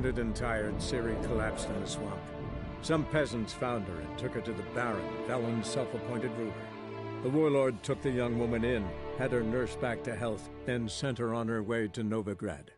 wounded and tired, Ciri collapsed in a swamp. Some peasants found her and took her to the Baron, Velen's self-appointed ruler. The warlord took the young woman in, had her nursed back to health, then sent her on her way to Novigrad.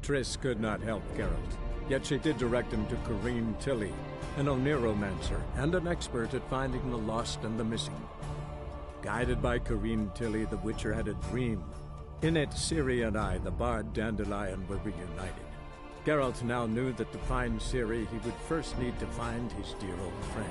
Triss could not help Geralt, yet she did direct him to Corrine Tilly, an Oniromancer and an expert at finding the lost and the missing. Guided by Corrine Tilly, the Witcher had a dream. In it, Ciri and I, the bard Dandelion, were reunited. Geralt now knew that to find Ciri, he would first need to find his dear old friend.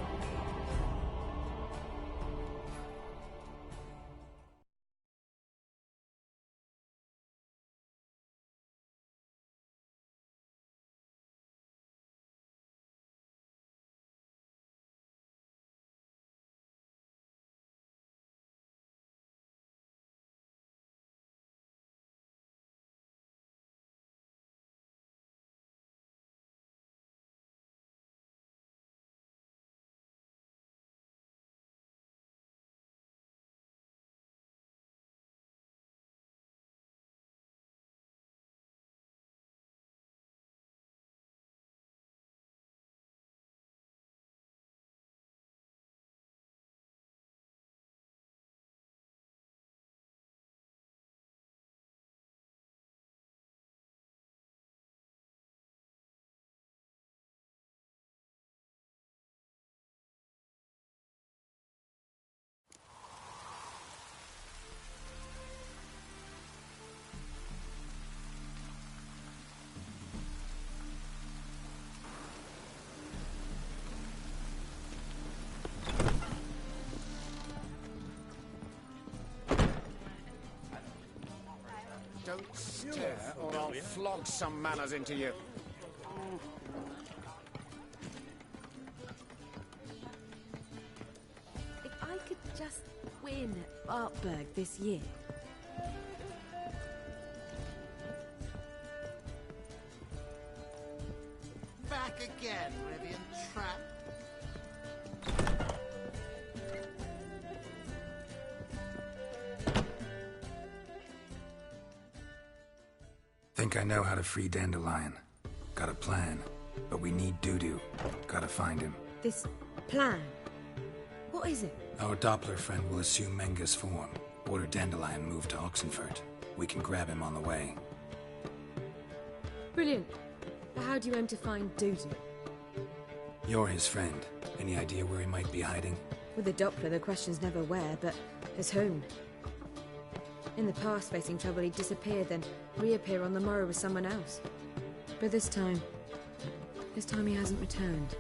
Don't stare, or I'll flog some manners into you. If I could just win at Artburg this year. Back again, Rivian trap. Think I know how to free Dandelion. Got a plan, but we need Dudu. Gotta find him. This plan? What is it? Our Doppler friend will assume Menga's form. Order Dandelion moved to Oxenfurt. We can grab him on the way. Brilliant. But how do you aim to find Dudu? You're his friend. Any idea where he might be hiding? With the Doppler, the question's never where, but as whom? In the past, facing trouble, he'd disappear, then reappear on the morrow with someone else. But this time he hasn't returned.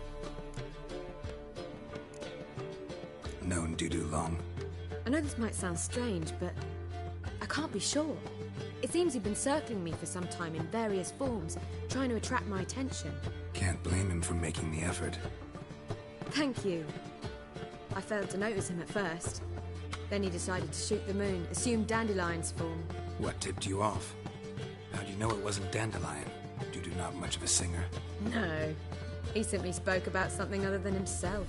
Known Dudu long? I know this might sound strange, but I can't be sure. It seems he'd been circling me for some time in various forms, trying to attract my attention. Can't blame him for making the effort. Thank you. I failed to notice him at first. Then he decided to shoot the moon, assume Dandelion's form. What tipped you off? How'd you know it wasn't Dandelion? Dudu not much of a singer? No. He simply spoke about something other than himself.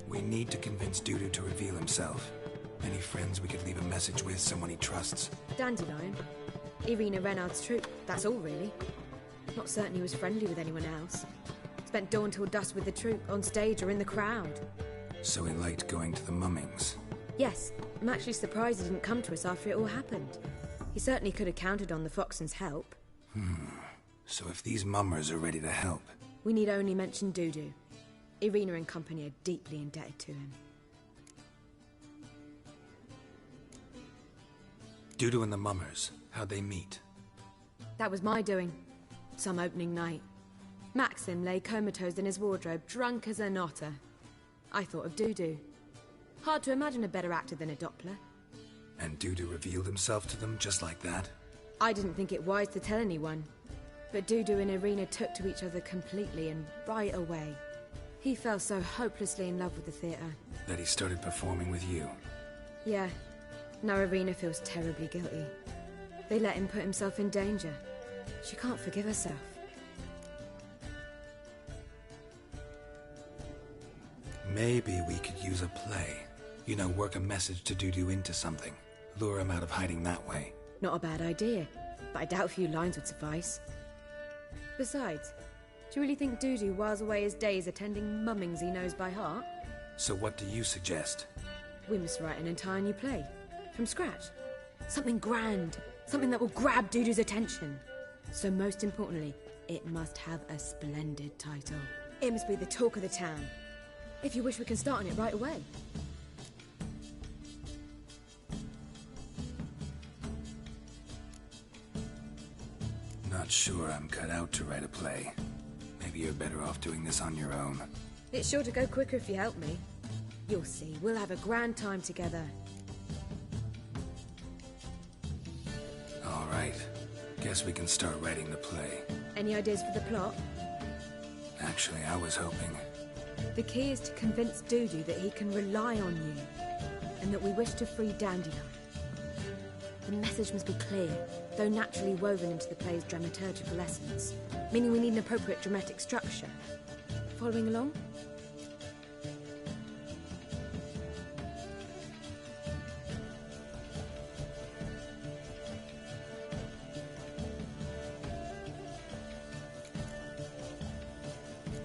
We need to convince Dudu to reveal himself. Any friends we could leave a message with, someone he trusts? Dandelion. Irina Renard's troupe, that's all really. Not certain he was friendly with anyone else. Spent dawn till dusk with the troupe, on stage or in the crowd. So he liked going to the mummings. Yes, I'm actually surprised he didn't come to us after it all happened. He certainly could have counted on the Foxen's help. So if these mummers are ready to help... We need only mention Dudu. Irina and company are deeply indebted to him. Dudu and the mummers, how'd they meet? That was my doing. Some opening night. Maxim lay comatose in his wardrobe, drunk as an otter. I thought of Dudu. Hard to imagine a better actor than a Doppler. And Dudu revealed himself to them just like that? I didn't think it wise to tell anyone. But Dudu and Irina took to each other completely and right away. He fell so hopelessly in love with the theatre. That he started performing with you? Yeah. Now Irina feels terribly guilty. They let him put himself in danger. She can't forgive herself. Maybe we could use a play. You know, work a message to Dudu into something. Lure him out of hiding that way. Not a bad idea, but I doubt a few lines would suffice. Besides, do you really think Dudu whiles away his days attending mummings he knows by heart? So what do you suggest? We must write an entire new play. From scratch. Something grand. Something that will grab Dudu's attention. So most importantly, it must have a splendid title. It must be the talk of the town. If you wish, we can start on it right away. Not sure I'm cut out to write a play. Maybe you're better off doing this on your own. It's sure to go quicker if you help me. You'll see, we'll have a grand time together. All right. Guess we can start writing the play. Any ideas for the plot? Actually, I was hoping... The key is to convince Dudu that he can rely on you, and that we wish to free Dandelion. The message must be clear, though naturally woven into the play's dramaturgical essence, meaning we need an appropriate dramatic structure. Following along?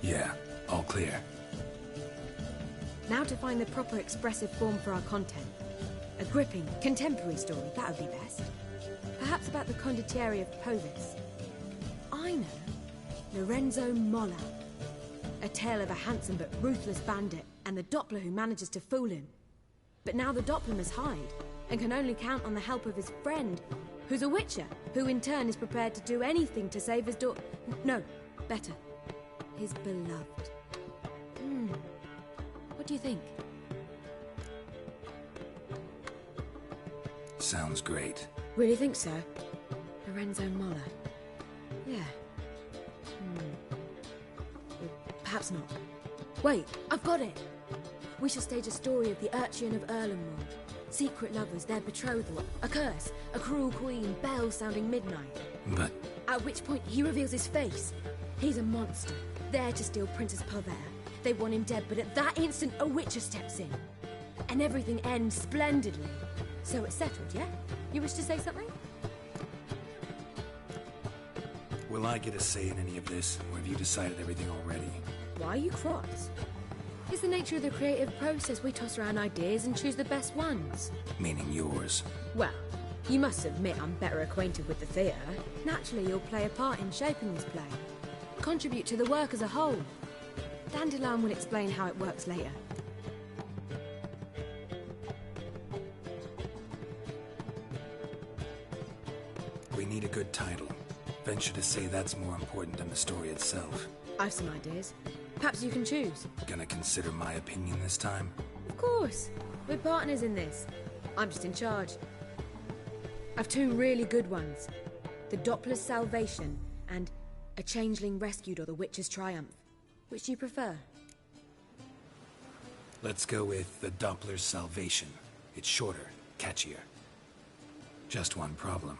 Yeah, all clear. Now to find the proper expressive form for our content. A gripping, contemporary story, that would be best. Perhaps about the condottieri of Povis. I know. Lorenzo Molla. A tale of a handsome but ruthless bandit, and the Doppler who manages to fool him. But now the Doppler must hide, and can only count on the help of his friend, who's a Witcher, who in turn is prepared to do anything to save his daughter. No, better. His beloved. What do you think? Sounds great. Really think so? Lorenzo Molla. Yeah. Or perhaps not. Wait, I've got it! We shall stage a story of the Urchin of Erlenwald. Secret lovers, their betrothal, a curse, a cruel queen, bells sounding midnight. But... At which point he reveals his face. He's a monster, there to steal Princess Pavere. They want him dead, but at that instant a Witcher steps in. And everything ends splendidly. So it's settled, yeah? You wish to say something? Will I get a say in any of this, or have you decided everything already? Why are you cross? It's the nature of the creative process. We toss around ideas and choose the best ones. Meaning yours. Well, you must admit I'm better acquainted with the theatre. Naturally, you'll play a part in shaping this play. Contribute to the work as a whole. Dandelion will explain how it works later. We need a good title. Venture to say that's more important than the story itself. I've some ideas. Perhaps you can choose. Gonna consider my opinion this time? Of course. We're partners in this. I'm just in charge. I've two really good ones. The Doppler's Salvation and A Changeling Rescued or the Witcher's Triumph. Which do you prefer? Let's go with the Doppler's Salvation. It's shorter, catchier. Just one problem.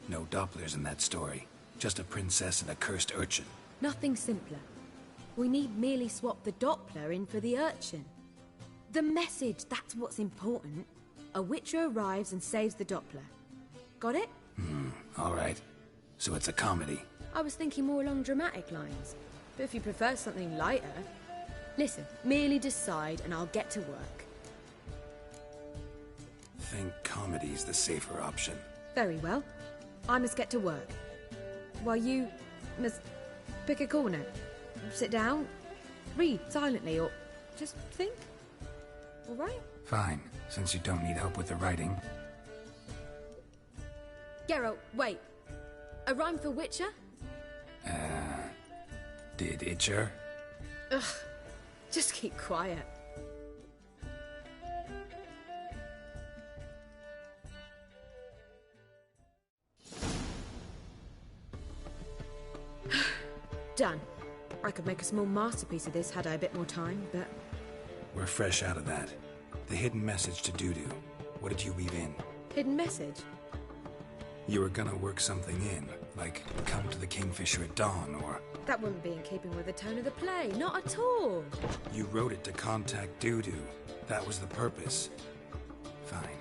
No Dopplers in that story. Just a princess and a cursed urchin. Nothing simpler. We need merely swap the Doppler in for the urchin. The message, that's what's important. a Witcher arrives and saves the Doppler. Got it? All right. So it's a comedy. I was thinking more along dramatic lines. But if you prefer something lighter... Listen, merely decide and I'll get to work. Think comedy's the safer option. Very well. I must get to work. While you must pick a corner. Sit down, read silently, or just think. All right? Fine, since you don't need help with the writing. Geralt, wait. A rhyme for Witcher? Did Itcher? Ugh. Just keep quiet. Done. I could make a small masterpiece of this had I a bit more time, but... We're fresh out of that. The hidden message to Dudu. What did you weave in? Hidden message? You were gonna work something in, like come to the Kingfisher at dawn, or... That wouldn't be in keeping with the tone of the play, not at all. You wrote it to contact Dudu. That was the purpose. Fine.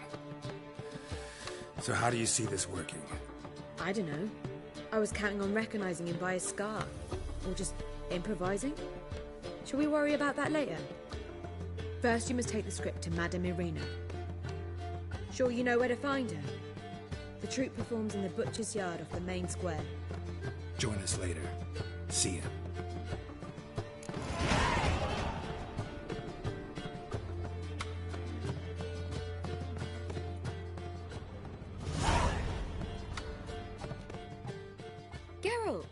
So how do you see this working? I don't know. I was counting on recognizing him by his scar. Or just improvising. Shall we worry about that later? First, you must take the script to Madame Irina. Sure you know where to find her? The troupe performs in the butcher's yard off the main square. Join us later. See ya. Geralt!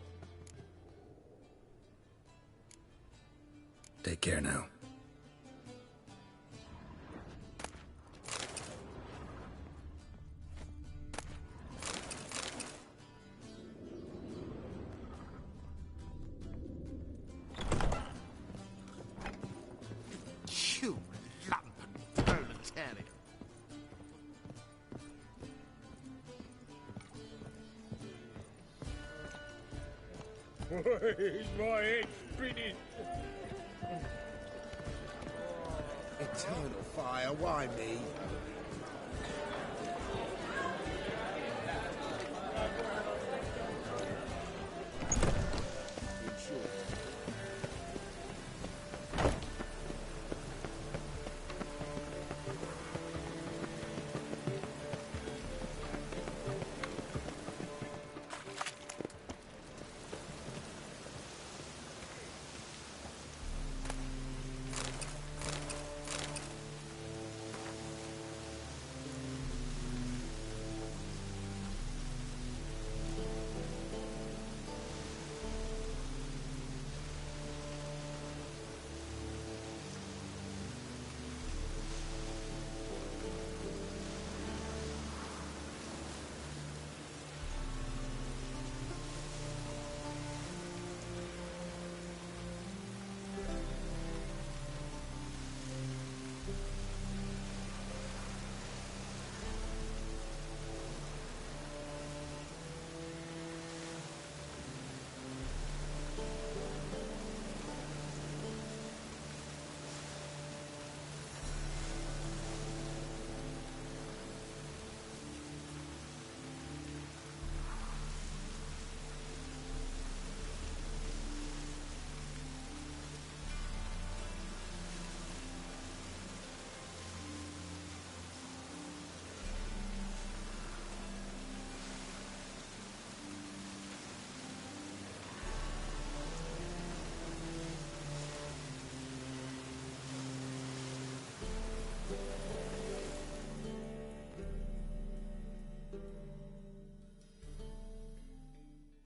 Take care now. You lumpen proletariat. Is my head spinning? Eternal fire, why me?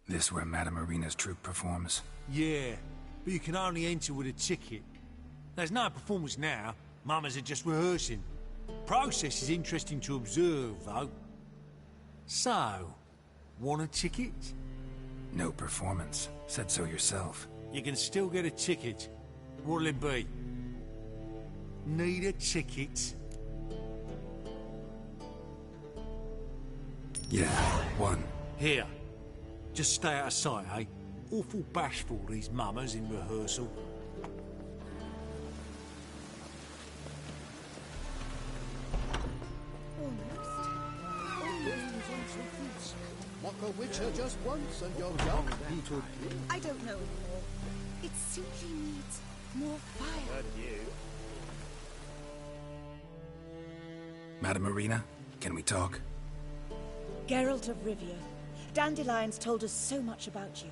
This where Madame Irina's troupe performs? Yeah, but you can only enter with a ticket. There's no performance now. Mamas are just rehearsing. Process is interesting to observe, though. So, want a ticket? No performance. Said so yourself. You can still get a ticket. What'll it be? Need a ticket? Yeah, one. Here. Just stay out of sight, eh? Awful bashful, these mamas in rehearsal. a Witcher just once and you're young, Peter. I don't know anymore. It simply needs more fire. Madam Marina, can we talk? Geralt of Rivia. Dandelion's told us so much about you.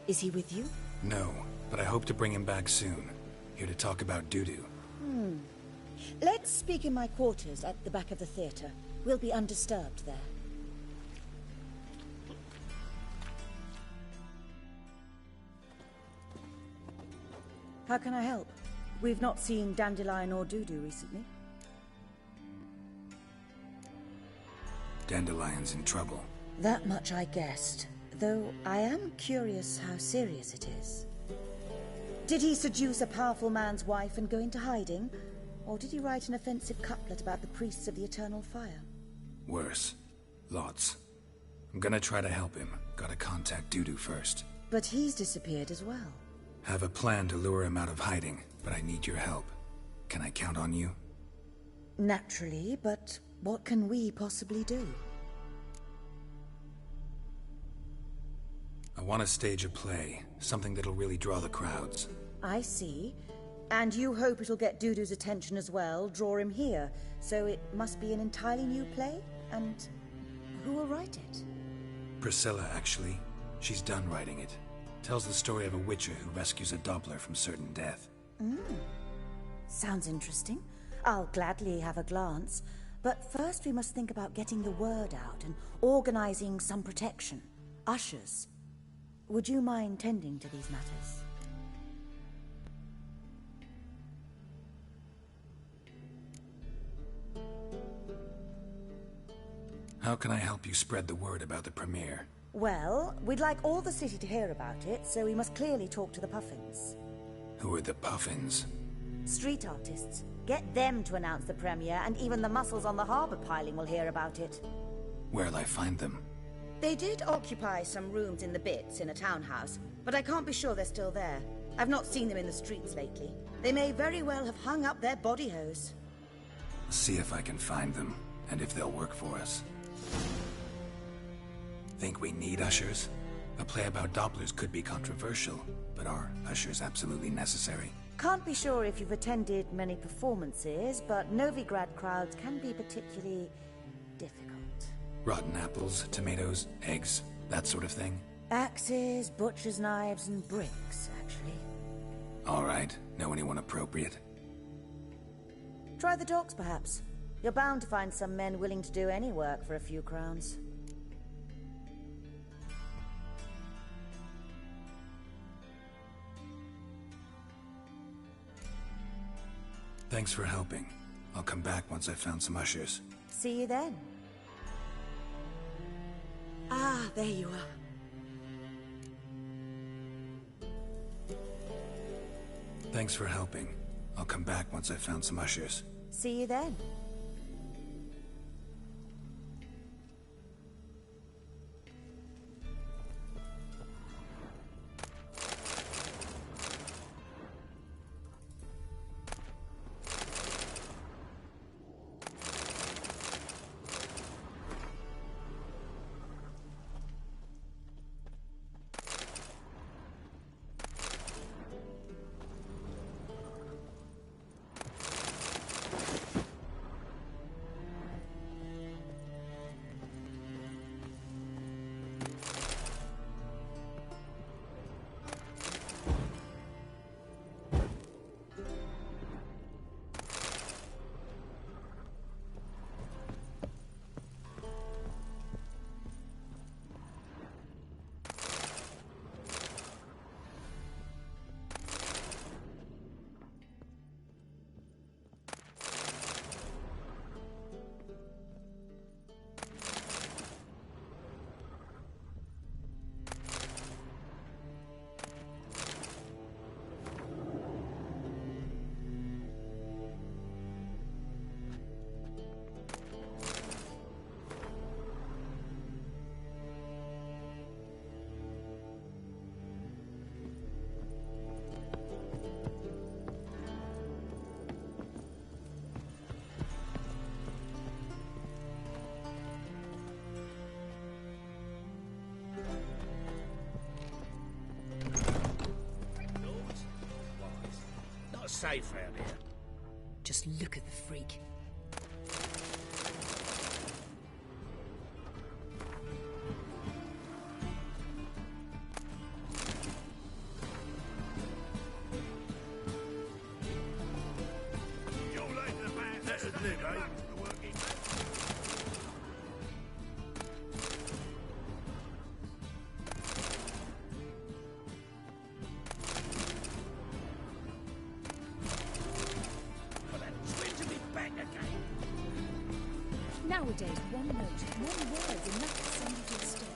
Is he with you? No, but I hope to bring him back soon. Here to talk about Dudu. Let's speak in my quarters at the back of the theatre. We'll be undisturbed there. How can I help? We've not seen Dandelion or Dudu recently. Dandelion's in trouble. That much I guessed, though I am curious how serious it is. Did he seduce a powerful man's wife and go into hiding? Or did he write an offensive couplet about the priests of the eternal fire? Worse. Lots. I'm gonna try to help him. Gotta contact Dudu first. But he's disappeared as well. Have a plan to lure him out of hiding, but I need your help. Can I count on you? Naturally, but what can we possibly do? I want to stage a play, something that'll really draw the crowds. I see. And you hope it'll get Dudu's attention as well, draw him here. So it must be an entirely new play? And who will write it? Priscilla, actually. She's done writing it. Tells the story of a Witcher who rescues a Doppler from certain death. Sounds interesting. I'll gladly have a glance. But first we must think about getting the word out and organizing some protection. Ushers. Would you mind tending to these matters? How can I help you spread the word about the premiere? Well, we'd like all the city to hear about it, so we must clearly talk to the Puffins. Who are the Puffins? Street artists. Get them to announce the premiere, and even the muscles on the harbour piling will hear about it. Where'll I find them? They did occupy some rooms in the Bits in a townhouse, but I can't be sure they're still there. I've not seen them in the streets lately. They may very well have hung up their body hose. See if I can find them, and if they'll work for us. Think we need ushers? A play about Dopplers could be controversial, but are ushers absolutely necessary? Can't be sure if you've attended many performances, but Novigrad crowds can be particularly difficult. Rotten apples, tomatoes, eggs, that sort of thing? Axes, butcher's knives, and bricks, actually. All right. Know anyone appropriate? Try the docks, perhaps. You're bound to find some men willing to do any work for a few crowns. Thanks for helping. I'll come back once I've found some ushers. See you then. Ah, there you are. Thanks for helping. I'll come back once I've found some ushers. See you then. safe round here. Just look at the freak. Nowadays, one note, one word is enough to send you to the stake.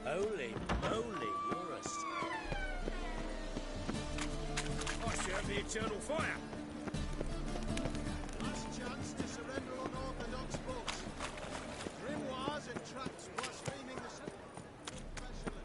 Holy moly, you're a... I serve the eternal fire. Last chance to surrender unorthodox books. Grimoires and tracts blaspheming the especially.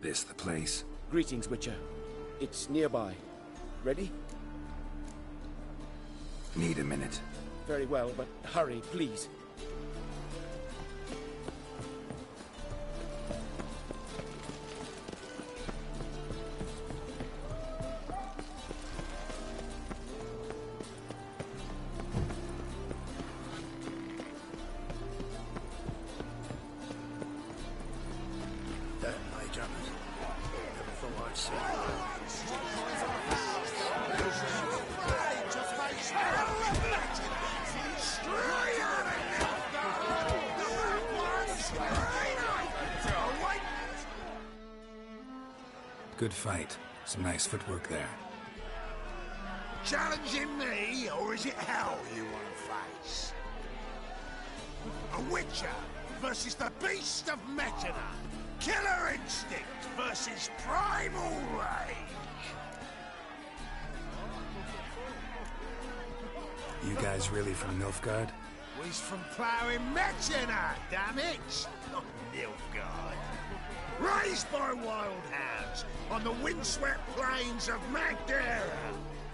This the place? Greetings, Witcher. It's nearby. Ready? Need a minute. Very well, but hurry, please. Good fight. Some nice footwork there. Challenging me, or is it hell you want to face? A Witcher versus the beast of Metina. Killer instinct versus primal rage. You guys really from Nilfgaard? We's from ploughing Metina, damn it! Not Nilfgaard. Raised by wild hounds on the windswept plains of Magdera.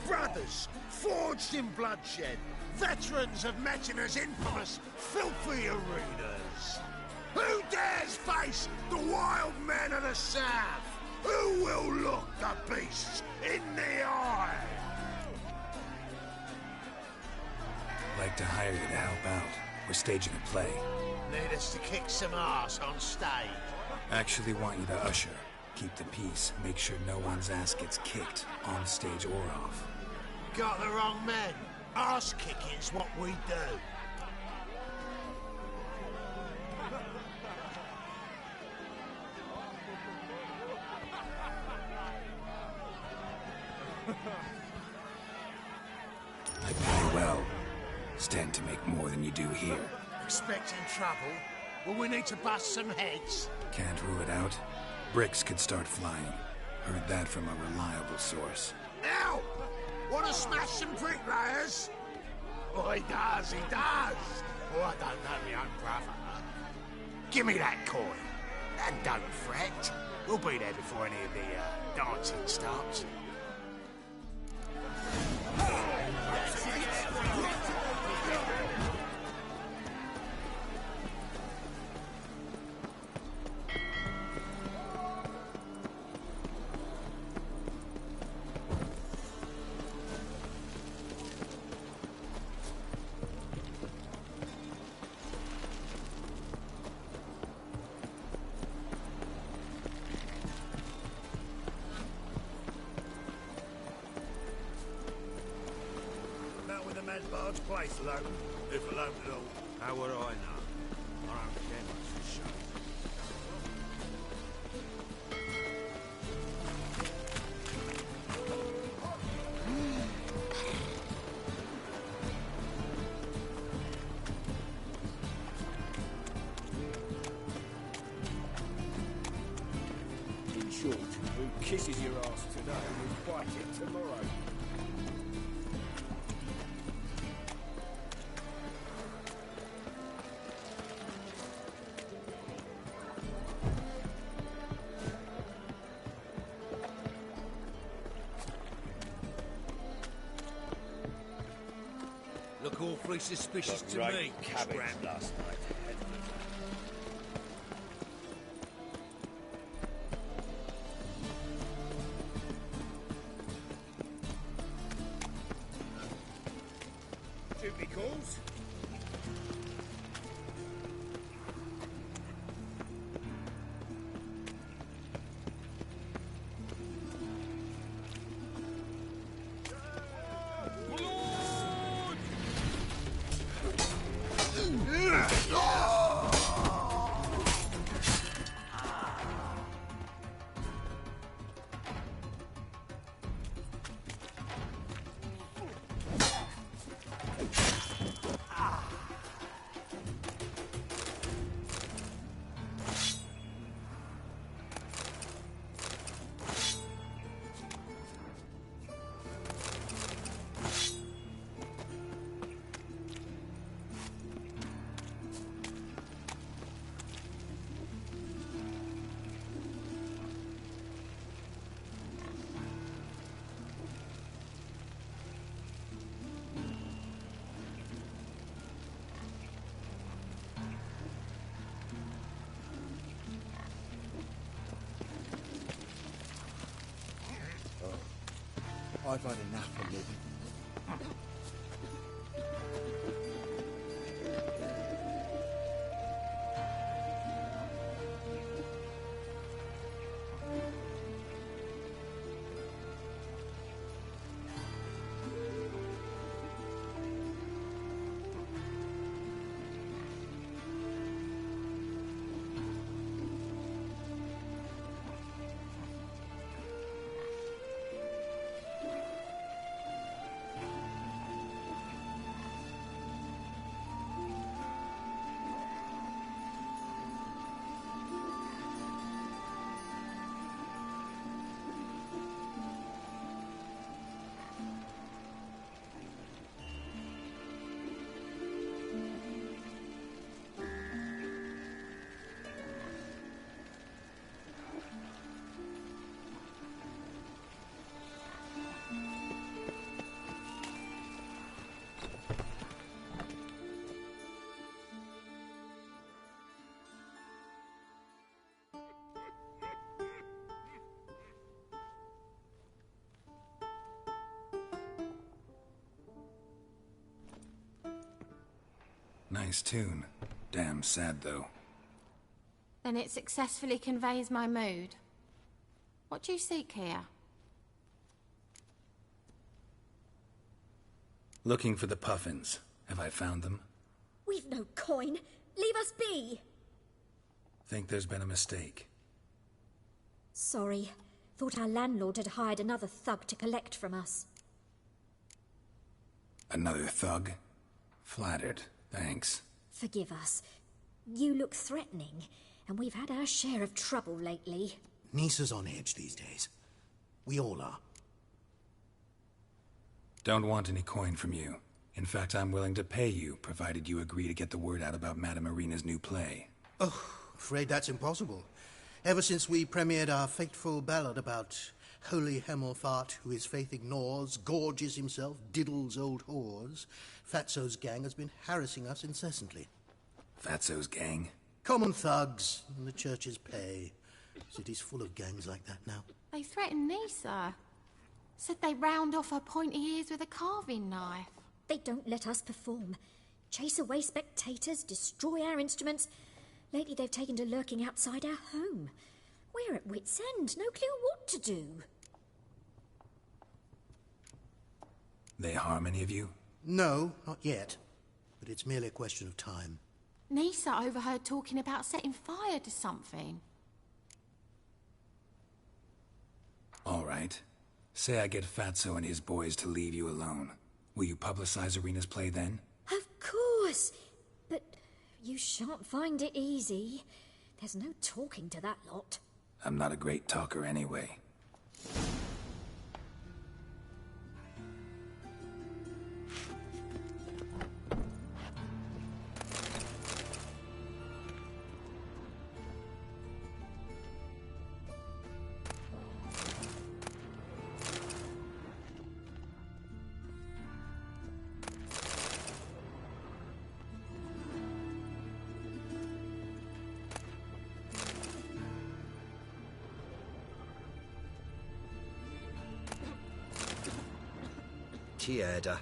Brothers, forged in bloodshed. Veterans of Metina's infamous, filthy arenas. Who dares face the wild men of the south? Who will look the beasts in the eye? Like to hire you to help out. We're staging a play. Need us to kick some ass on stage. Actually want you to usher. Keep the peace. Make sure no one's ass gets kicked, on stage or off. Got the wrong men. Ass kicking's what we do. I pay well. Stand to make more than you do here. Expecting trouble? Will we need to bust some heads? Can't rule it out. Bricks could start flying. Heard that from a reliable source. Now! Want to smash some bricklayers? Oh, he does, he does! Oh, I don't know my own brother. Give me that coin. And don't fret. We'll be there before any of the dancing starts. Madbard's place alone, if alone at all. How would I know? I don't care much for show. In short, who kisses your ass today will bite it tomorrow. Look awfully suspicious to Right me, cabbage Scram. last night. Duty calls. I've had enough of living. Nice tune. Damn sad, though. Then it successfully conveys my mood. What do you seek here? Looking for the puffins. Have I found them? We've no coin. Leave us be. Think there's been a mistake. Sorry. Thought our landlord had hired another thug to collect from us. Another thug? Flattered. Thanks. Forgive us. You look threatening, and we've had our share of trouble lately. Nisa's on edge these days. We all are. Don't want any coin from you. In fact, I'm willing to pay you, provided you agree to get the word out about Madame Irina's new play. Oh, afraid that's impossible. Ever since we premiered our fateful ballad about holy Hemelfart, who his faith ignores, gorges himself, diddles old whores, Fatso's gang has been harassing us incessantly. Fatso's gang? Common thugs in the church's pay. City's full of gangs like that now. They threatened Nisa. Said they round off her pointy ears with a carving knife. They don't let us perform. Chase away spectators, destroy our instruments. Lately they've taken to lurking outside our home. We're at wit's end, no clue what to do. They harm any of you? No, not yet. But it's merely a question of time. Nisa overheard talking about setting fire to something. All right. Say I get Fatso and his boys to leave you alone. Will you publicize Arena's play then? Of course. But you shan't find it easy. There's no talking to that lot. I'm not a great talker anyway. Tierda.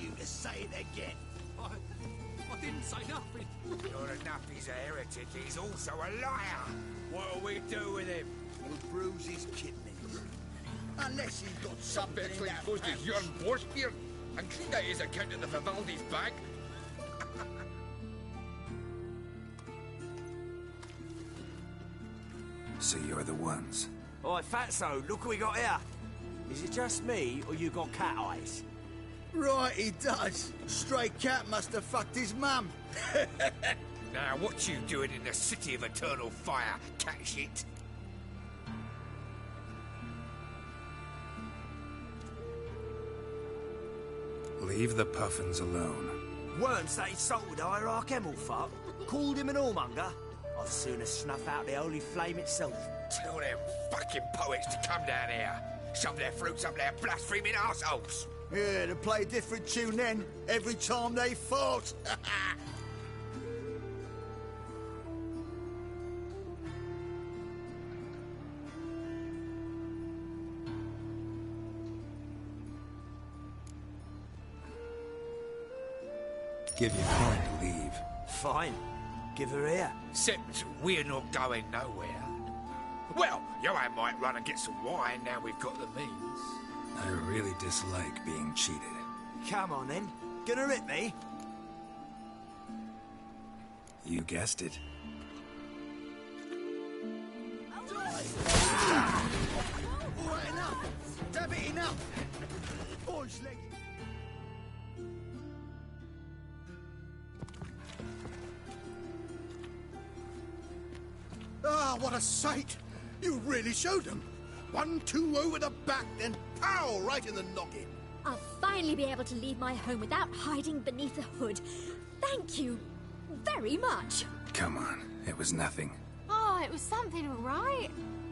you to say it again. I didn't say nothing. Not enough he's a heretic, he's also a liar. What'll we do with him? We'll bruise his kidneys. Unless he's got something in that closed his urn Borspier and cleaned out his account at the Vivaldi's bank. So you're the ones. Oi, Fatso, look what we got here. Is it just me, or you got cat eyes? Right, he does. Stray cat must have fucked his mum. Now, what you doing in the city of eternal fire, cat shit? Leave the puffins alone. Worms that insulted Hierarch Emelfart, called him an whoremonger. I'd sooner snuff out the holy flame itself. Tell them fucking poets to come down here. Shove their fruits up their blaspheming arseholes. Yeah, to play a different tune then, every time they fought. Give your coin to leave. Fine. Give her here. Except we're not going nowhere. Well, Joanne might run and get some wine now we've got the means. I really dislike being cheated. Come on then. Gonna rip me? You guessed it. Right, enough! Damn it, enough! Boys, leg. Ah, what a sight! You really showed them. 1-2 over the back, then pow! Right in the noggin. I'll finally be able to leave my home without hiding beneath a hood. Thank you very much. Come on, it was nothing. Oh, it was something, all right.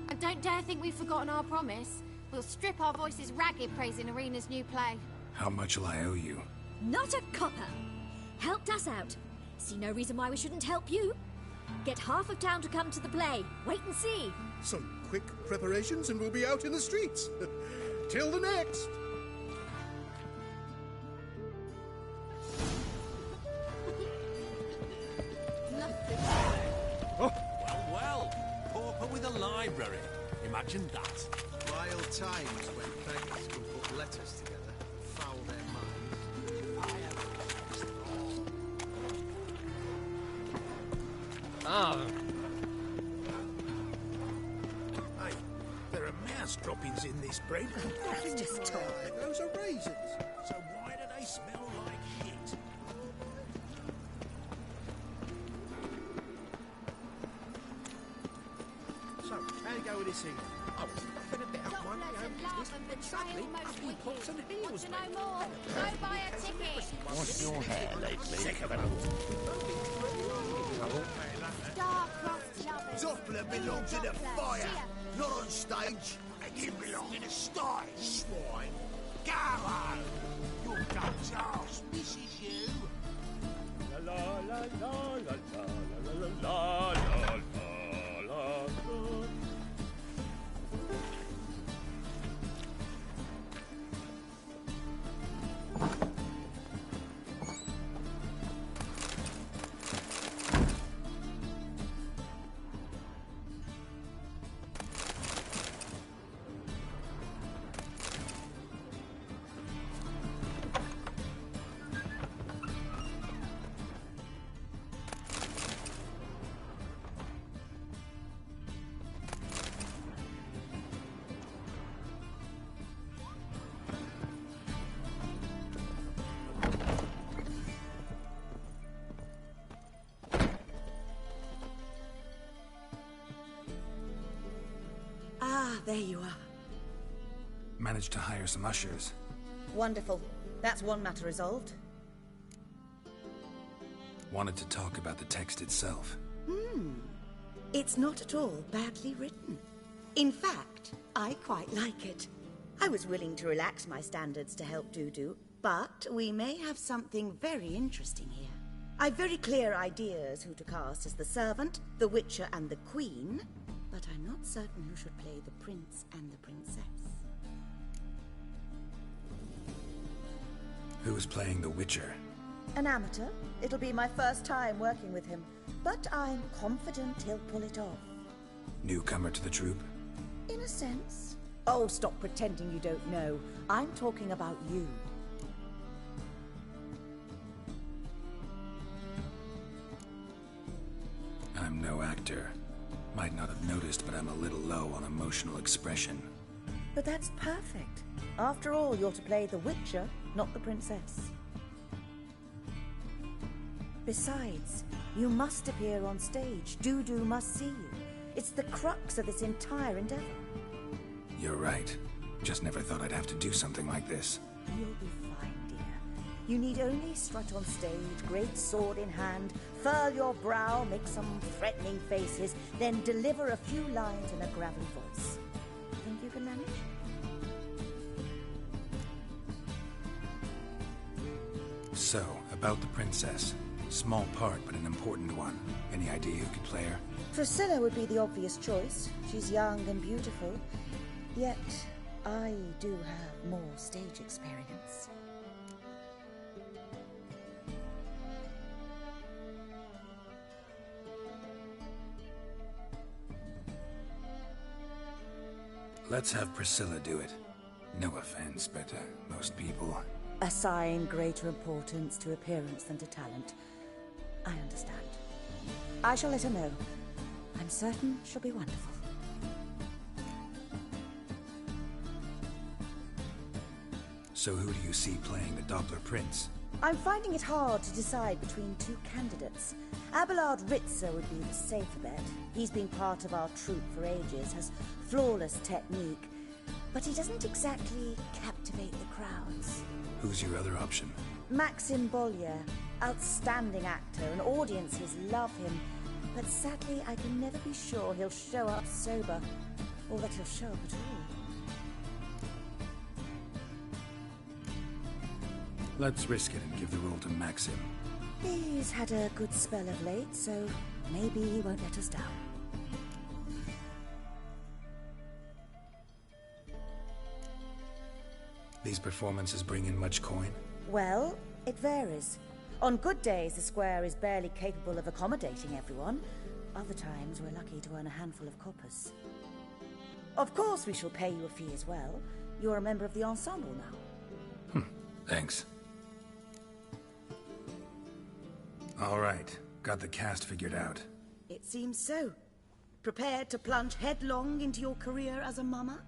And don't dare think we've forgotten our promise. We'll strip our voices ragged praising Arena's new play. How much will I owe you? Not a copper. Helped us out. See no reason why we shouldn't help you. Get half of town to come to the play. Wait and see. Some quick preparations and we'll be out in the streets. Till the next. Well. Pauper with a library. Imagine that. Wild times when beggars can put letters together, foul their minds. Hey, there are mouse droppings in this bread. Nothing just talk. Those are raisins. So why do they smell like shit? So, how do you go with this here? I was nothing about my own business, and suddenly ugly pots and heels. Want to know more? Go buy a ticket. What's your hair lately? Sick of it Star-crossed lovers. Doppler belongs in the fire, not on stage. And you belong in a sty, swine. Go on! Your gut's arse misses you. La la la la la la la la la la la. Ah, there you are. Managed to hire some ushers. Wonderful. That's one matter resolved. Wanted to talk about the text itself. It's not at all badly written. In fact, I quite like it. I was willing to relax my standards to help Dudu, but we may have something very interesting here. I've very clear ideas who to cast as the servant, the Witcher, and the Queen, but I'm not certain who should play the Prince and the Princess. Who's playing the Witcher? An amateur. It'll be my first time working with him, but I'm confident he'll pull it off. Newcomer to the troupe? In a sense. Oh, stop pretending you don't know. I'm talking about you. I'm no actor. Might not have noticed, but I'm a little low on emotional expression. But that's perfect. After all, you're to play the Witcher, not the princess. Besides, you must appear on stage. Dudu must see you. It's the crux of this entire endeavor. You're right. Just never thought I'd have to do something like this. You'll be fine, dear. You need only strut on stage, great sword in hand, furl your brow, make some threatening faces, then deliver a few lines in a gravelly voice. Think you can manage? So, about the princess. Small part, but an important one. Any idea who could play her? Priscilla would be the obvious choice. She's young and beautiful. Yet, I do have more stage experience. Let's have Priscilla do it. No offense, but most people... Assign greater importance to appearance than to talent. I understand. I shall let her know. I'm certain she'll be wonderful. So who do you see playing the Doppler Prince? I'm finding it hard to decide between two candidates. Abelard Ritzer would be the safer bet. He's been part of our troupe for ages, has flawless technique, but he doesn't exactly captivate the crowds. Who's your other option? Maxim Bollier, outstanding actor, and audiences love him. But sadly, I can never be sure he'll show up sober, or that he'll show up at all. Let's risk it and give the role to Maxim. He's had a good spell of late, so maybe he won't let us down. These performances bring in much coin? Well, it varies. On good days, the square is barely capable of accommodating everyone. Other times, we're lucky to earn a handful of coppers. Of course, we shall pay you a fee as well. You're a member of the ensemble now. Thanks. All right. Got the cast figured out. It seems so. Prepared to plunge headlong into your career as a mama?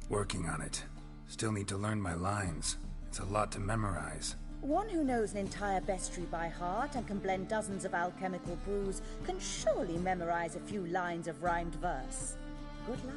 Working on it. Still need to learn my lines. It's a lot to memorize. One who knows an entire bestiary by heart and can blend dozens of alchemical brews can surely memorize a few lines of rhymed verse. Good luck.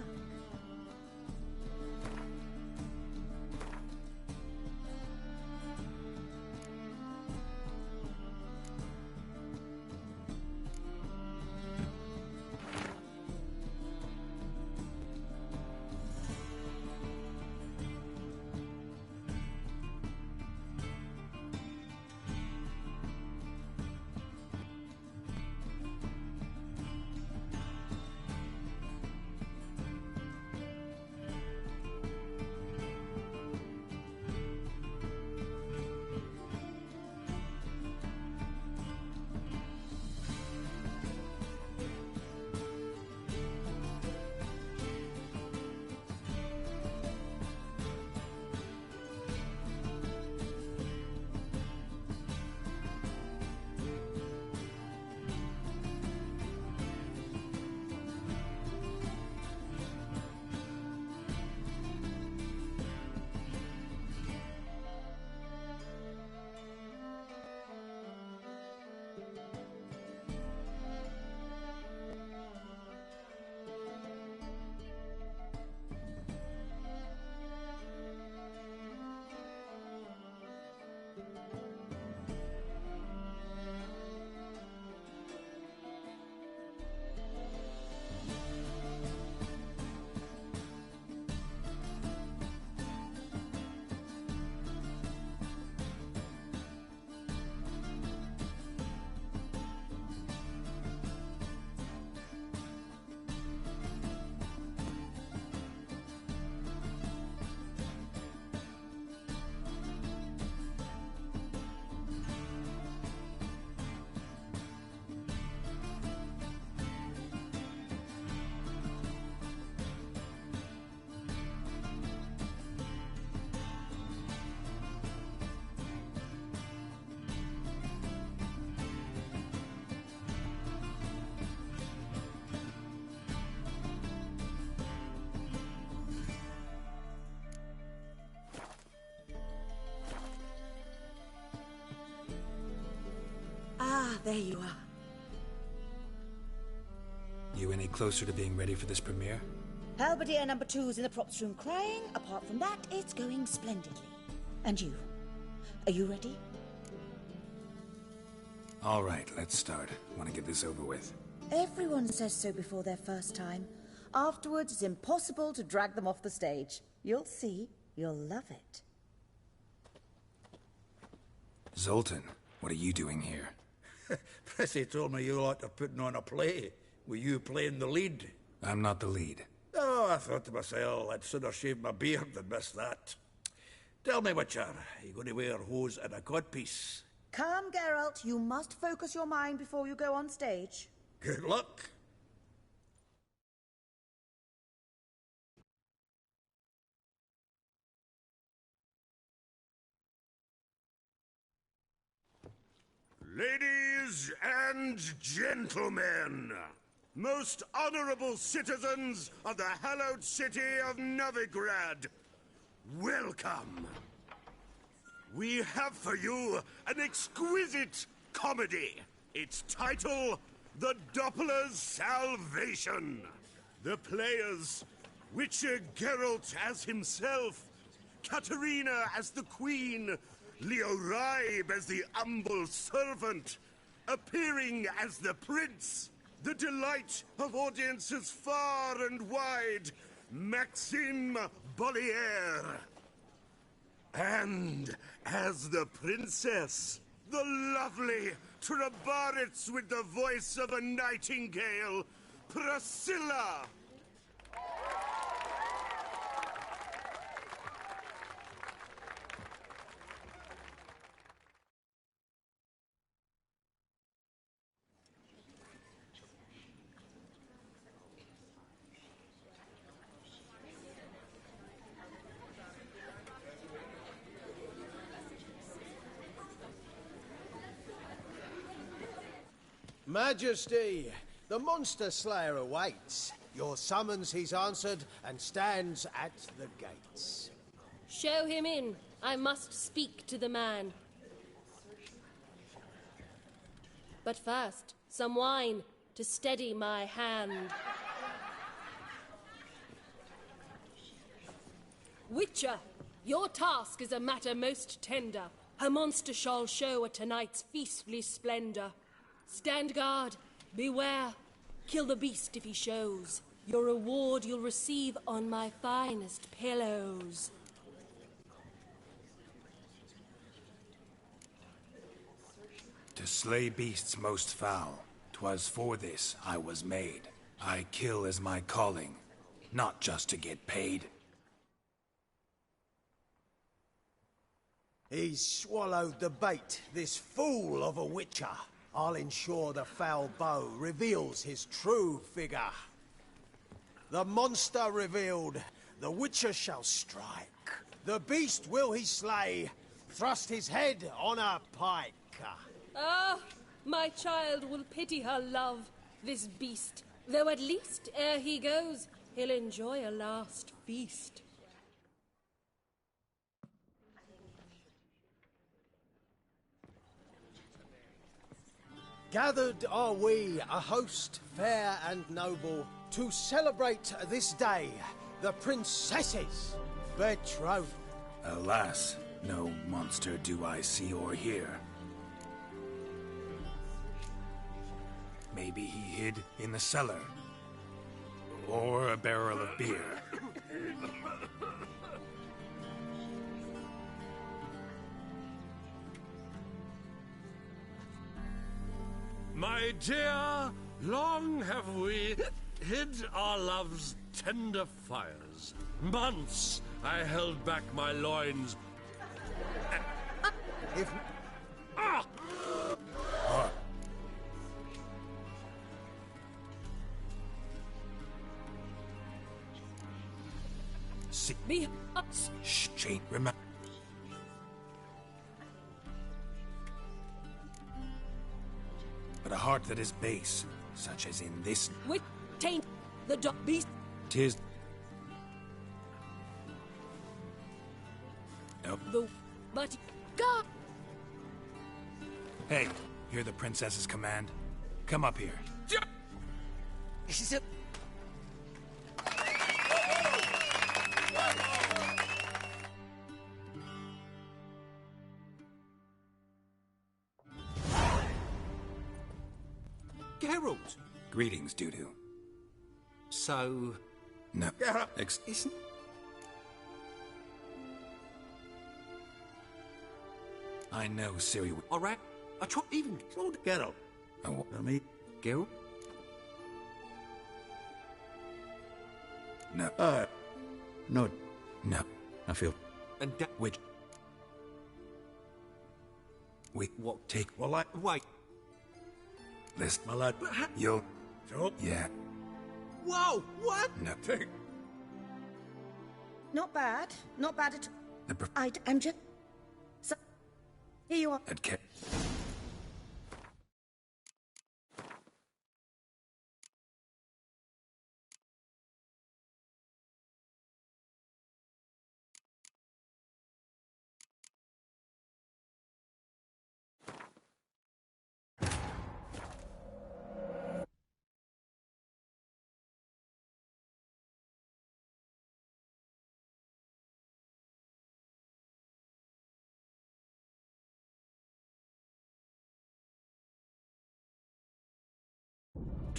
there you are. You any closer to being ready for this premiere? Halberdier number 2's in the props room crying. Apart from that, it's going splendidly. And you? Are you ready? All right, let's start. Want to get this over with. Everyone says so before their first time. Afterwards, it's impossible to drag them off the stage. You'll see. You'll love it. Zoltan, what are you doing here? Prissy told me you like to putting on a play. Were you playing the lead? I'm not the lead. Oh, I thought to myself, I'd sooner shave my beard than miss that. Tell me, Witcher, are you going to wear hose and a codpiece? Come, Geralt. You must focus your mind before you go on stage. Good luck. Ladies and gentlemen, most honorable citizens of the hallowed city of Novigrad, welcome. We have for you an exquisite comedy. Its title, The Doppler's Salvation. The players, Witcher Geralt as himself, Katerina as the Queen, Leo Raib as the humble servant, appearing as the prince, the delight of audiences far and wide, Maxime Bollier. And as the princess, the lovely Trabaritz with the voice of a nightingale, Priscilla. Majesty, the monster slayer awaits. Your summons he's answered and stands at the gates. Show him in. I must speak to the man. But first, some wine to steady my hand. Witcher, your task is a matter most tender. Her monster shall show at tonight's feastly splendor. Stand guard, beware, kill the beast if he shows. Your reward you'll receive on my finest pillows. To slay beasts most foul, 'twas for this I was made. I kill as my calling, not just to get paid. He's swallowed the bait, this fool of a witcher. I'll ensure the foul bow reveals his true figure. The monster revealed, the witcher shall strike. The beast will he slay, thrust his head on a pike. Ah, my child will pity her love, this beast. Though at least, ere he goes, he'll enjoy a last feast. Gathered are we, a host fair and noble, to celebrate this day, the princess's betrothal. Alas, no monster do I see or hear. Maybe he hid in the cellar. Or a barrel of beer. My dear, long have we hid our love's tender fires. Months I held back my loins. If... Ah! See... Be... Shh, Jane, remember... But a heart that is base, such as in this... Wit... taint... the dog beast... 'Tis... No. The... but... God... Hey, Hear the princess's command? Come up here. This is it. Geralt! Greetings, Dudu. So... No. Isn't... I know Ciri... Alright, I try even... Geralt. Oh, Me? Geralt? no. No. No. I feel... And Which... What? Take... Well, Wait. Listen. my lad. You'll... Sure. Yeah. Whoa! What? No. Take... Not bad. Not bad at The I'm just... So, here you are. Okay.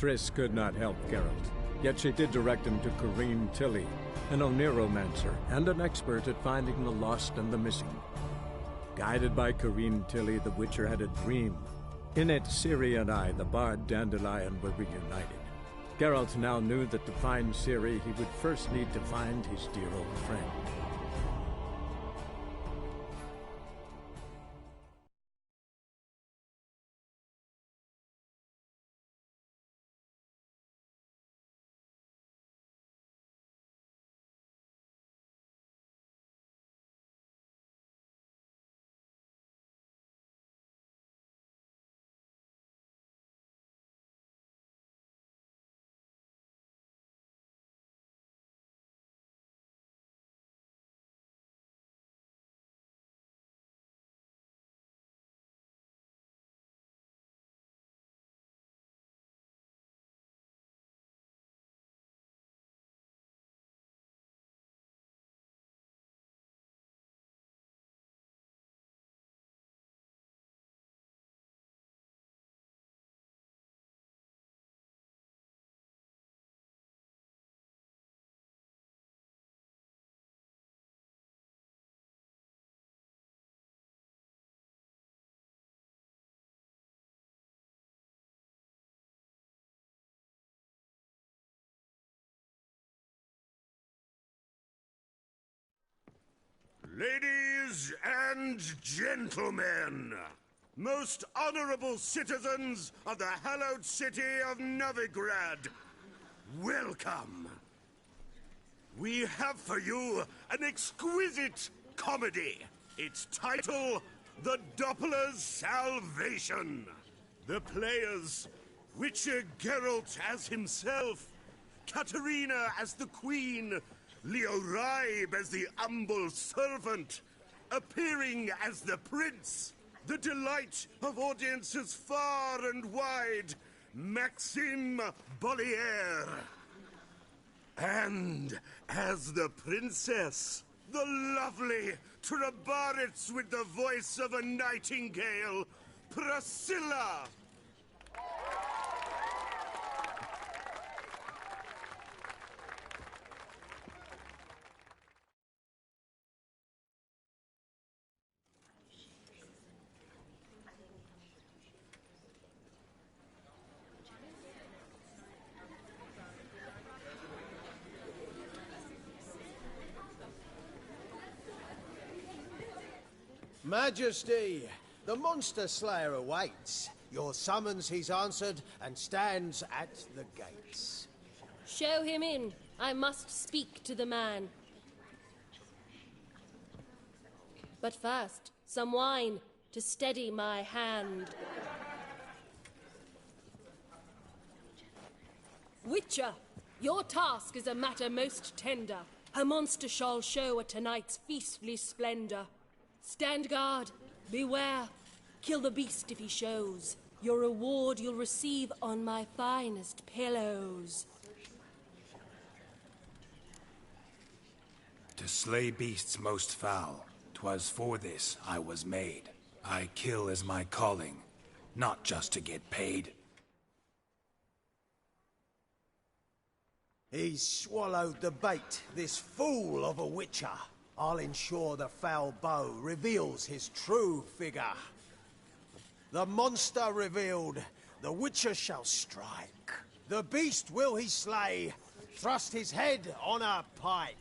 Triss could not help Geralt, yet she did direct him to Corrine Tilly, an oneromancer and an expert at finding the lost and the missing. Guided by Corrine Tilly, the Witcher had a dream. In it, Ciri and I, the bard Dandelion, were reunited. Geralt now knew that to find Ciri, he would first need to find his dear old friend. Ladies and gentlemen, most honorable citizens of the hallowed city of Novigrad, welcome. We have for you an exquisite comedy. Its title, The Doppler's Salvation. The players, Witcher Geralt as himself, Katerina as the Queen, Leo Raib as the humble servant, appearing as the prince, the delight of audiences far and wide, Maxime Bollier. And as the princess, the lovely Trabaritz with the voice of a nightingale, Priscilla. Majesty, the monster slayer awaits. Your summons he's answered and stands at the gates. Show him in. I must speak to the man. But first, some wine to steady my hand. Witcher, your task is a matter most tender. A monster shall show at tonight's feastly splendor. Stand guard, beware, kill the beast if he shows. Your reward you'll receive on my finest pillows. To slay beasts most foul, 'twas for this I was made. I kill as my calling, not just to get paid. He's swallowed the bait, this fool of a witcher. I'll ensure the foul bow reveals his true figure. The monster revealed, the witcher shall strike. The beast will he slay, thrust his head on a pike.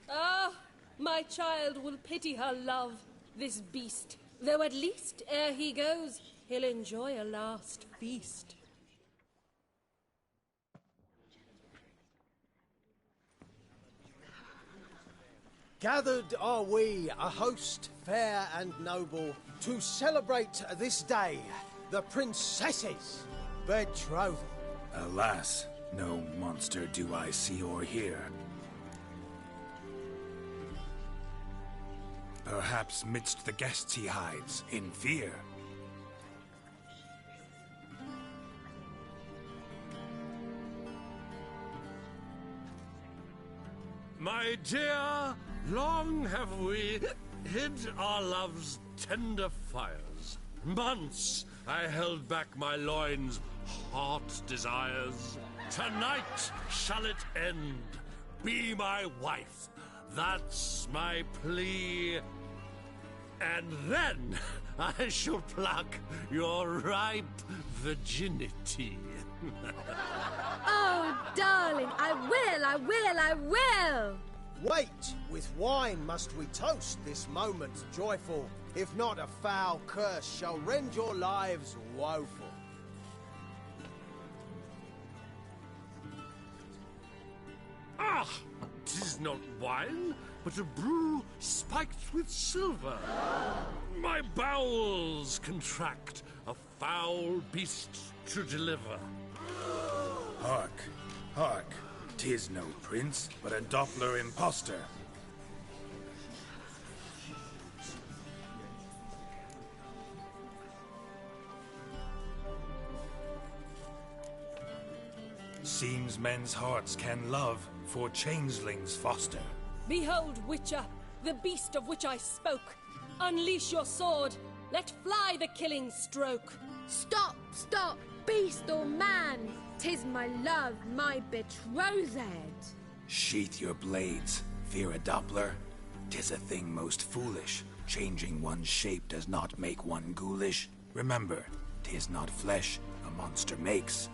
Ah, my child will pity her love, this beast. Though at least, ere he goes, he'll enjoy a last feast. Gathered are we, a host fair and noble, to celebrate this day, the princess's betrothal. Alas, no monster do I see or hear. Perhaps midst the guests he hides, in fear. My dear, long have we hid our love's tender fires. Months I held back my loins' hot desires. Tonight shall it end. Be my wife. That's my plea. And then I shall pluck your ripe virginity. Oh, darling, I will! Wait, with wine must we toast this moment joyful. If not, a foul curse shall rend your lives woeful. Ah, 'tis not wine, but a brew spiked with silver. My bowels contract, a foul beast to deliver. Hark, hark, 'tis no prince, but a Doppler impostor. Seems men's hearts can love, for changelings foster. Behold, Witcher, the beast of which I spoke. Unleash your sword. Let fly the killing stroke. Stop, stop, beast or man! 'Tis my love, my betrothed. Sheath your blades, fear a Doppler. 'Tis a thing most foolish. Changing one's shape does not make one ghoulish. Remember, 'tis not flesh a monster makes.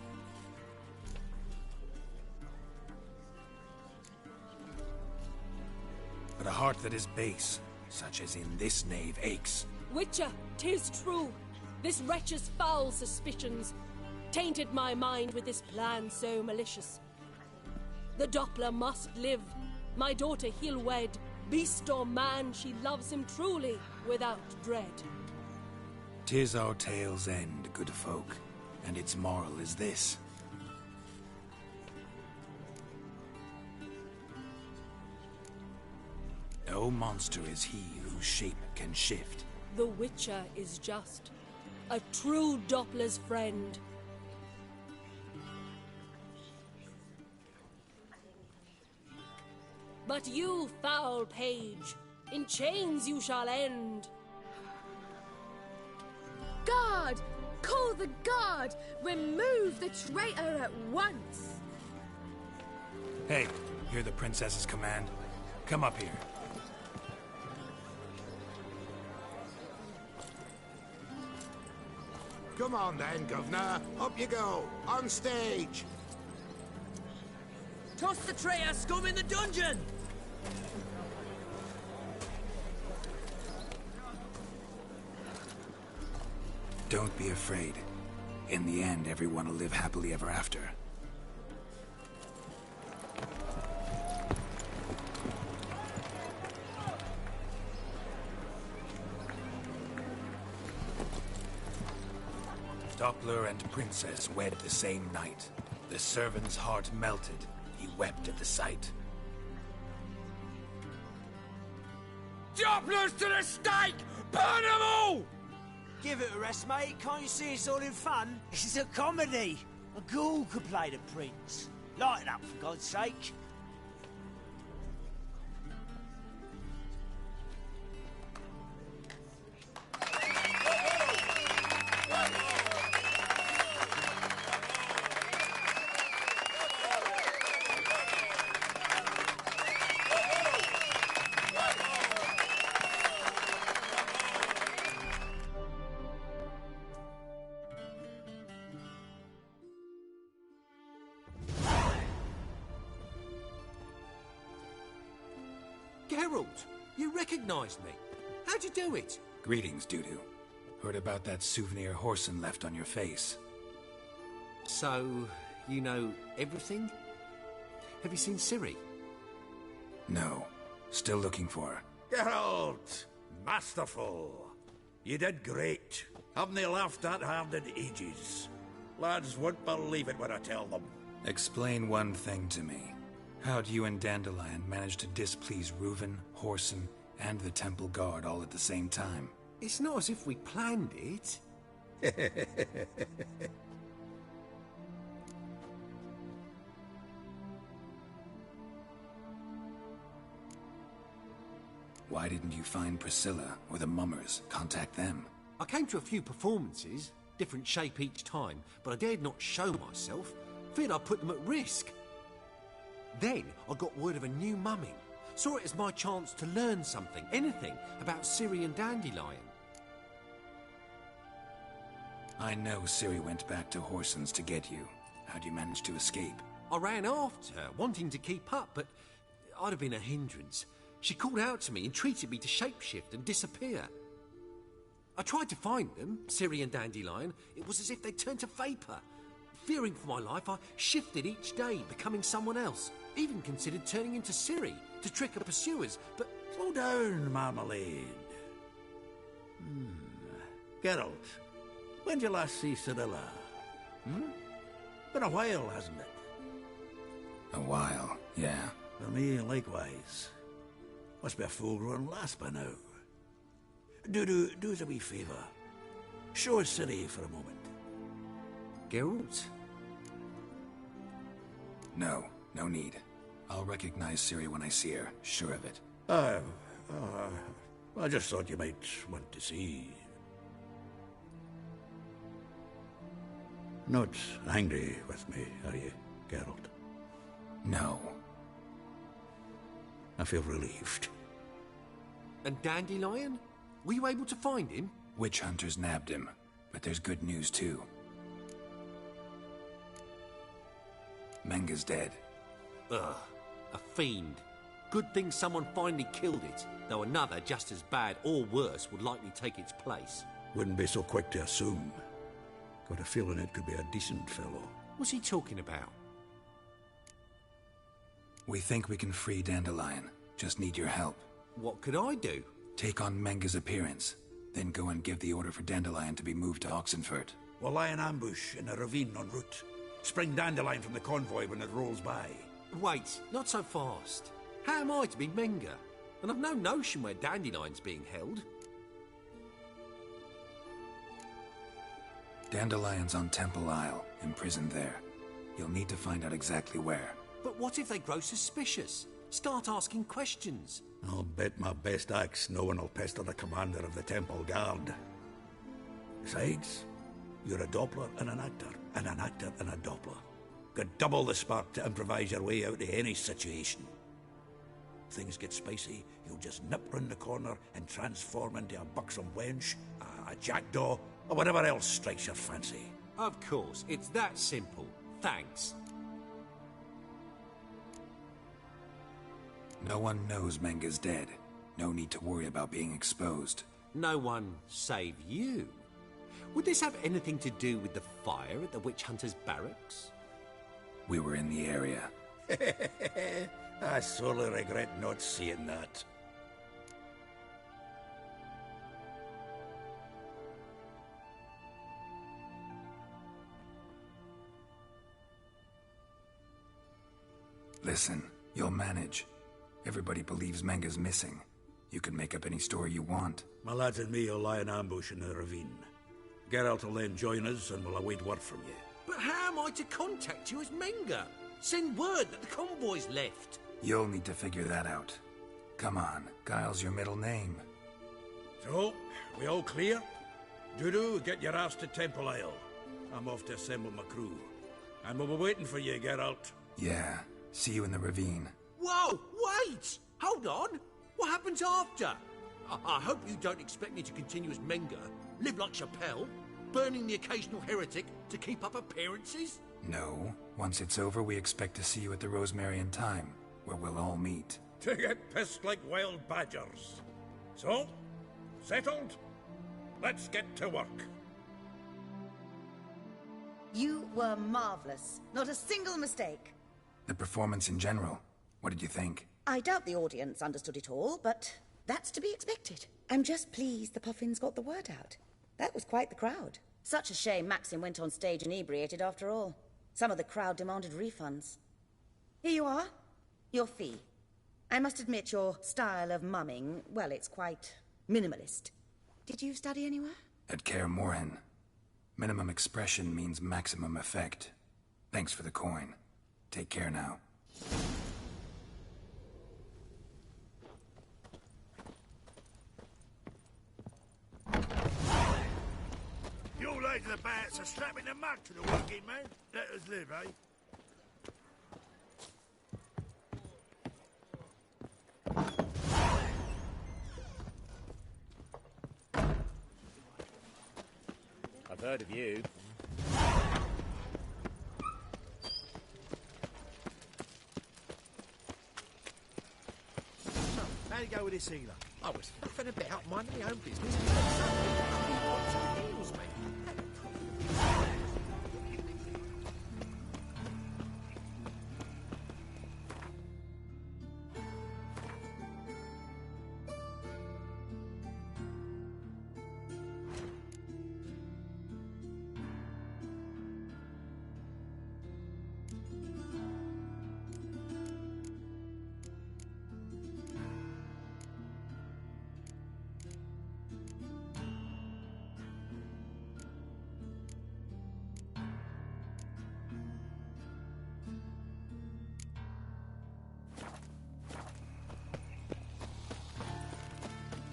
But a heart that is base, such as in this knave aches. Witcher, 'tis true. This wretch's foul suspicions tainted my mind with this plan so malicious. The Doppler must live. My daughter he'll wed. Beast or man, she loves him truly, without dread. 'Tis our tale's end, good folk, and its moral is this. No monster is he whose shape can shift. The Witcher is just a true Doppler's friend. But you, foul page, in chains you shall end. Guard! Call the guard! Remove the traitor at once! Hey, hear the princess's command? Come up here. Come on then, Governor. Up you go. On stage. Toss the traitor scum in the dungeon! Don't be afraid. In the end, everyone will live happily ever after. Doppler and princess wed the same night. The servant's heart melted. He wept at the sight. Dopplers to the stake! Burn them all! Give it a rest, mate. Can't you see it's all in fun? This is a comedy. A ghoul could play the prince. Lighten up, for God's sake. Geralt, you recognized me. How'd you do it? Greetings, Dudu. Heard about that souvenir Horson left on your face. So, you know everything? Have you seen Ciri? No. Still looking for her. Geralt! Masterful! You did great. Haven't they laughed that hard in ages? Lads won't believe it when I tell them. Explain one thing to me. How'd you and Dandelion manage to displease Reuven, Horson, and the Temple Guard all at the same time? It's not as if we planned it. Why didn't you find Priscilla or the Mummers? Contact them. I came to a few performances, different shape each time, but I dared not show myself. Feared I'd put them at risk. Then I got word of a new mumming. Saw it as my chance to learn something, anything, about Ciri and Dandelion. I know Ciri went back to Horson's to get you. How'd you manage to escape? I ran after her, wanting to keep up, but I'd have been a hindrance. She called out to me, entreated me to shapeshift and disappear. I tried to find them, Ciri and Dandelion. It was as if they'd turned to vapour. Fearing for my life, I shifted each day, becoming someone else. Even considered turning into Ciri to trick her pursuers, but... Slow down, Marmalade. Geralt, when did you last see Cyrilla? Been a while, hasn't it? A while, yeah. For me, likewise. Must be a full-grown lass by now. Do us a wee favour. Show us Ciri for a moment. Geralt? No need. I'll recognize Ciri when I see her, sure of it. I just thought you might want to see. Not angry with me, are you, Geralt? No. I feel relieved. And Dandelion? Were you able to find him? Witch hunters nabbed him, but there's good news too. Menga's dead. Ugh, a fiend. Good thing someone finally killed it, though another just as bad or worse would likely take its place. Wouldn't be so quick to assume. Got a feeling it could be a decent fellow. What's he talking about? We think we can free Dandelion. Just need your help. What could I do? Take on Menga's appearance, then go and give the order for Dandelion to be moved to Oxenfurt. We'll lie in ambush in a ravine en route. Spring Dandelion from the convoy when it rolls by. Wait, not so fast. How am I to be Menga? And I've no notion where Dandelion's being held. Dandelion's on Temple Isle, imprisoned there. You'll need to find out exactly where. But what if they grow suspicious? Start asking questions? I'll bet my best axe no one will pester the commander of the Temple Guard. Besides, you're a Doppler and an actor, and an actor and a Doppler. Got double the spark to improvise your way out of any situation. Things get spicy, you'll just nip round the corner and transform into a buxom wench, a jackdaw, or whatever else strikes your fancy. Of course, it's that simple. Thanks. No one knows Menga's dead. No need to worry about being exposed. No one save you. Would this have anything to do with the fire at the witch hunters' barracks? We were in the area. I sorely regret not seeing that. Listen, you'll manage. Everybody believes Menga's missing. You can make up any story you want. My lads and me will lie in ambush in the ravine. Geralt will then join us and we'll await word from you. But how am I to contact you as Menga? Send word that the convoy's left. You'll need to figure that out. Come on, Guile's your middle name. So, we all clear? Dudu, get your ass to Temple Isle. I'm off to assemble my crew. And we'll be waiting for you, Geralt. Yeah, see you in the ravine. Whoa, wait! Hold on! What happens after? I hope you don't expect me to continue as Menga, live like Chappelle, burning the occasional heretic to keep up appearances? No. Once it's over, we expect to see you at the Rosemary and Thyme, where we'll all meet. To get pissed like wild badgers. So, settled? Let's get to work. You were marvelous. Not a single mistake. The performance in general, what did you think? I doubt the audience understood it all, but that's to be expected. I'm just pleased the Puffins got the word out. That was quite the crowd. Such a shame Maxim went on stage inebriated after all. Some of the crowd demanded refunds. Here you are. Your fee. I must admit your style of mumming, well, it's quite minimalist. Did you study anywhere? At Kaer Morhen. Minimum expression means maximum effect. Thanks for the coin. Take care now. You lads of the bats are strapping the mug to the working man. Let us live, eh? I've heard of you. So, how'd it go with this healer? I was faffing about, minding my own business. Heals me.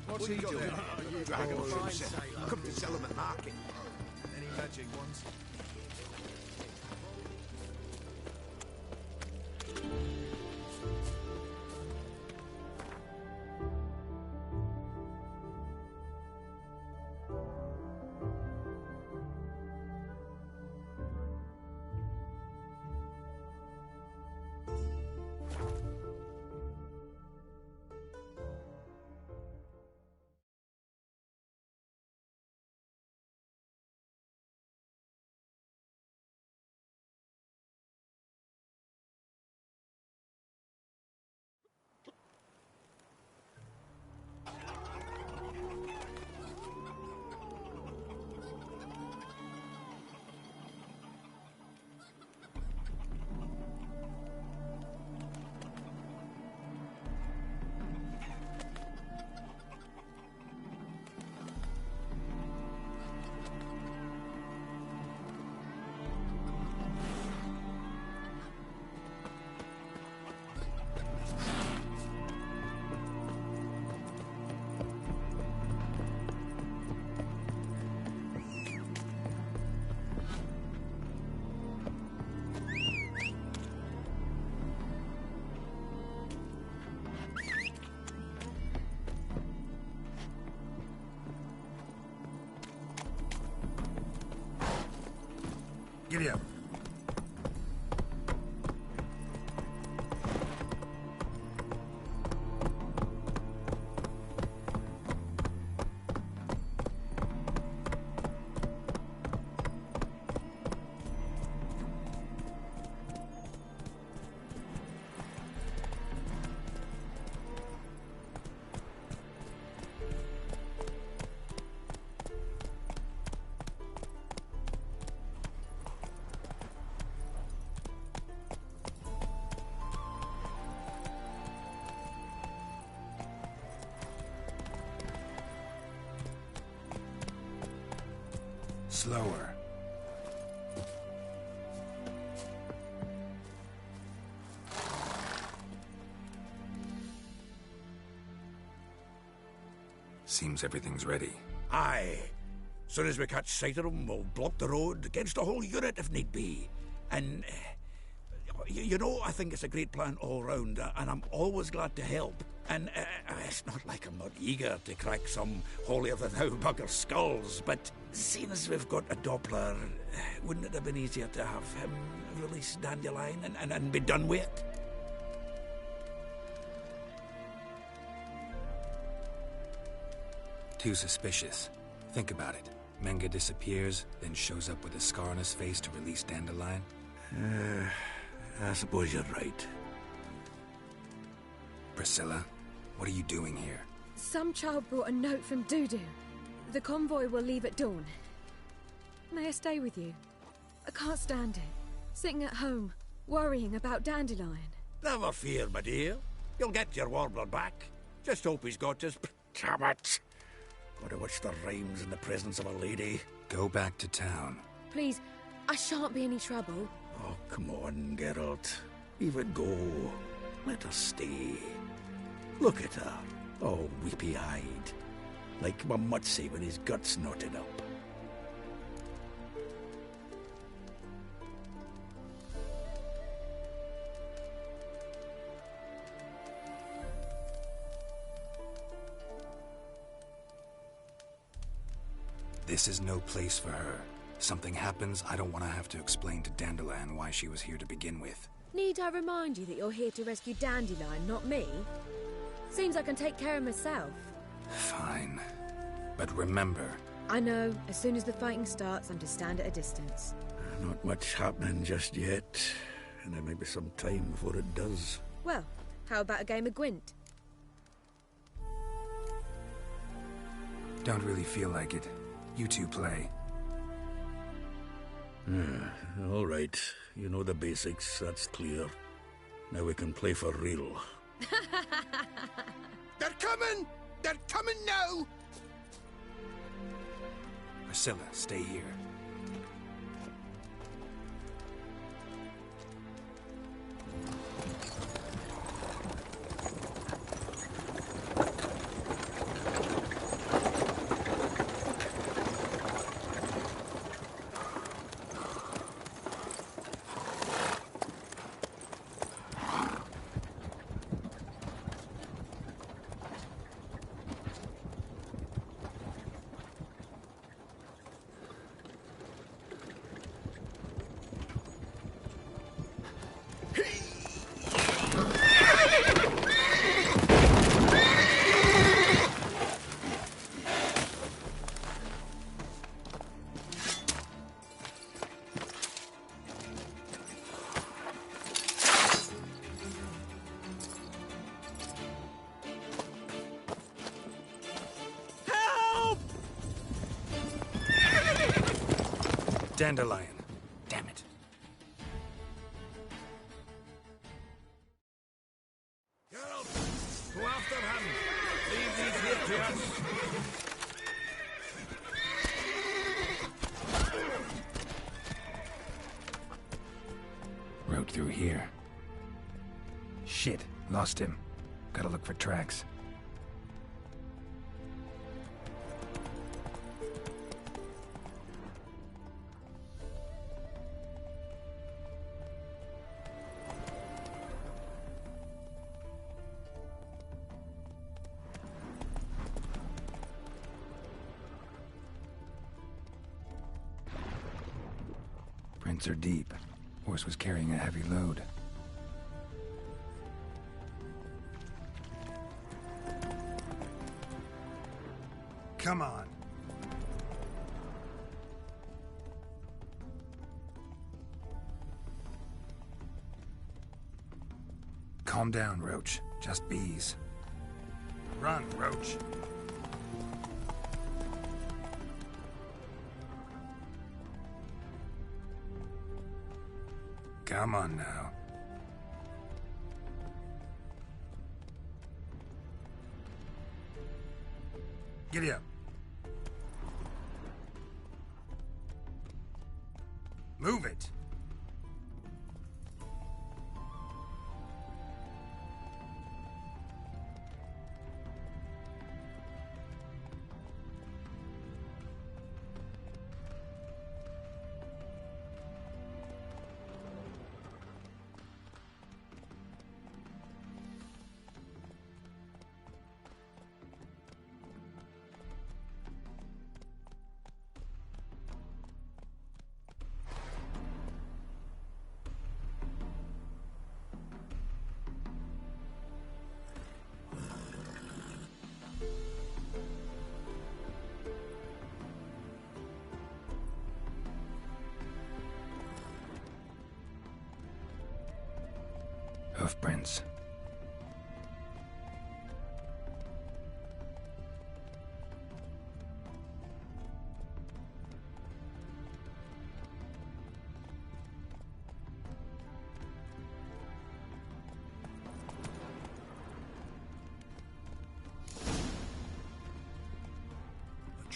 What's he doing? Dragon fruits. Come to sell them at market. Any magic ones? Giddy up. Slower. Seems everything's ready. Aye. Soon as we catch sight of them, we'll block the road against the whole unit if need be. And, you know, I think it's a great plan all round, and I'm always glad to help. And it's not like I'm not eager to crack some holier-than-thou bugger skulls, but seeing as we've got a Doppler, wouldn't it have been easier to have him release Dandelion and be done with it? Too suspicious. Think about it. Menga disappears, then shows up with a scar on his face to release Dandelion. I suppose you're right. Priscilla, what are you doing here? Some child brought a note from Dudu. The convoy will leave at dawn. May I stay with you? I can't stand it. Sitting at home, worrying about Dandelion. Never fear, my dear. You'll get your warbler back. Just hope he's got his... Damn it! Gotta watch the rhymes in the presence of a lady. Go back to town. Please, I shan't be any trouble. Oh, come on, Geralt. Leave it go. Let her stay. Look at her, all weepy-eyed. Like my Mutsy with his guts knotted up. This is no place for her. Something happens, I don't want to have to explain to Dandelion why she was here to begin with. Need I remind you that you're here to rescue Dandelion, not me? Seems I can take care of myself. Fine. But remember... I know. As soon as the fighting starts, I'm to stand at a distance. Not much happening just yet. And there may be some time before it does. Well, how about a game of Gwent? Don't really feel like it. You two play. All right. You know the basics, that's clear. Now we can play for real. They're coming! They're coming now! Priscilla, stay here. Dandelion. Damn it. Geralt, go after him. Leave these here to us. Road through here. Shit, lost him. Gotta look for tracks. Prints are deep. Horse was carrying a heavy load. Come on. Calm down, Roach. Just bees. Run, Roach. Come on now. Giddy up. Move it! Hoofprints.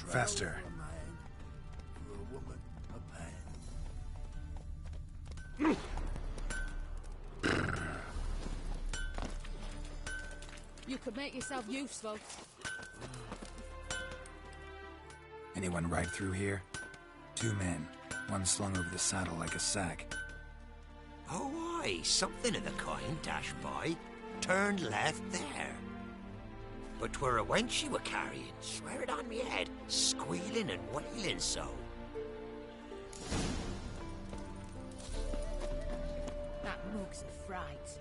Faster. You could make yourself useful. Anyone ride through here? 2 men, one slung over the saddle like a sack. Oh, aye, something of the kind dashed by. Turned left there. But 'twere a wench she were carrying, swear it on me head, squealing and wailing so. That mug's a fright.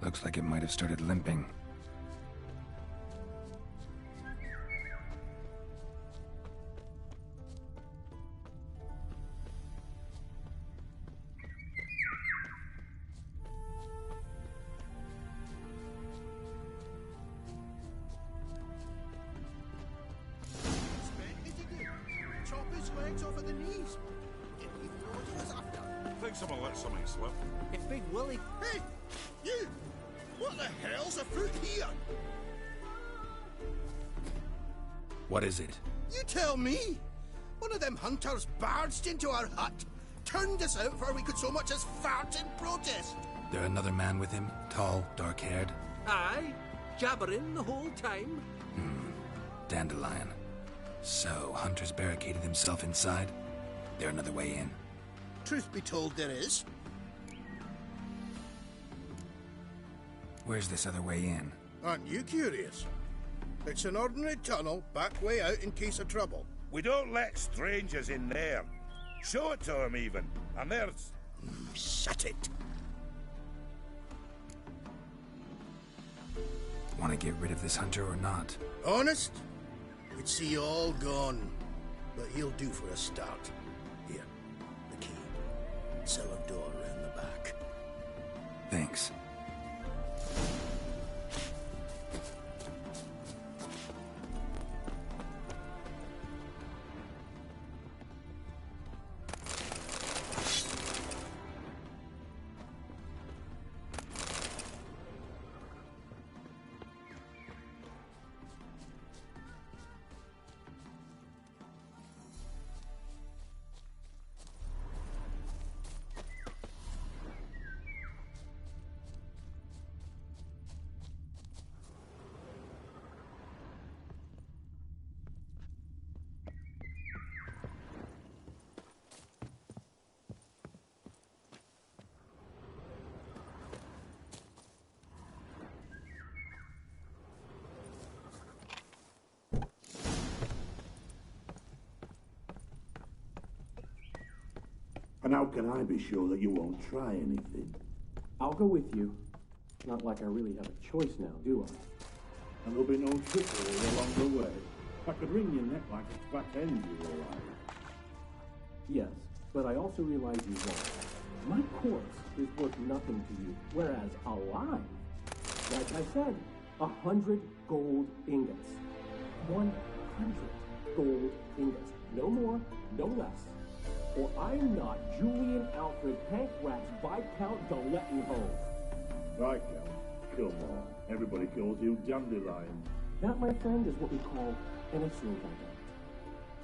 Looks like it might have started limping. Chop his legs off at the knees. Didn't even know what he was after. Think someone let something slip. If Big Willie... Hey! You! What the hell's afoot here? What is it? You tell me! One of them hunters barged into our hut, turned us out before we could so much as fart in protest. There another man with him? Tall, dark-haired? Aye, jabbering the whole time. Dandelion. So, Hunter's barricaded himself inside? There another way in? Truth be told, there is. Where's this other way in? Aren't you curious? It's an ordinary tunnel, back way out in case of trouble. We don't let strangers in there. Show it to them, even. And there's... Shut it. Want to get rid of this hunter or not? Honest? We'd see you all gone. But he'll do for a start. Here, the key. Cellar door round the back. Thanks. And how can I be sure that you won't try anything? I'll go with you. Not like I really have a choice now, do I? And there'll be no trickery along the way. I could wring your neck like a fat end, you all right. Yes, but I also realize you won't. My corpse is worth nothing to you, whereas alive, like I said, 100 gold ingots. 100. gold ingots. No more, no less. Or I'm not Julian Alfred Hank Wax Viscount Doletton Hove. Viscount? Come on. Everybody calls you Dandelion. That, my friend, is what we call an assumed identity.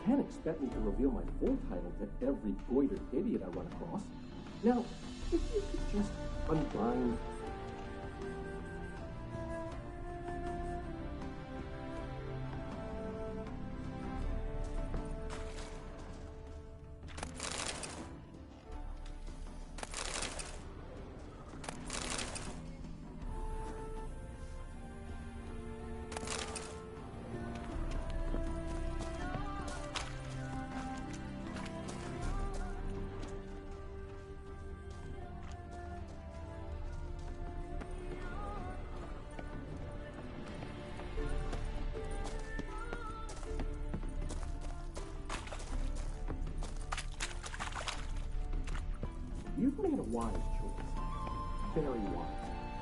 Can't expect me to reveal my full title to every goitered idiot I run across. Now, if you could just unbind... You've made a wise choice. Very wise.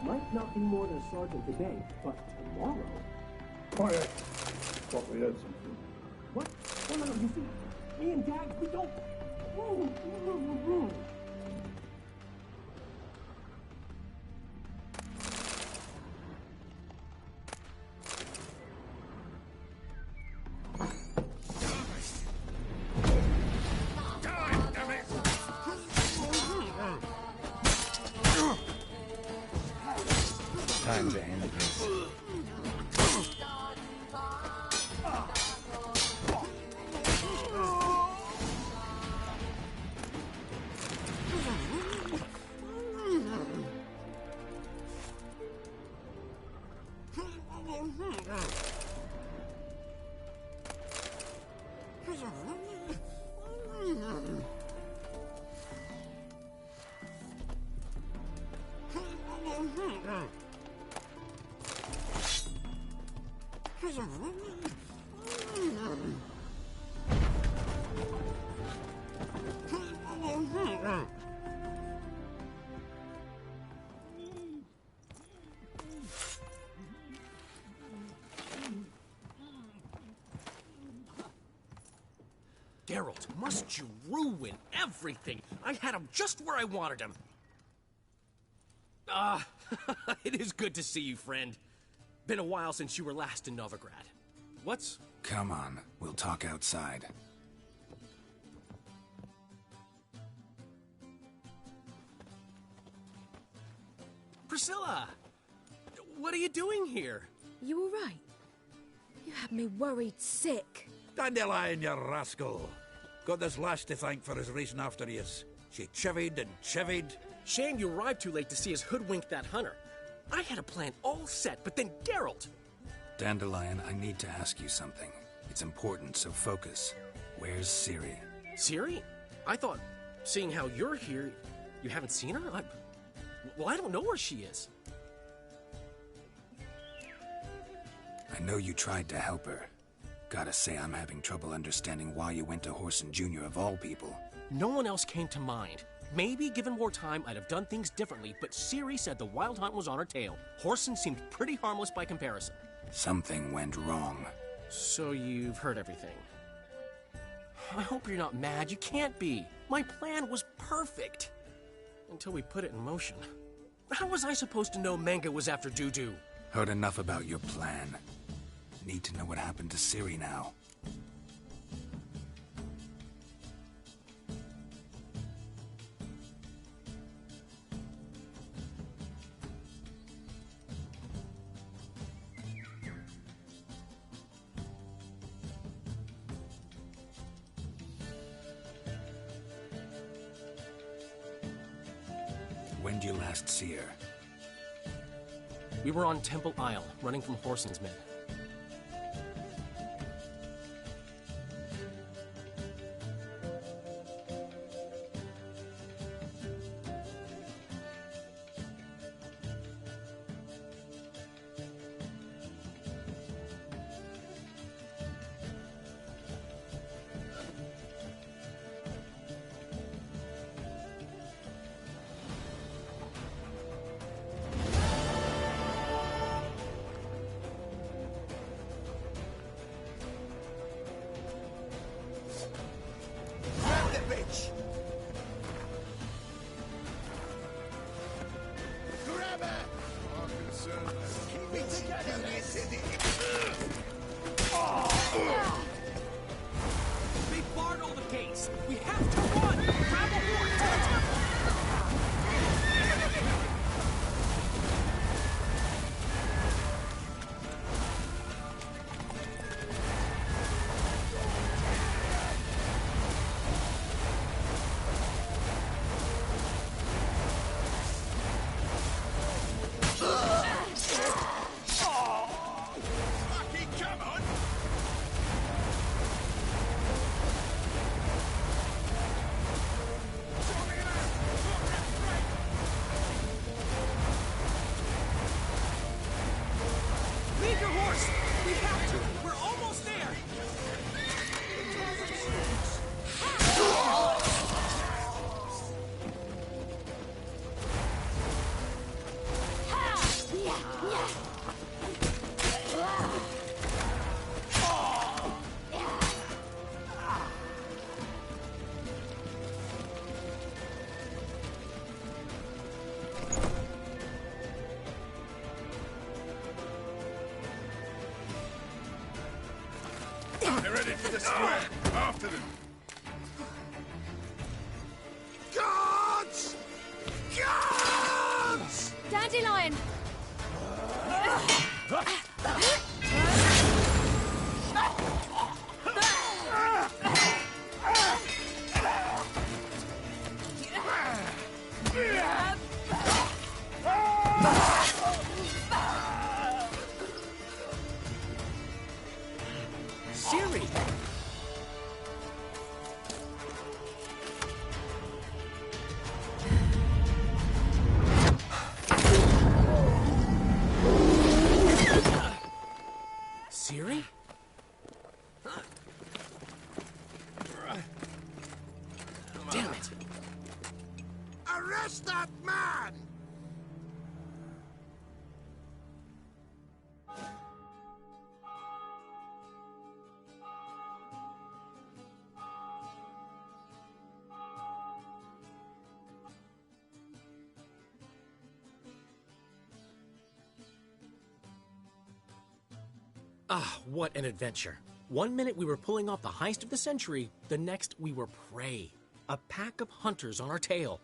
Might not be more than a sergeant today, but tomorrow... Quiet! Thought we heard something. What? No, you see, me and Dad, we don't... Time to end this. Geralt, must you ruin everything? I had him just where I wanted him. It is good to see you, friend. Been a while since you were last in Novigrad. What's... Come on, we'll talk outside. Priscilla! What are you doing here? You all right? You had me worried sick. Dandelion, you rascal. Got this lass to thank for his racing after yous. She chivied and chivied. Shame you arrived too late to see us hoodwink that hunter. I had a plan all set, but then Geralt... Dandelion, I need to ask you something. It's important, so focus. Where's Ciri? Ciri? I thought, seeing how you're here, you haven't seen her? Well, I don't know where she is. I know you tried to help her. Gotta say, I'm having trouble understanding why you went to Whoreson Jr. of all people. No one else came to mind. Maybe, given more time, I'd have done things differently, but Ciri said the Wild Hunt was on her tail. Whoreson seemed pretty harmless by comparison. Something went wrong. So you've heard everything. I hope you're not mad. You can't be. My plan was perfect. Until we put it in motion. How was I supposed to know Manga was after Dudu? Heard enough about your plan. Need to know what happened to Ciri now. When did you last see her? We were on Temple Isle, running from Whoreson's men. course! We have to! We're almost there! They're ready for the square. After them. Guards! Guards! Dandelion! Siri! Siri? Damn it! Arrest that man! Ah, what an adventure. One minute we were pulling off the heist of the century, the next we were prey. A pack of hunters on our tail.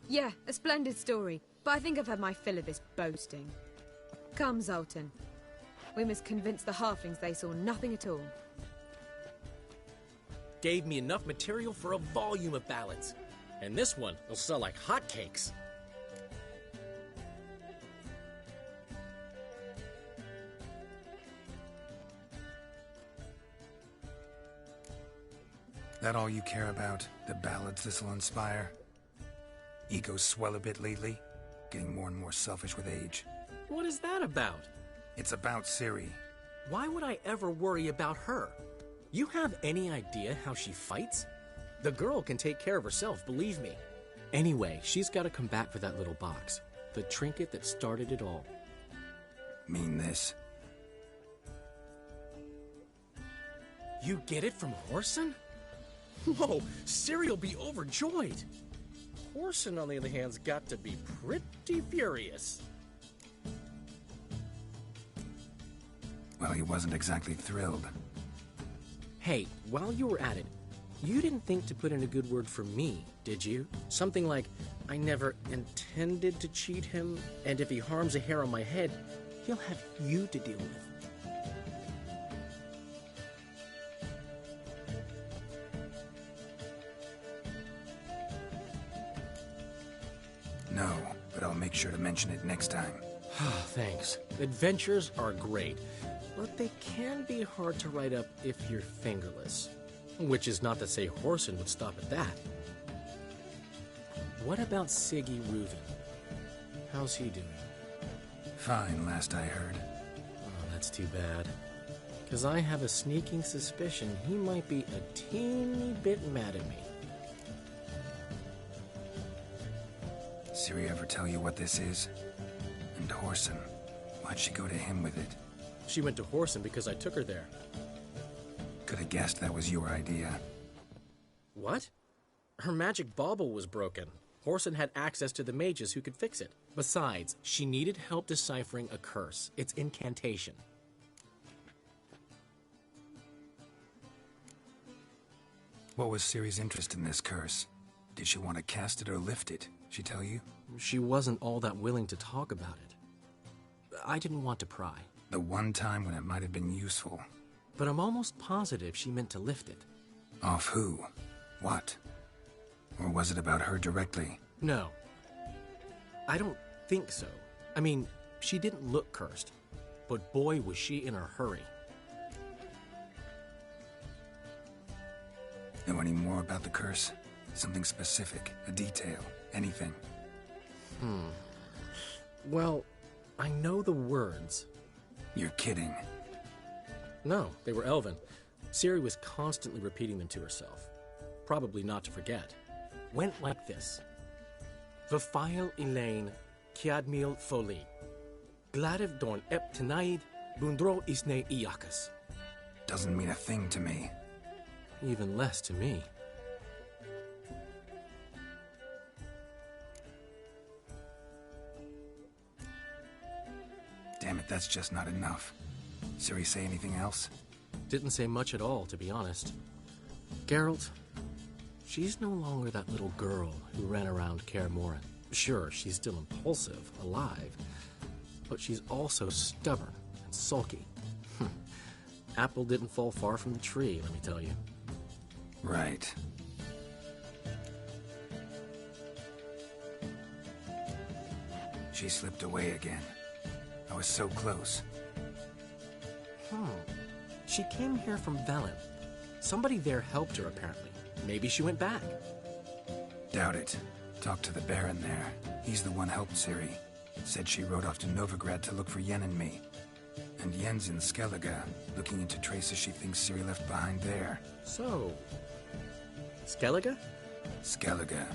Yeah, a splendid story, but I think I've had my fill of this boasting. Come, Zoltan. We must convince the halflings they saw nothing at all. Gave me enough material for a volume of ballads. And this one will sell like hotcakes. That all you care about? The ballads this'll inspire? Egos swell a bit lately? Getting more and more selfish with age. What is that about? It's about Ciri. Why would I ever worry about her? You have any idea how she fights? The girl can take care of herself, believe me. Anyway, she's got to come back for that little box. The trinket that started it all. Mean this? You get it from Whoreson? Whoa, Ciri'll be overjoyed. Whoreson, on the other hand's got to be pretty furious. Well, he wasn't exactly thrilled. Hey, while you were at it, you didn't think to put in a good word for me, did you? Something like, I never intended to cheat him, and if he harms a hair on my head, he'll have you to deal with. No, but I'll make sure to mention it next time. Thanks. Adventures are great, but they can be hard to write up if you're fingerless. Which is not to say Whoreson would stop at that. What about Siggy Reuven? How's he doing? Fine, last I heard. Oh, that's too bad. Because I have a sneaking suspicion he might be a teeny bit mad at me. Ciri ever tell you what this is? And Whoreson, why'd she go to him with it? She went to Whoreson because I took her there. Could have guessed that was your idea. What? Her magic bauble was broken. Whoreson had access to the mages who could fix it. Besides, she needed help deciphering a curse. It's incantation. What was Ciri's interest in this curse? Did she want to cast it or lift it? She tell you? She wasn't all that willing to talk about it. I didn't want to pry. The one time when it might have been useful. But I'm almost positive she meant to lift it. Off who? What? Or was it about her directly? No. I don't think so. I mean, she didn't look cursed. But boy, was she in a hurry. Know any more about the curse? Something specific, a detail, anything? Well, I know the words. You're kidding. No, they were Elven. Ciri was constantly repeating them to herself. Probably not to forget. Went like this. Vafile Elaine, Kiadmil Foli. Gladev Dorn Ep Tenaid, Bundro Isne Iakas. Doesn't mean a thing to me. Even less to me. Damn it, that's just not enough. Ciri say anything else? Didn't say much at all, to be honest. Geralt, she's no longer that little girl who ran around Kaer Morhen. Sure, she's still impulsive, alive, but she's also stubborn and sulky. Apple didn't fall far from the tree, let me tell you. Right. She slipped away again. I was so close. She came here from Velen. Somebody there helped her, apparently. Maybe she went back. Doubt it. Talked to the Baron there. He's the one helped Ciri. Said she rode off to Novigrad to look for Yen and me. And Yen's in Skellige, looking into traces she thinks Ciri left behind there. So... Skellige? Skellige.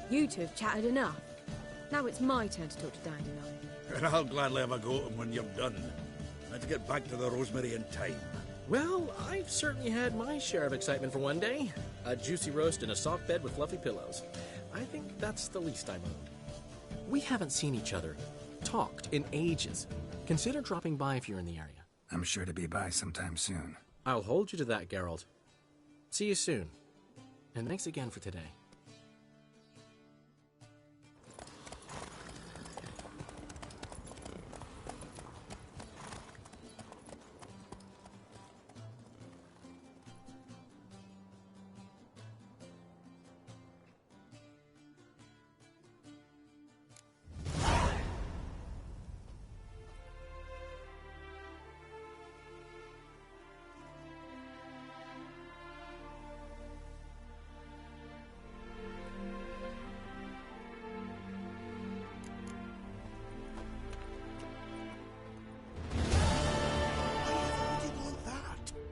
You two have chatted enough. Now it's my turn to talk to Dandelion. And I'll gladly have a go at him when you're done. Let's get back to the Rosemary in time. Well, I've certainly had my share of excitement for one day. A juicy roast in a soft bed with fluffy pillows. I think that's the least I'm owed. We haven't seen each other, talked in ages. Consider dropping by if you're in the area. I'm sure to be by sometime soon. I'll hold you to that, Geralt. See you soon. And thanks again for today.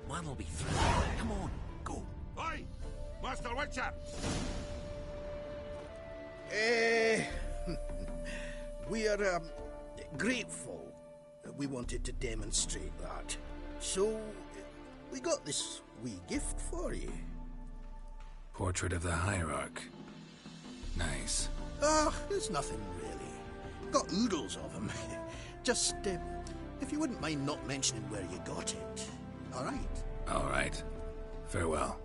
One will be through. Come on, go. Oi! Master Witcher! We are grateful that we wanted to demonstrate that. So, we got this wee gift for you. Portrait of the Hierarch. Nice. There's nothing really. Got oodles of them. Just, if you wouldn't mind not mentioning where you got it. All right? All right. Farewell.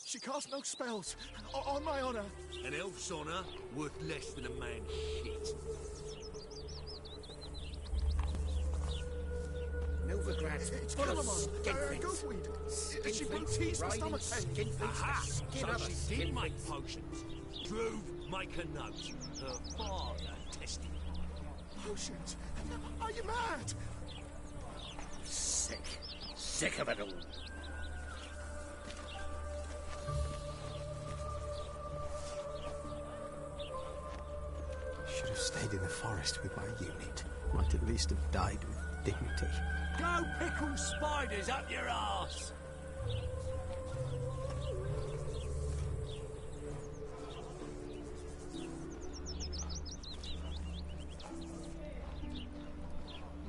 She casts no spells. On my honor. An elf's honor worth less than a man's shit. Novigrad's full of skinflints. Ghostweed. She won't tease my stomach pain. Aha! Skin So of a she did skin. make potions. Prove, make a note. Her father tested. Potions? Are you mad? Sick. Sick of it all. Should have stayed in the forest with my unit. Might at least have died with dignity. Go pickle spiders up your arse!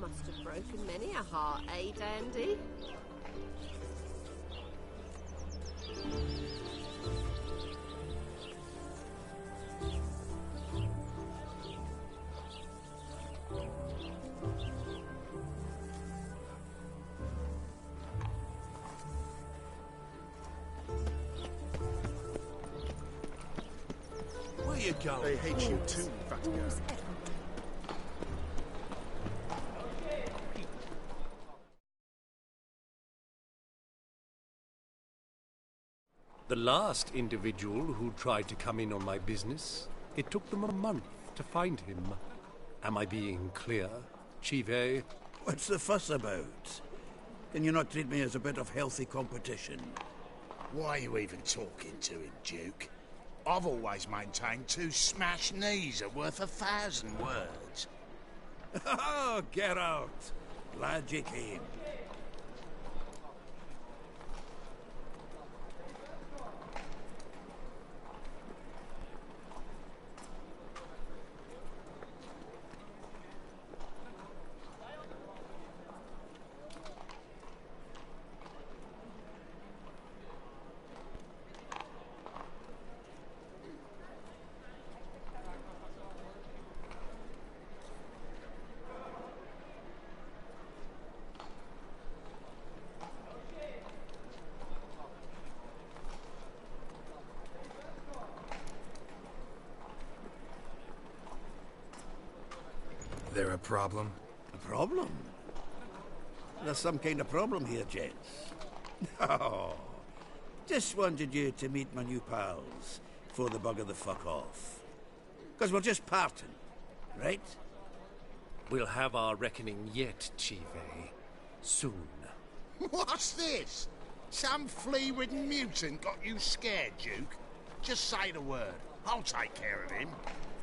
Must have broken many a heart, eh, Dandy? Where you going? They hate you too, fat girl. The last individual who tried to come in on my business, it took them a month to find him. Am I being clear, Chive? What's the fuss about? Can you not treat me as a bit of healthy competition? Why are you even talking to him, Duke? I've always maintained 2 smashed knees are worth 1,000 words. Oh, Geralt! Glad you came. There a problem? A problem? There's some kind of problem here, gents. Oh, just wanted you to meet my new pals before they bugger the fuck off. Because we're just parting, right? We'll have our reckoning yet, Chive. Soon. What's this? Some flea-ridden mutant got you scared, Duke? Just say the word. I'll take care of him.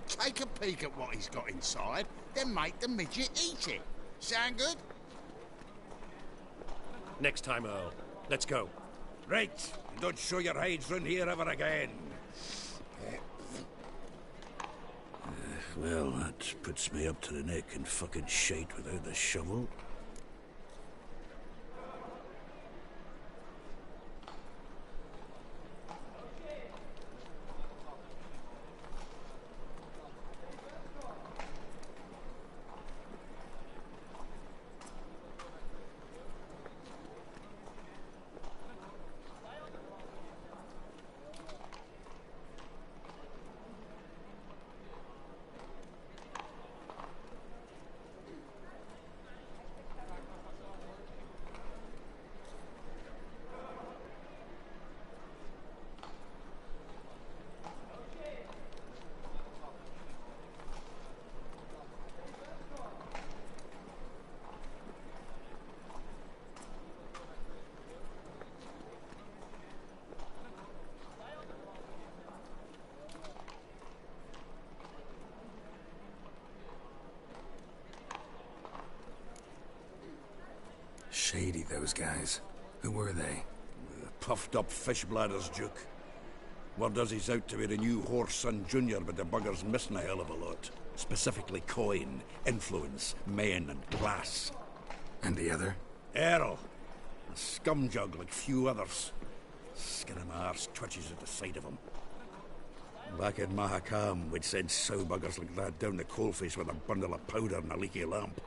Take a peek at what he's got inside, then make the midget eat it. Sound good? Next time, Earl. Let's go. Right. Don't show your hides round here ever again. Well, that puts me up to the neck in fucking shite without the shovel. Shady, those guys. Who were they? Puffed up fish bladders, Duke. Word does he's out to be the new Whoreson Jr., but the bugger's missing a hell of a lot. Specifically coin, influence, men, and glass. And the other? Earl. A scumjug like few others. Skin of my arse twitches at the sight of him. Back in Mahakam, we'd send sow buggers like that down the coalface with a bundle of powder and a leaky lamp.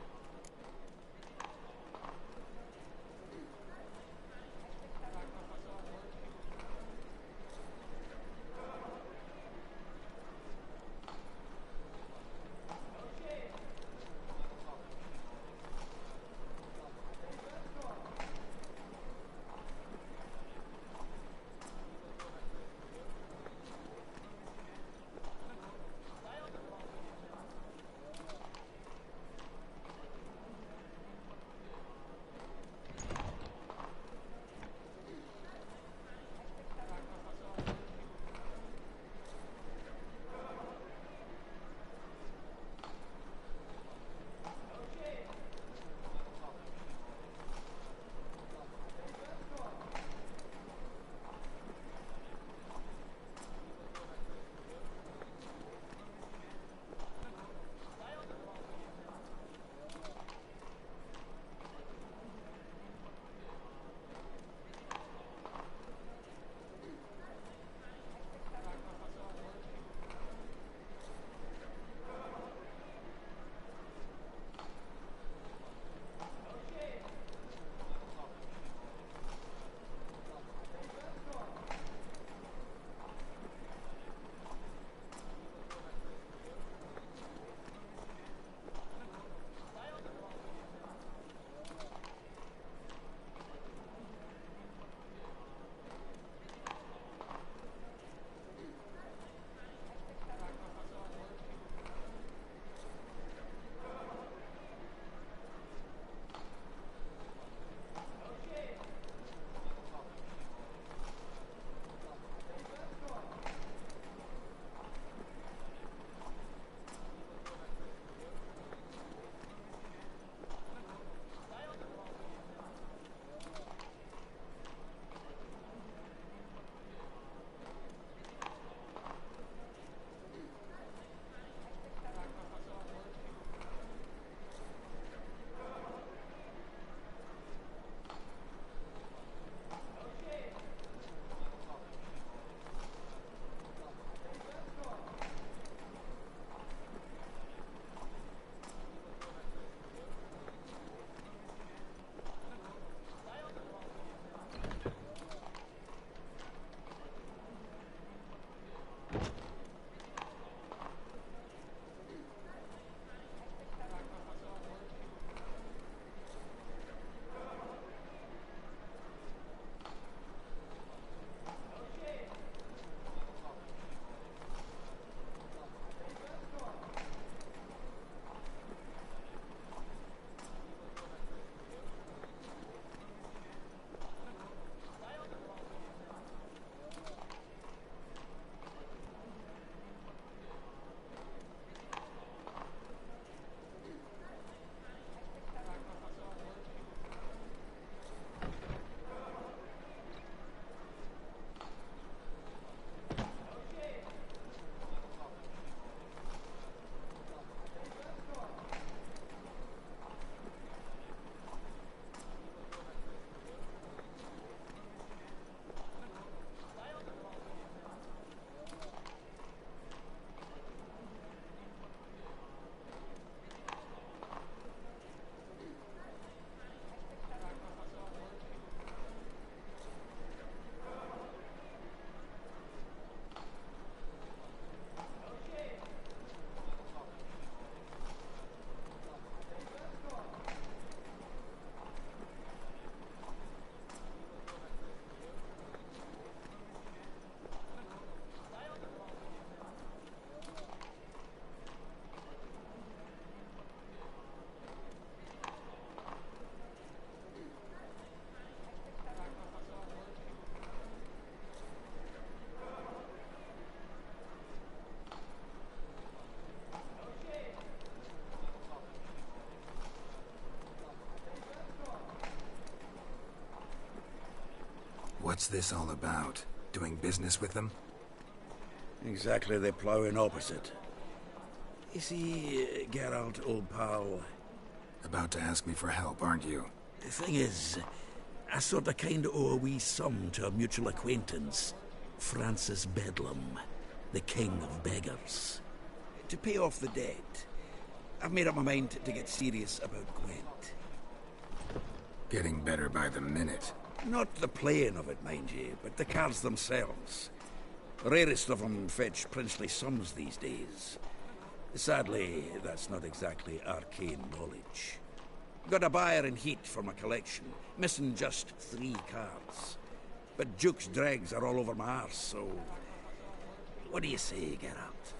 What's this all about? Doing business with them? Exactly the ploughing opposite. You see, Geralt, old pal... About to ask me for help, aren't you? The thing is, I sort of kind of owe a wee sum to a mutual acquaintance, Francis Bedlam, the king of beggars. To pay off the debt, I've made up my mind to get serious about Gwent. Getting better by the minute. Not the playing of it, mind you, but the cards themselves. The rarest of them fetch princely sums these days. Sadly, that's not exactly arcane knowledge. Got a buyer in heat for my collection, missing just 3 cards. But Duke's dregs are all over my arse, so... What do you say, Geralt?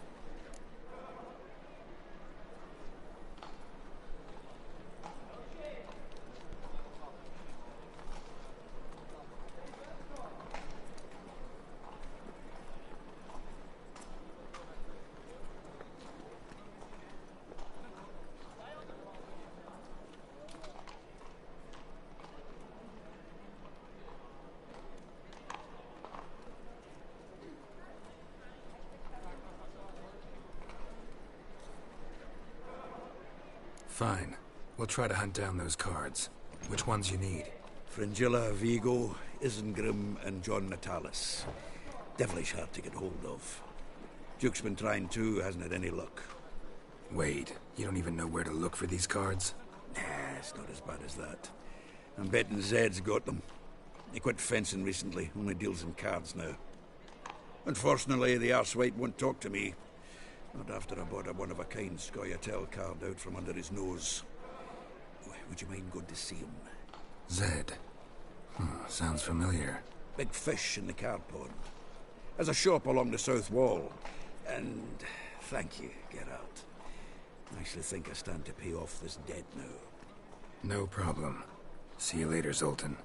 Fine. We'll try to hunt down those cards. Which ones you need? Fringilla, Vigo, Isengrim, and John Natalis. Devilish hard to get hold of. Duke's been trying too, hasn't had any luck. Wait, you don't even know where to look for these cards? Nah, it's not as bad as that. I'm betting Zed's got them. He quit fencing recently, only deals in cards now. Unfortunately, the arsewite won't talk to me. Not after I bought a one-of-a-kind Scoia'tael card out from under his nose. Would you mind going to see him? Zed. Sounds familiar. Big fish in the card pond. There's a shop along the south wall. And thank you, Geralt. I actually think I stand to pay off this debt now. No problem. See you later, Zoltan.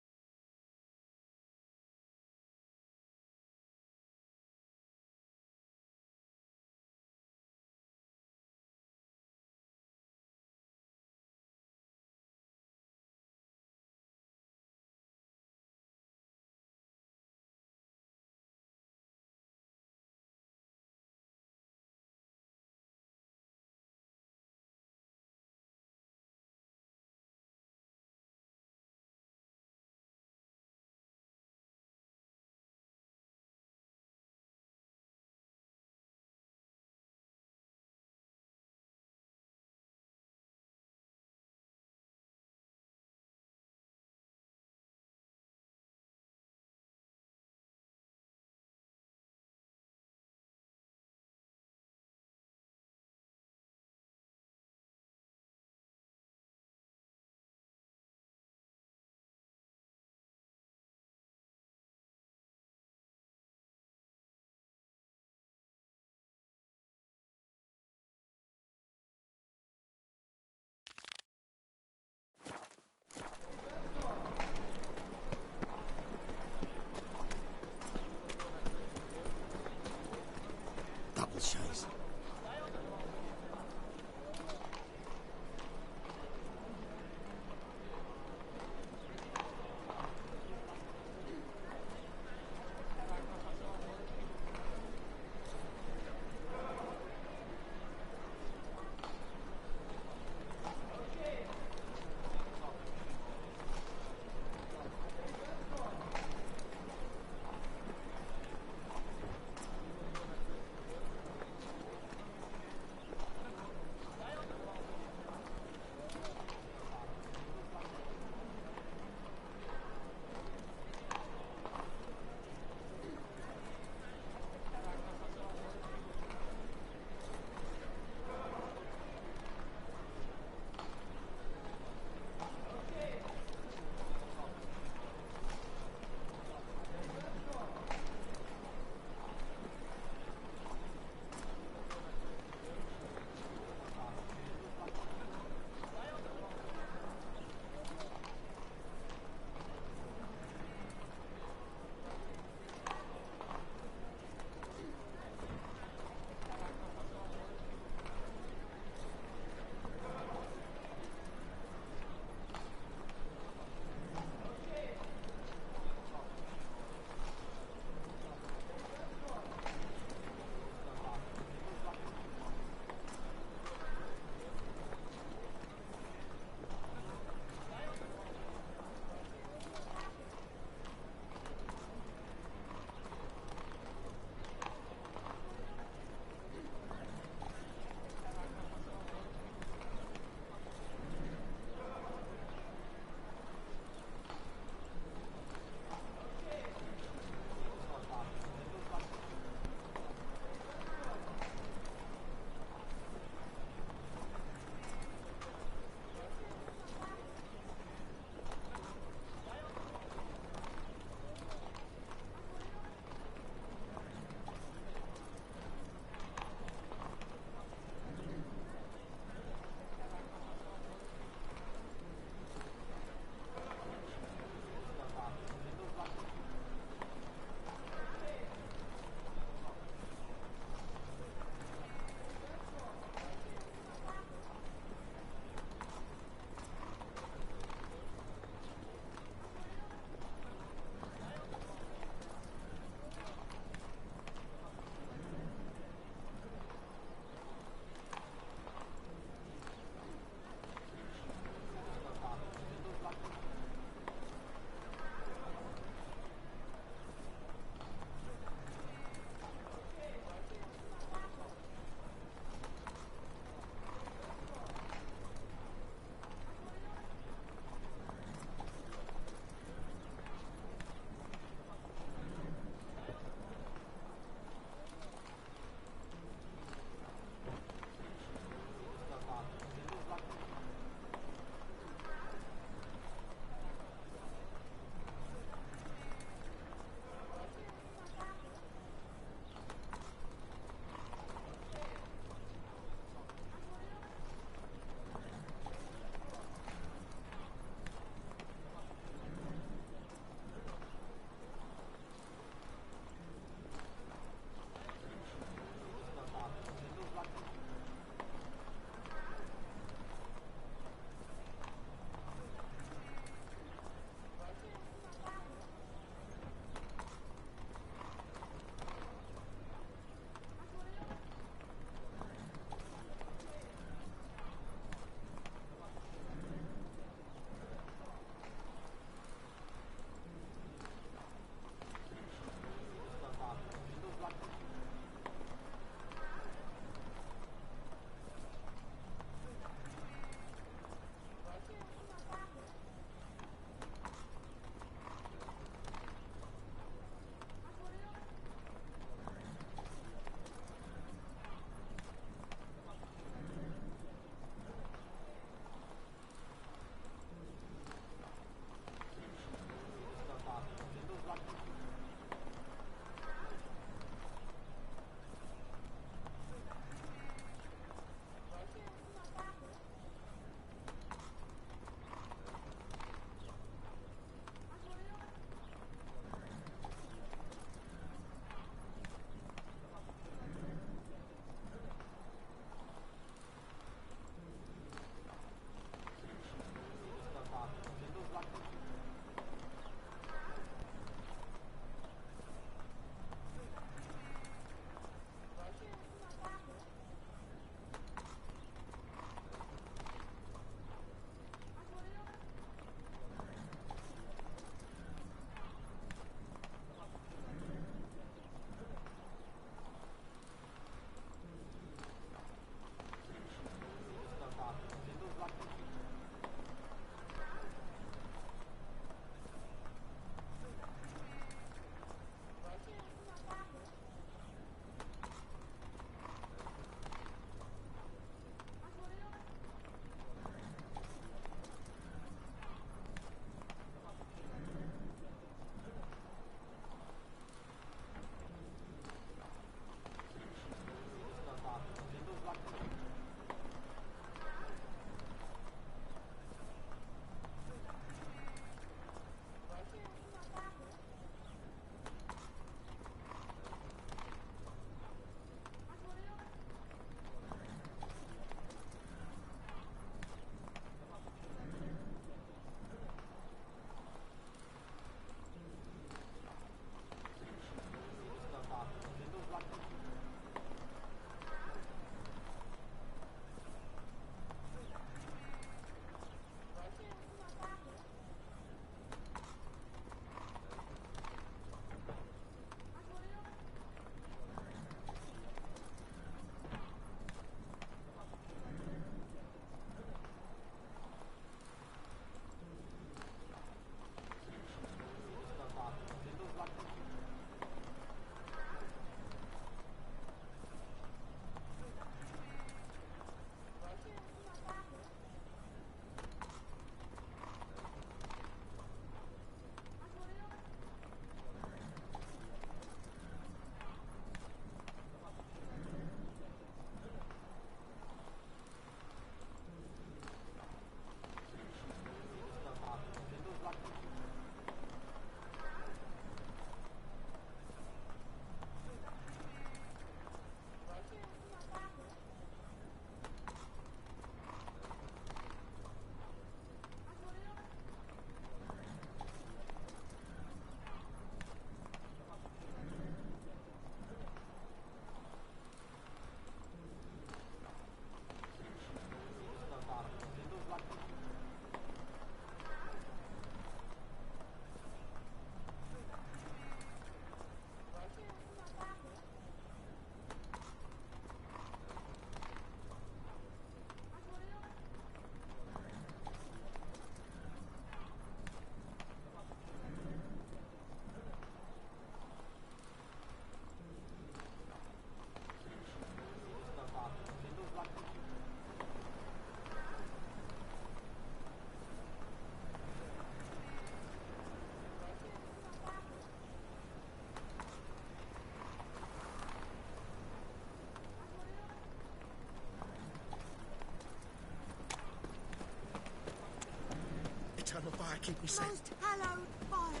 Turn the fire, keep me safe. Most hallowed fire.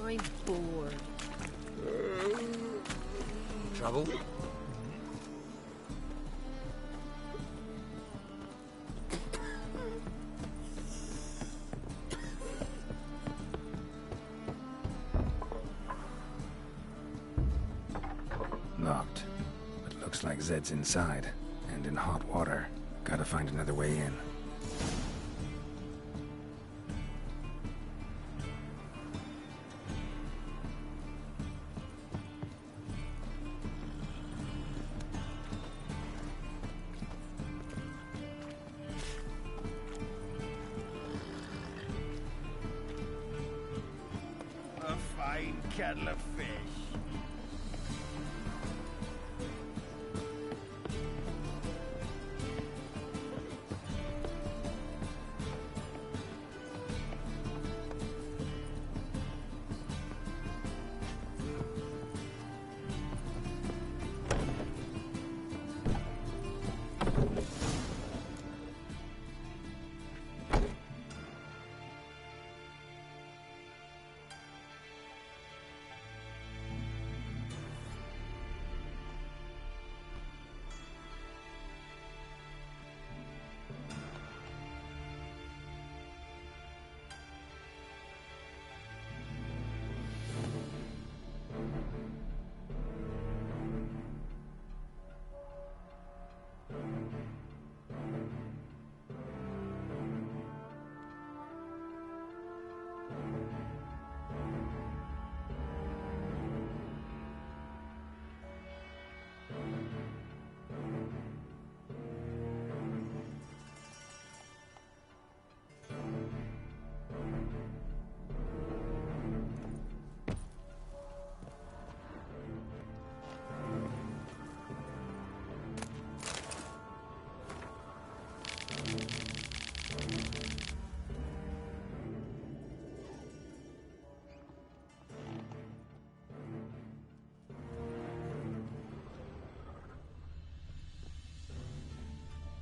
I'm bored. Trouble? Locked. But looks like Zed's inside. And in hot water. Gotta find another way in. A fine kettle of fish.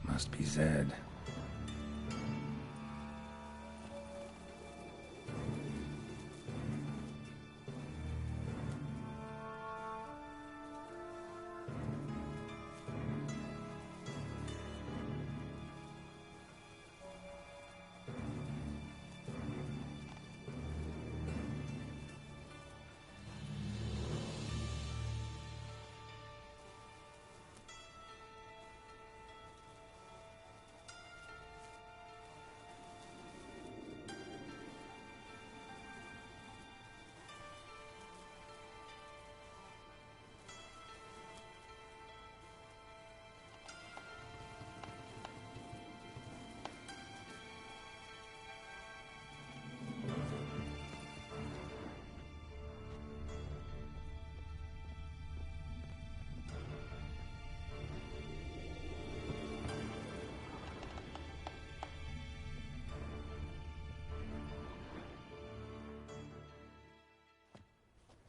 Must be Zed.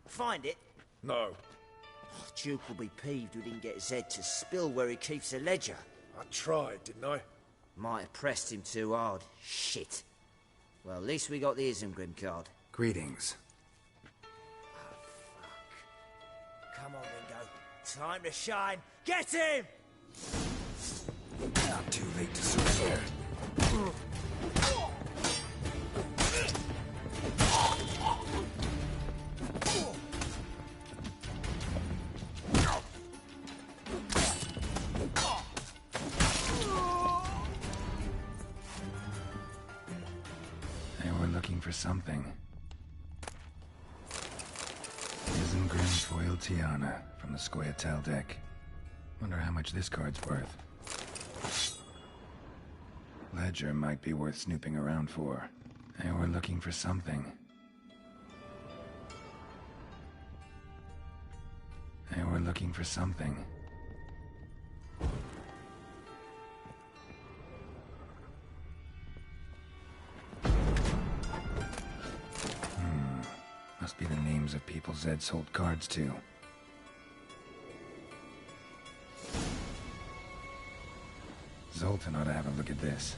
Find it? No. Oh, Duke will be peeved we didn't get Zed to spill where he keeps the ledger. I tried, didn't I? Might have pressed him too hard. Shit. Well, at least we got the Isengrim card. Greetings. Come on, Ringo. Time to shine. Get him! Not too late to surrender. They were looking for something. Isengrim's foil Tiana from the Scoia'tael deck. Wonder how much this card's worth. Ledger might be worth snooping around for. They were looking for something. They were looking for something. Must be the names of people Zed sold cards to. Zoltan ought to have a look at this.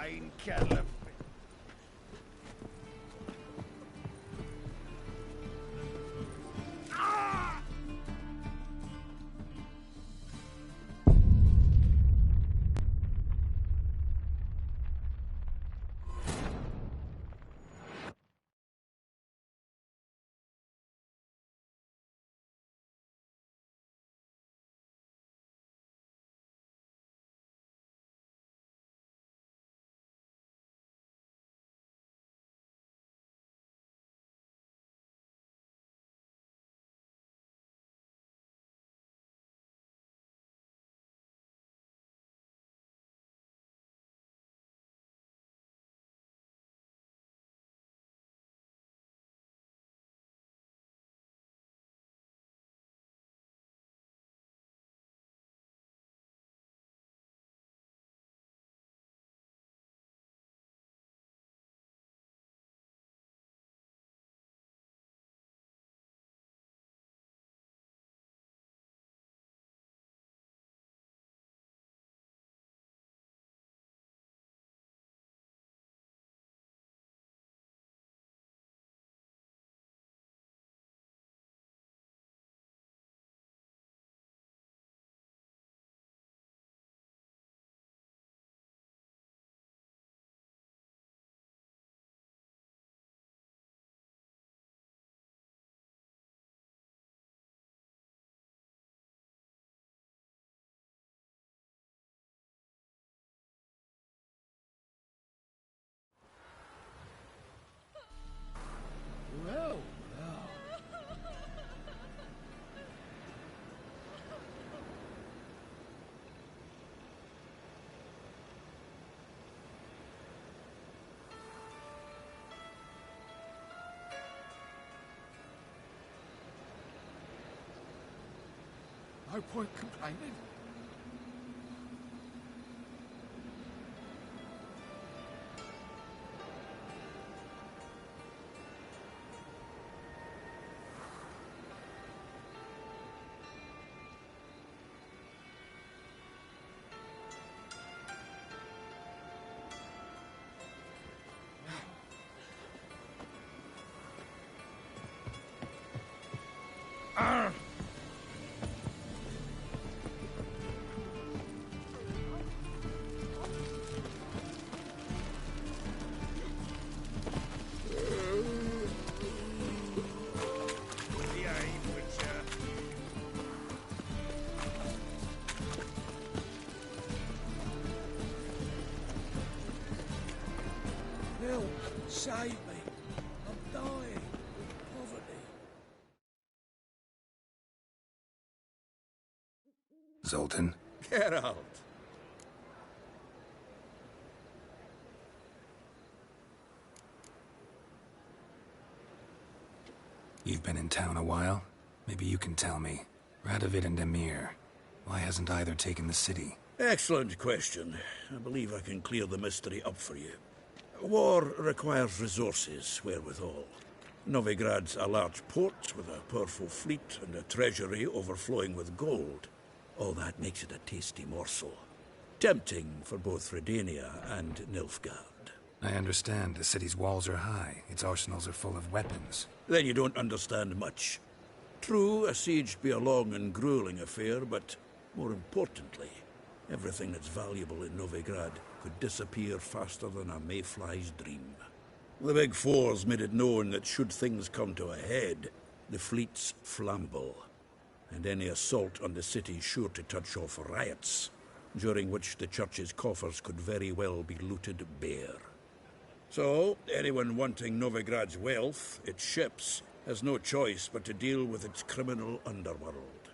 fine kettle of well, no point complaining. Help! Save me! I'm dying with poverty. Zoltan? Get out. You've been in town a while? Maybe you can tell me. Radovid and Emir. Why hasn't either taken the city? Excellent question. I believe I can clear the mystery up for you. War requires resources wherewithal. Novigrad's a large port with a powerful fleet and a treasury overflowing with gold. All that makes it a tasty morsel. Tempting for both Redania and Nilfgaard. I understand. The city's walls are high. Its arsenals are full of weapons. Then you don't understand much. True, a siege be a long and grueling affair, but more importantly, everything that's valuable in Novigrad could disappear faster than a mayfly's dream. The Big Four's made it known that should things come to a head, the fleet's flammable, and any assault on the city's sure to touch off riots, during which the church's coffers could very well be looted bare. So, anyone wanting Novigrad's wealth, its ships, has no choice but to deal with its criminal underworld.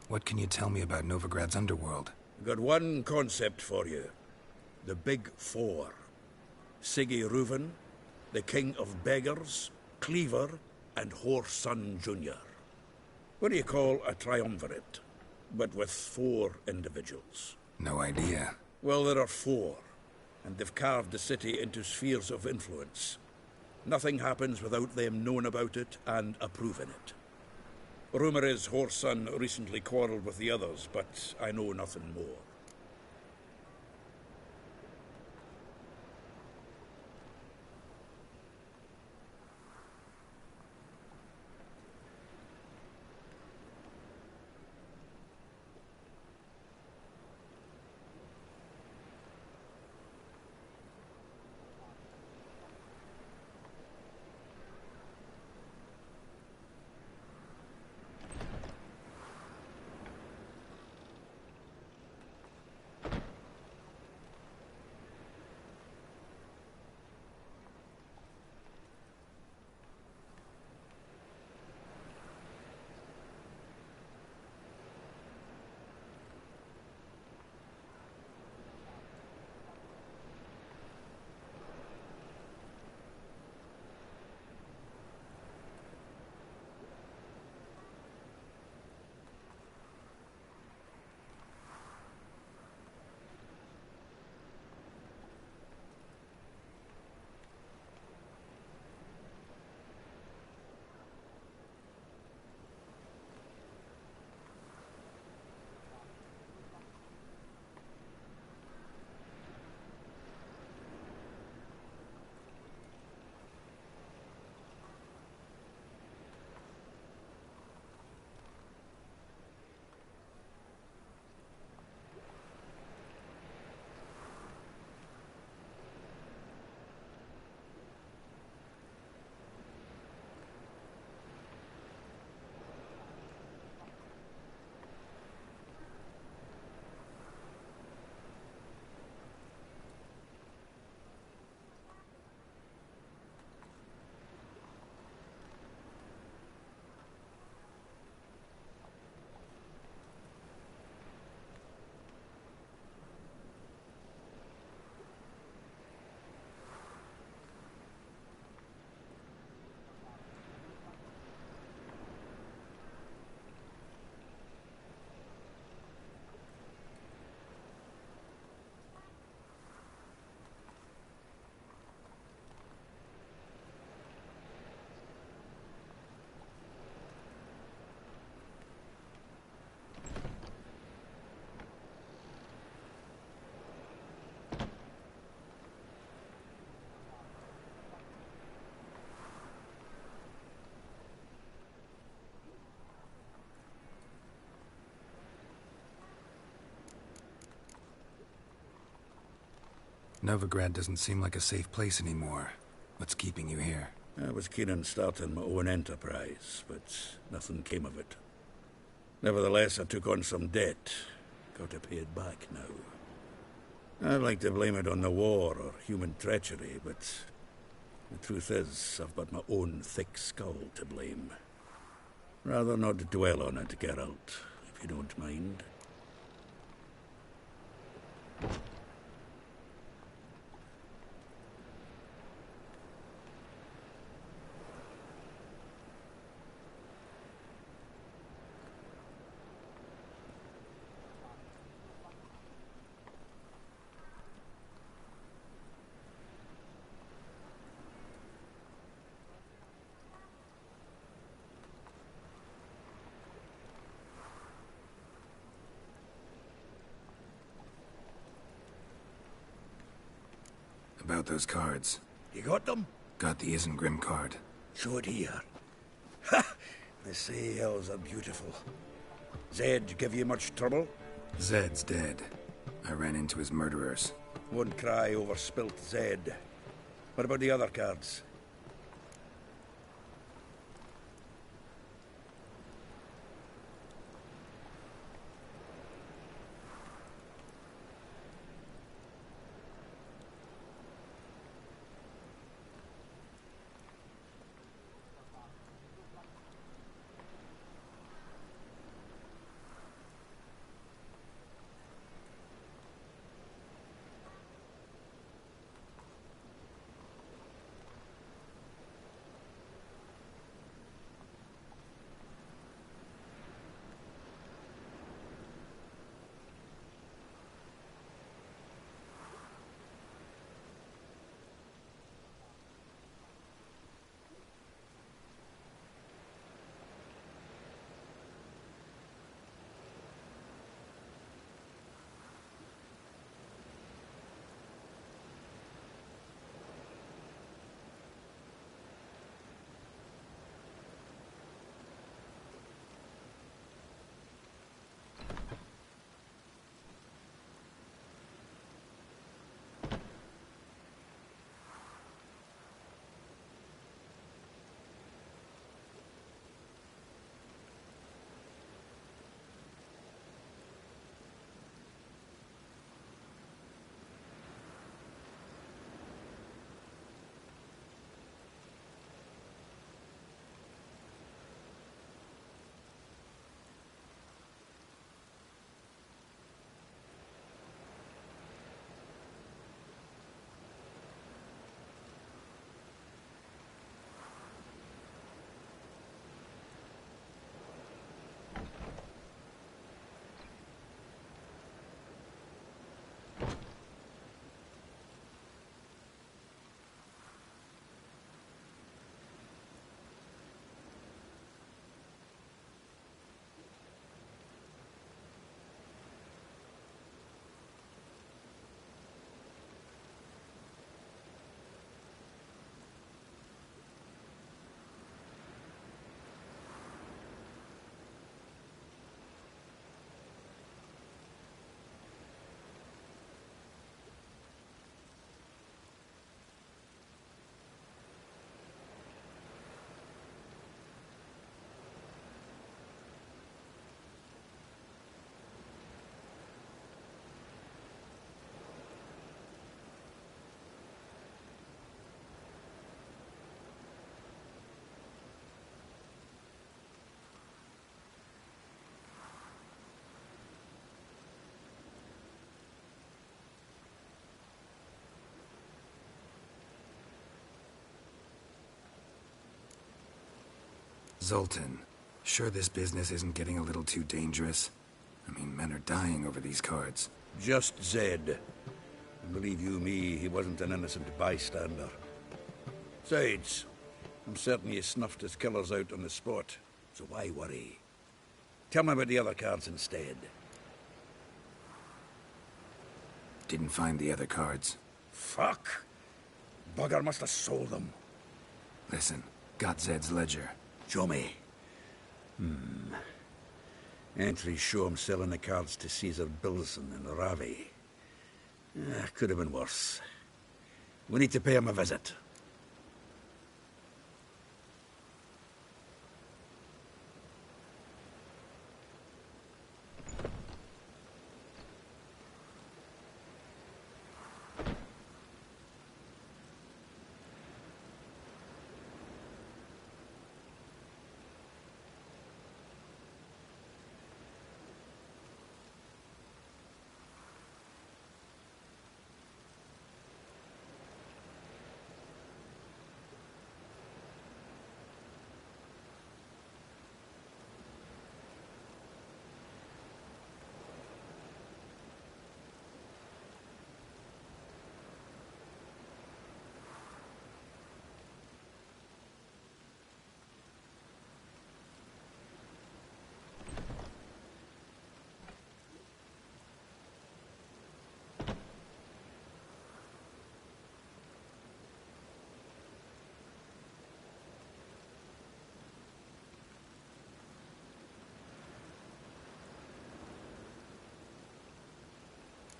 What can you tell me about Novigrad's underworld? Got one concept for you. The Big Four. Siggy Reuven, the King of Beggars, Cleaver, and Whoreson Jr. What do you call a triumvirate, but with 4 individuals? No idea. Well, there are 4, and they've carved the city into spheres of influence. Nothing happens without them knowing about it and approving it. Rumor is Whoreson recently quarreled with the others, but I know nothing more. Novigrad doesn't seem like a safe place anymore. What's keeping you here? I was keen on starting my own enterprise, but nothing came of it. Nevertheless, I took on some debt. Got to pay it back now. I'd like to blame it on the war or human treachery, but the truth is, I've got my own thick skull to blame. Rather not dwell on it, Geralt, if you don't mind. About those cards. You got them? Got the Isengrim card. Show it here. Ha! They say elves are beautiful. Zed give you much trouble? Zed's dead. I ran into his murderers. Won't cry over spilt Zed. What about the other cards? Zoltan, sure this business isn't getting a little too dangerous? I mean, men are dying over these cards. Just Zed. And believe you me, he wasn't an innocent bystander. Besides, I'm certain he snuffed his killers out on the spot, so why worry? Tell me about the other cards instead. Didn't find the other cards. Fuck! Bugger must have sold them. Listen, got Zed's ledger. Show me. Entries show him selling the cards to Caesar Bilson in Ravi. Could have been worse. We need to pay him a visit.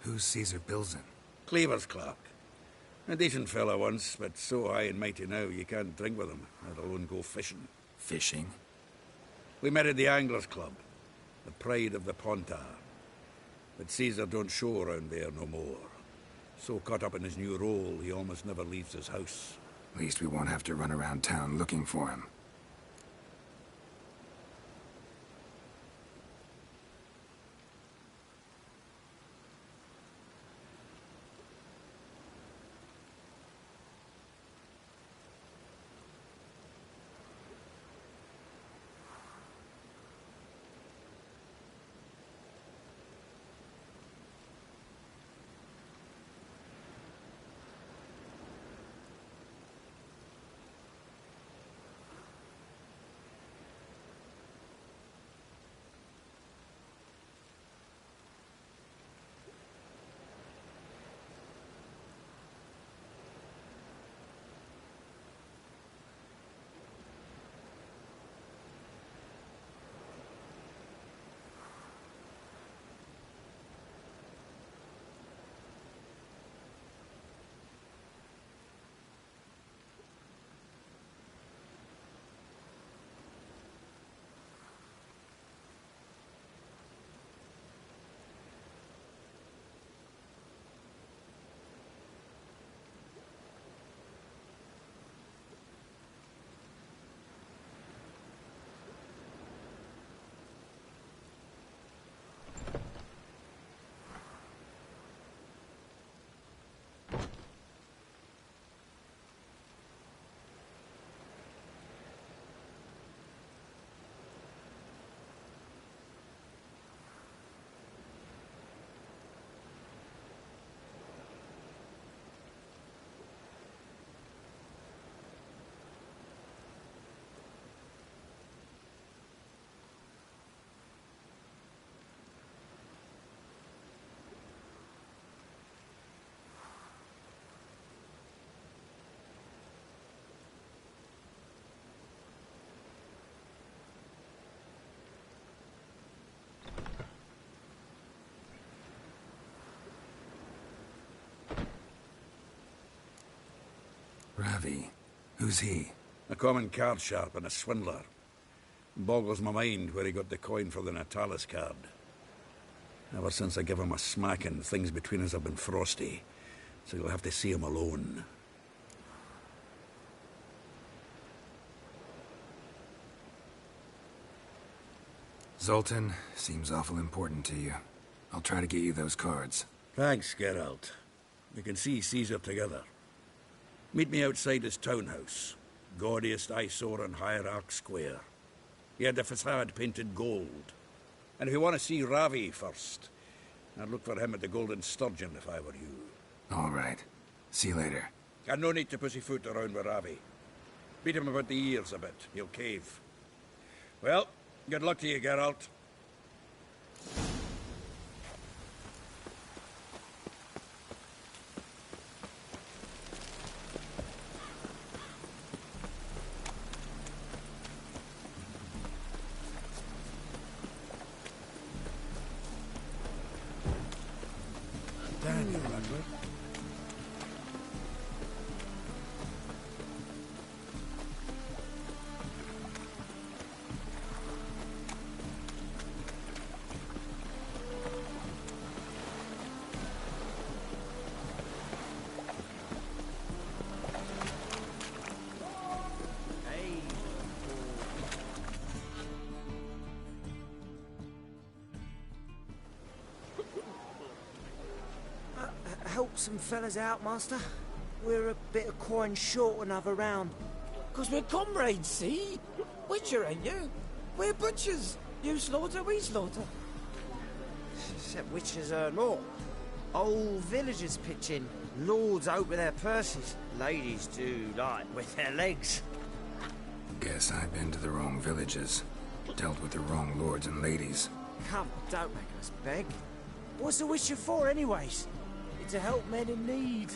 Who's Caesar Bilson? Cleaver's clerk. A decent fellow once, but so high and mighty now you can't drink with him, let alone go fishing. Fishing? We met at the Anglers Club, the pride of the Pontar. But Caesar don't show around there no more. So caught up in his new role, he almost never leaves his house. At least we won't have to run around town looking for him. Ravi? Who's he? A common card sharp and a swindler. Boggles my mind where he got the coin for the Natalis card. Ever since I gave him a smacking, things between us have been frosty. So you'll have to see him alone. Zoltan, seems awful important to you. I'll try to get you those cards. Thanks, Geralt. We can see Caesar together. Meet me outside his townhouse. Gaudiest eyesore on Hierarch Square. He had the facade painted gold. And if you want to see Ravi first, I'd look for him at the Golden Sturgeon if I were you. All right. See you later. And no need to pussyfoot around with Ravi. Beat him about the ears a bit. He'll cave. Well, good luck to you, Geralt. Daniel, Ludwig. Help some fellas out, Master. We're a bit of coin short another round. 'Cause we're comrades, see? Witcher, ain't you? We're butchers. You slaughter, we slaughter. Except witches earn more. Old villagers pitch in. Lords out with their purses. Ladies do like with their legs. Guess I've been to the wrong villages. Dealt with the wrong lords and ladies. Come, don't make us beg. What's a witcher for, anyways? To help men in need.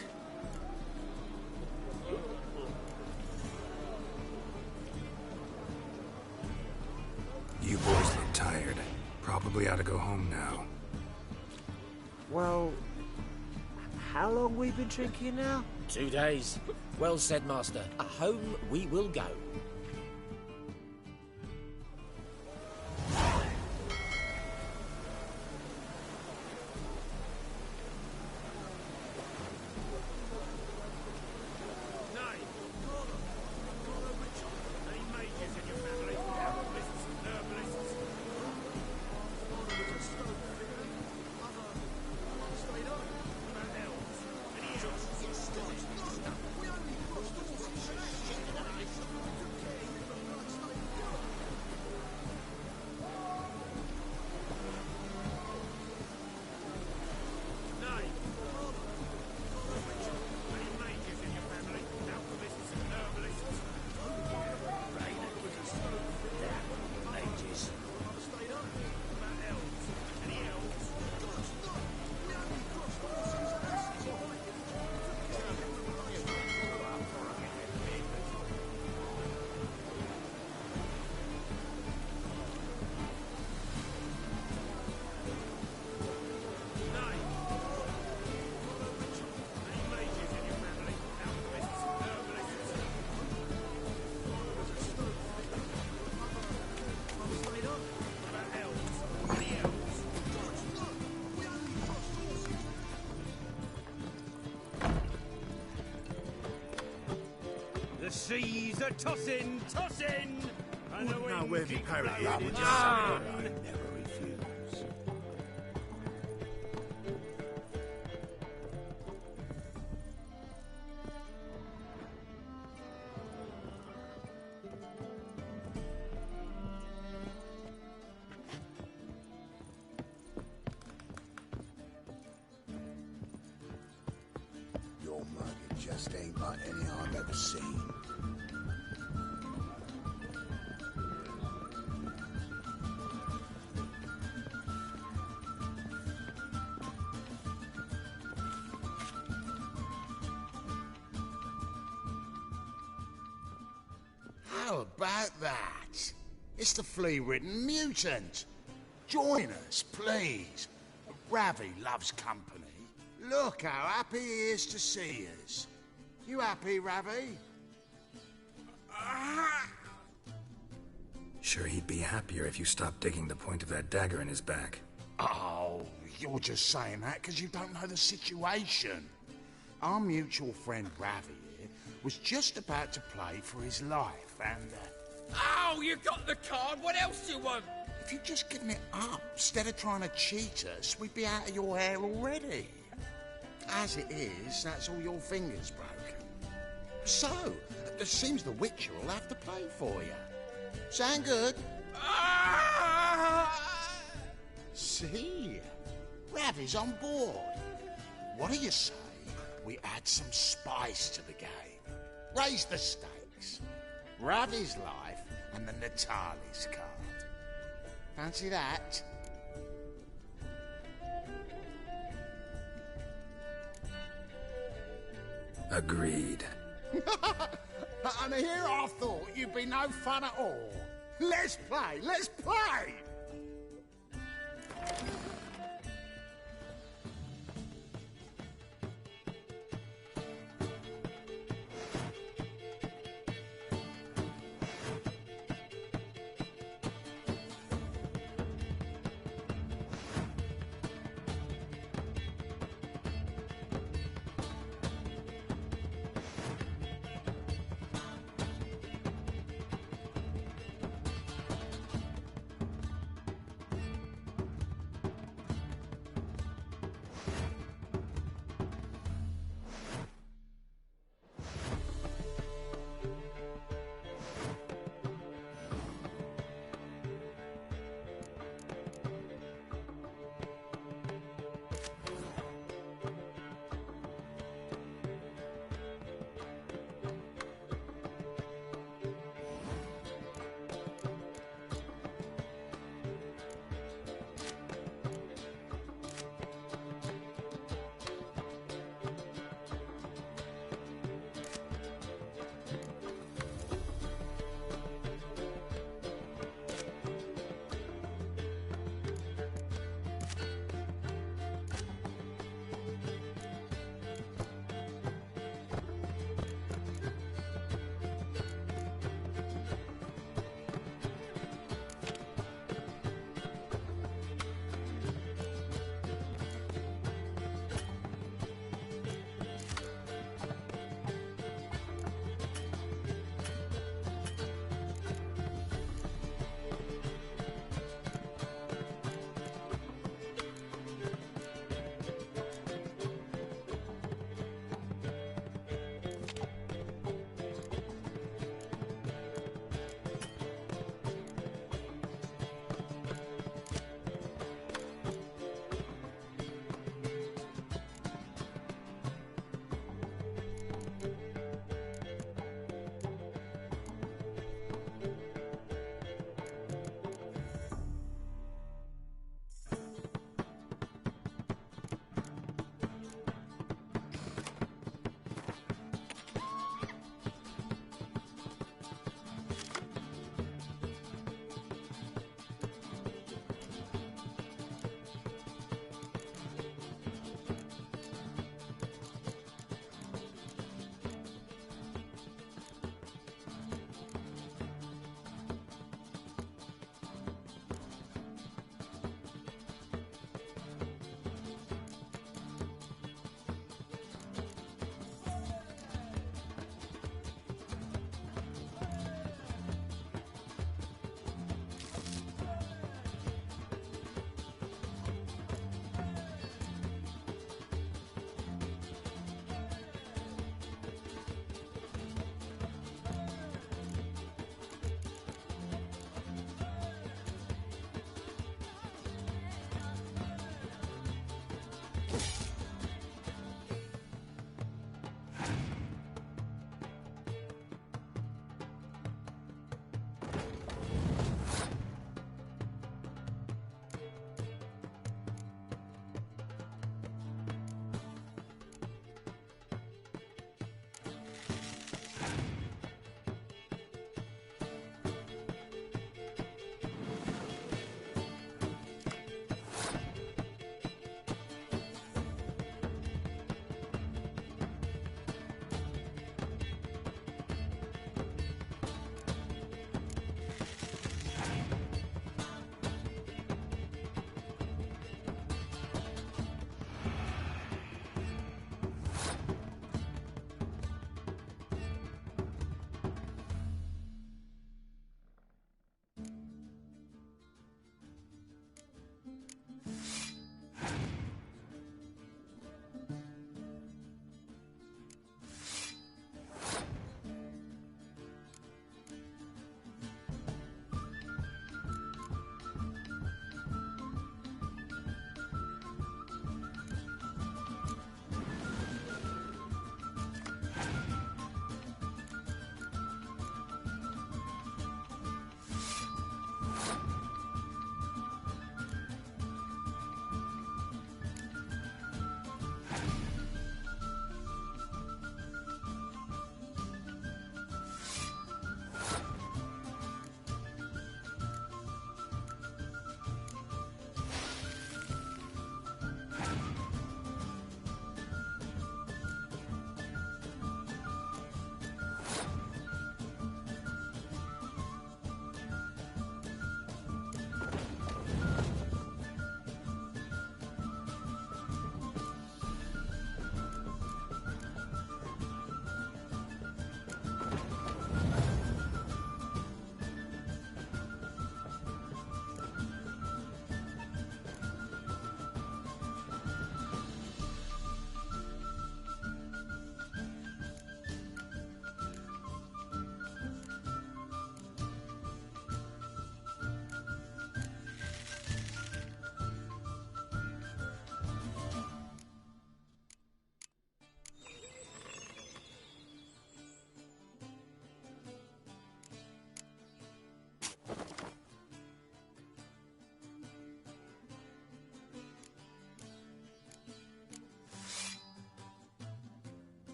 You boys look tired. Probably ought to go home now. Well, how long we been drinking now? 2 days. Well said, Master. Home we will go. The seas are tossing, tossing, and the Now, wind where the keeps pirate blowing lad would its just say, yarn. I never refuse. Your mug, it just ain't like any I've ever seen. How about that? It's the flea-ridden mutant. Join us, please. Ravi loves company. Look how happy he is to see us. You happy, Ravi? Sure, he'd be happier if you stopped digging the point of that dagger in his back. Oh, you're just saying that because you don't know the situation. Our mutual friend Ravi here was just about to play for his life, and... Oh, you got the card. What else do you want? if you'd just given it up, instead of trying to cheat us, we'd be out of your hair already. As it is, that's all your fingers broken. So, it seems the Witcher will have to play for you. Sound good? see. Ravi's on board. What do you say we add some spice to the game? Raise the stakes. Ravi's life and the Natali's card. Fancy that? Agreed. And here I thought you'd be no fun at all. Let's play, let's play!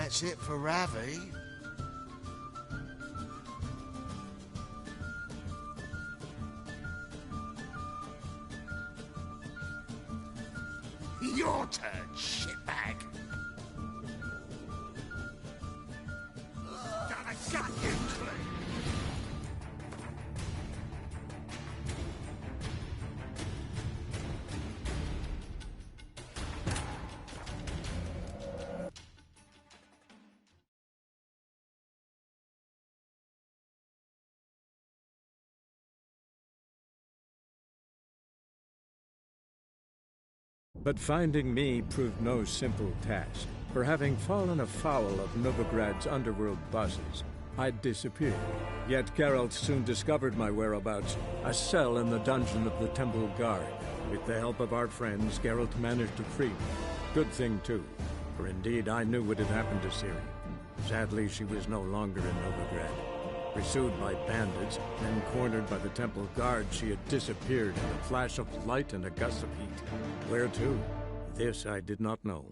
that's it for Ravi. Your turn, shitbag. Gonna gut you clean. But finding me proved no simple task, for having fallen afoul of Novigrad's underworld bosses, I'd disappeared. Yet Geralt soon discovered my whereabouts, a cell in the dungeon of the Temple Guard. With the help of our friends, Geralt managed to free me. Good thing, too, for indeed I knew what had happened to Ciri. Sadly, she was no longer in Novigrad. Pursued by bandits, then cornered by the Temple Guard, she had disappeared in a flash of light and a gust of heat. Where to? This I did not know.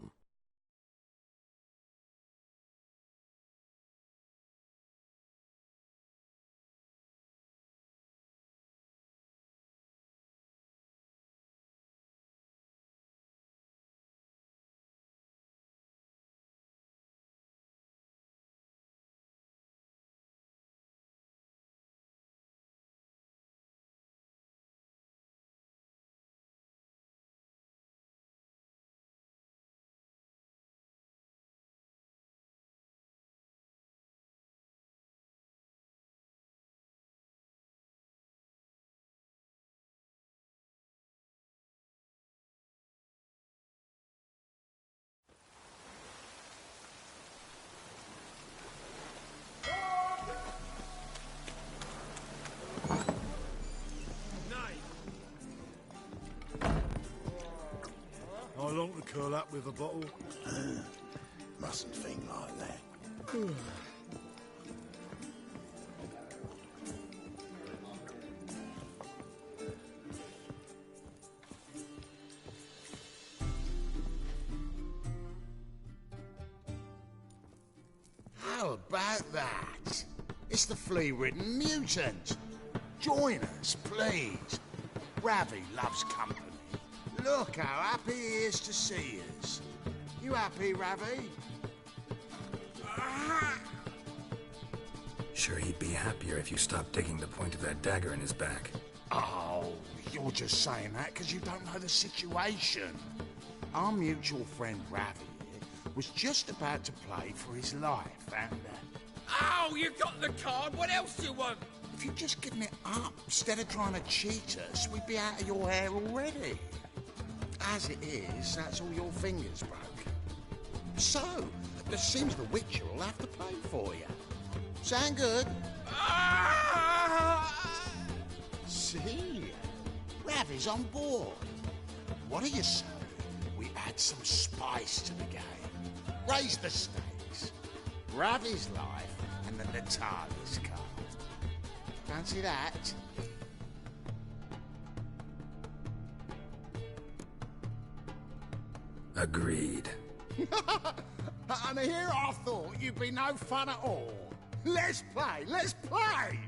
I long to curl up with a bottle. Mustn't think like that. How about that? It's the flea-ridden mutant. Join us, please. Ravi loves company. Look how happy he is to see us. You happy, Ravi? Sure, he'd be happier if you stopped digging the point of that dagger in his back. Oh, you're just saying that because you don't know the situation. Our mutual friend Ravi here was just about to play for his life, and... Oh, you got the card. What else do you want? If you'd just given it up, instead of trying to cheat us, we'd be out of your hair already. As it is, that's all your fingers broke. So, it seems the Witcher will have to pay for you. Sound good? See? Ravi's on board. What do you say? We add some spice to the game. Raise the stakes. Ravi's life and the Natalis card. Fancy that? Agreed. And here I thought you'd be no fun at all. Let's play, let's play!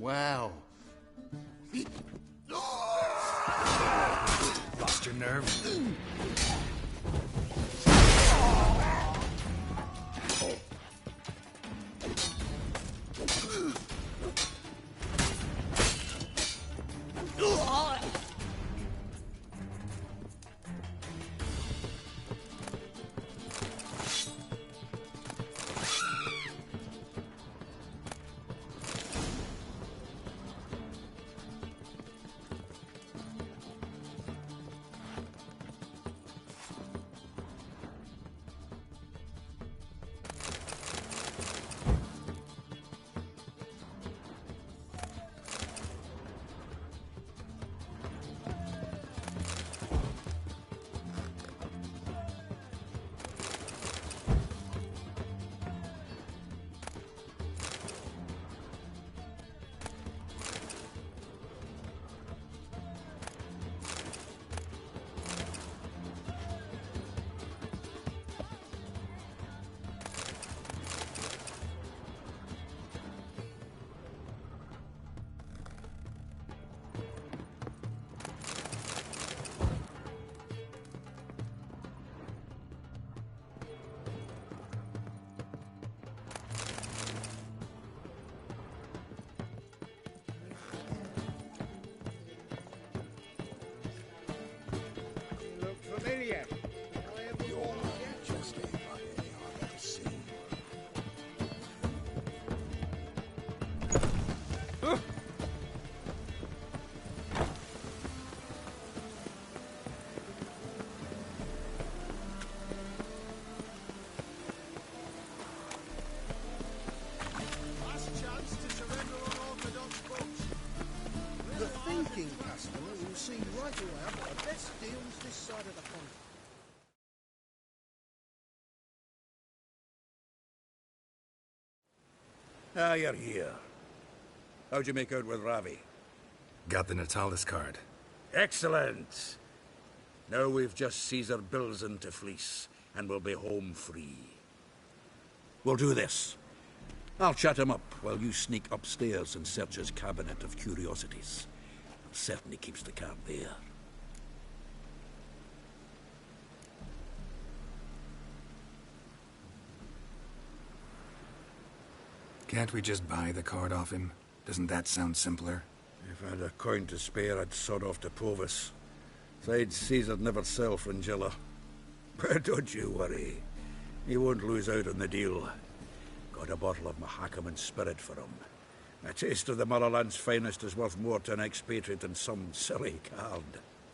Wow. Lost your nerve? Familiar. You're just anybody I've ever seen. Last chance to surrender unorthodox books. The thinking customer will see right away I've got the best deals this side of the pond. Ah, you're here. How'd you make out with Ravi? Got the Natalis card. Excellent! Now we've just Caesar bills into fleece, and we'll be home free. We'll do this. I'll chat him up while you sneak upstairs and search his cabinet of curiosities. Certainly keeps the card there. Can't we just buy the card off him? Doesn't that sound simpler? If I had a coin to spare, I'd sod off to Provis. Besides, Caesar'd never sell Fringilla. But don't you worry. He won't lose out on the deal. Got a bottle of Mahakaman spirit for him. A taste of the motherland's finest is worth more to an expatriate than some silly card.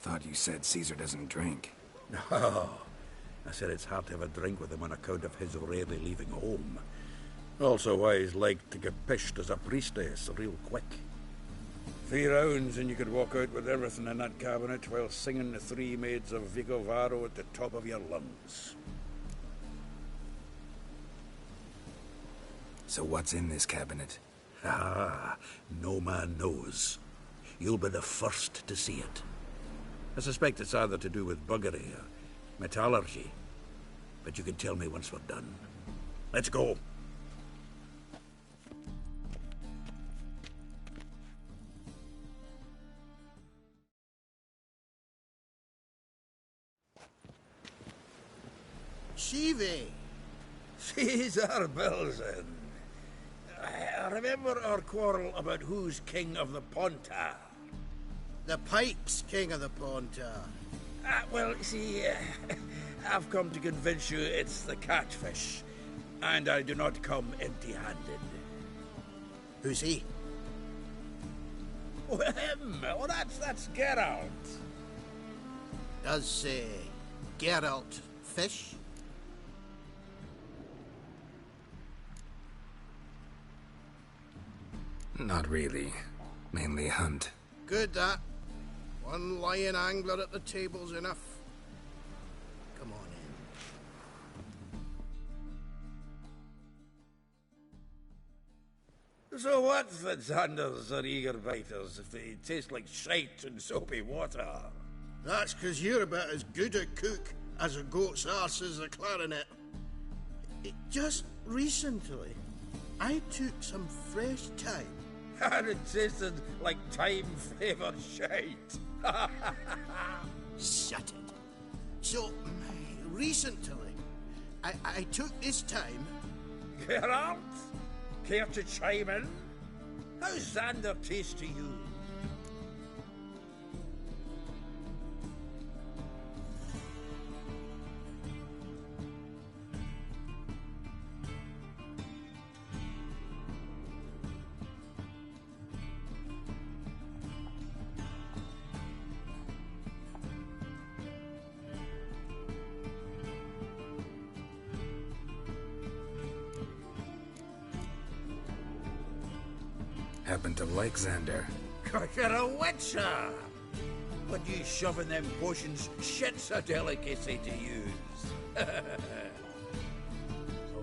Thought you said Caesar doesn't drink. No. I said it's hard to have a drink with him on account of his rarely leaving home. Also why he's like to get pished as a priestess real quick. 3 rounds and you could walk out with everything in that cabinet while singing the 3 maids of Vicovaro at the top of your lungs. So what's in this cabinet? Ah, no man knows. You'll be the first to see it. I suspect it's either to do with buggery or metallurgy. But you can tell me once we're done. Let's go. Shivi! Caesar Belzen. I remember our quarrel about who's king of the Pontar. The Pike's king of the Pontar. Well, see, I've come to convince you it's the catfish. And I do not come empty-handed. Who's he? Oh, him! Oh, that's Geralt. Does, Geralt fish? Not really. Mainly hunt. Good, that. One lion angler at the table's enough. Come on in. So what, Fitzhanders or eager biters, if they taste like shite and soapy water? That's 'cause you're about as good a cook as a goat's arse is a clarinet. Just recently, I took some fresh time And it tasted like time-flavoured shite. Shut it. So, recently, I took this time... Geralt, care to chime in? How's Xander taste to you? Happen to like Xander. 'Cause you're a Witcher! But you shoving them potions, shit's a delicacy to use. A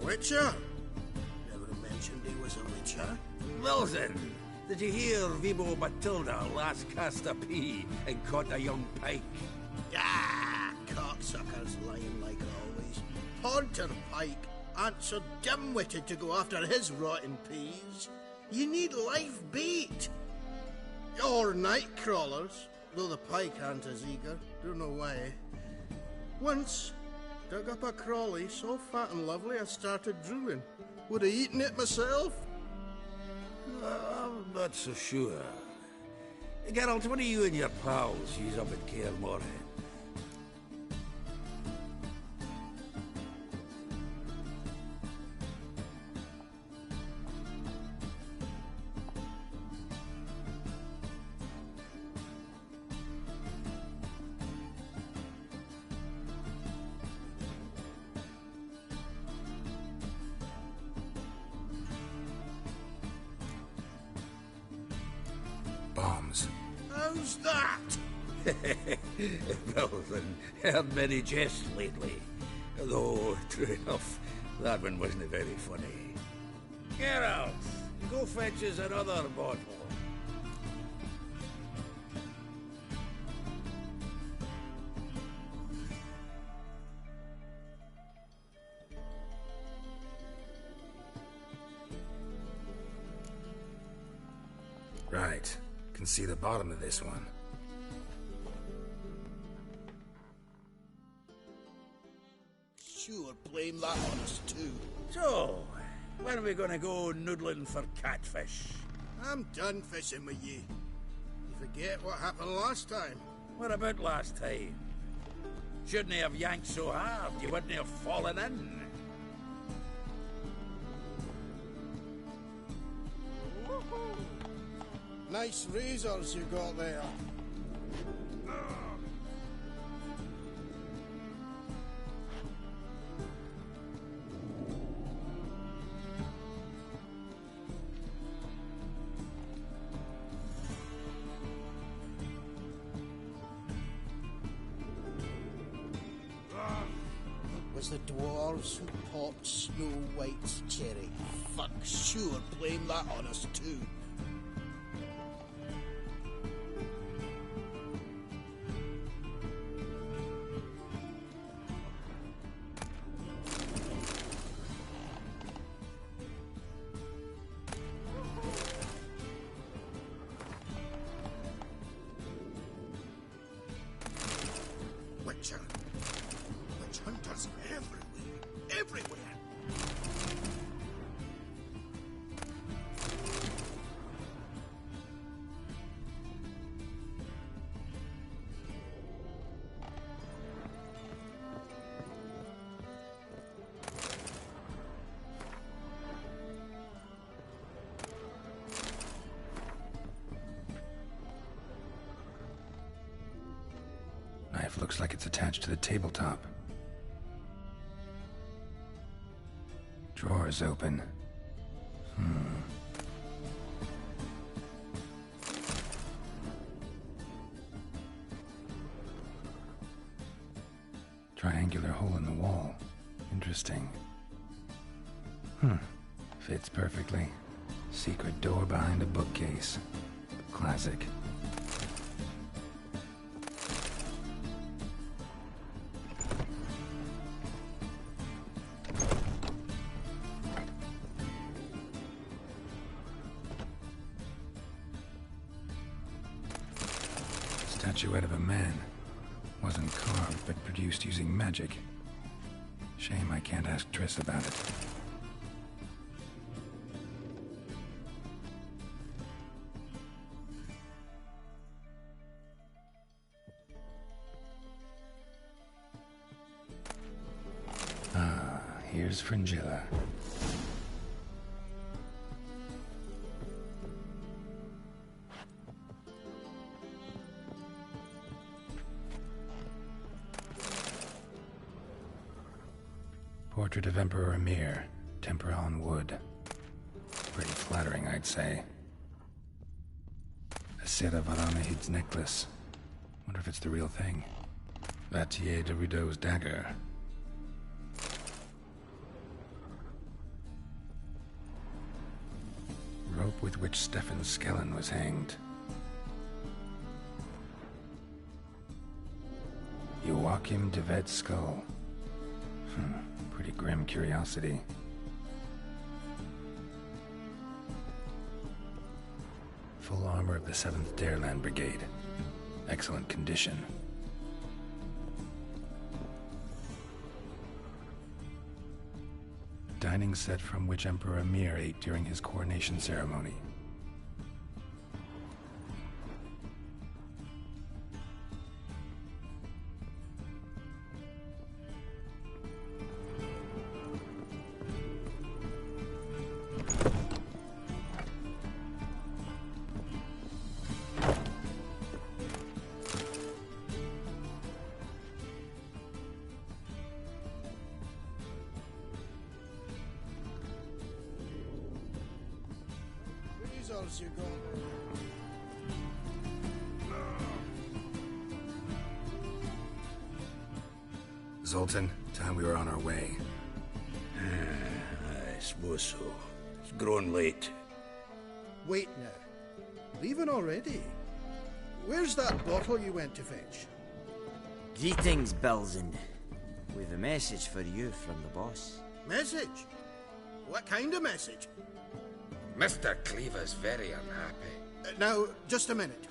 Witcher? Never mentioned he was a Witcher. Well then, did you hear Vibo Matilda last cast a pea and caught a young pike? Ah, cocksuckers lying like always. Haunter Pike aren't so dim-witted to go after his rotten peas. You need live bait. Or night crawlers, though the pike aren't as eager. Don't know why. Once, dug up a crawly so fat and lovely I started drooling. Would have eaten it myself. I'm not so sure. Geralt, what do you and your pals use up at Kaer Morhen? Bombs. How's that? Well, then, heard many jests lately. Though, true enough, that one wasn't very funny. Geralt, go fetch us another bottle. Right. Can see the bottom of this one. Sure, blame that on us too. So, when are we gonna go noodling for catfish? I'm done fishing with you. You forget what happened last time. What about last time? Shouldn't he have yanked so hard you wouldn't have fallen in? Nice razors you got there. It was the dwarves who popped Snow White's cherry. Fuck, sure, blame that on us too. Witcher. Witch hunters everywhere. Everywhere. Knife looks like it's attached to the tabletop. Drawer's open. Triangular hole in the wall. Interesting. Fits perfectly. Secret door behind a bookcase. Classic. statuette of a man. Wasn't carved, but produced using magic. Shame I can't ask Triss about it. Ah, here's Fringilla. Portrait of Emperor Emir, tempera on wood. Pretty flattering, I'd say. A Sera Varanahid's necklace. Wonder if it's the real thing. Vatier de Rudeau's dagger. Rope with which Stefan Skellen was hanged. Joachim de Vet's skull. Pretty grim curiosity. Full armor of the 7th Dareland Brigade. Excellent condition. Dining set from which Emperor Emir ate during his coronation ceremony. Results you got. Zoltan, time we were on our way. I suppose so. It's grown late. Wait now. Leaving already? Where's that bottle you went to fetch? Greetings, Belzin. We've a message for you from the boss. Message? What kind of message? Mr. Cleaver's very unhappy. Now, just a minute.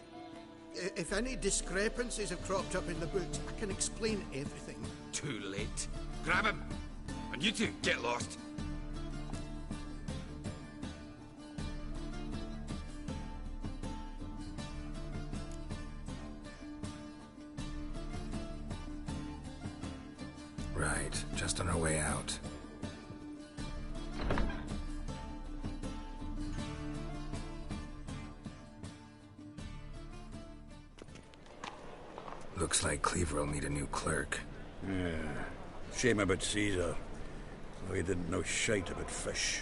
If any discrepancies have cropped up in the books, I can explain everything. Too late. Grab him! And you two, get lost. Right, just on our way out. Looks like Cleaver will need a new clerk. Yeah. Shame about Caesar. Though he didn't know shite about fish.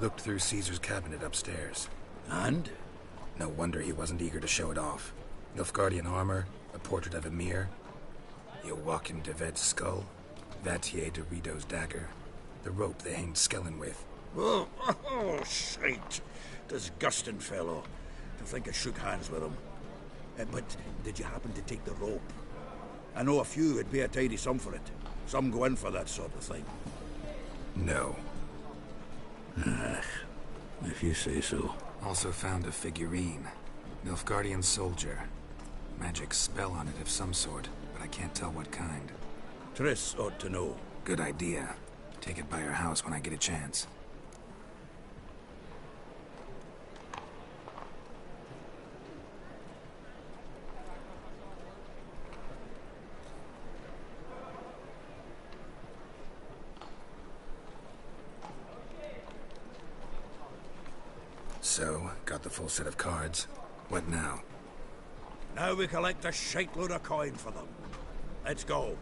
Looked through Caesar's cabinet upstairs. And? No wonder he wasn't eager to show it off. Nilfgaardian armor, a portrait of Emir, Joachim de Vet's skull, Vatier de Rudeau's dagger, the rope they hanged Skellen with. Oh, shite. Disgusting fellow. To think I shook hands with him. But did you happen to take the rope? I know a few would be a tidy sum for it. Some go in for that sort of thing. No. If you say so. Also found a figurine. Nilfgaardian soldier. Magic spell on it of some sort, but I can't tell what kind. Triss ought to know. Good idea. Take it by her house when I get a chance. So, got the full set of cards. What now? Now we collect a shiteload of coin for them. Let's go.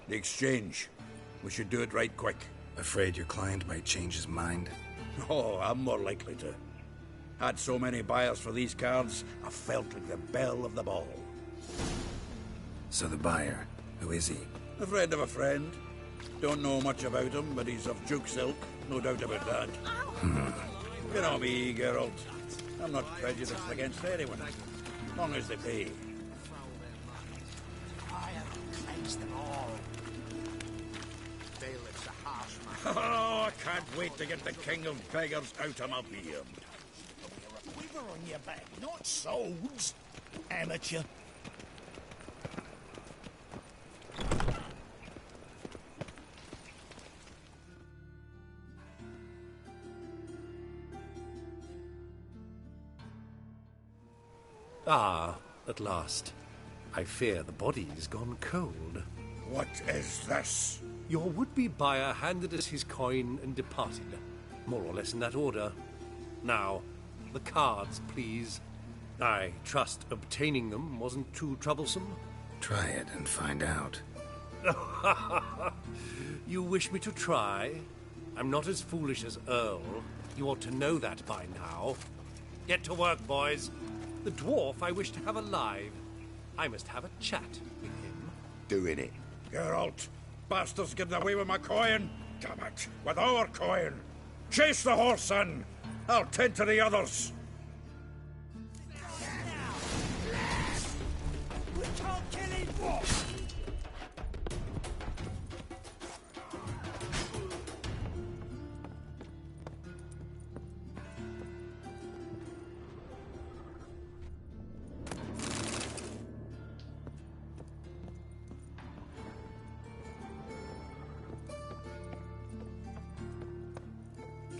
The exchange. We should do it right quick. Afraid your client might change his mind? Oh, I'm more likely to. Had so many buyers for these cards, I felt like the belle of the ball. So the buyer, who is he? A friend of a friend. Don't know much about him, but he's of Duke's ilk, no doubt about that. You know me, Geralt. I'm not prejudiced against anyone, as long as they pay. Cleanse them all. Bailiff's a harsh man. Oh, I can't wait to get the king of beggars out of my beard. You're a quiver on your back, not swords. Amateur. Ah, at last. I fear the body's gone cold. What is this? Your would-be buyer handed us his coin and departed. More or less in that order. Now, the cards, please. I trust obtaining them wasn't too troublesome? Try it and find out. You wish me to try? I'm not as foolish as Earl. You ought to know that by now. Get to work, boys. The dwarf I wish to have alive. I must have a chat with him. Doing it. Geralt, bastards getting away with my coin. Damn it, with our coin. Chase the horse, son. I'll tend to the others. We can't kill him.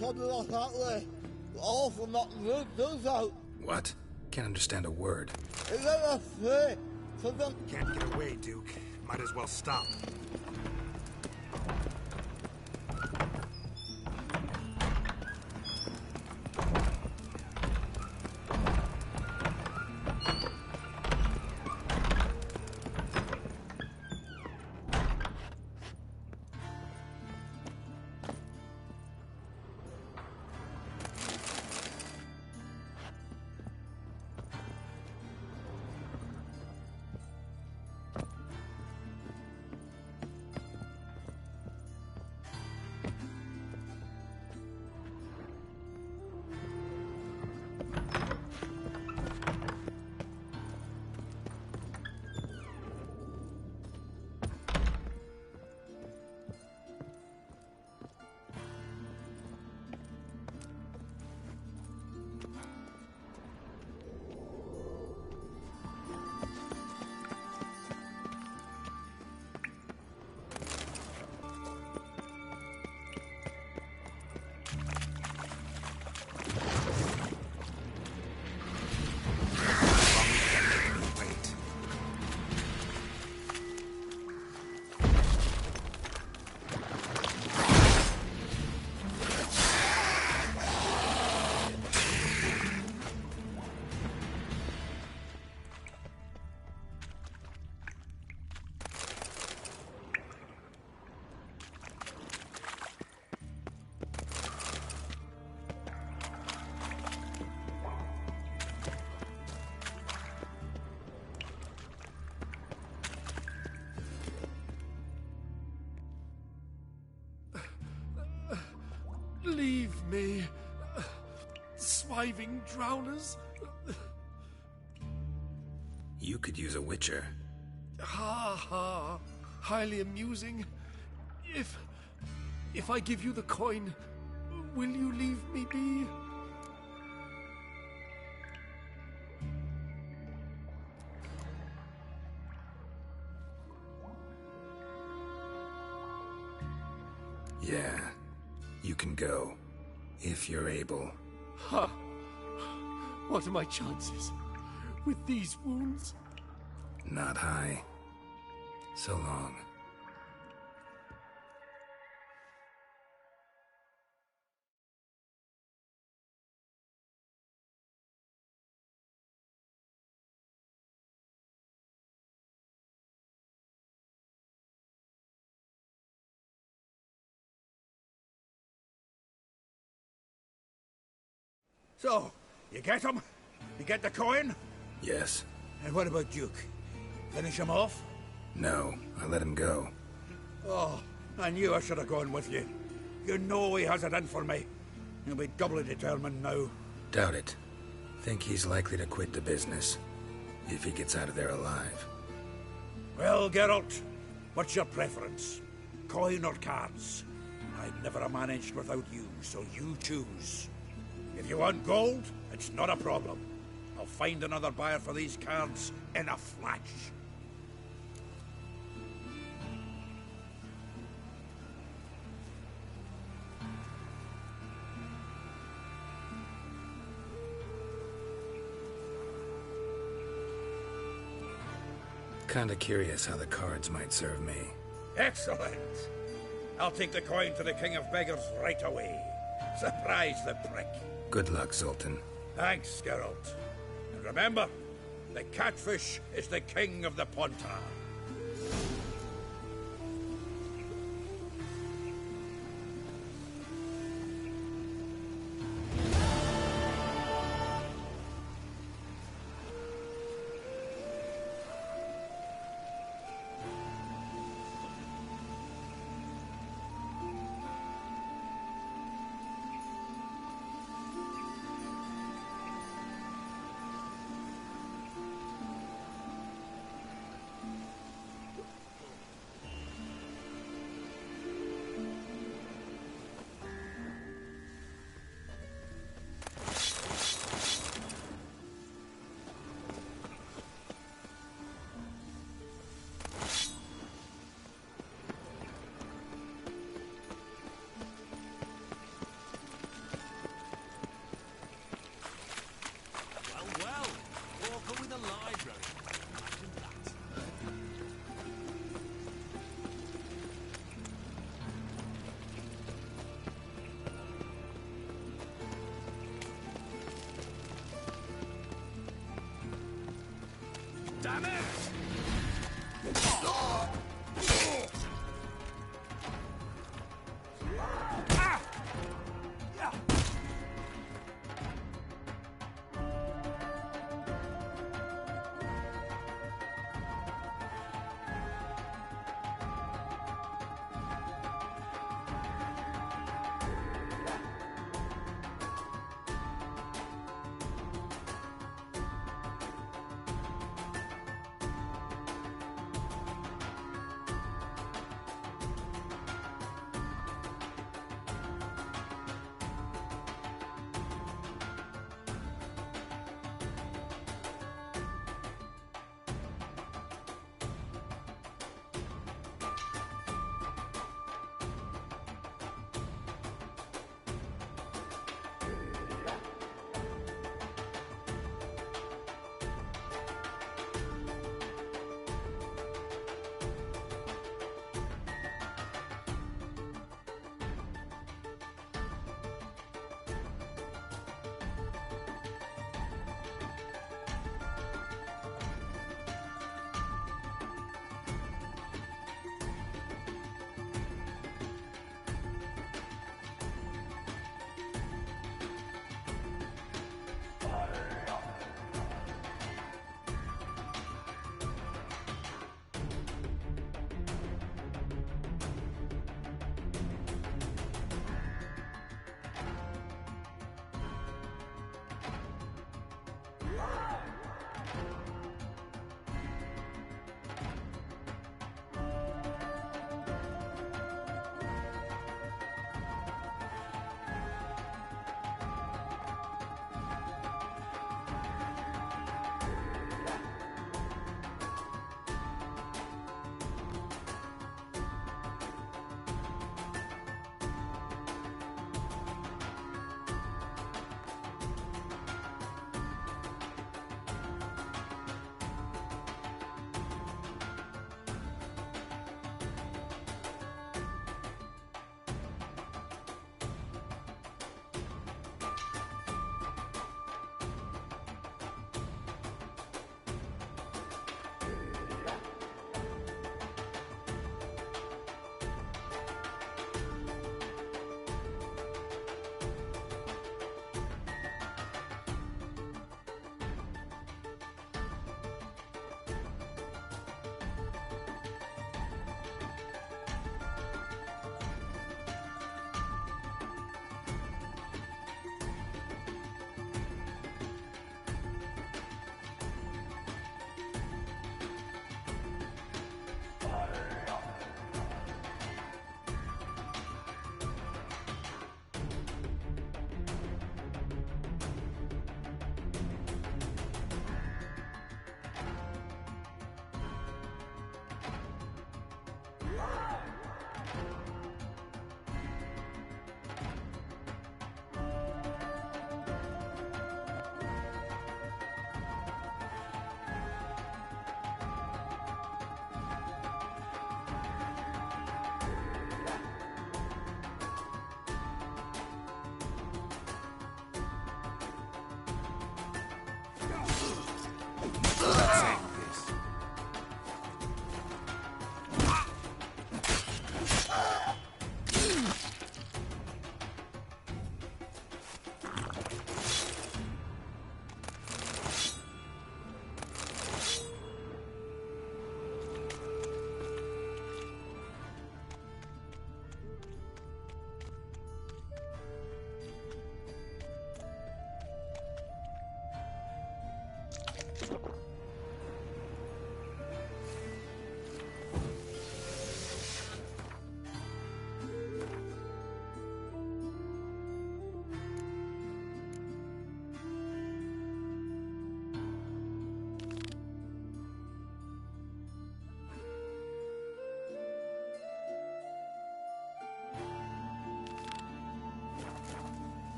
Something like that way. Awful not good, does out. What? Can't understand a word. Is that a threat? Something. Can't get away, Duke. Might as well stop. Leave me, swiving drowners. You could use a Witcher. Ha ha, highly amusing. If I give you the coin, will you leave me be? Yeah, you can go, if you're able. Ha! What are my chances with these wounds? Not high. So long. So, you get him? You get the coin? Yes. And what about Duke? Finish him off? No, I let him go. Oh, I knew I should have gone with you. You know he has it in for me. He'll be doubly determined now. Doubt it. Think he's likely to quit the business. If he gets out of there alive. Well, Geralt, what's your preference? Coin or cards? I'd never have managed without you, so you choose. If you want gold, it's not a problem. I'll find another buyer for these cards in a flash. Kinda curious how the cards might serve me. Excellent. I'll take the coin to the King of Beggars right away. Surprise the prick. Good luck, Sultan. Thanks, Geralt. And remember, the catfish is the king of the Pontar. Damn it!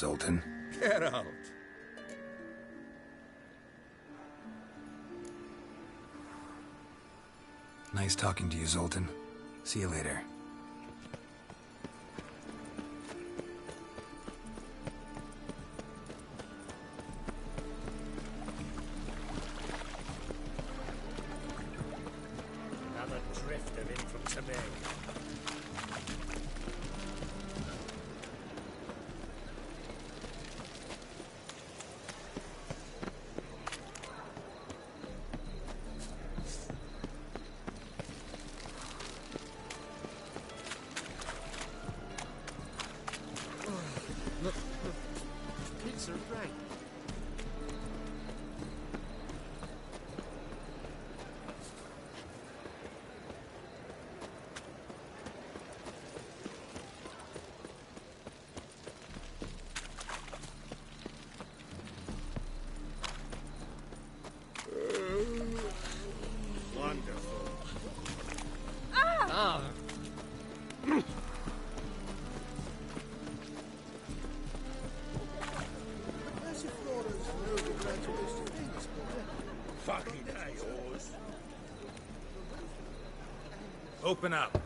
Zoltan. Geralt. Nice talking to you, Zoltan. See you later. Another drift of infant to me. Pizza right. Wonderful. Ah! Fucking A-Oars. Open up.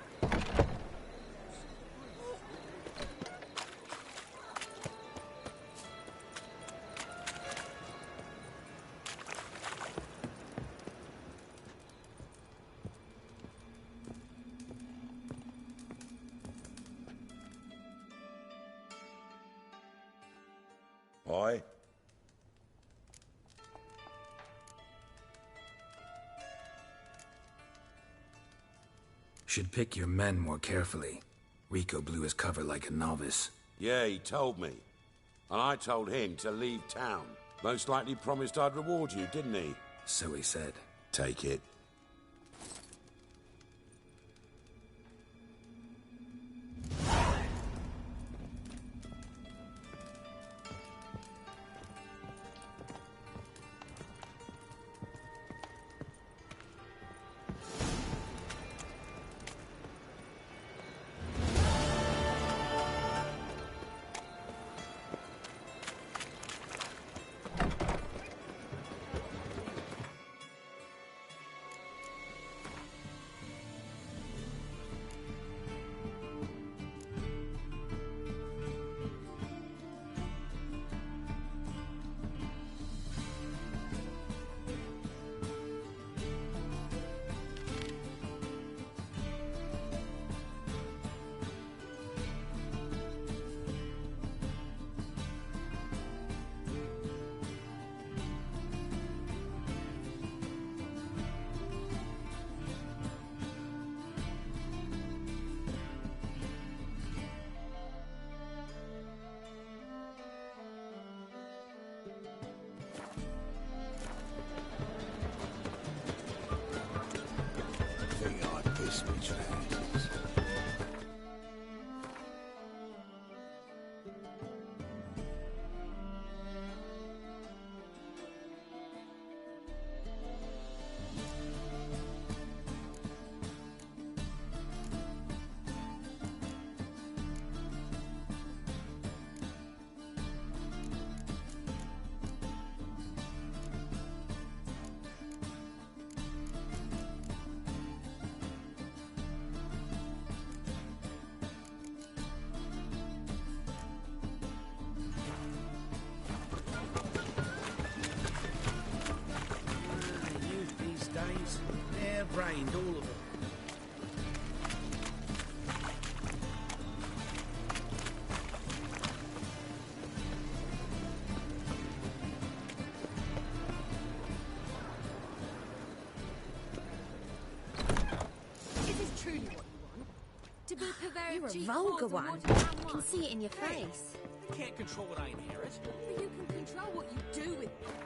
Aye. Should pick your men more carefully. Rico blew his cover like a novice. Yeah, he told me. And I told him to leave town. Most likely promised I'd reward you, didn't he? So he said. Take it. Brained, all of them. Is this truly what you want? To be purveyor You're of a cheap vulgar clothes and one. what you can Can want? see it in your Hey, face. I can't control what I inherit. but you can control what you do with it.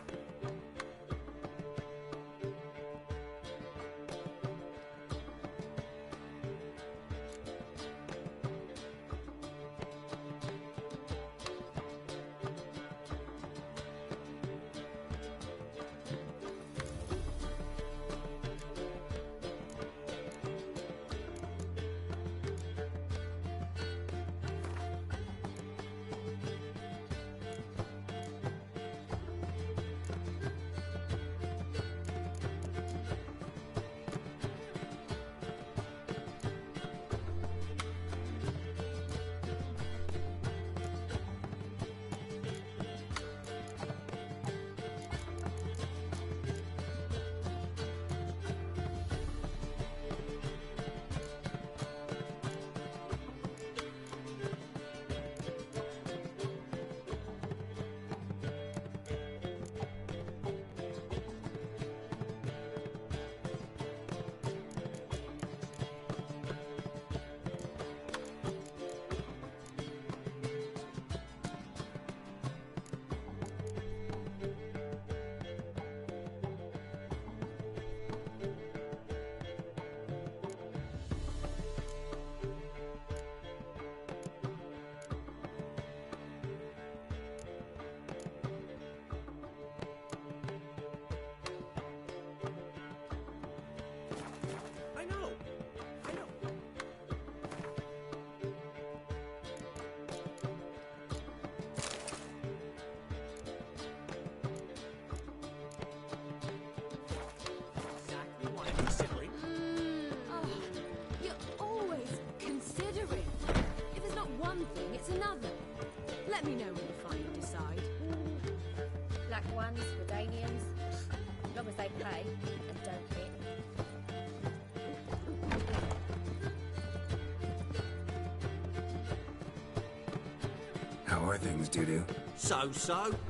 are things, Dudu? So,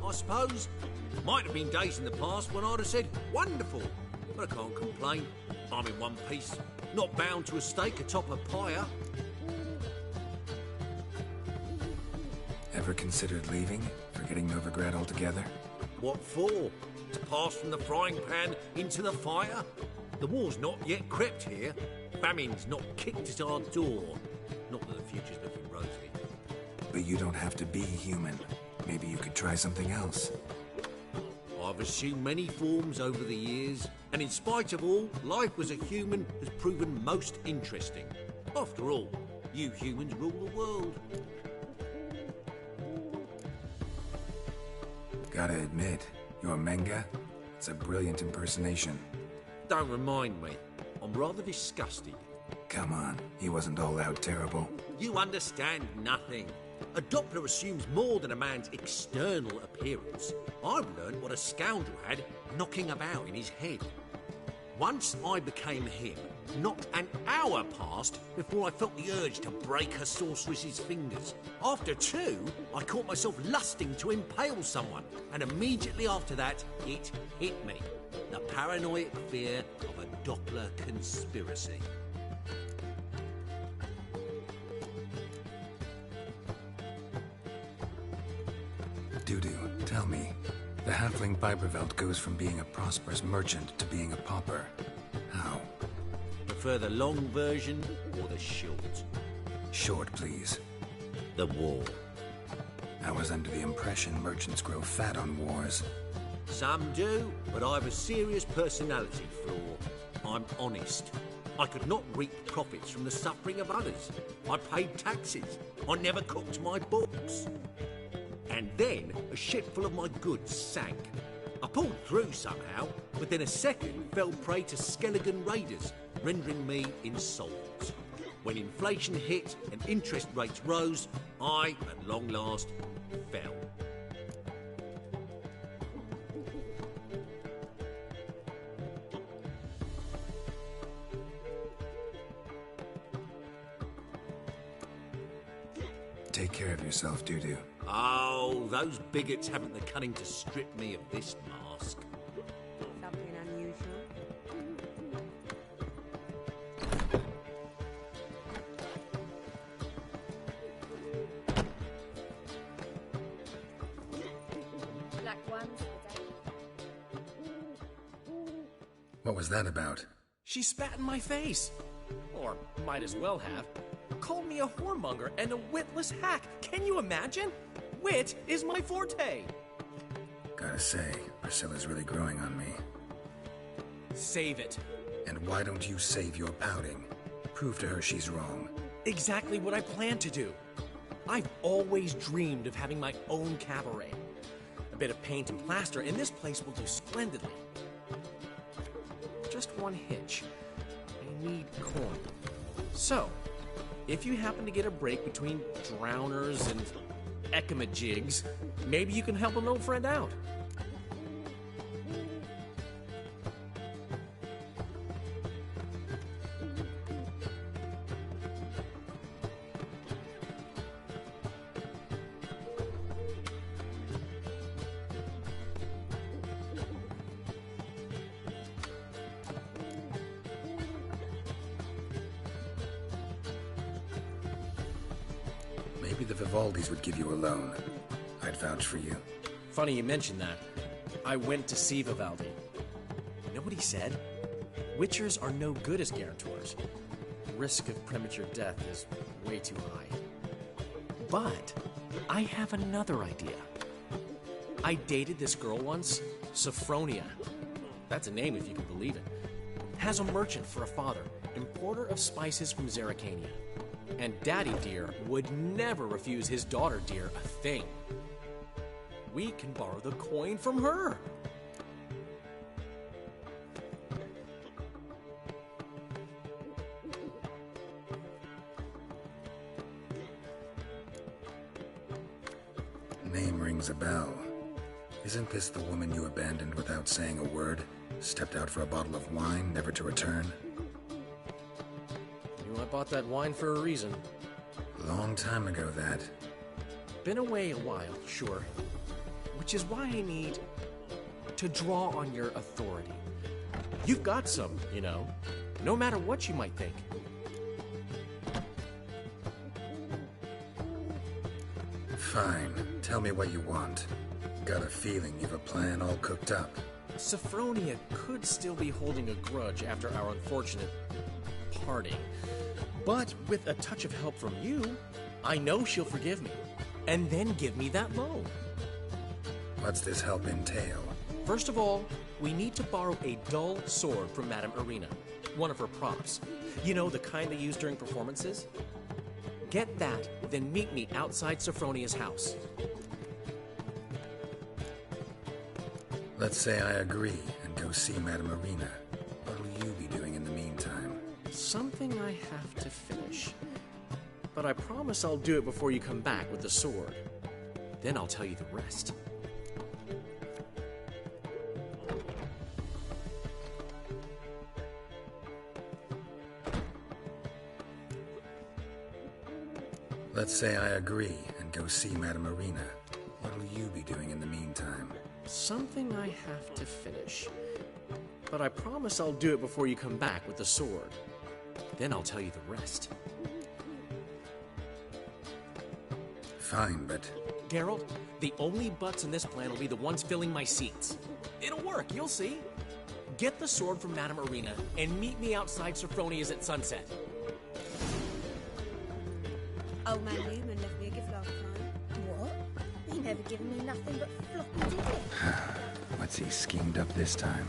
I suppose. Might have been days in the past when I'd have said, wonderful. But I can't complain. I'm in one piece. Not bound to a stake atop a pyre. Ever considered leaving? Forgetting Novigrad altogether? What for? To pass from the frying pan into the fire? The war's not yet crept here. Famine's not kicked at our door. Not that the future's looking rosy. But you don't have to be human. Maybe you could try something else. I've assumed many forms over the years, and in spite of all, life as a human has proven most interesting. After all, you humans rule the world. Gotta admit, your Menga, it's a brilliant impersonation. Don't remind me. I'm rather disgusted. Come on, he wasn't all out terrible. You understand nothing. A Doppler assumes more than a man's external appearance. I've learned what a scoundrel had knocking about in his head. Once I became him, not an hour passed before I felt the urge to break a sorceress's fingers. After 2, I caught myself lusting to impale someone, and immediately after that, it hit me. The paranoid fear of a Doppler conspiracy. Dudu, tell me, the halfling Biberveld goes from being a prosperous merchant to being a pauper. How? Prefer the long version or the short? Short, please. The war. I was under the impression merchants grow fat on wars. Some do, but I have a serious personality flaw. I'm honest. I could not reap profits from the suffering of others. I paid taxes. I never cooked my books. And then a ship full of my goods sank. I pulled through somehow, but then a second fell prey to Skelligan raiders, rendering me insolvent. When inflation hit and interest rates rose, I, at long last, fell. Take care of yourself, Dudu. Oh, those bigots haven't the cunning to strip me of this mask. Something unusual? Black ones. What was that about? She spat in my face. Or might as well have. Called me a whoremonger and a witless hack. Can you imagine? Wit is my forte. Gotta say, Priscilla's really growing on me. Save it. And why don't you save your pouting? Prove to her she's wrong. Exactly what I plan to do. I've always dreamed of having my own cabaret. A bit of paint and plaster, and this place will do splendidly. Just one hitch. I need coin. So, if you happen to get a break between drowners and ekamajigs, maybe you can help an old friend out. Maybe the Vivaldis would give you a loan. I'd vouch for you. Funny you mentioned that. I went to see Vivaldi. You know what he said? Witchers are no good as guarantors. The risk of premature death is way too high. But I have another idea. I dated this girl once, Sophronia. That's a name if you can believe it. Has a merchant for a father, importer of spices from Zerrikania. And Daddy Dear would never refuse his daughter Dear a thing. We can borrow the coin from her. Name rings a bell. Isn't this the woman you abandoned without saying a word? Stepped out for a bottle of wine, never to return? I bought that wine for a reason. Long time ago, that. Been away a while, sure. Which is why I need to draw on your authority. You've got some, you know, no matter what you might think. Fine. Tell me what you want. Got a feeling you've a plan all cooked up. Sophronia could still be holding a grudge after our unfortunate parting. But with a touch of help from you, I know she'll forgive me. And then give me that loan. What's this help entail? First of all, we need to borrow a dull sword from Madame Irina. One of her props. You know, the kind they use during performances? Get that, then meet me outside Sophronia's house. Let's say I agree and go see Madame Irina. What'll you be doing in the meantime? Something I have to finish. But I promise I'll do it before you come back with the sword. Then I'll tell you the rest. Let's say I agree and go see Madame Irina. What'll you be doing in the meantime? Something I have to finish. But I promise I'll do it before you come back with the sword. Then I'll tell you the rest. Fine, but... Geralt, the only butts in this plan will be the ones filling my seats. It'll work, you'll see. Get the sword from Madame Irina and meet me outside Sophronia's at sunset. Old man Newman left me a gift last time. What? He never given me nothing but floppy, did he? What's he schemed up this time?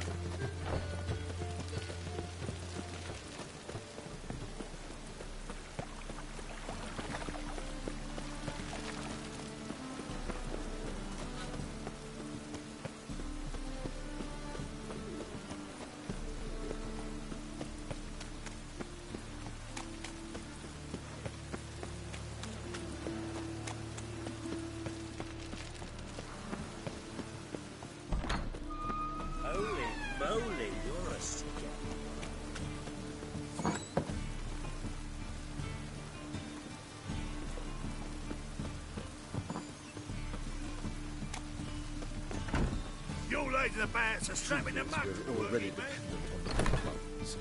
To the bats are strapping them up. Already dependent on the clothes.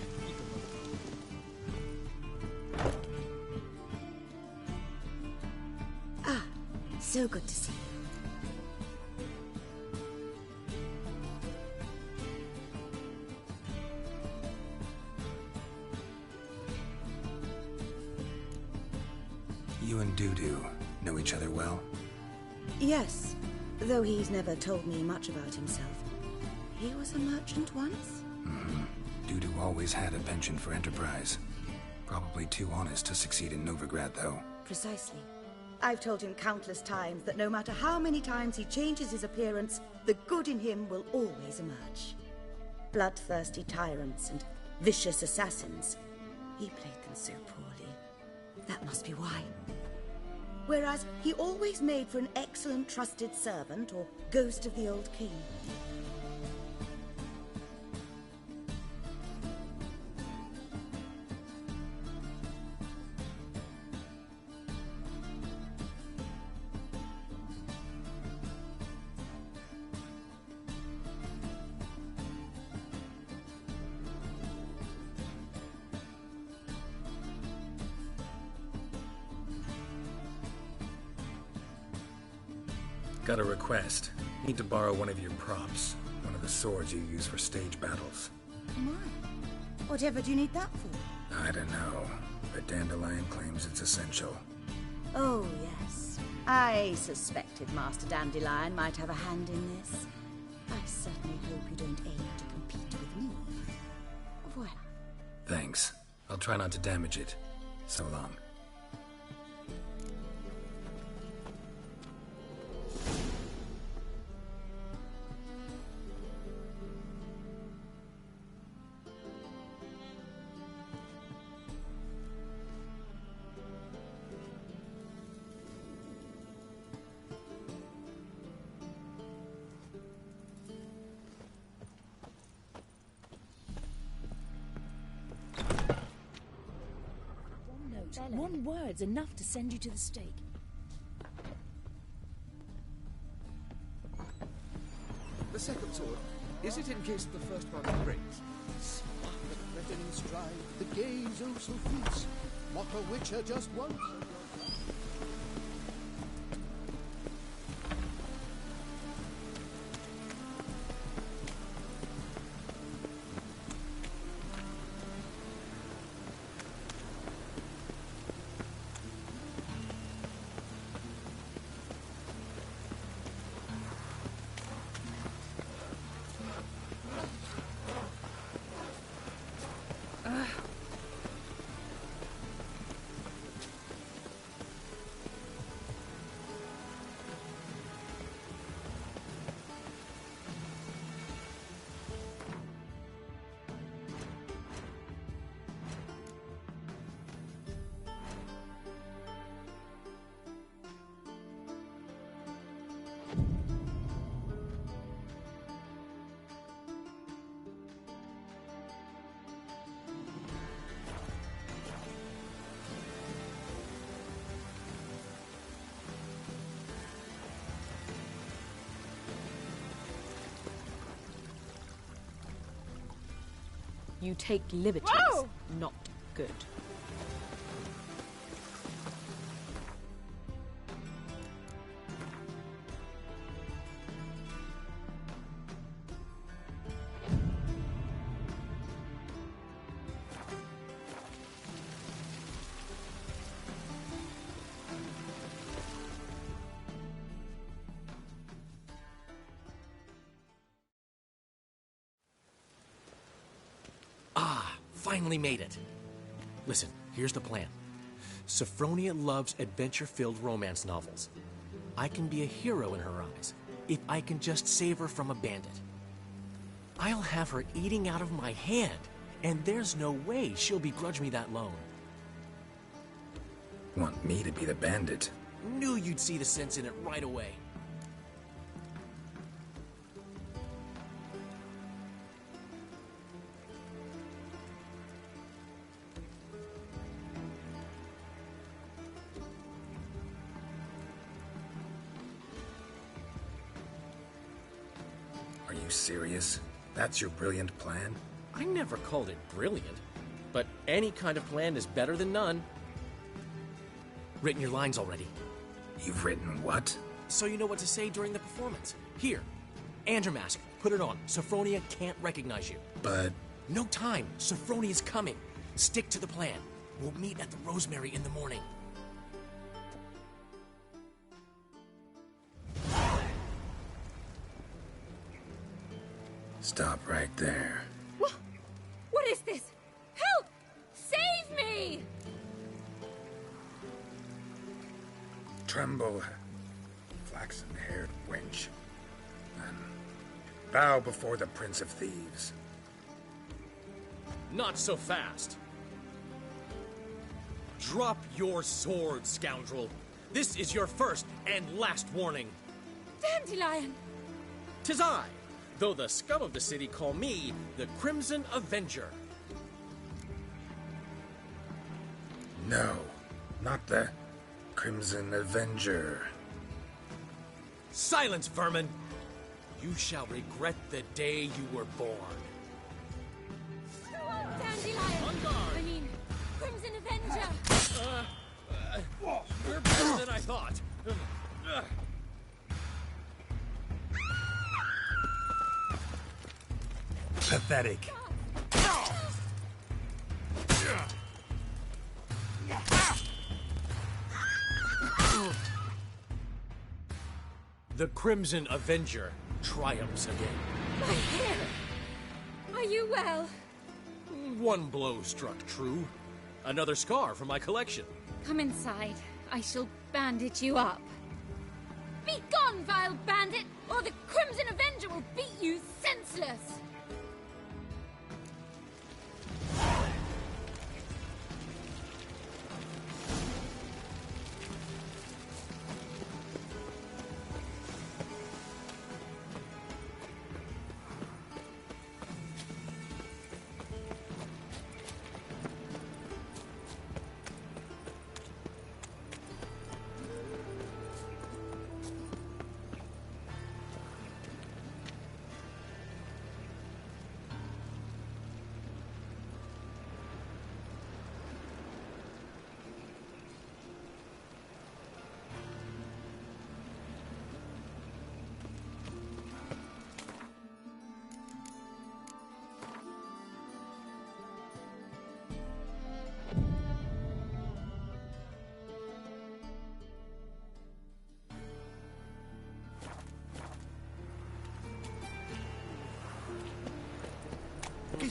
Ah, so good to see you. You and Dudu know each other well? Yes, though he's never told me much about himself. He was a merchant once? Mm-hmm. Dudu always had a penchant for enterprise. Probably too honest to succeed in Novigrad, though. Precisely. I've told him countless times that no matter how many times he changes his appearance, the good in him will always emerge. Bloodthirsty tyrants and vicious assassins. He played them so poorly. That must be why. Whereas he always made for an excellent trusted servant or ghost of the old king. Got a request. Need to borrow one of your props. One of the swords you use for stage battles. My. Whatever do you need that for? I don't know, but Dandelion claims it's essential. Oh, yes. I suspected Master Dandelion might have a hand in this. I certainly hope you don't aim to compete with me. Voilà. Thanks. I'll try not to damage it. So long. One word's enough to send you to the stake. Is it in case the first one breaks? Smart the threatening stride, the gaze oh so fierce. Mock a witcher just once. You take liberties. Whoa! Not good. Finally made it. Listen, here's the plan. Sophronia loves adventure-filled romance novels. I can be a hero in her eyes if I can just save her from a bandit. I'll have her eating out of my hand, and there's no way she'll begrudge me that loan. Want me to be the bandit? Knew you'd see the sense in it right away. Are you serious? That's your brilliant plan? I never called it brilliant, but any kind of plan is better than none. Written your lines already. You've written what? So you know what to say during the performance. Here, and your mask. Put it on. Sophronia can't recognize you. But... No time. Sophronia's coming. Stick to the plan. We'll meet at the Rosemary in the morning. Stop right there. What is this? Help! Save me! Tremble, flaxen-haired wench, and bow before the Prince of Thieves. Not so fast. Drop your sword, scoundrel. This is your first and last warning. Dandelion! 'Tis I, though the scum of the city call me the Crimson Avenger. No, not the Crimson Avenger. Silence, vermin! You shall regret the day you were born. Dandelion! On guard! I mean, Crimson Avenger! You're better than I thought. Pathetic. The Crimson Avenger triumphs again. My hair! Are you well? One blow struck true. Another scar from my collection. Come inside. I shall bandage you up. Be gone, vile bandit, or the Crimson Avenger will beat you senseless!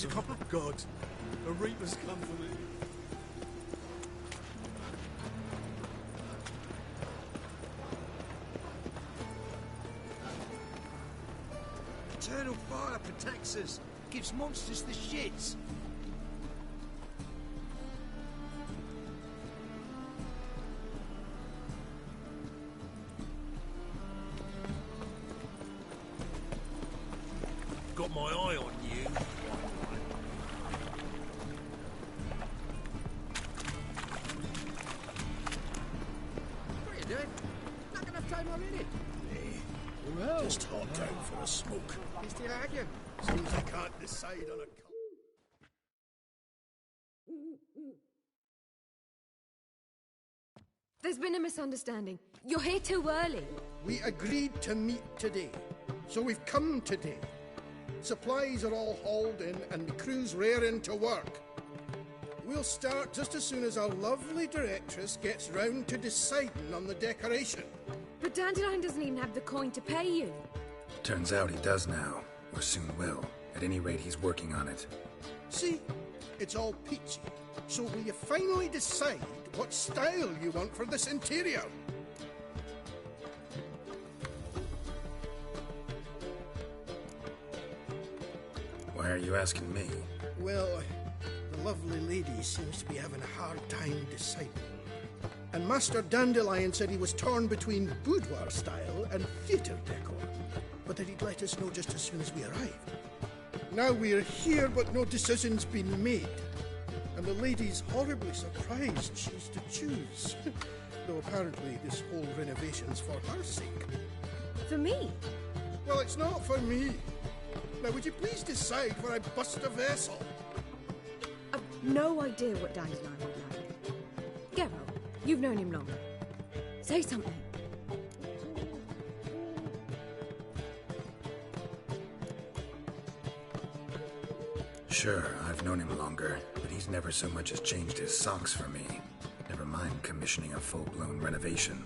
Here's a copper. God, a reaper's come for me. Eternal fire protects us. Gives monsters the shits. Got my eye on you. What are you doing? Not enough time already. Well, just hot down for a smoke. You still arguing? Seems I can't decide on a There's been a misunderstanding. You're here too early. We agreed to meet today, so we've come today. Supplies are all hauled in and the crew's raring to work. We'll start just as soon as our lovely directress gets round to deciding on the decoration. But Dandelion doesn't even have the coin to pay you. Turns out he does now, or soon will. At any rate, he's working on it. See, it's all peachy. So will you finally decide what style you want for this interior? Why are you asking me? Well, the lovely lady seems to be having a hard time deciding. And Master Dandelion said he was torn between boudoir style and theatre decor, but that he'd let us know just as soon as we arrived. Now we're here, but no decision's been made. And the lady's horribly surprised she's to choose. Though apparently this whole renovation's for her sake. For me? Well, it's not for me. Now, would you please decide where I bust a vessel? I've no idea what Dandelion would like. Geralt, you've known him longer. Say something. Sure, I've known him longer, but he's never so much as changed his socks for me. Never mind commissioning a full-blown renovation.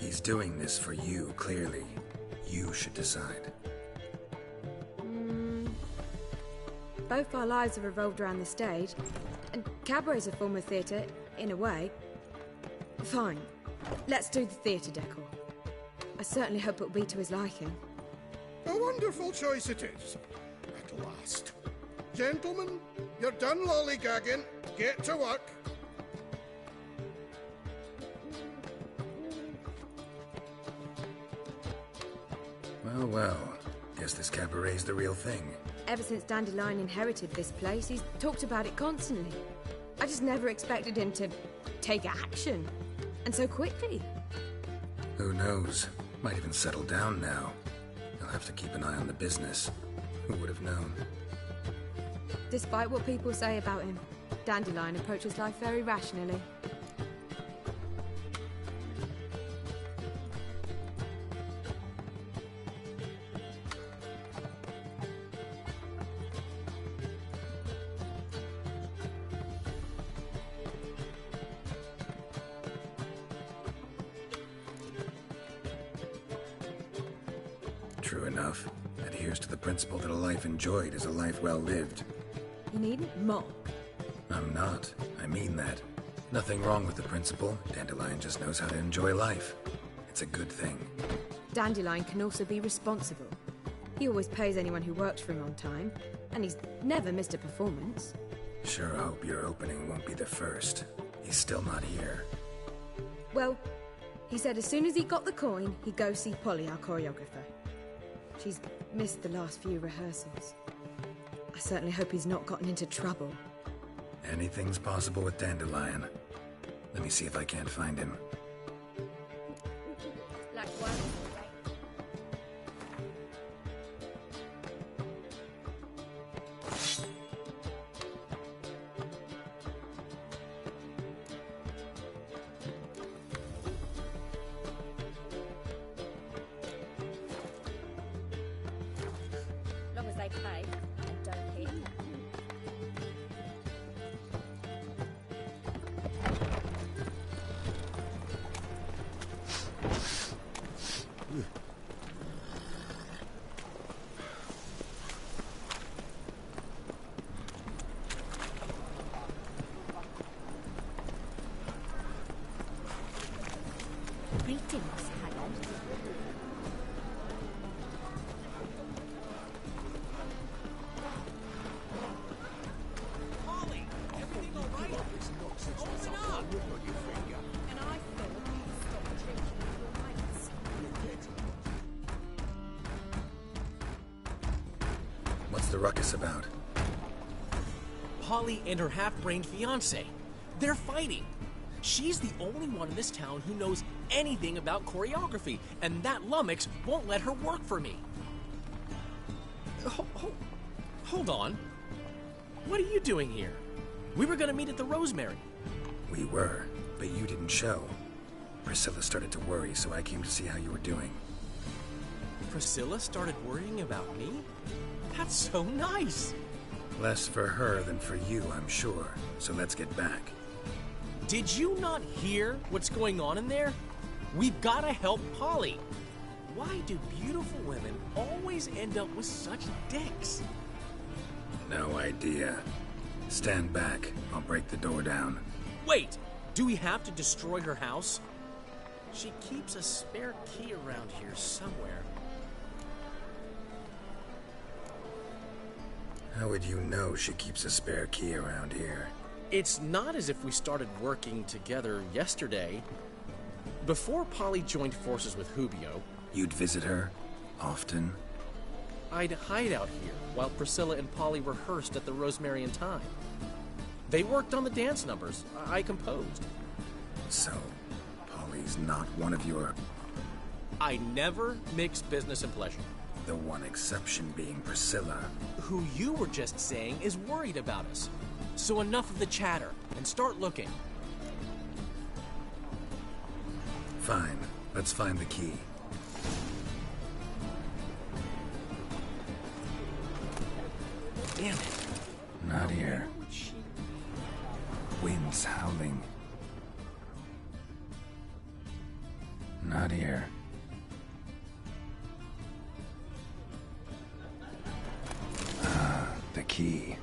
He's doing this for you, clearly. You should decide. Both our lives have revolved around the stage, and cabaret's a form of theatre, in a way. Fine. Let's do the theatre decor. I certainly hope it'll be to his liking. A wonderful choice it is. At last. Gentlemen, you're done lollygagging. Get to work. Well, well. Guess this cabaret's the real thing. Ever since Dandelion inherited this place, he's talked about it constantly. I just never expected him to take action. And so quickly. Who knows? Might even settle down now. He'll have to keep an eye on the business. Who would have known? Despite what people say about him, Dandelion approaches life very rationally. True enough. Adheres to the principle that a life enjoyed is a life well lived. You needn't mock. I'm not. I mean that. Nothing wrong with the principle. Dandelion just knows how to enjoy life. It's a good thing. Dandelion can also be responsible. He always pays anyone who works for him on time, and he's never missed a performance. Sure hope your opening won't be the first. He's still not here. Well, he said as soon as he got the coin, he'd go see Polly, our choreographer. She's missed the last few rehearsals. I certainly hope he's not gotten into trouble. Anything's possible with Dandelion. Let me see if I can't find him. Like what? Long as they pay and don't hit. ruckus about? Polly and her half-brained fiancé. They're fighting. She's the only one in this town who knows anything about choreography, and that lummox won't let her work for me. Hold on. What are you doing here? We were gonna meet at the Rosemary. We were, but you didn't show. Priscilla started to worry, so I came to see how you were doing. Priscilla started worrying about me? That's so nice. Less for her than for you, I'm sure. So let's get back. Did you not hear what's going on in there? We've got to help Polly. Why do beautiful women always end up with such dicks? No idea. Stand back. I'll break the door down. Wait! Do we have to destroy her house? She keeps a spare key around here somewhere. How would you know she keeps a spare key around here? It's not as if we started working together yesterday. Before Polly joined forces with Hubio... You'd visit her? Often? I'd hide out here while Priscilla and Polly rehearsed at the Rosemary and Thyme. They worked on the dance numbers I composed. So, Polly's not one of your... I never mix business and pleasure. The one exception being Priscilla. Who you were just saying is worried about us. So enough of the chatter, and start looking. Fine. Let's find the key. Damn it. Not here. Wind's howling. Not here. The key.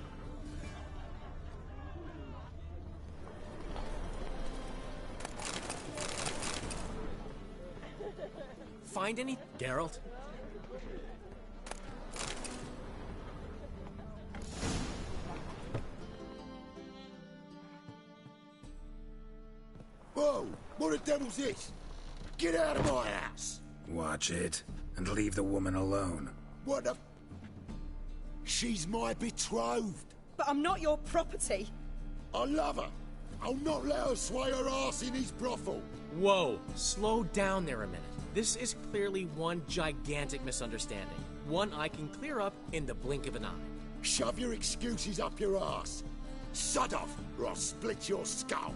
Find any, Geralt? Whoa! What the devil's this? Get out of my house! Watch it, and leave the woman alone. What the... She's my betrothed. But I'm not your property. I love her. I'll not let her sway her ass in his brothel. Whoa, slow down there a minute. This is clearly one gigantic misunderstanding. One I can clear up in the blink of an eye. Shove your excuses up your ass. Sod off, or I'll split your skull.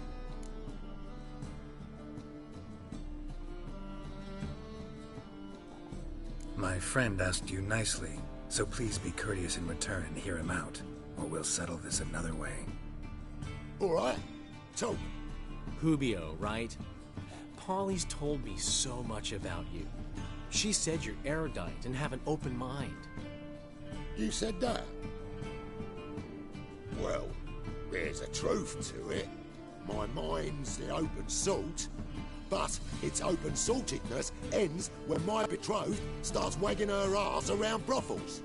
My friend asked you nicely, so please be courteous in return and hear him out, or we'll settle this another way. All right. Talk. Hubio, right? Polly's told me so much about you. She said you're erudite and have an open mind. You said that? Well, there's a truth to it. My mind's the open salt, but its open saltedness ends when my betrothed starts wagging her ass around brothels.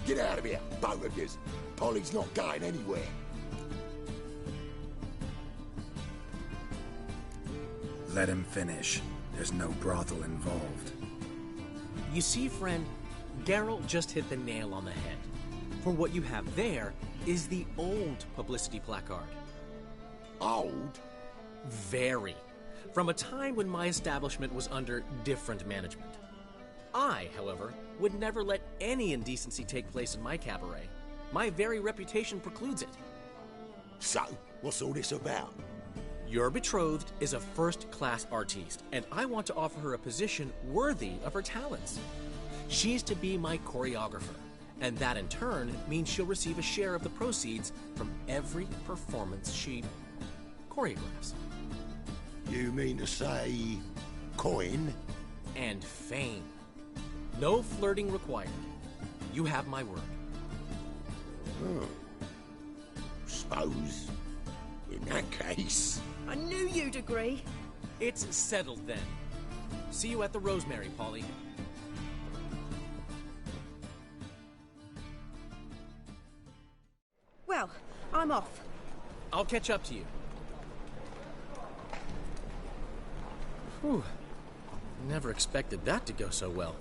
Get out of here, both of yous. Polly's not going anywhere. Let him finish. There's no brothel involved. You see, friend, Geralt just hit the nail on the head. For what you have there is the old publicity placard. Old? Very. From a time when my establishment was under different management. I, however, would never let any indecency take place in my cabaret. My very reputation precludes it. So, what's all this about? Your betrothed is a first-class artiste, and I want to offer her a position worthy of her talents. She's to be my choreographer, and that in turn means she'll receive a share of the proceeds from every performance she choreographs. You mean to say... coin? And fame. No flirting required. You have my word. Oh. Suppose... in that case... I knew you'd agree. It's settled then. See you at the Rosemary, Polly. Well, I'm off. I'll catch up to you. Whew. Never expected that to go so well.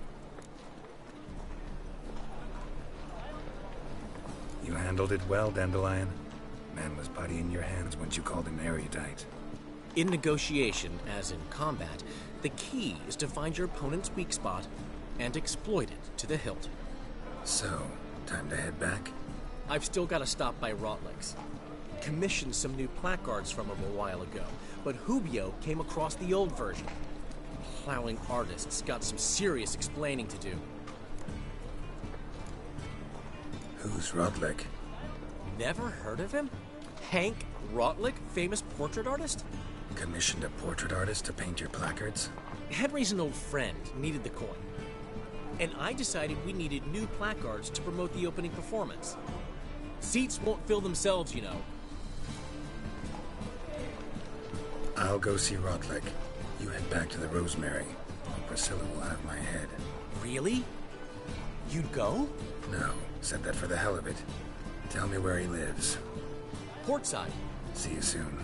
You handled it well, Dandelion. Man was buddy in your hands once you called him erudite. In negotiation, as in combat, the key is to find your opponent's weak spot and exploit it to the hilt. So, time to head back? I've still got to stop by Rotlick's. Commissioned some new placards from him a while ago, but Hubio came across the old version. Plowing artists got some serious explaining to do. Who's Rotlick? Never heard of him? Hank Rotlick, famous portrait artist? Commissioned a portrait artist to paint your placards? Henry's an old friend, needed the coin. And I decided we needed new placards to promote the opening performance. Seats won't fill themselves, you know. I'll go see Rotlick. You head back to the Rosemary. Priscilla will have my head. Really? You'd go? No, said that for the hell of it. Tell me where he lives. Portside. See you soon.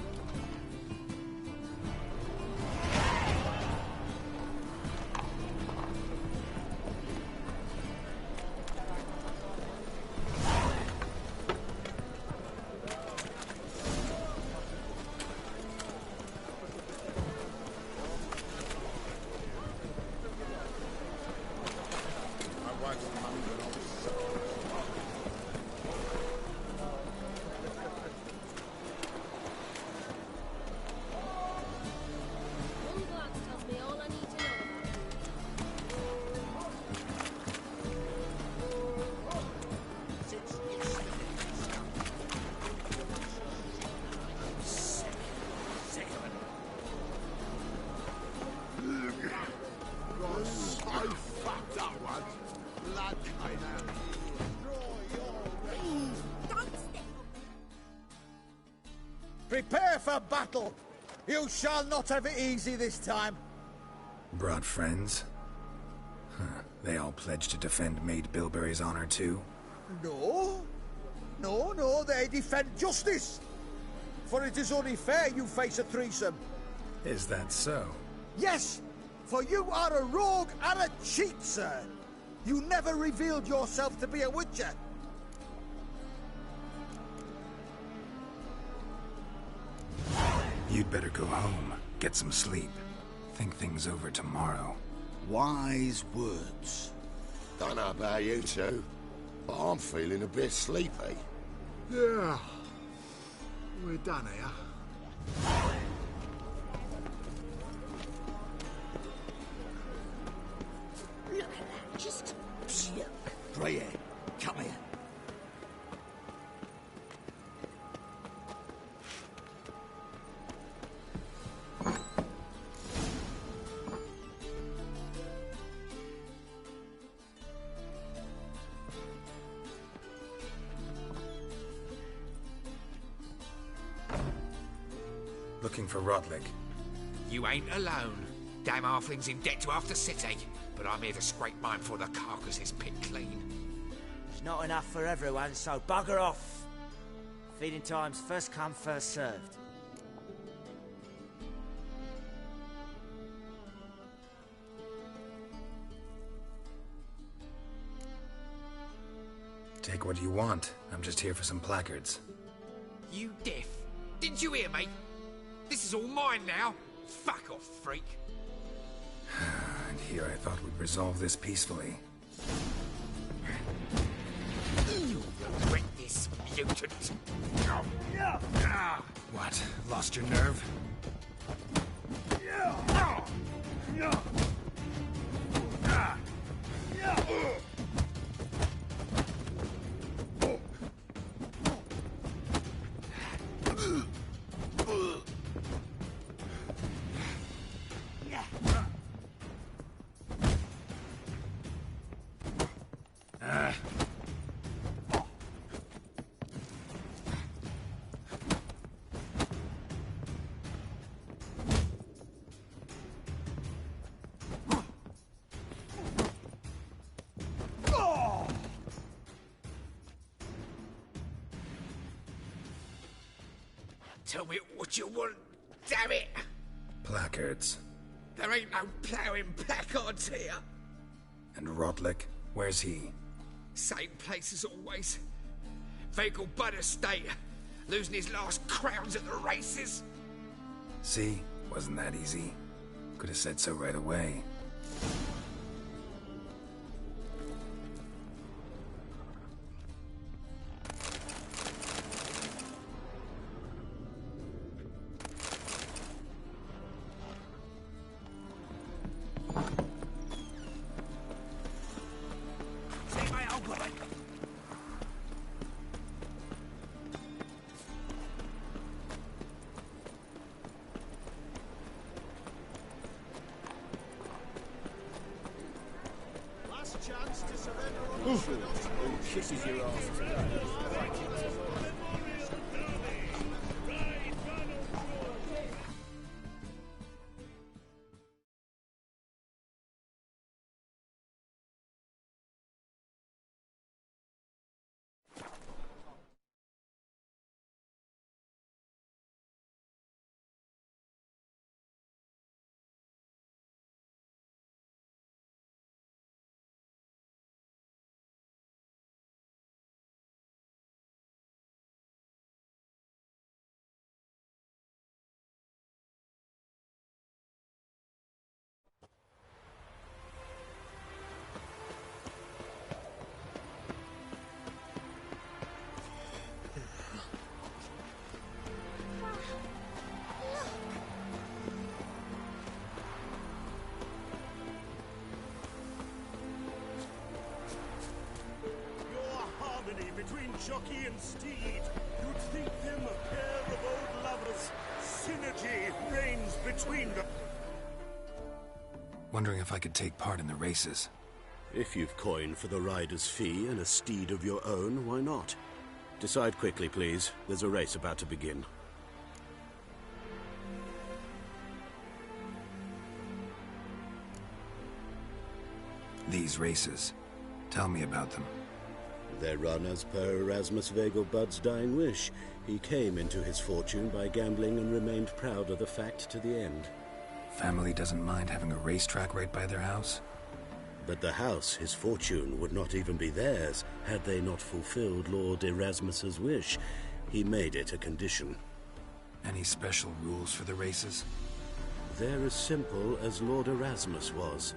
Prepare for battle! You shall not have it easy this time! Brought friends? Huh. They all pledged to defend Maid Bilberry's honor too? No. No, they defend justice! For it is only fair you face a threesome. Is that so? Yes! For you are a rogue and a cheat, sir! You never revealed yourself to be a witcher! You'd better go home, get some sleep. Think things over tomorrow. Wise words. Don't know about you two, but I'm feeling a bit sleepy. Yeah. We're done here. Look at that, just look. Grey hair, come here. Looking for Rotlick. You ain't alone. Damn halfling's in debt to half the city. But I'm here to scrape mine for the carcass's pit clean. It's not enough for everyone, so bugger off. Feeding time's first come, first served. Take what you want. I'm just here for some placards. You deaf? Didn't you hear me? This is all mine now. Fuck off, freak. And here I thought we'd resolve this peacefully. You'll regret this, mutant. What? Lost your nerve? Tell me what you want, damn it! Placards. There ain't no ploughing placards here. And Rotlick? Where's he? Same place as always. Vegal Bud estate. Losing his last crowns at the races. See? Wasn't that easy? Could have said so right away. Kisses your ass. Between jockey and steed, you'd think them a pair of old lovers. Synergy reigns between them. Wondering if I could take part in the races. If you've coin for the rider's fee and a steed of your own, why not? Decide quickly, please. There's a race about to begin. These races. Tell me about them. They're run as per Erasmus Vegelbud's dying wish. He came into his fortune by gambling and remained proud of the fact to the end. Family doesn't mind having a racetrack right by their house? But the house, his fortune, would not even be theirs had they not fulfilled Lord Erasmus's wish. He made it a condition. Any special rules for the races? They're as simple as Lord Erasmus was.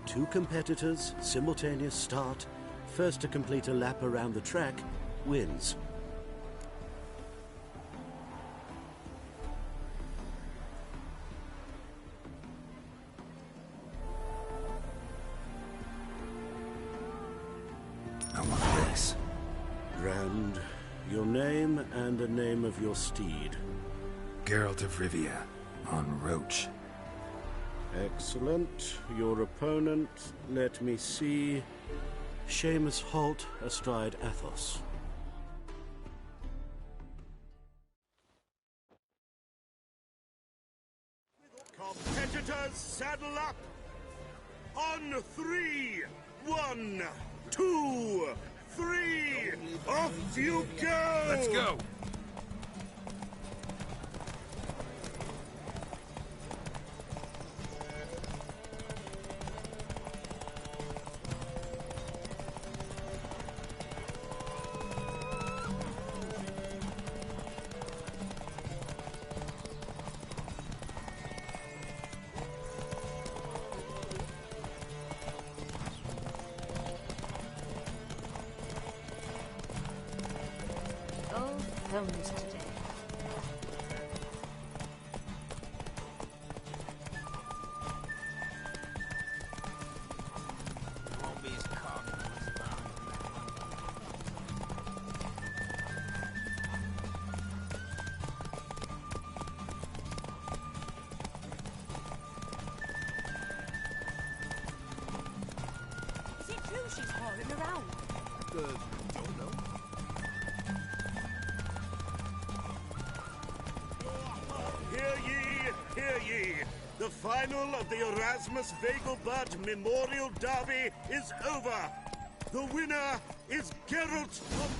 2 competitors, simultaneous start. First to complete a lap around the track wins. I want a race. Grand. Your name and the name of your steed. Geralt of Rivia, on Roach. Excellent. Your opponent, let me see... Seamus Holt astride Athos. Competitors, saddle up! On 3! 1, 2, 3! Off you go! Let's go! Films today. Is it true she's hauling around? Don't know. Hear ye! The final of the Erasmus Vegelbud Memorial Derby is over! The winner is Geralt of...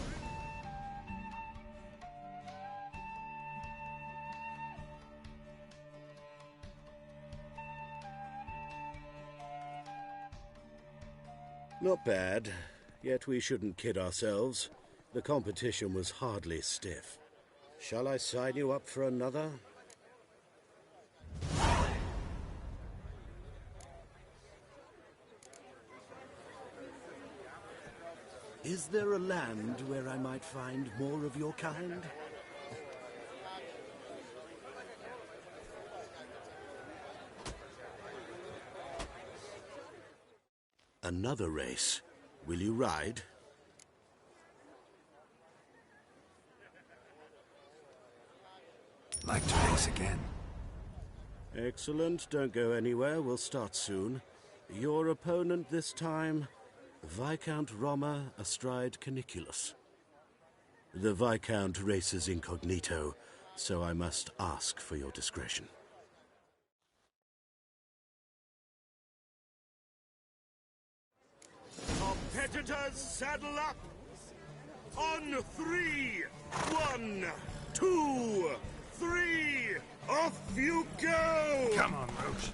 Not bad, yet we shouldn't kid ourselves. The competition was hardly stiff. Shall I sign you up for another? Is there a land where I might find more of your kind? Another race. Will you ride? Like to race again. Excellent. Don't go anywhere. We'll start soon. Your opponent this time, Viscount Roma astride Caniculus. The Viscount races incognito, so I must ask for your discretion. Competitors, saddle up! On 3! 1, 2, 3! Off you go! Come on, Roche.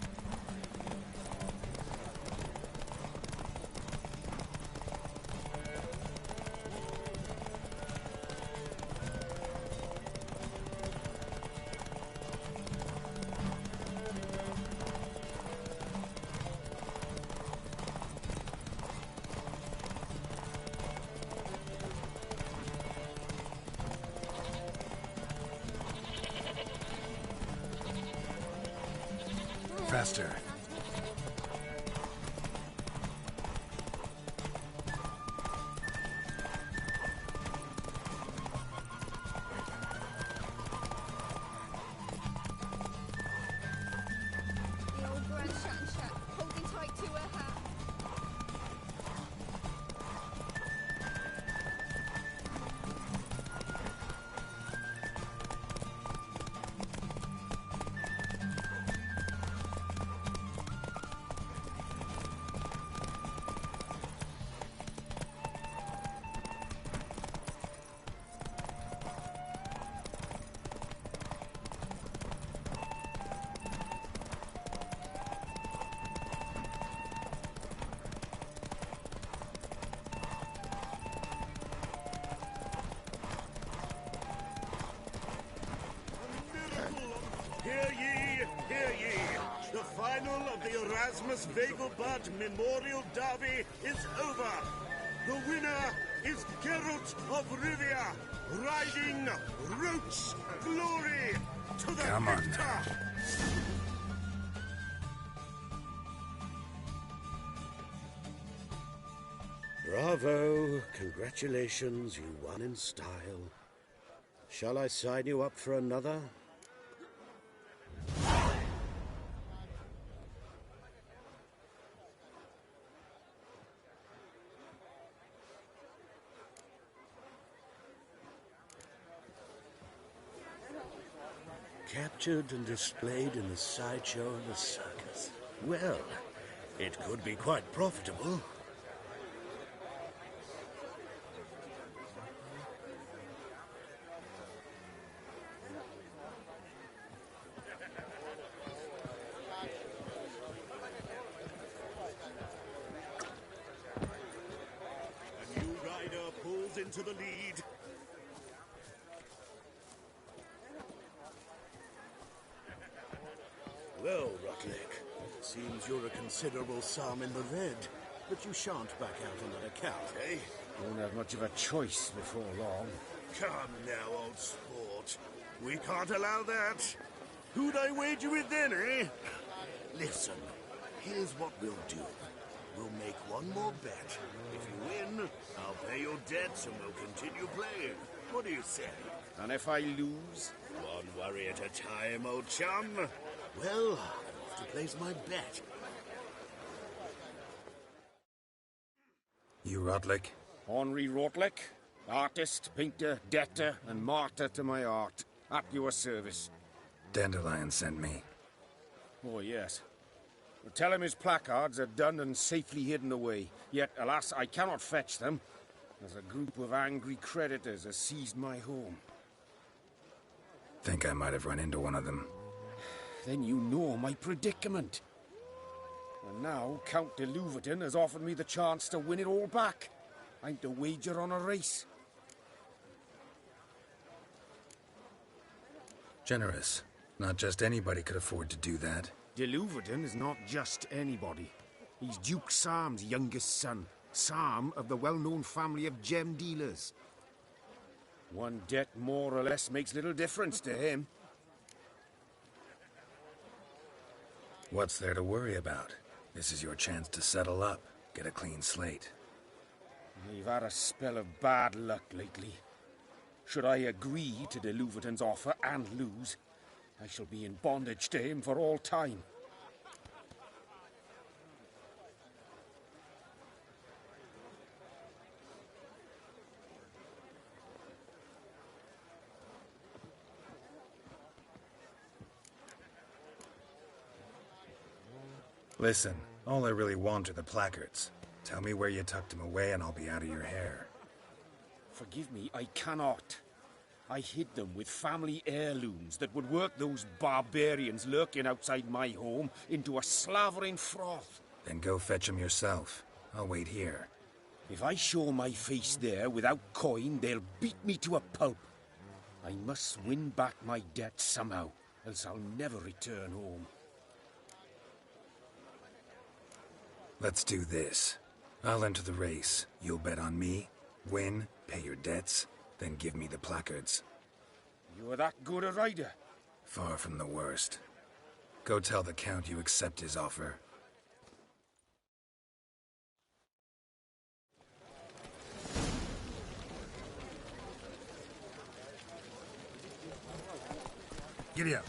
Faster. The old Grand Shanshat, holding tight to her hat. Hear ye, hear ye! The final of the Erasmus Vegelbud Memorial Derby is over! The winner is Geralt of Rivia, riding Roach's glory to the Come on victor! now. Bravo! Congratulations, you won in style. Shall I sign you up for another? Captured and displayed in the sideshow of the circus. Well, it could be quite profitable. A new rider pulls into the lead. Well, Rutlick, seems you're a considerable sum in the red, but you shan't back out on that account, eh? Won't have much of a choice before long. Come now, old sport. We can't allow that. Who'd I wager with then, eh? Listen, here's what we'll do. We'll make one more bet. If you win, I'll pay your debts and we'll continue playing. What do you say? And if I lose? One worry at a time, old chum. Well, I'll have to place my bet. You Rotlick? Henri Rotlick, artist, painter, debtor, and martyr to my art. At your service. Dandelion sent me. Oh, yes. Well, tell him his placards are done and safely hidden away. Yet, alas, I cannot fetch them, as a group of angry creditors has seized my home. Think I might have run into one of them. Then you know my predicament. And now Count de Louverton has offered me the chance to win it all back. I'm to wager on a race. Generous. Not just anybody could afford to do that. De Louverton is not just anybody. He's Duke Sam's youngest son. Sam of the well-known family of gem dealers. One debt more or less makes little difference to him. What's there to worry about? This is your chance to settle up, get a clean slate. We've had a spell of bad luck lately. Should I agree to de Louverton's offer and lose, I shall be in bondage to him for all time. Listen, all I really want are the placards. Tell me where you tucked them away and I'll be out of your hair. Forgive me, I cannot. I hid them with family heirlooms that would work those barbarians lurking outside my home into a slavering froth. Then go fetch them yourself. I'll wait here. If I show my face there without coin, they'll beat me to a pulp. I must win back my debt somehow, else I'll never return home. Let's do this. I'll enter the race. You'll bet on me, win, pay your debts, then give me the placards. You're that good a rider? Far from the worst. Go tell the Count you accept his offer. Giddy up.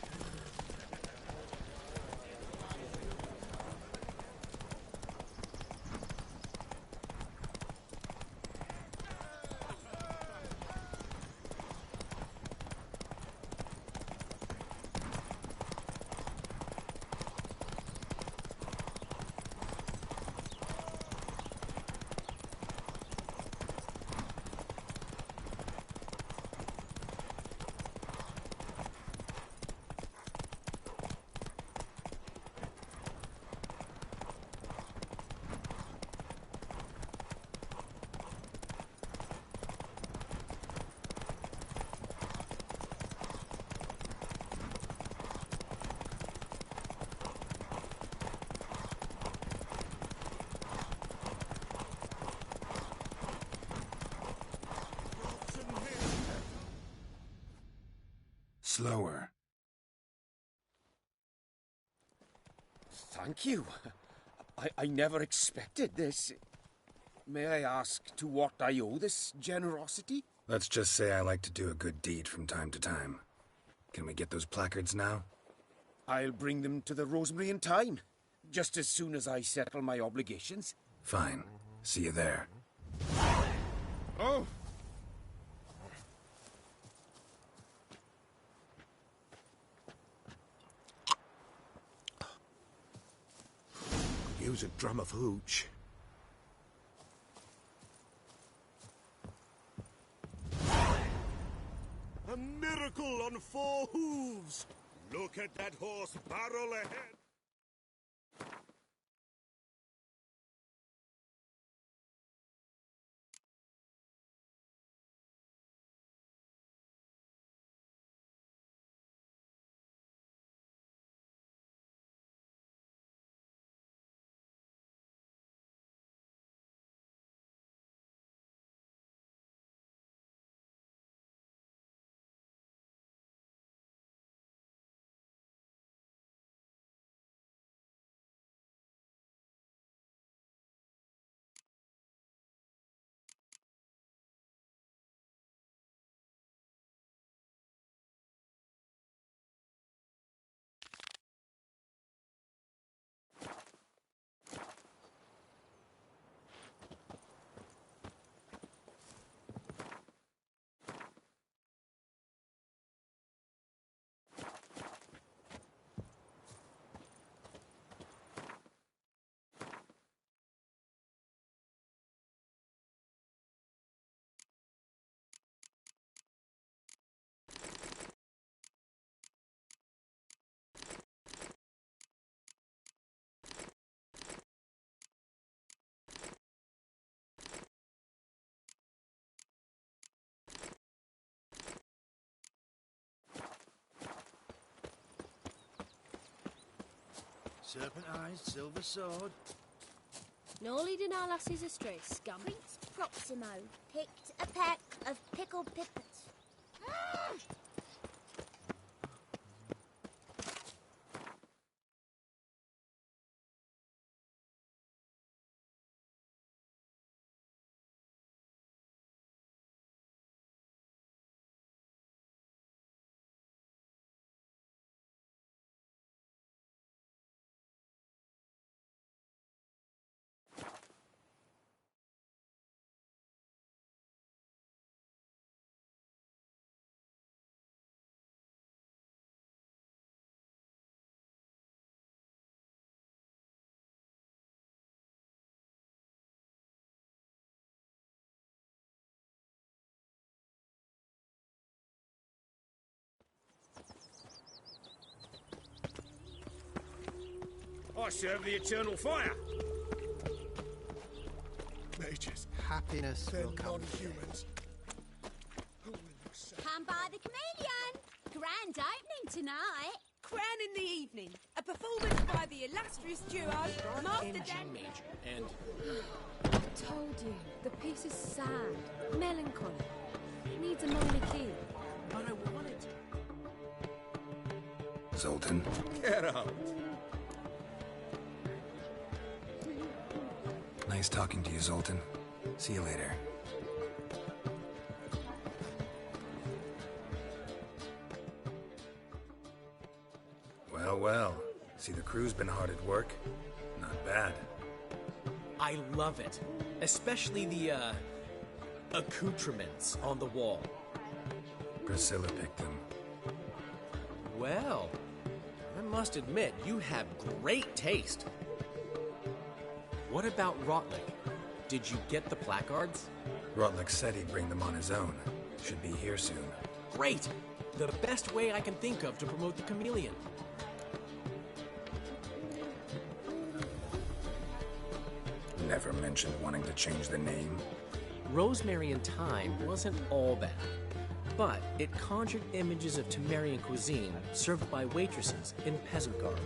Slower. Thank you. I never expected this. May I ask to what I owe this generosity? Let's just say I like to do a good deed from time to time. Can we get those placards now? I'll bring them to the Rosemary in time, just as soon as I settle my obligations. Fine. See you there. Oh! Use a drum of hooch. A miracle on 4 hooves! Look at that horse barrel ahead! Serpent eyes, silver sword. No leading our lassies astray, scum. Prince Proximo picked a peck of pickled pippets. I serve the eternal fire. Mages. Happiness They're will come. non-humans. Come by the chameleon. Grand opening tonight. Crown in the evening. A performance by the illustrious duo, Master Dan. Major, and I told you, the piece is sad, melancholy. It needs a lonely key. but I wanted to. Zoltan. Get out. Nice talking to you, Zoltan. See you later. Well, well. See, the crew's been hard at work. Not bad. I love it. Especially the, accoutrements on the wall. Priscilla picked them. Well, I must admit, you have great taste. What about Rotlick? Did you get the placards? Rotlick said he'd bring them on his own. Should be here soon. Great! The best way I can think of to promote the chameleon. Never mentioned wanting to change the name. Rosemary and Thyme wasn't all bad, but it conjured images of Temerian cuisine served by waitresses in peasant garb.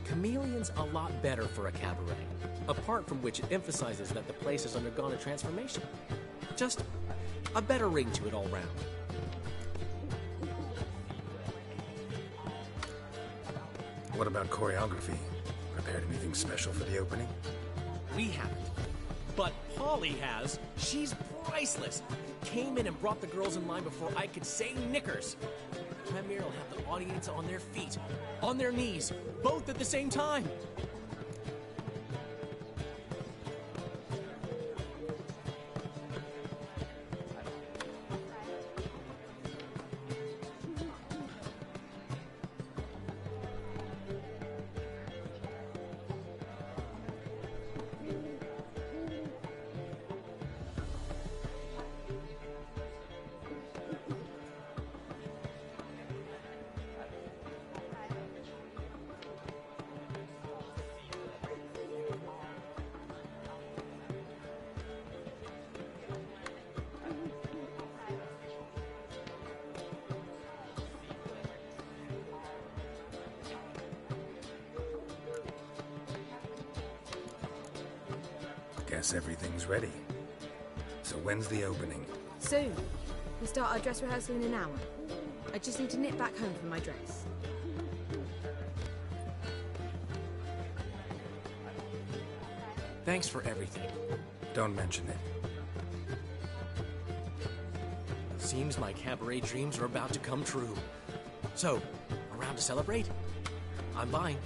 Chameleon's a lot better for a cabaret, apart from which it emphasizes that the place has undergone a transformation. Just a better ring to it all round. What about choreography? Prepared anything special for the opening? We haven't. But Polly has. She's priceless. Came in and brought the girls in line before I could say knickers. Premier will have the audience on their feet, on their knees, both at the same time. Guess everything's ready. So when's the opening? Soon. We start our dress rehearsal in an hour. I just need to nip back home for my dress. Thanks for everything. Don't mention it. Seems my cabaret dreams are about to come true. So, around to celebrate? I'm buying.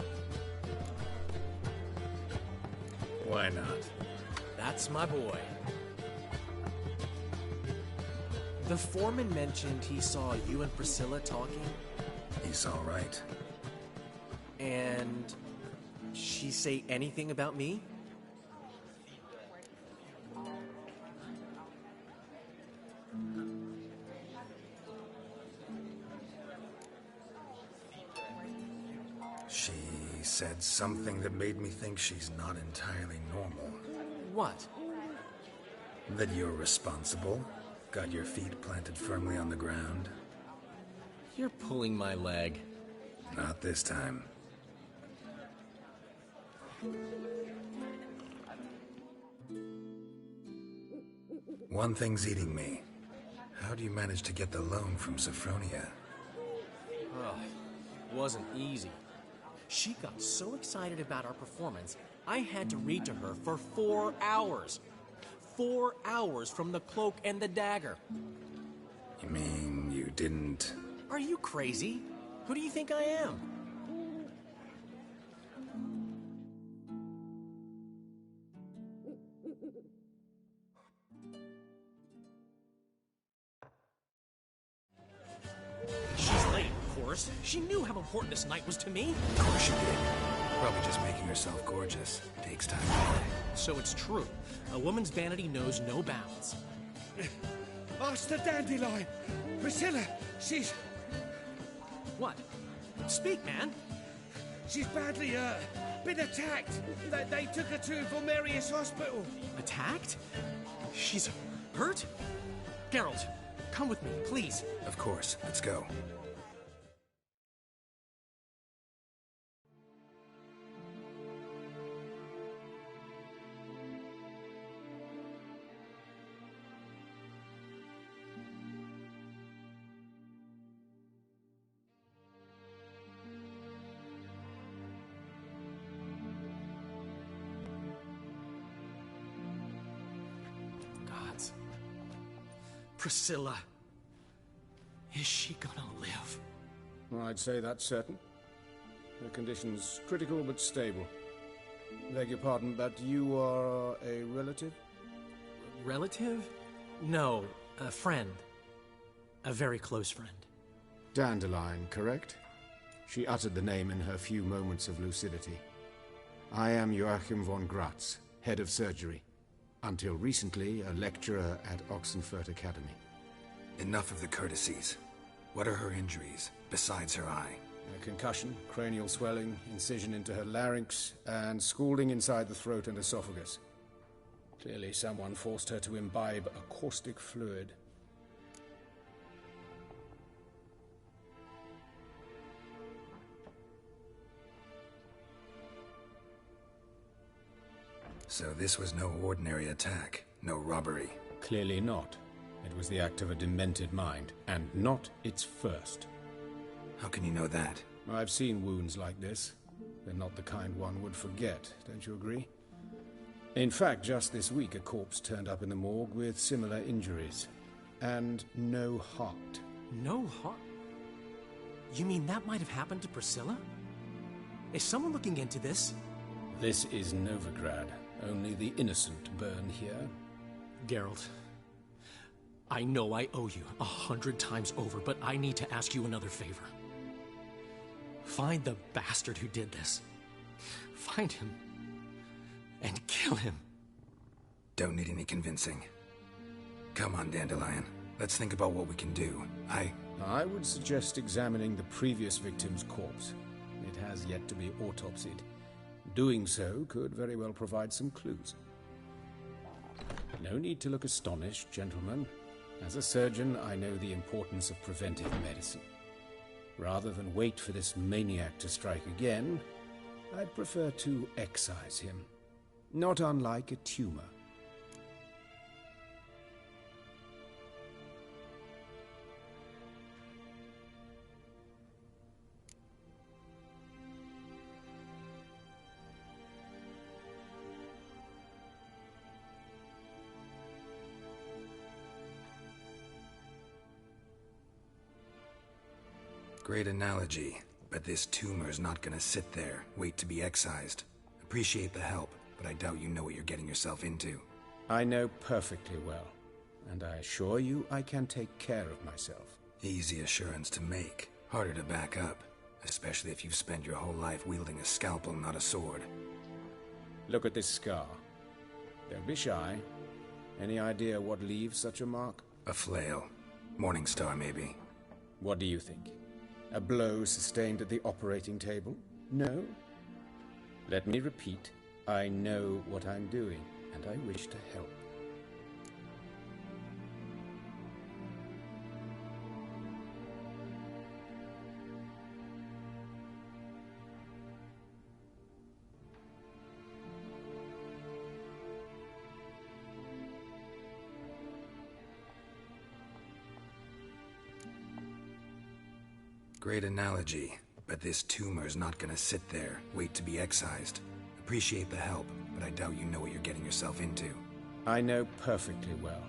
Why not? That's my boy. The foreman mentioned he saw you and Priscilla talking. He's all right. And she say anything about me? She said something that made me think she's not entirely normal. What? That you're responsible, got your feet planted firmly on the ground. You're pulling my leg. Not this time. One thing's eating me. How do you manage to get the loan from Sophronia? Oh, wasn't easy. She got so excited about our performance, I had to read to her for 4 hours. 4 hours from the Cloak and the Dagger. You mean you didn't... Are you crazy? Who do you think I am? She's late, of course. She knew how important this night was to me. Of course she did. Probably just making herself gorgeous. Takes time. So it's true. A woman's vanity knows no bounds. Master Dandelion! Priscilla, she's... What? Speak, man. She's badly, been attacked. They took her to Vulmerius Hospital. Attacked? She's hurt? Geralt, come with me, please. Of course. Let's go. Priscilla. Is she gonna live? I'd say that's certain. Her condition's critical but stable. Beg your pardon, but you are a relative? Relative? No, a friend. A very close friend. Dandelion, correct? She uttered the name in her few moments of lucidity. I am Joachim von Gratz, head of surgery. Until recently, a lecturer at Oxenfurt Academy. Enough of the courtesies. What are her injuries, besides her eye? A concussion, cranial swelling, incision into her larynx, and scalding inside the throat and esophagus. Clearly someone forced her to imbibe a caustic fluid. So this was no ordinary attack, no robbery. Clearly not. It was the act of a demented mind, and not its first. How can you know that? I've seen wounds like this. They're not the kind one would forget, don't you agree? In fact, just this week a corpse turned up in the morgue with similar injuries. And no heart. No heart? You mean that might have happened to Priscilla? Is someone looking into this? This is Novigrad. Only the innocent burn here. Geralt, I know I owe you 100 times over, but I need to ask you another favor. Find the bastard who did this. Find him. And kill him. Don't need any convincing. Come on, Dandelion. Let's think about what we can do. I would suggest examining the previous victim's corpse. It has yet to be autopsied. Doing so could very well provide some clues. No need to look astonished, gentlemen. As a surgeon, I know the importance of preventive medicine. Rather than wait for this maniac to strike again, I'd prefer to excise him. Not unlike a tumor. Great analogy, but this tumor's not gonna sit there, wait to be excised. Appreciate the help, but I doubt you know what you're getting yourself into. I know perfectly well, and I assure you I can take care of myself. Easy assurance to make, harder to back up, especially if you've spent your whole life wielding a scalpel, not a sword. Look at this scar. Don't be shy. Any idea what leaves such a mark? A flail. Morningstar, maybe. What do you think? A blow sustained at the operating table? No? Let me repeat. I know what I'm doing, and I wish to help. Great analogy, but this tumor's not gonna sit there, wait to be excised. Appreciate the help, but I doubt you know what you're getting yourself into. I know perfectly well,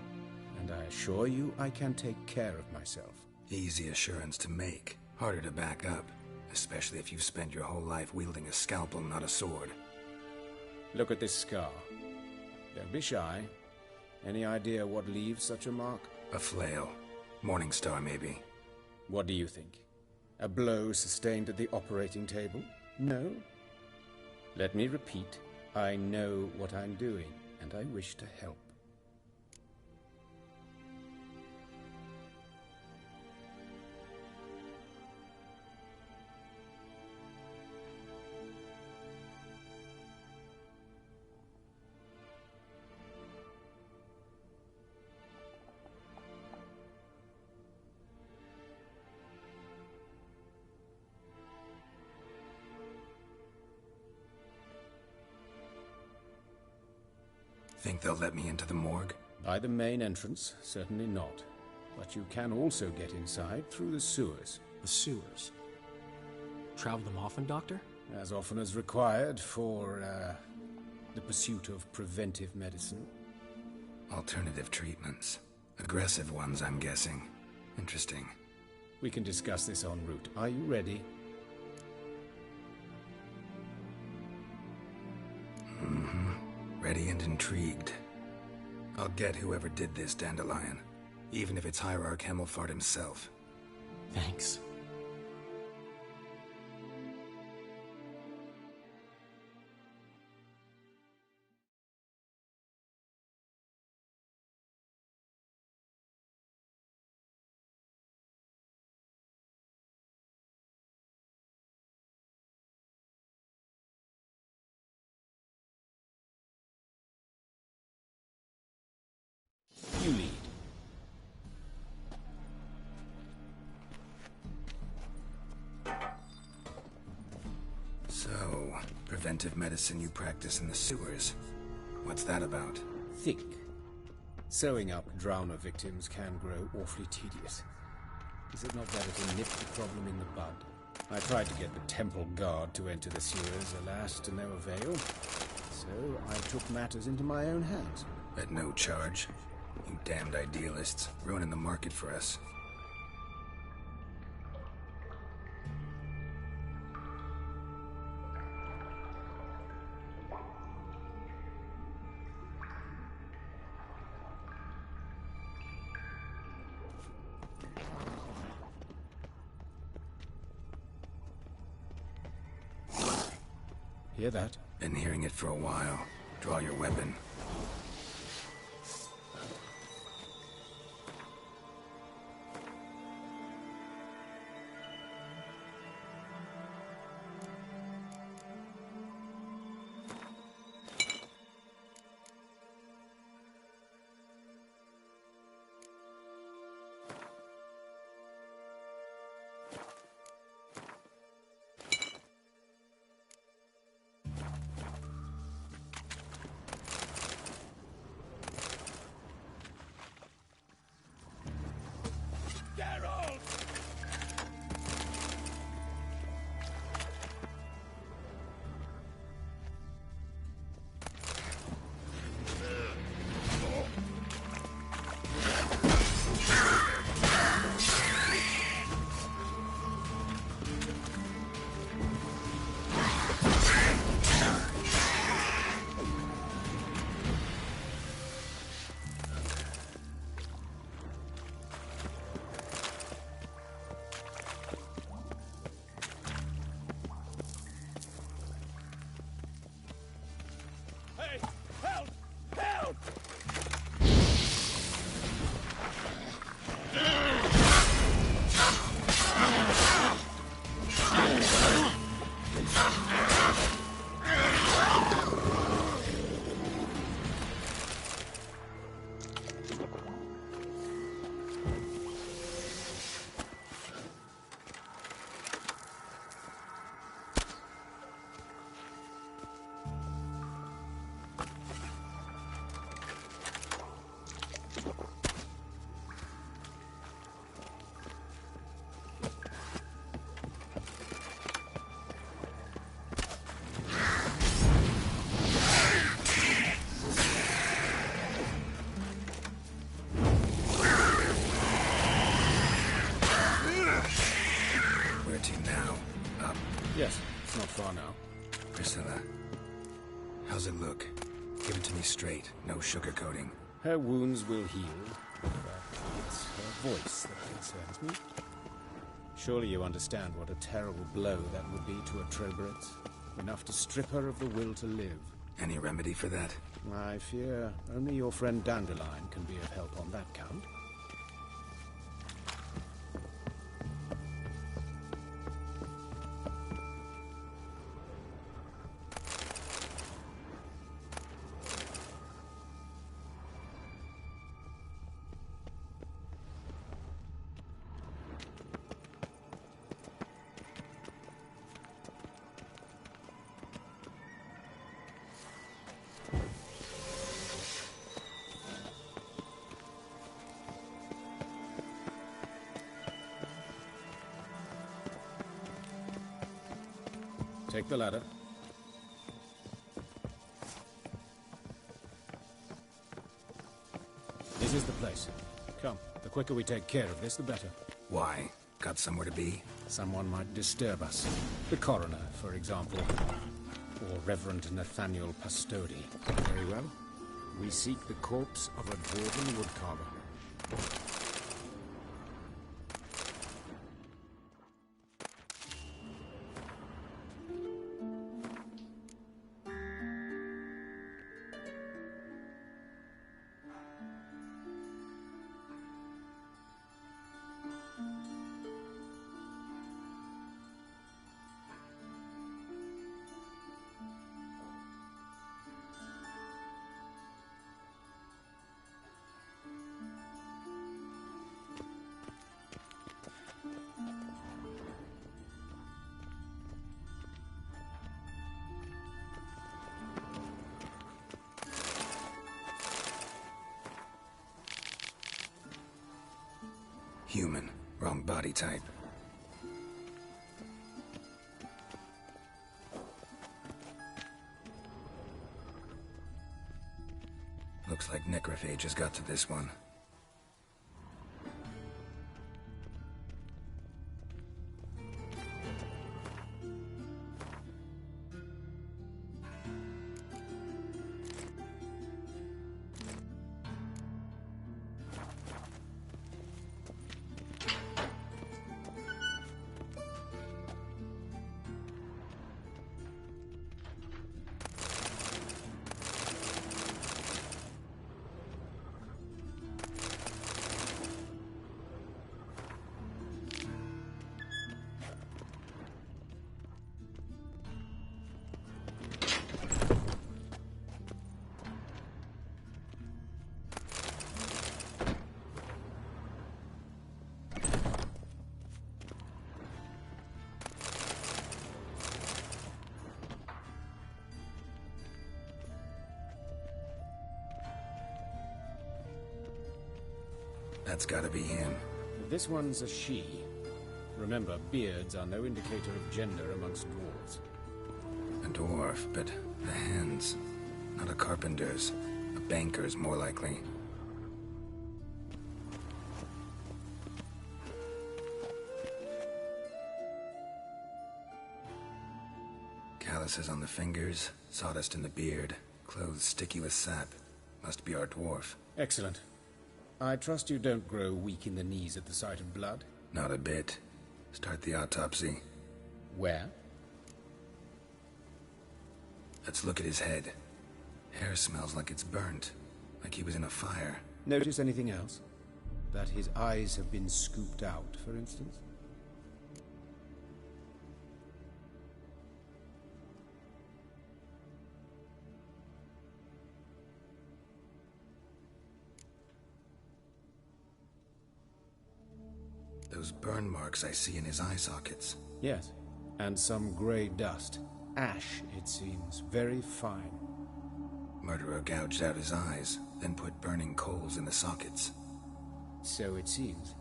and I assure you I can take care of myself. Easy assurance to make, harder to back up, especially if you've spent your whole life wielding a scalpel, not a sword. Look at this scar. Don't be shy. Any idea what leaves such a mark? A flail. Morning Star, maybe. What do you think? A blow sustained at the operating table? No? Let me repeat. I know what I'm doing, and I wish to help. Think they'll let me into the morgue? By the main entrance, certainly not. But you can also get inside through the sewers. The sewers? Travel them often, Doctor? As often as required for, the pursuit of preventive medicine. Alternative treatments. Aggressive ones, I'm guessing. Interesting. We can discuss this en route. Are you ready? Mm-hmm. Ready and intrigued. I'll get whoever did this, Dandelion. Even if it's Hierarch Hemmelfart himself. Thanks. You lead. So, preventive medicine you practice in the sewers. What's that about? Think. Sewing up drowner victims can grow awfully tedious. Is it not better to nip the problem in the bud? I tried to get the temple guard to enter the sewers, alas, to no avail. So I took matters into my own hands. At no charge. You damned idealists, ruining the market for us. Hear that? Been hearing it for a while. Draw your weapon. Yes, it's not far now. Priscilla, how's it look? Give it to me straight, no sugarcoating. Her wounds will heal, but it's her voice that concerns me. Surely you understand what a terrible blow that would be to a Trobritz. Enough to strip her of the will to live. Any remedy for that? I fear only your friend Dandelion can be of help on that count. Take the ladder. This is the place. Come, the quicker we take care of this, the better. Why? Got somewhere to be? Someone might disturb us. The coroner, for example. Or Reverend Nathaniel Pastodi. Very well. We seek the corpse of a dwarven woodcarver. Human. Wrong body type. Looks like necrophage has got to this one. That's gotta be him. This one's a she. Remember, beards are no indicator of gender amongst dwarves. A dwarf, but the hands. Not a carpenter's. A banker's, more likely. Calluses on the fingers, sawdust in the beard, clothes sticky with sap. Must be our dwarf. Excellent. I trust you don't grow weak in the knees at the sight of blood? Not a bit. Start the autopsy. Where? Let's look at his head. Hair smells like it's burnt. Like he was in a fire. Notice anything else? That his eyes have been scooped out, for instance? Those burn marks I see in his eye sockets. Yes, and some grey dust. Ash, it seems. Very fine. Murderer gouged out his eyes, then put burning coals in the sockets. So it seems.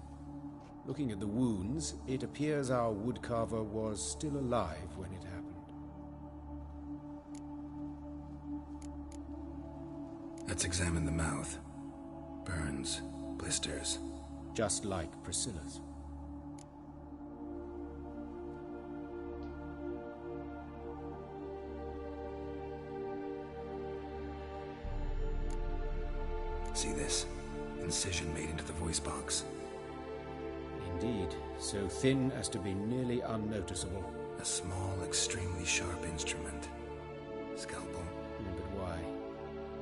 Looking at the wounds, it appears our woodcarver was still alive when it happened. Let's examine the mouth. Burns, blisters. Just like Priscilla's. See this? Incision made into the voice box. Indeed, so thin as to be nearly unnoticeable. A small, extremely sharp instrument. Scalpel. But why?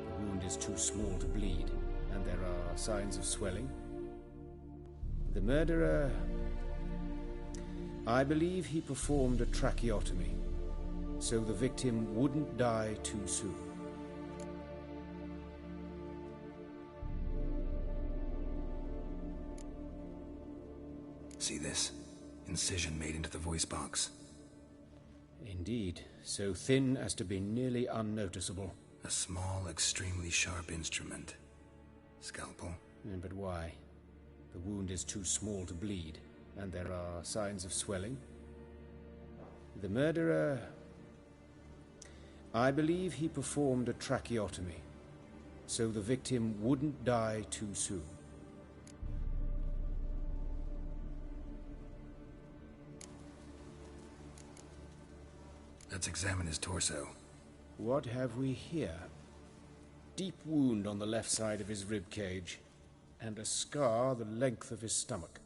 The wound is too small to bleed, and there are signs of swelling. The murderer... I believe he performed a tracheotomy, so the victim wouldn't die too soon. See this? Incision made into the voice box. Indeed, so thin as to be nearly unnoticeable. A small, extremely sharp instrument. Scalpel. But why? The wound is too small to bleed, and there are signs of swelling. The murderer... I believe he performed a tracheotomy, so the victim wouldn't die too soon. Let's examine his torso. What have we here? Deep wound on the left side of his rib cage, and a scar the length of his stomach.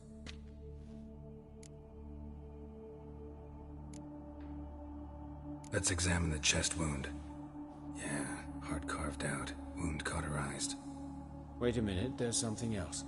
Let's examine the chest wound. Yeah, heart carved out, wound cauterized. Wait a minute, there's something else.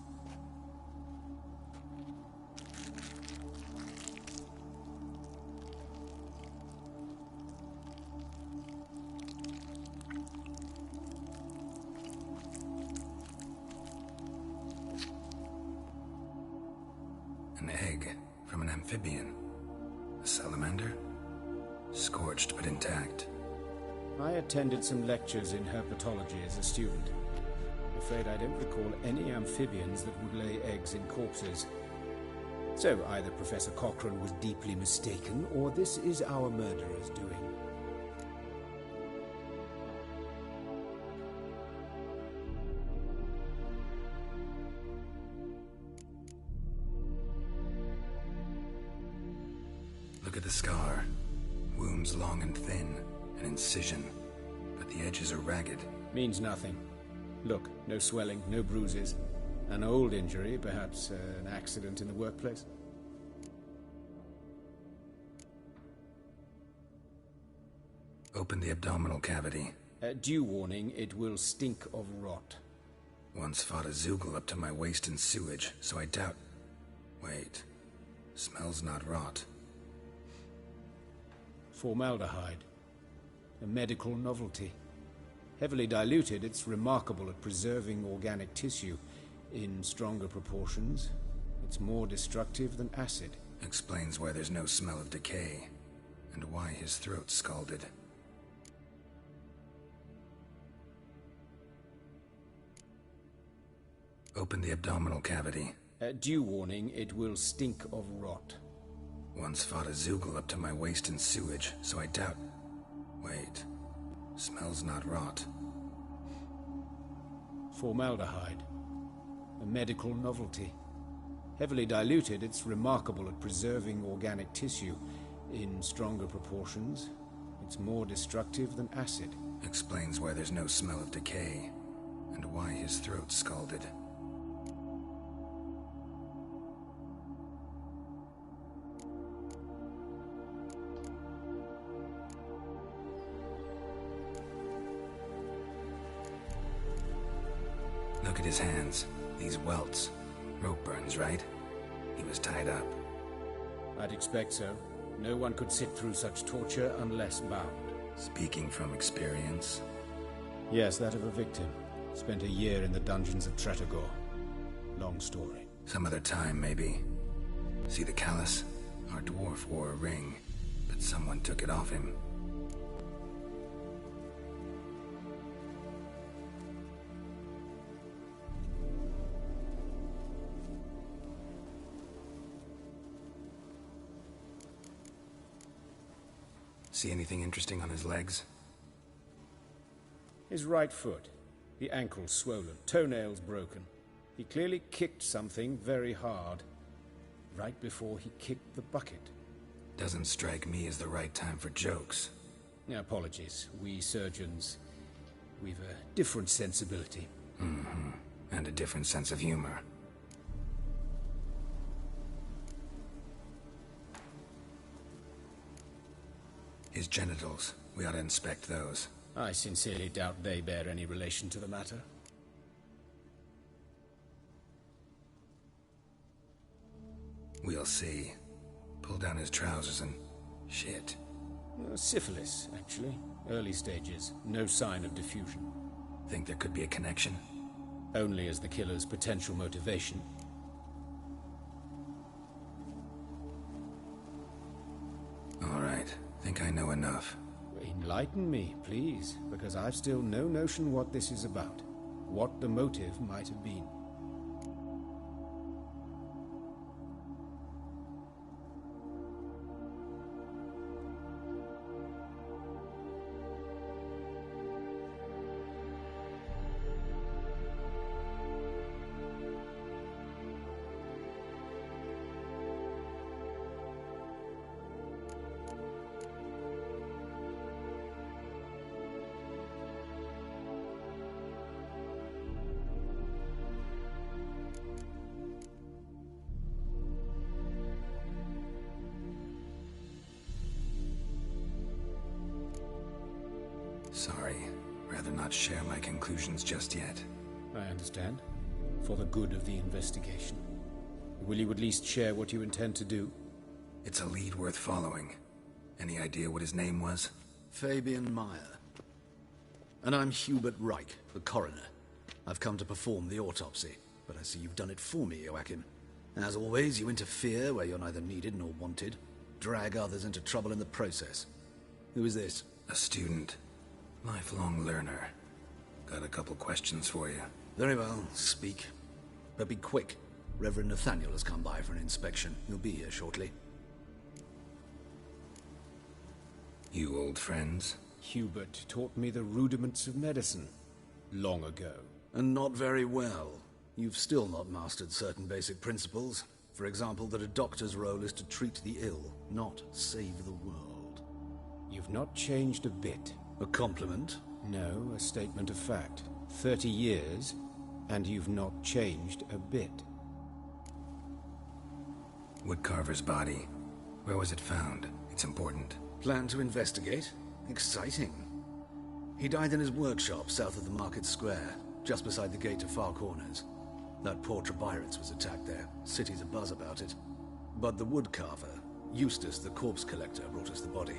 An egg from an amphibian. A salamander? Scorched but intact. I attended some lectures in herpetology as a student. I'm afraid I don't recall any amphibians that would lay eggs in corpses. So either Professor Cochrane was deeply mistaken, or this is our murderer's doing. Look at the scar. Wounds long and thin, an incision, but the edges are ragged. Means nothing. Look, no swelling, no bruises. An old injury, perhaps an accident in the workplace. Open the abdominal cavity. Due warning, it will stink of rot. Once fought a Zoogle up to my waist in sewage, so I doubt... Wait. Smells not rot. Formaldehyde. A medical novelty. Heavily diluted, it's remarkable at preserving organic tissue. In stronger proportions, it's more destructive than acid. Explains why there's no smell of decay, and why his throat's scalded. Open the abdominal cavity. Due warning, it will stink of rot. Once fought a Zoogle up to my waist in sewage, so I doubt... Wait. Smells not rot. Formaldehyde. A medical novelty. Heavily diluted, it's remarkable at preserving organic tissue. In stronger proportions, it's more destructive than acid. Explains why there's no smell of decay, and why his throat's scalded. Look at his hands. These welts. Rope burns, right? He was tied up. I'd expect so. No one could sit through such torture unless bound. Speaking from experience? Yes, that of a victim. Spent a year in the dungeons of Tretogor. Long story. Some other time, maybe. See the callus? Our dwarf wore a ring, but someone took it off him. See anything interesting on his legs? His right foot. The ankle swollen, toenails broken. He clearly kicked something very hard. Right before he kicked the bucket. Doesn't strike me as the right time for jokes. Apologies. We surgeons, we've a different sensibility. Mm-hmm. And a different sense of humor. His genitals. We ought to inspect those. I sincerely doubt they bear any relation to the matter. We'll see. Pull down his trousers and... shit. Syphilis, actually. Early stages. No sign of diffusion. Think there could be a connection? Only as the killer's potential motivation. All right. Think I know enough. Enlighten me, please, because I've still no notion what this is about. What the motive might have been. Sorry. Rather not share my conclusions just yet. I understand. For the good of the investigation. Will you at least share what you intend to do? It's a lead worth following. Any idea what his name was? Fabian Meyer. And I'm Hubert Reich, the coroner. I've come to perform the autopsy, but I see you've done it for me, Joachim. As always, you interfere where you're neither needed nor wanted. Drag others into trouble in the process. Who is this? A student. Lifelong learner. Got a couple questions for you. Very well, speak. But be quick. Reverend Nathaniel has come by for an inspection. He'll be here shortly. You old friends? Hubert taught me the rudiments of medicine. Long ago. And not very well. You've still not mastered certain basic principles. For example, that a doctor's role is to treat the ill, not save the world. You've not changed a bit. A compliment? No, a statement of fact. 30 years, and you've not changed a bit. Woodcarver's body. Where was it found? It's important. Plan to investigate? Exciting. He died in his workshop south of the market square, just beside the gate to Far Corners. That poor Trebirets was attacked there. City's abuzz about it. But the woodcarver, Eustace the corpse collector, brought us the body.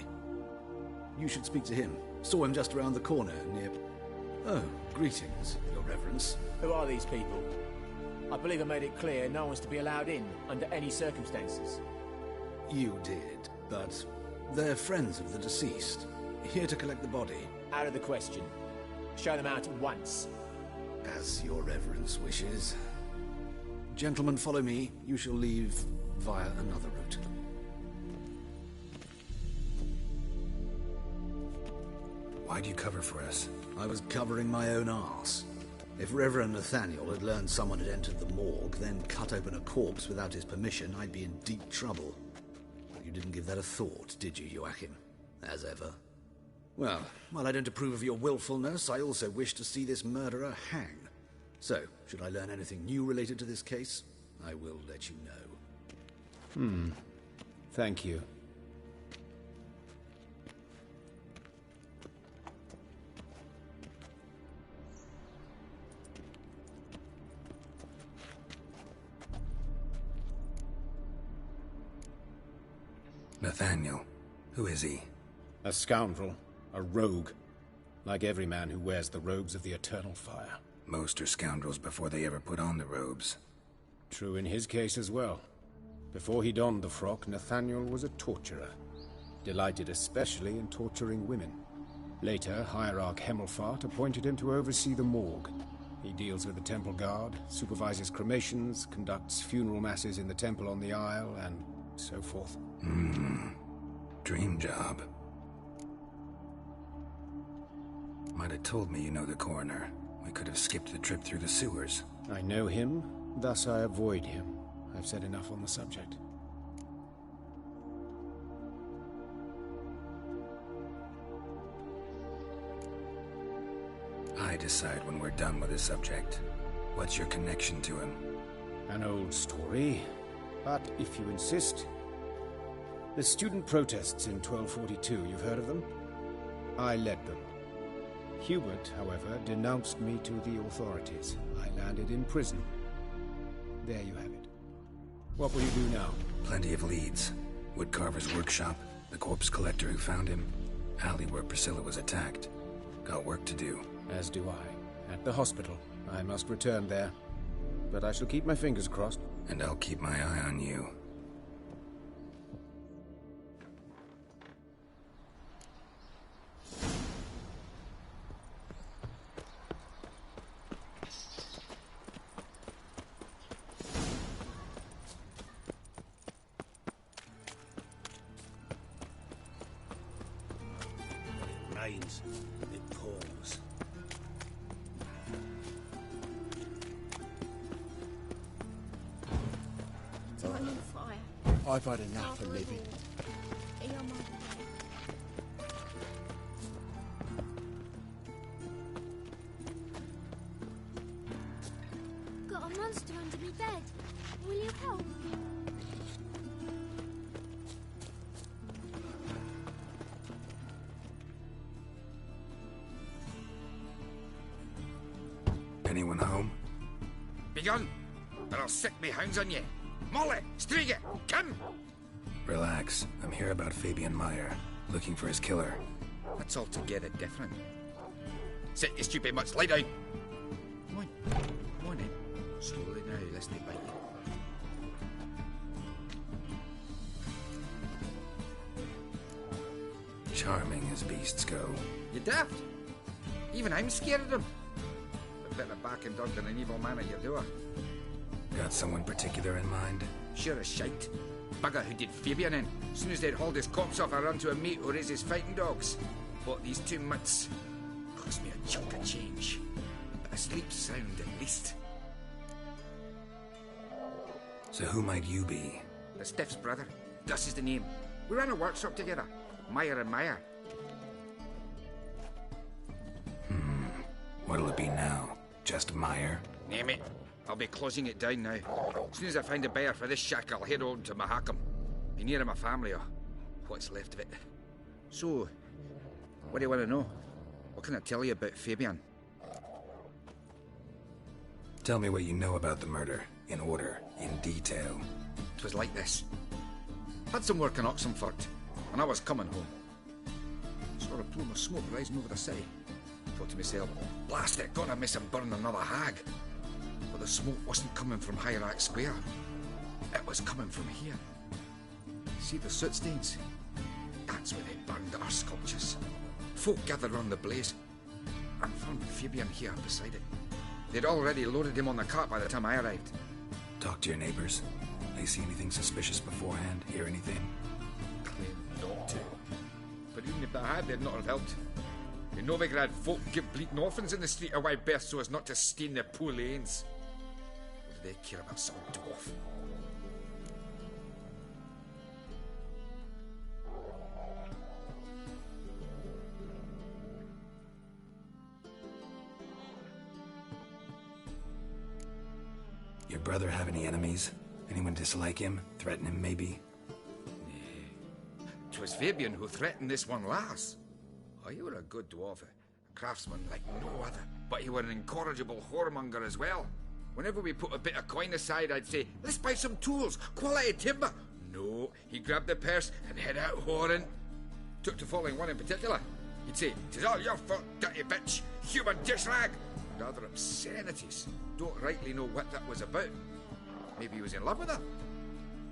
You should speak to him. Saw him just around the corner near... Oh, greetings, Your Reverence. Who are these people? I believe I made it clear no one's to be allowed in under any circumstances. You did, but they're friends of the deceased. Here to collect the body. Out of the question. Show them out at once. As Your Reverence wishes. Gentlemen, follow me. You shall leave via another route. Why'd you cover for us? I was covering my own arse. If Reverend Nathaniel had learned someone had entered the morgue, then cut open a corpse without his permission, I'd be in deep trouble. You didn't give that a thought, did you, Joachim? As ever. Well, while I don't approve of your willfulness, I also wish to see this murderer hang. So, should I learn anything new related to this case, I will let you know. Thank you. Nathaniel. Who is he? A scoundrel. A rogue. Like every man who wears the robes of the Eternal Fire. Most are scoundrels before they ever put on the robes. True in his case as well. Before he donned the frock, Nathaniel was a torturer. Delighted especially in torturing women. Later, Hierarch Hemmelfart appointed him to oversee the morgue. He deals with the temple guard, supervises cremations, conducts funeral masses in the temple on the Isle, and so forth. Dream job. Might have told me you know the coroner. We could have skipped the trip through the sewers. I know him, thus I avoid him. I've said enough on the subject. I decide when we're done with the subject. What's your connection to him? An old story, but if you insist... The student protests in 1242, you've heard of them? I led them. Hubert, however, denounced me to the authorities. I landed in prison. There you have it. What will you do now? Plenty of leads. Woodcarver's workshop, the corpse collector who found him, alley where Priscilla was attacked. Got work to do. As do I. At the hospital. I must return there. But I shall keep my fingers crossed. And I'll keep my eye on you. Rains. It pours. Do I need fire? I've had enough of living. Are you on my way? Got a monster under me bed. Will you help? Anyone home? Begone, or I'll set me hounds on you. Molly, Striga, come! Relax. I'm here about Fabian Meyer, looking for his killer. That's altogether different. Sit, you stupid mutts, lie down. Come on, come on then. Slowly now, lest they bite you. Charming as beasts go. You daft? Even I'm scared of them. A better backing dog than an evil man at your door. Got someone particular in mind? Sure as shite. Bugger who did Fabian in. As soon as they'd hauled his corpse off, I run to a mate who raises fighting dogs. Bought these 2 mutts. Cost me a chunk of change. But I sleep sound at least. So who might you be? The Stiff's brother. Gus is the name. We ran a workshop together. Meyer and Meyer. What'll it be now? Just Meyer? Name it. I'll be closing it down now. As soon as I find a buyer for this shack, I'll head on to Mahakam. Be near my family, or what's left of it. So, what do you want to know? What can I tell you about Fabian? Tell me what you know about the murder, in order, in detail. It was like this. Had some work in Oxenfurt, and I was coming home. Saw a plume of smoke rising over the city. Thought to myself, blast it, gonna miss him burn another hag. But the smoke wasn't coming from Hierarch Square. It was coming from here. See the soot stains? That's where they burned our sculptures. Folk gathered round the blaze, and found Fabian here beside it. They'd already loaded him on the cart by the time I arrived. Talk to your neighbors. They see anything suspicious beforehand? Hear anything? Claim not to. But even if they had, they'd not have helped. In Novigrad, folk give bleating orphans in the street a wide berth so as not to stain their poor lanes. What do they care about some dwarf? Your brother have any enemies? Anyone dislike him? Threaten him, maybe? Nay. 'Twas Fabian who threatened this one last. Oh, you were a good dwarf, a craftsman like no other. But you were an incorrigible whoremonger as well. Whenever we put a bit of coin aside, I'd say, let's buy some tools, quality timber. No, he grabbed the purse and head out whoring. Took to following one in particular. He'd say, 'tis all your fault, dirty bitch, human dish rag. And other obscenities. Don't rightly know what that was about. Maybe he was in love with her.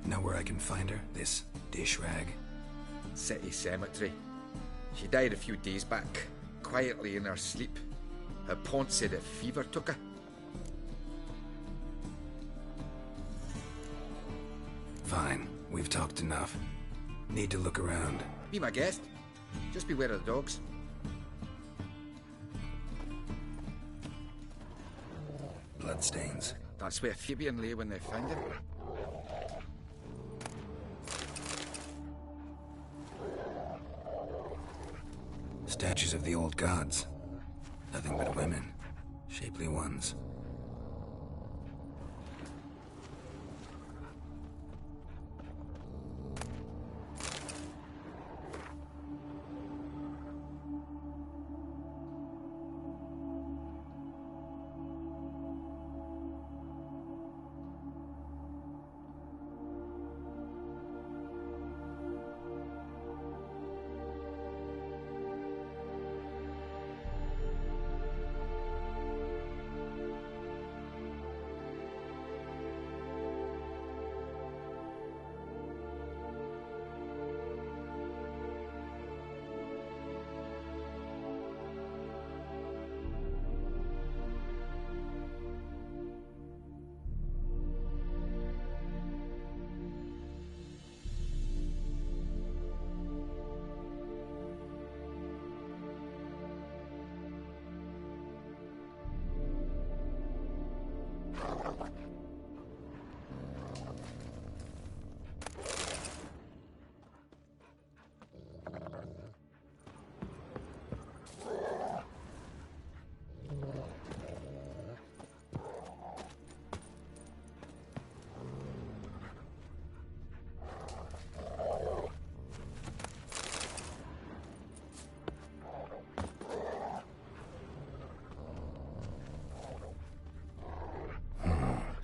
Know where I can find her? This dish rag? City cemetery. She died a few days back, quietly in her sleep. Her pont said a fever took her. Fine, we've talked enough. Need to look around. Be my guest. Just beware of the dogs. Bloodstains. That's where Fabian lay when they found him. Statues of the old gods. Nothing but women. Shapely ones.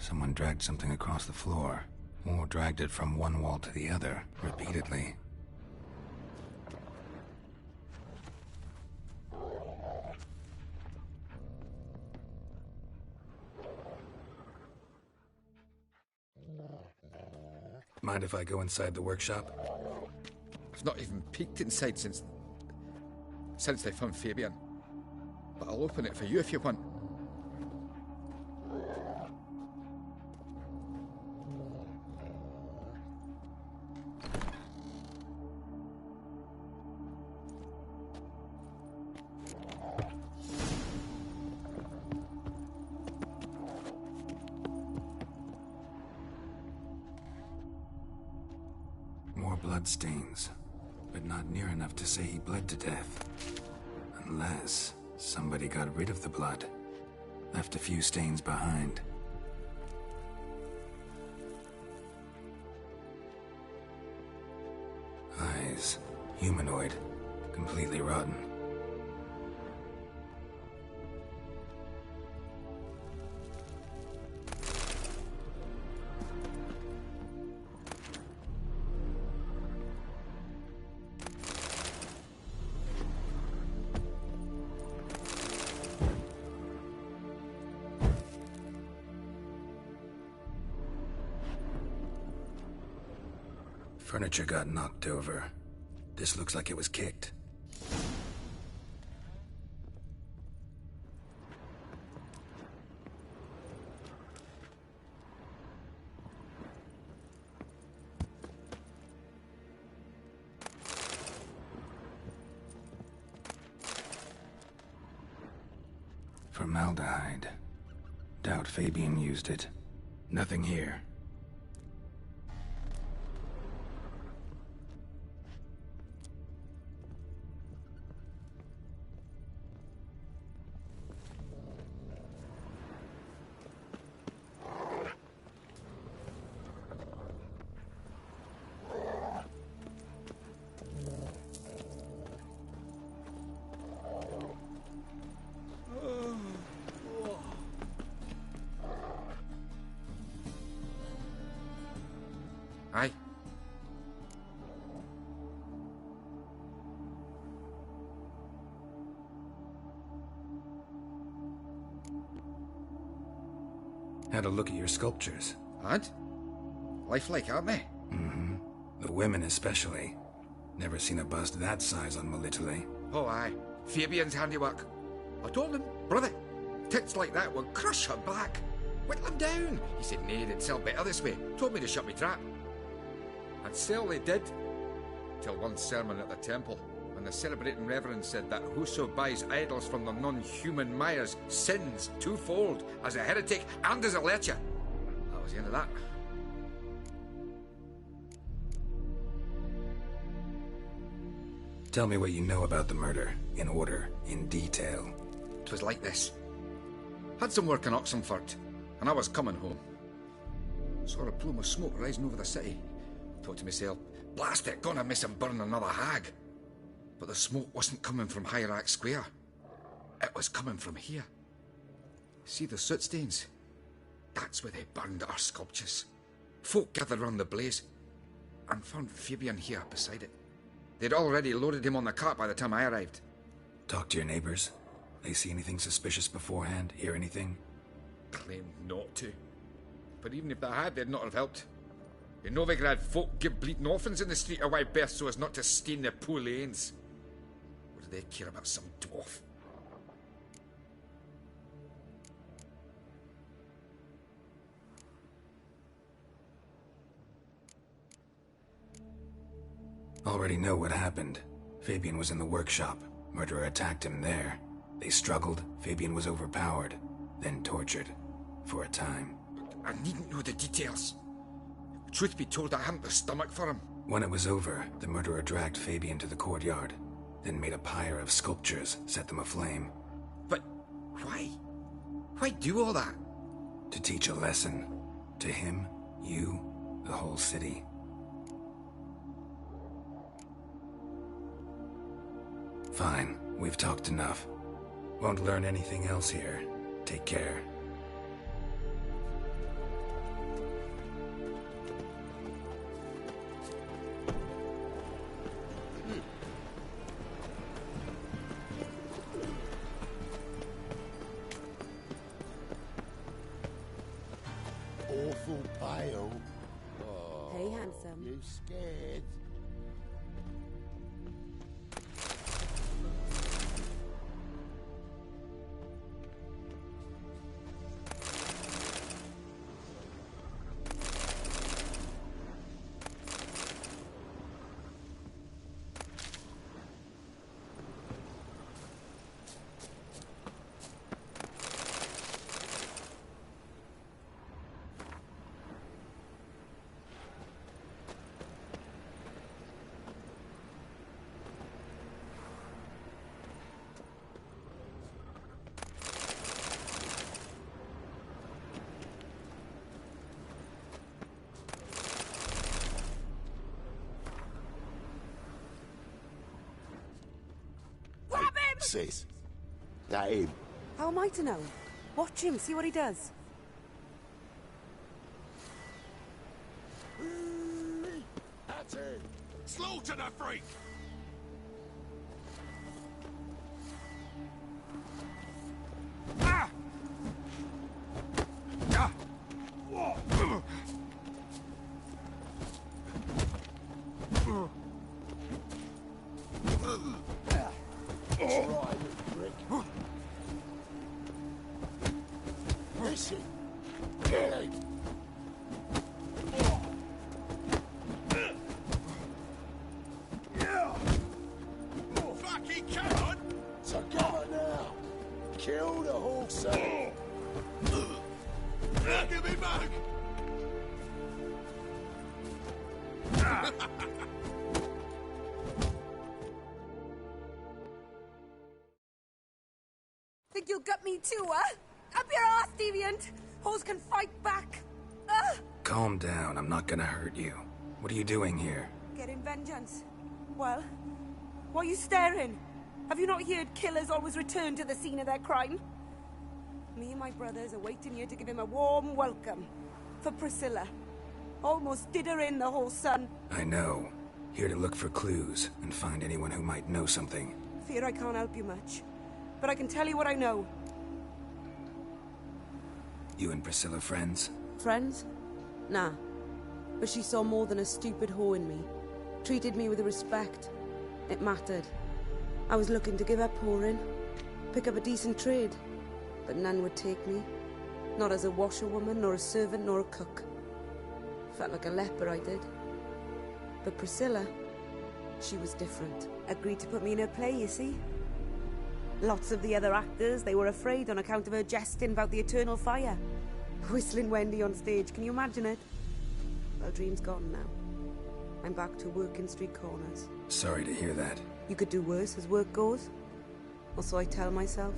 Someone dragged something across the floor, or dragged it from one wall to the other, repeatedly. Mind if I go inside the workshop? I've not even peeked inside since they found Fabian. But I'll open it for you if you want. More bloodstains, but not near enough to say he bled to death. Unless somebody got rid of the blood, left a few stains behind. Eyes, humanoid, completely rotten. Furniture got knocked over. This looks like it was kicked. Formaldehyde. Doubt Fabian used it. Nothing here. Aye. Had a look at your sculptures. And? Lifelike, aren't they? Mm-hmm. The women especially. Never seen a bust that size on Melitele. Oh, aye. Fabian's handiwork. I told him, brother, tits like that will crush her back. Whittle him down. He said, nay, they'd sell better this way. Told me to shut me trap. And sell they did, till one sermon at the temple, when the celebrating reverend said that whoso buys idols from the non-human Mayas sins twofold, as a heretic and as a lecher. That was the end of that. Tell me what you know about the murder, in order, in detail. 'Twas like this. Had some work in Oxenford, and I was coming home. Saw a plume of smoke rising over the city. Thought to myself, blast it, gonna miss him burn another hag. But the smoke wasn't coming from Hierarch Square. It was coming from here. See the soot stains? That's where they burned our sculptures. Folk gathered round the blaze, and found Fabian here beside it. They'd already loaded him on the cart by the time I arrived. Talk to your neighbors. They see anything suspicious beforehand? Hear anything? Claimed not to. But even if they had, they'd not have helped. In Novigrad, folk give bleeding orphans in the street a wide berth so as not to stain their poor lanes. What do they care about some dwarf? Already know what happened. Fabian was in the workshop. Murderer attacked him there. They struggled. Fabian was overpowered, then tortured. For a time. I needn't know the details. Truth be told, I hadn't the stomach for him. When it was over, the murderer dragged Fabian to the courtyard, then made a pyre of sculptures, set them aflame. But why? Why do all that? To teach a lesson. To him, you, the whole city. Fine, we've talked enough. Won't learn anything else here. Take care. some. You scared? Sis, that him? How am I to know? Watch him, see what he does. That's it. Slaughter the freak! Ah! Ah! Right, Rick. Listen. Get him. Fucking come on! Together now. Kill the horse. Look at me, mug! Think you'll gut me too, huh? Up your ass, deviant! Hoes can fight back! Calm down, I'm not gonna hurt you. What are you doing here? Getting vengeance. Well, why are you staring? Have you not heard killers always return to the scene of their crime? Me and my brothers are waiting here to give him a warm welcome. For Priscilla. Almost did her in, the whole son. I know. Here to look for clues and find anyone who might know something. Fear I can't help you much. But I can tell you what I know. You and Priscilla friends? Friends? Nah. But she saw more than a stupid whore in me. Treated me with respect. It mattered. I was looking to give up whoring. Pick up a decent trade. But none would take me. Not as a washerwoman, nor a servant, nor a cook. Felt like a leper, I did. But Priscilla, she was different. Agreed to put me in her play, you see? Lots of the other actors, they were afraid on account of her jesting about the eternal fire. Whistling Wendy on stage, can you imagine it? Well, dream's gone now. I'm back to working street corners. Sorry to hear that. You could do worse as work goes. Or so I tell myself.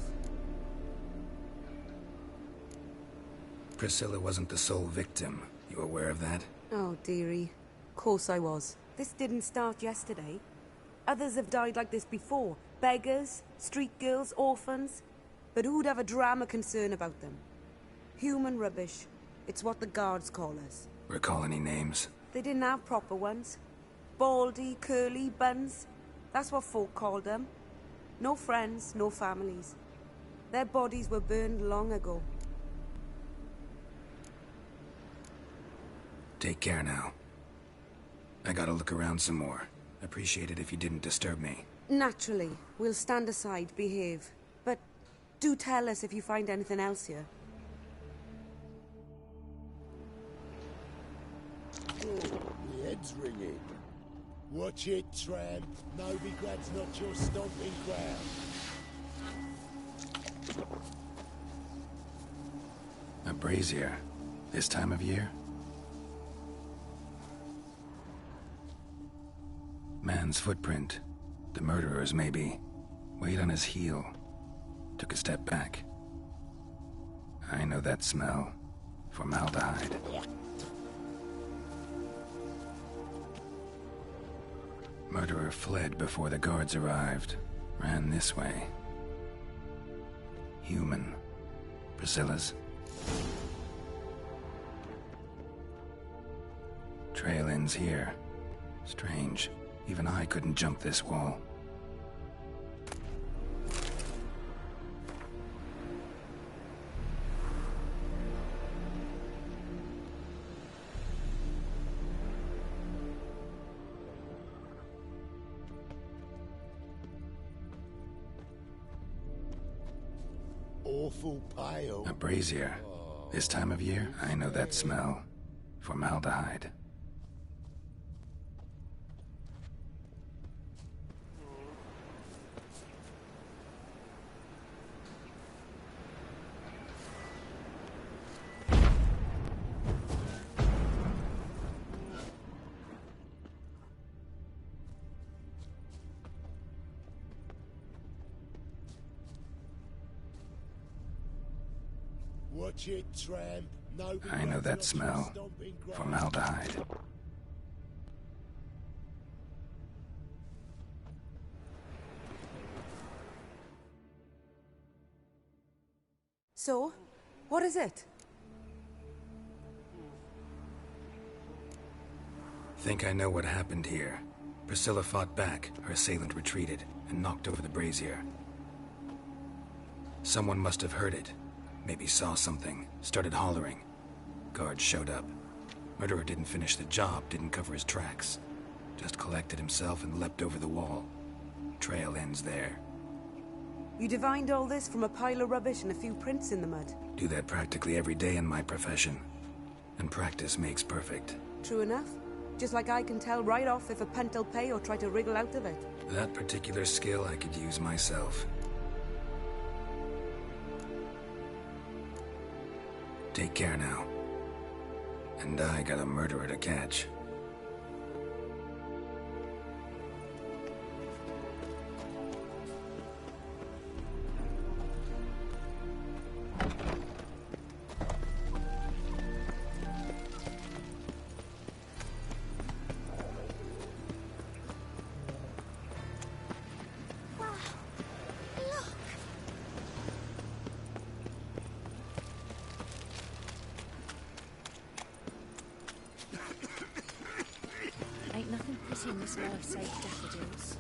Priscilla wasn't the sole victim. You aware of that? Oh, dearie. Course I was. This didn't start yesterday. Others have died like this before. Beggars, street girls, orphans. But who'd have a drama concern about them? Human rubbish. It's what the guards call us. Recall any names? They didn't have proper ones. Baldy, curly, buns. That's what folk called them. No friends, no families. Their bodies were burned long ago. Take care now. I gotta look around some more. Appreciate it if you didn't disturb me. Naturally. We'll stand aside, behave. But do tell us if you find anything else here. Oh, the head's ringing. Watch it, tramp. Novigrad's not your stomping ground. A brazier. This time of year? Man's footprint. The murderer's, maybe. Weight on his heel. Took a step back. I know that smell. Formaldehyde. Murderer fled before the guards arrived. Ran this way. Human. Priscilla's. Trail ends here. Strange. Even I couldn't jump this wall. awful pale. A brazier. This time of year, I know that smell. Formaldehyde. Watch it, tramp. Nobody I know that else smell. stomping ground. Formaldehyde. So, what is it? Think I know what happened here. Priscilla fought back, her assailant retreated, and knocked over the brazier. Someone must have heard it. Maybe saw something, started hollering. Guards showed up. Murderer didn't finish the job, didn't cover his tracks. Just collected himself and leapt over the wall. Trail ends there. You divined all this from a pile of rubbish and a few prints in the mud. Do that practically every day in my profession. And practice makes perfect. True enough. Just like I can tell right off if a punt will pay or try to wriggle out of it. That particular skill I could use myself. Take care now. And I got a murderer to catch. Ain't nothing pretty in this life-safe daffodils.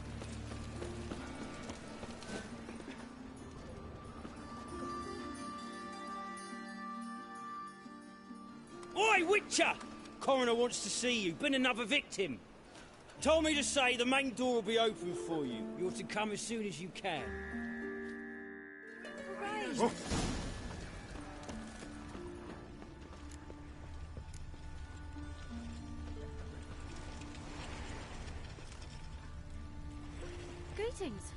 Oi, Witcher! Coroner wants to see you. Been another victim. Told me to say the main door will be open for you. You're to come as soon as you can. Hooray! Greetings.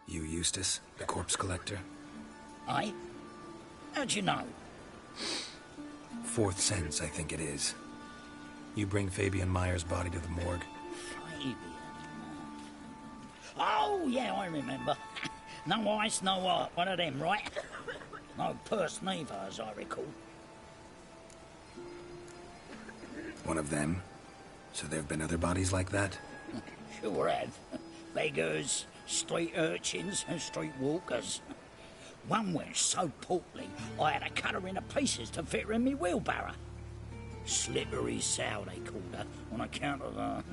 You Eustace, the corpse collector? Aye? How'd you know? Fourth sense, I think it is. You bring Fabian Meyer's body to the morgue? Fabian. Oh, yeah, I remember. No ice, no art. One of them, right? No purse neither, as I recall. One of them? So there have been other bodies like that? Sure have. Beggars, street urchins, and street walkers. One went so portly, I had to cut her into pieces to fit her in me wheelbarrow. Slippery sow, they called her, on account of her.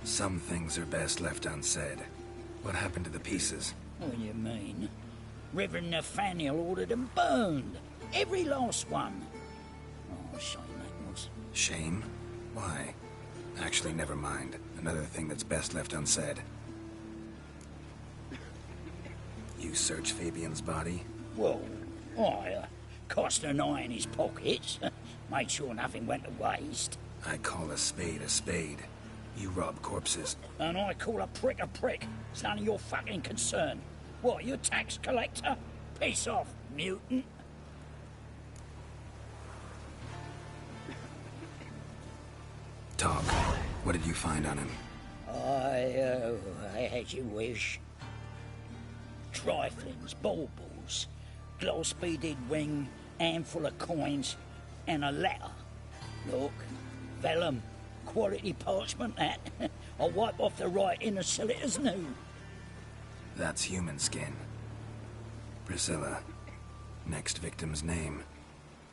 Some things are best left unsaid. What happened to the pieces? What do you mean? Reverend Nathaniel ordered them burned. Every last one. Oh, shame that was. Shame? Why? Actually, never mind. Another thing that's best left unsaid. You search Fabian's body? Well, I cast an eye in his pockets. Made sure nothing went to waste. I call a spade a spade. You rob corpses. And I call a prick a prick. It's none of your fucking concern. What, you tax collector? Piss off, mutant. Talk. What did you find on him? I had you wish. Triflings, baubles, gloss-beaded ring, handful of coins, and a letter. Look, vellum, quality parchment, that. I'll wipe off the writing and sell it as new. That's human skin. Priscilla. Next victim's name.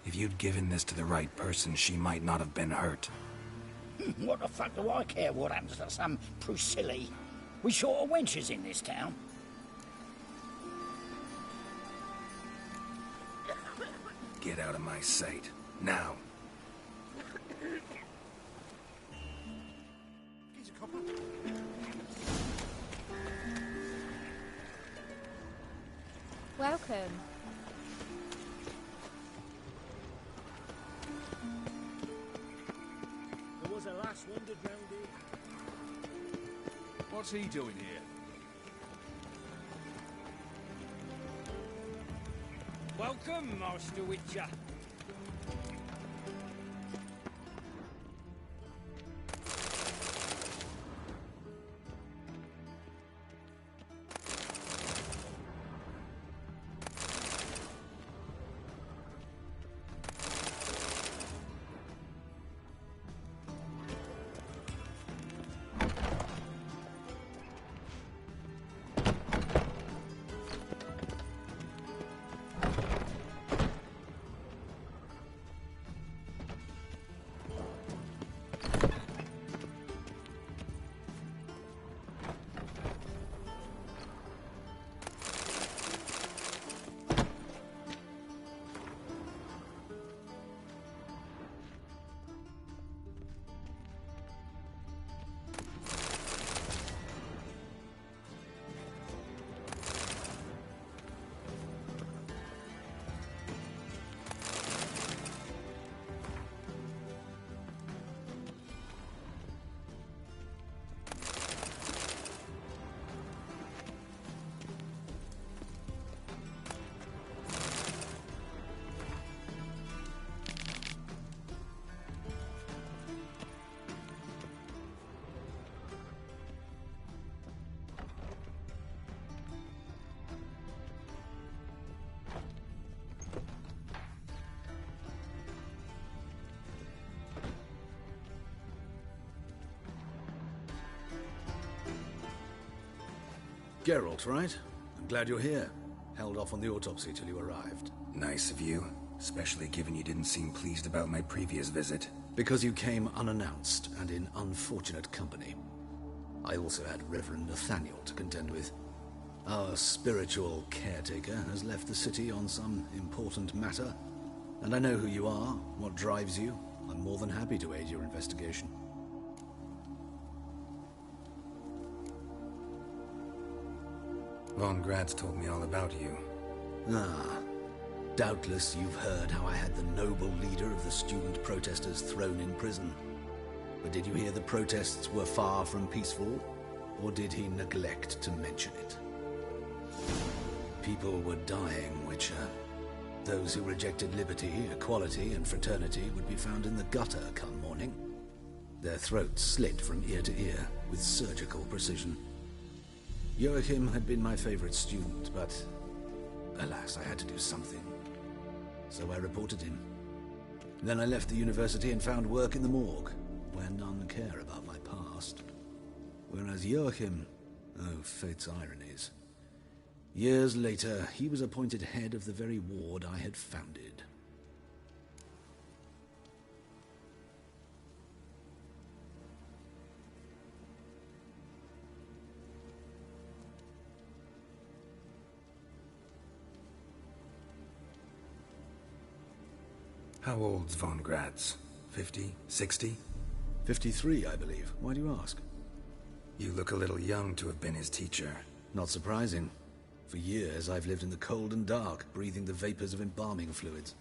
If you'd given this to the right person, she might not have been hurt. What the fuck do I care what happens to some Priscilla? We short of wenches in this town. Get out of my sight. Now. Welcome. There was a lass wandered round here. What's he doing here? Welcome, Master Witcher. Geralt, right? I'm glad you're here. Held off on the autopsy till you arrived. Nice of you, especially given you didn't seem pleased about my previous visit. Because you came unannounced and in unfortunate company. I also had Reverend Nathaniel to contend with. Our spiritual caretaker has left the city on some important matter, and I know who you are, what drives you. I'm more than happy to aid your investigation. Von Grad's told me all about you. Ah, doubtless you've heard how I had the noble leader of the student protesters thrown in prison. But did you hear the protests were far from peaceful? Or did he neglect to mention it? People were dying, Witcher. Those who rejected liberty, equality, and fraternity would be found in the gutter come morning. Their throats slit from ear to ear with surgical precision. Joachim had been my favorite student, but alas, I had to do something. So I reported him. Then I left the university and found work in the morgue, where none care about my past. Whereas Joachim, oh, fate's ironies. Years later, he was appointed head of the very ward I had founded. How old's Von Grad's? 50? 60? 53, I believe. Why do you ask? You look a little young to have been his teacher. Not surprising. For years, I've lived in the cold and dark, breathing the vapors of embalming fluids.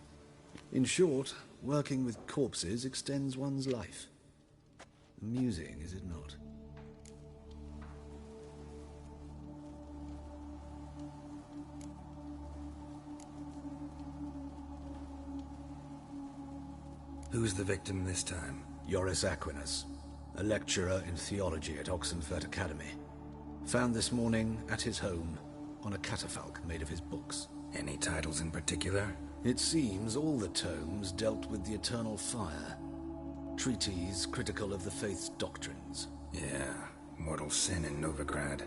In short, working with corpses extends one's life. Amusing, is it not? Who's the victim this time? Joris Aquinas, a lecturer in theology at Oxenfurt Academy. Found this morning at his home on a catafalque made of his books. Any titles in particular? It seems all the tomes dealt with the eternal fire. Treatises critical of the faith's doctrines. Yeah, mortal sin in Novigrad.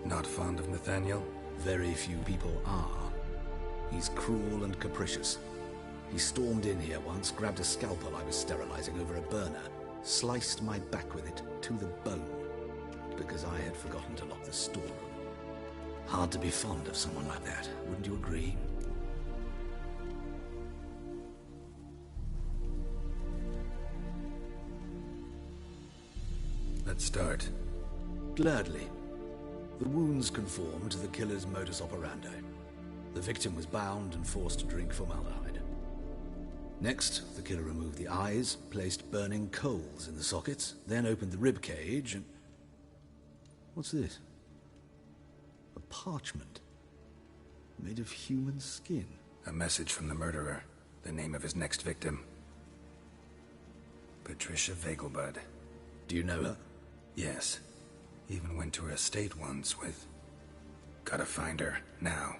Not fond of Nathaniel? Very few people are. He's cruel and capricious. He stormed in here once, grabbed a scalpel I was sterilizing over a burner, sliced my back with it to the bone, because I had forgotten to lock the storeroom. Hard to be fond of someone like that, wouldn't you agree? Let's start. Gladly. The wounds conformed to the killer's modus operandi. The victim was bound and forced to drink formaldehyde. Next, the killer removed the eyes, placed burning coals in the sockets, then opened the rib cage and... What's this? A parchment made of human skin. A message from the murderer. The name of his next victim. Patricia Vegelbud. Do you know her? Yes. Even went to her estate once with... Gotta find her, now.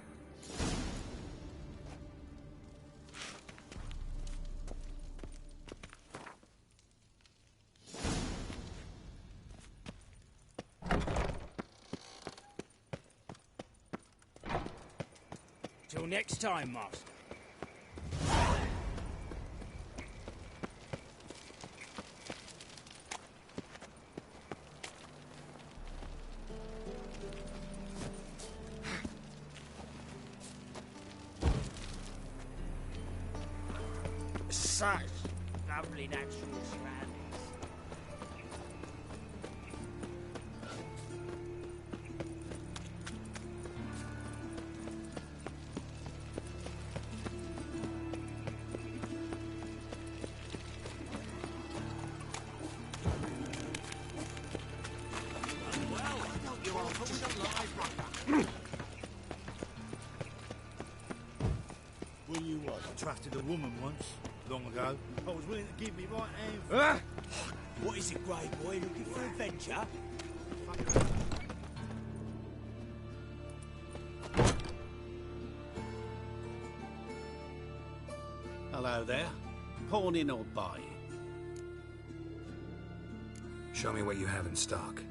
Till next time, Master. Such lovely natural surroundings. Well, you was. I trusted a woman once, long ago. I was willing to give me right hand. What is it, Grey Boy? Looking for adventure? Hello there. Pawning or buying? Show me what you have in stock.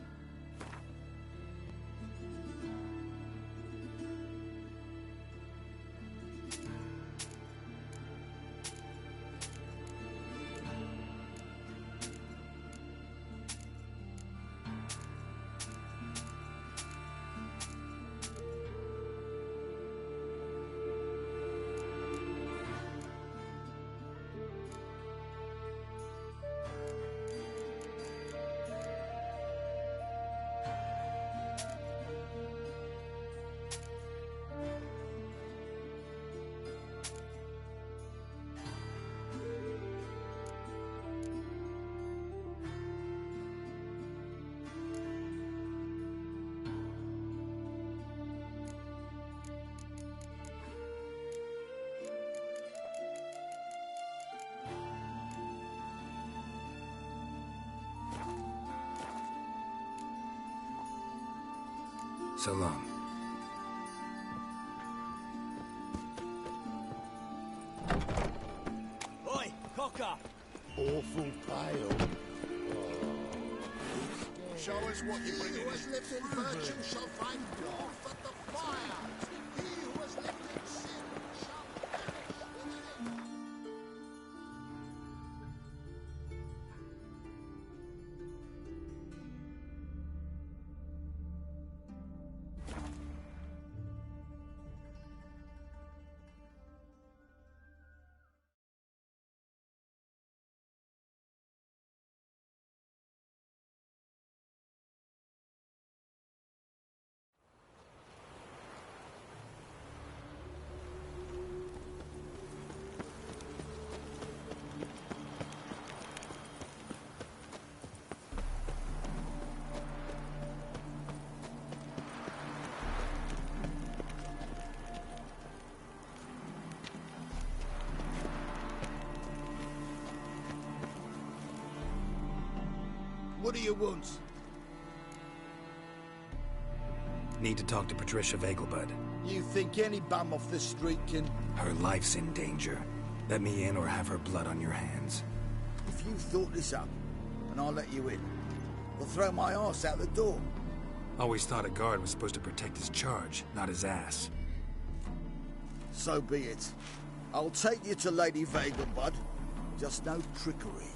So long. Oi, cocker! Awful pale. Show us what you bring. He who has lived in virtue shall find warmth at the fire. He who has lived in sin shall perish within it. What do you want? Need to talk to Patricia Vegelbud. You think any bum off the street can... Her life's in danger. Let me in or have her blood on your hands. If you thought this up, and I'll let you in, I'll throw my arse out the door. Always thought a guard was supposed to protect his charge, not his ass. So be it. I'll take you to Lady Vegelbud. Just no trickery.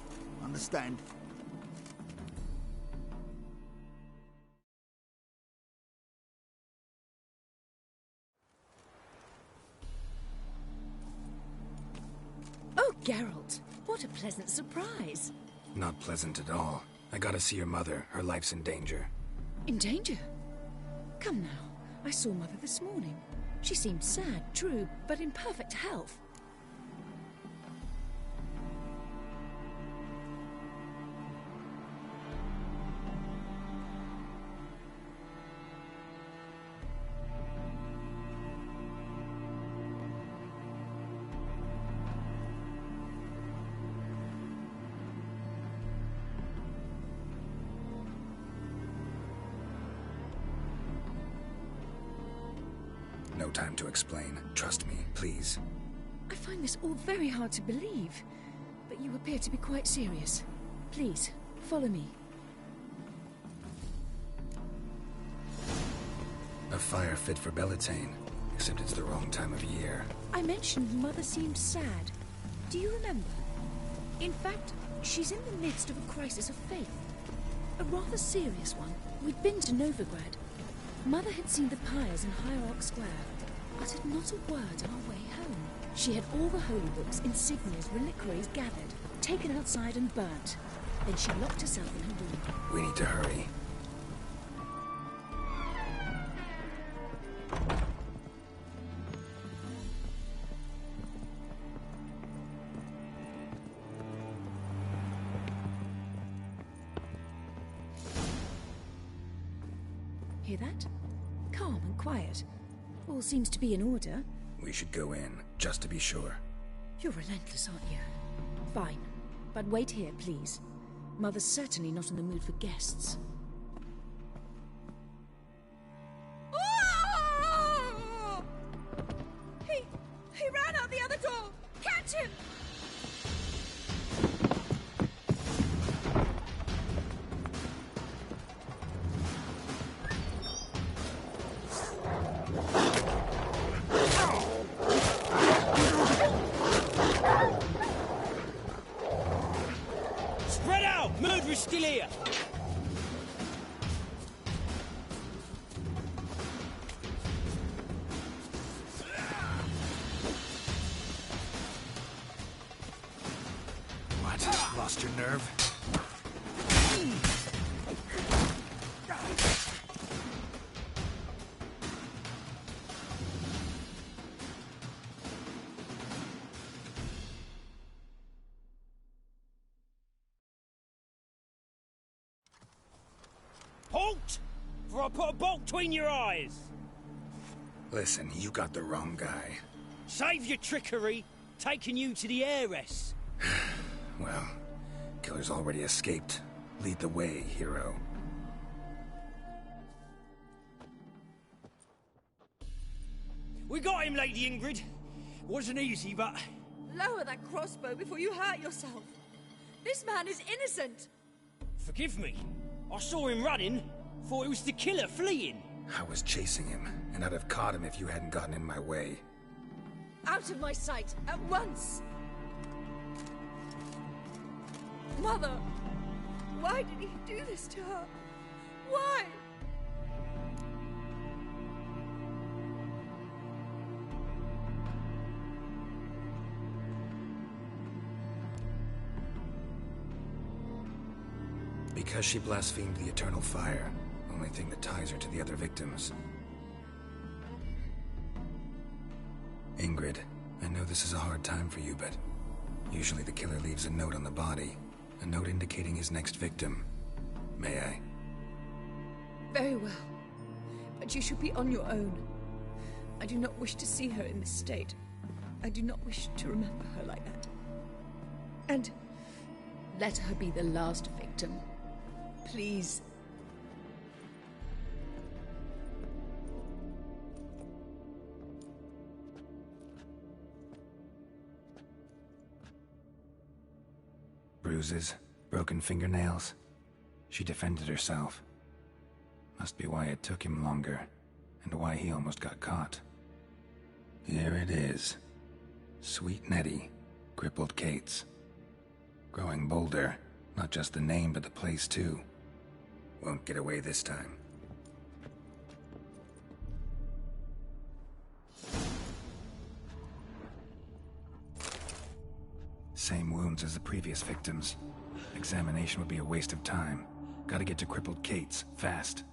Understand? Oh, Geralt, what a pleasant surprise. Not pleasant at all. I gotta see your mother. Her life's in danger. In danger? Come now. I saw Mother this morning. She seemed sad, true, but in perfect health. No time to explain. Trust me, please. I find this all very hard to believe, but you appear to be quite serious. Please, follow me. A fire fit for Bellatane, except it's the wrong time of year. I mentioned Mother seemed sad. Do you remember? In fact, she's in the midst of a crisis of faith. A rather serious one. We'd been to Novigrad. Mother had seen the pyres in Hierarch Square, uttered not a word on our way home. She had all the holy books, insignias, reliquaries gathered, taken outside and burnt. Then she locked herself in her room. We need to hurry. Hear that? Calm and quiet. All seems to be in order. We should go in, just to be sure. You're relentless, aren't you? Fine. But wait here, please. Mother's certainly not in the mood for guests. Oh! He ran out the other door! Catch him! Spread out! Murderer's still here! What? Lost your nerve? Halt! For I put a bolt between your eyes! Listen, you got the wrong guy. Save your trickery, taking you to the heiress. Well, killer's already escaped. Lead the way, hero. We got him, Lady Ingrid. Wasn't easy, but... Lower that crossbow before you hurt yourself. This man is innocent. Forgive me. I saw him running. Thought it was the killer fleeing. I was chasing him, and I'd have caught him if you hadn't gotten in my way. Out of my sight, at once! Mother! Why did he do this to her? Why? Because she blasphemed the eternal fire. Only thing that ties her to the other victims. Ingrid, I know this is a hard time for you, but usually the killer leaves a note on the body. A note indicating his next victim. May I? Very well. But you should be on your own. I do not wish to see her in this state. I do not wish to remember her like that. And let her be the last victim. Please. Bruises, broken fingernails. She defended herself. Must be why it took him longer, and why he almost got caught. Here it is. Sweet Nettie, crippled Kate's. Growing bolder, not just the name but the place too. Won't get away this time. Same wounds as the previous victims. Examination would be a waste of time. Gotta get to crippled Kate's, fast.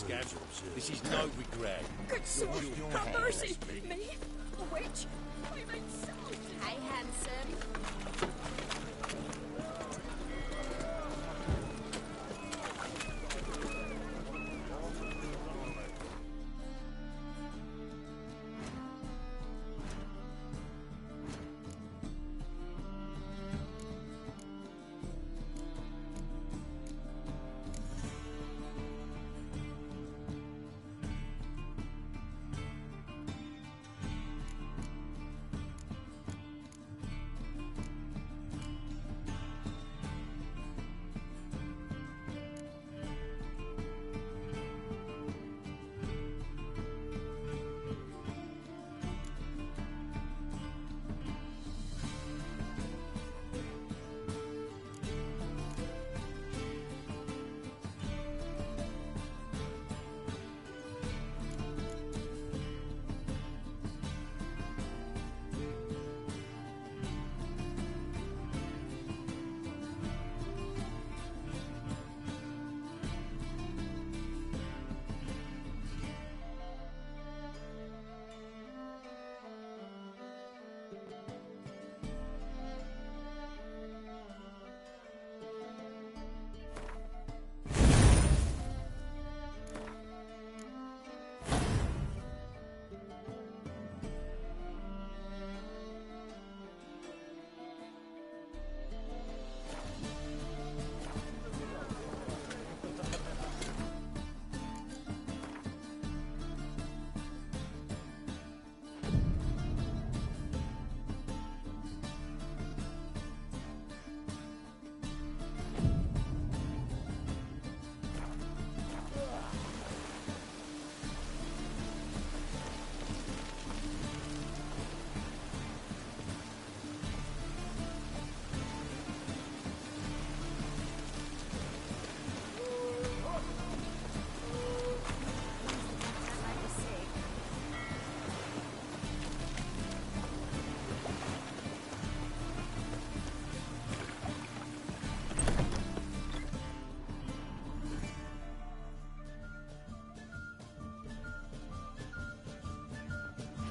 scab. This is Novigrad. Good sword, have mercy! Me? A witch? I'm insulted! Hey, handsome.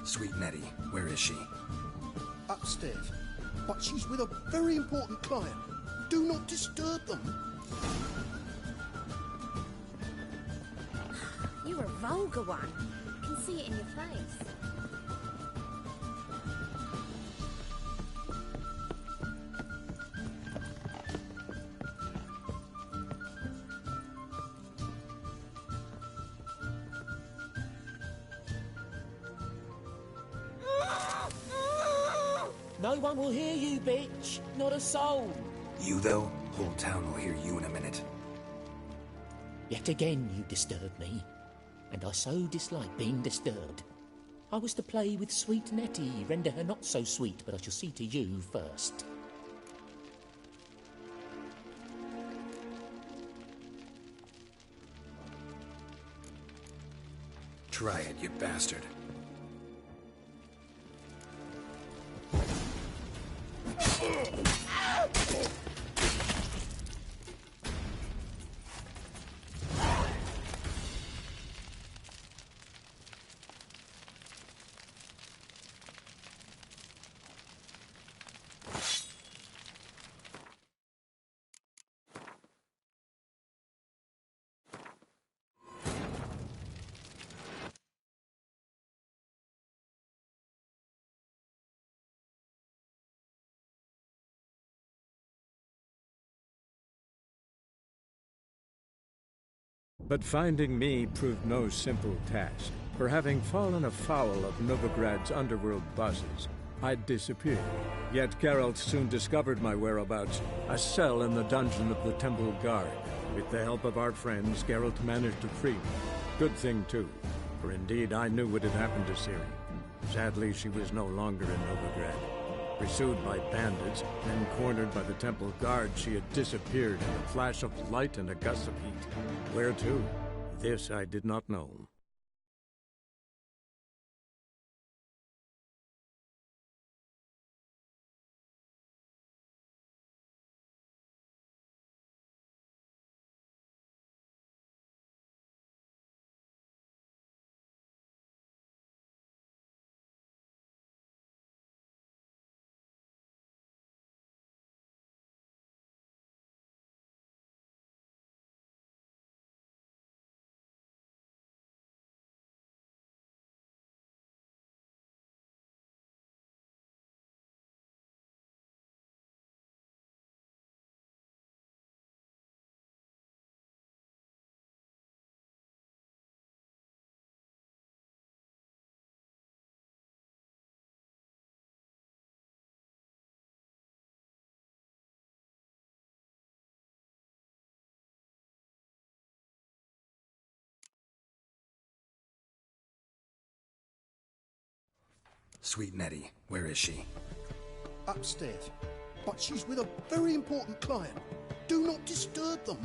Sweet Nettie, where is she? Upstairs. But she's with a very important client. Do not disturb them. You're a vulgar one. I can see it in your face. No one will hear you, bitch. Not a soul. You, though? Whole town will hear you in a minute. Yet again you disturb me, and I so dislike being disturbed. I was to play with sweet Nettie, render her not so sweet, but I shall see to you first. Try it, you bastard. But finding me proved no simple task, for having fallen afoul of Novigrad's underworld bosses, I'd disappeared. Yet Geralt soon discovered my whereabouts, a cell in the dungeon of the Temple Guard. With the help of our friends, Geralt managed to free me. Good thing, too, for indeed I knew what had happened to Ciri. Sadly, she was no longer in Novigrad. Pursued by bandits, then cornered by the Temple Guard, she had disappeared in a flash of light and a gust of heat. Where to? This I did not know. Sweet Nettie, where is she? Upstairs. But she's with a very important client. Do not disturb them.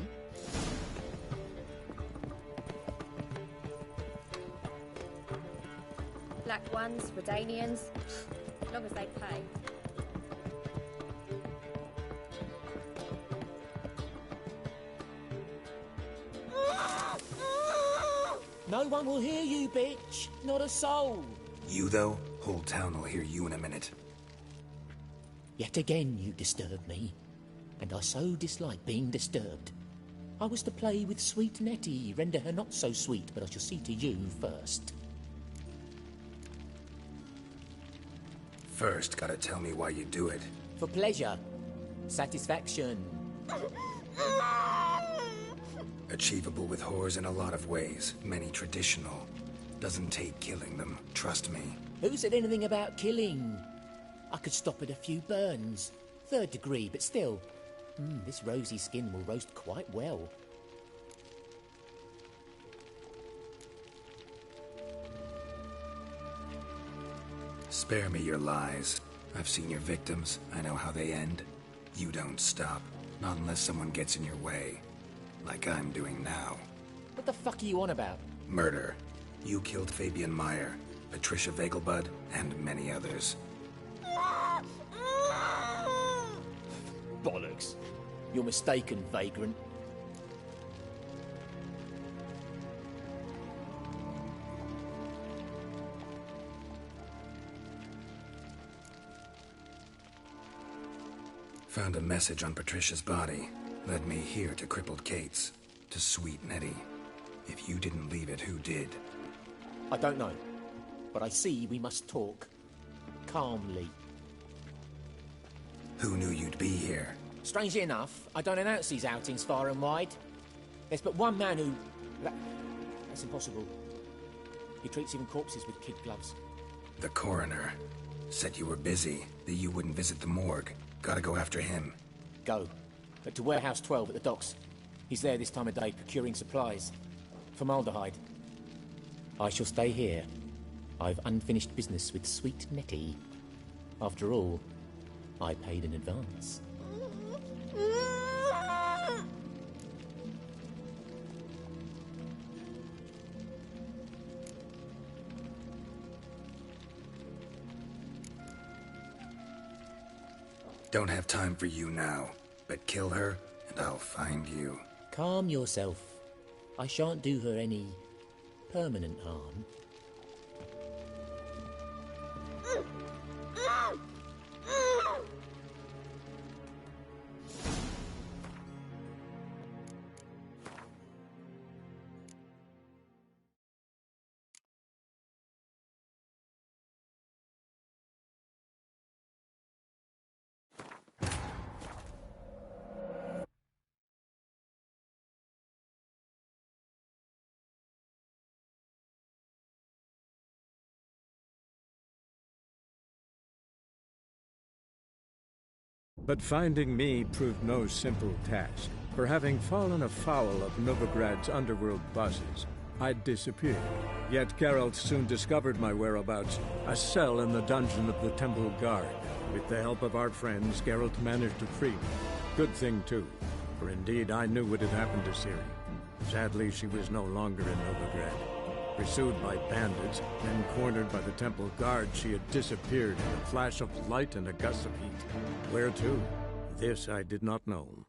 Black ones, Redanians, as long as they pay. No one will hear you, bitch. Not a soul. You, though? Whole town will hear you in a minute. Yet again you disturb me, and I so dislike being disturbed. I was to play with sweet Nettie, render her not so sweet, but I shall see to you first. First, gotta tell me why you do it. For pleasure. Satisfaction. Achievable with whores in a lot of ways, many traditional. Doesn't take killing them, trust me. Who said anything about killing? I could stop at a few burns. 3rd degree, but still. This rosy skin will roast quite well. Spare me your lies. I've seen your victims. I know how they end. You don't stop. Not unless someone gets in your way. Like I'm doing now. What the fuck are you on about? Murder. You killed Fabian Meyer, Patricia Vegelbud, and many others. Bollocks. You're mistaken, vagrant. Found a message on Patricia's body. Led me here to crippled Kate's. To sweet Nettie. If you didn't leave it, who did? I don't know. But I see we must talk. Calmly. Who knew you'd be here? Strangely enough, I don't announce these outings far and wide. There's but one man who... That's impossible. He treats even corpses with kid gloves. The coroner. Said you were busy, that you wouldn't visit the morgue. Gotta go after him. Go. But to Warehouse 12 at the docks. He's there this time of day procuring supplies. Formaldehyde. I shall stay here. I've unfinished business with sweet Nettie. After all, I paid in advance. Don't have time for you now, but kill her and I'll find you. Calm yourself. I shan't do her any permanent harm. But finding me proved no simple task, for having fallen afoul of Novigrad's underworld bosses, I'd disappeared. Yet Geralt soon discovered my whereabouts, a cell in the dungeon of the Temple Guard. With the help of our friends, Geralt managed to free me. Good thing, too, for indeed I knew what had happened to Ciri. Sadly, she was no longer in Novigrad. Pursued by bandits, then cornered by the Temple Guard, she had disappeared in a flash of light and a gust of heat. Where to? This I did not know.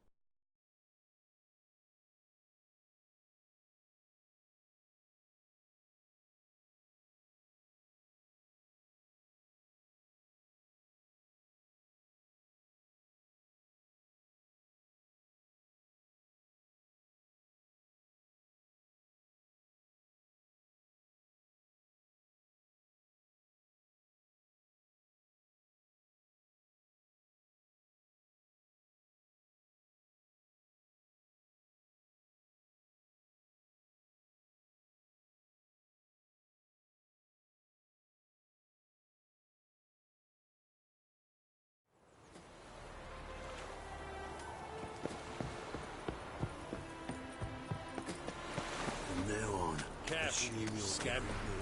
careful, you scab.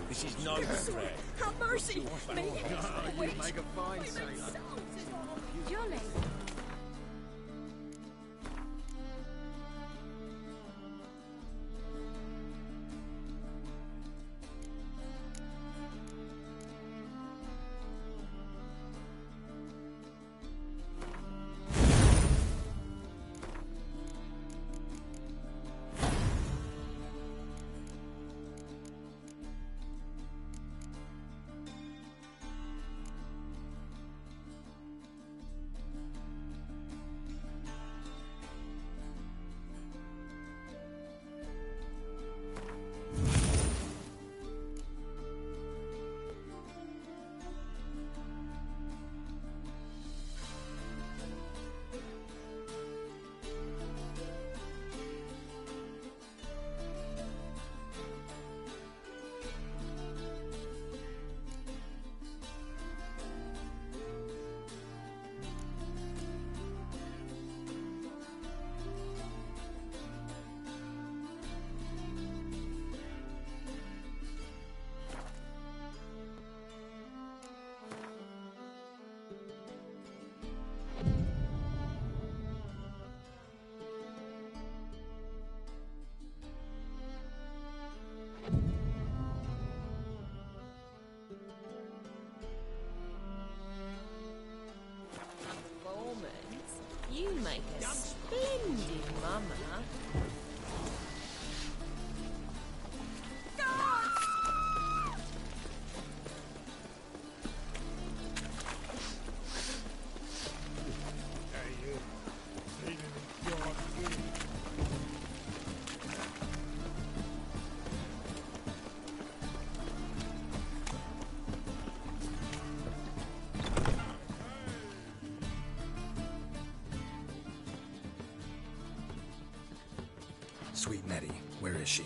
This is no threat. Have mercy! Me! You make a fine sailor. Jolly. You make a splendid mama. Sweet Nettie, where is she?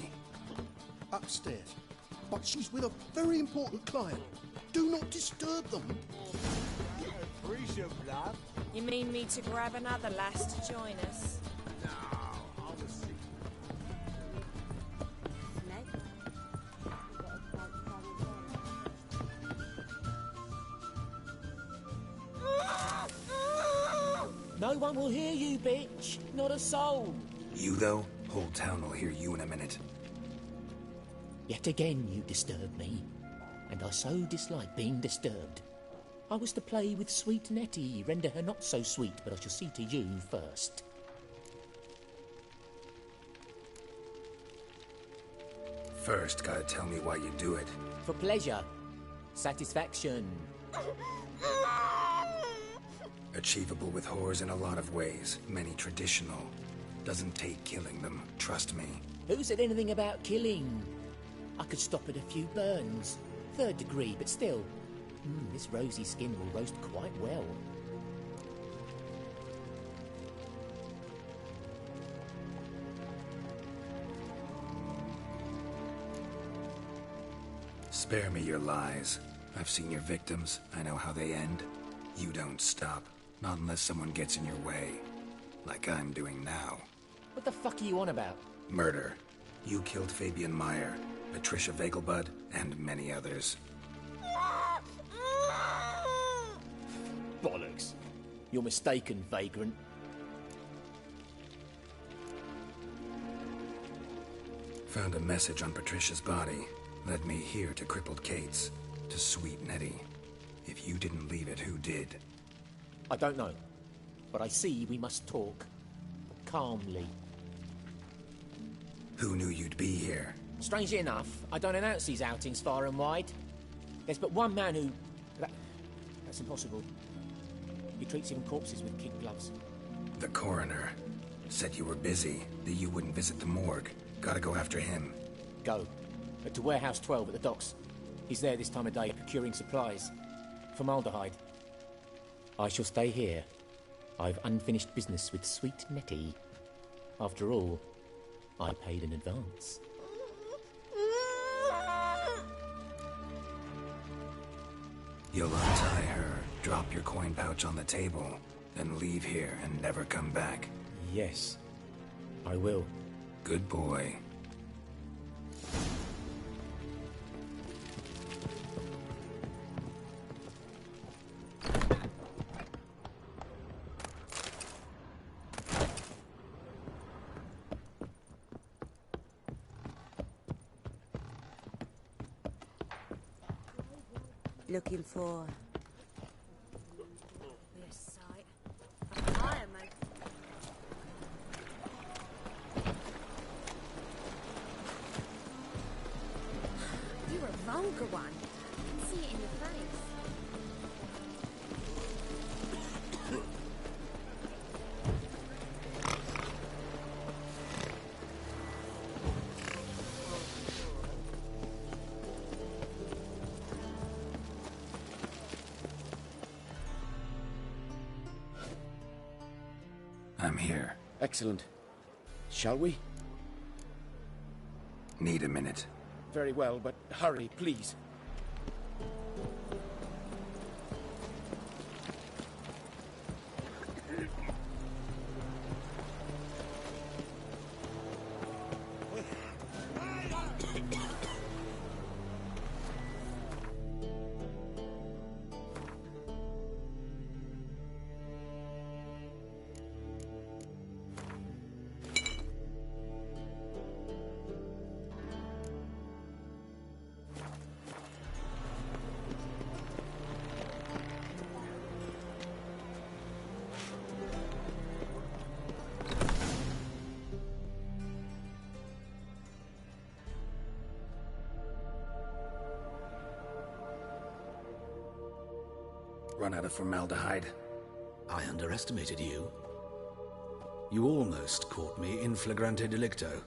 Upstairs. But she's with a very important client. Do not disturb them. You mean me to grab another lass to join us? No one will hear you, bitch. Not a soul. You, though? Whole town will hear you in a minute. Yet again you disturb me, and I so dislike being disturbed. I was to play with sweet Nettie, render her not so sweet, but I shall see to you first. First, gotta tell me why you do it. For pleasure. Satisfaction. Achievable with whores in a lot of ways, many traditional. Doesn't take killing them, trust me. Who said anything about killing? I could stop at a few burns. 3rd degree, but still. This rosy skin will roast quite well. Spare me your lies. I've seen your victims. I know how they end. You don't stop. Not unless someone gets in your way. Like I'm doing now. What the fuck are you on about? Murder. You killed Fabian Meyer, Patricia Vegelbud, and many others. Bollocks. You're mistaken, vagrant. Found a message on Patricia's body. Led me here to crippled Kate's. To sweet Nettie. If you didn't leave it, who did? I don't know. But I see we must talk. Calmly. Who knew you'd be here? Strangely enough, I don't announce these outings far and wide. There's but one man who... That's impossible. He treats even corpses with kid gloves. The coroner. Said you were busy, that you wouldn't visit the morgue. Gotta go after him. Go. To Warehouse 12 at the docks. He's there this time of day, procuring supplies. Formaldehyde. I shall stay here. I've unfinished business with sweet Nettie. After all, I paid in advance. You'll untie her, drop your coin pouch on the table, then leave here and never come back. Yes, I will. Good boy. looking for? Be a sight. A fire, mate. You're a vulgar one. I can see it in your face. I'm here. Excellent. Shall we? Need a minute. Very well, but hurry, please. Run out of formaldehyde. I underestimated you. You almost caught me in flagrante delicto.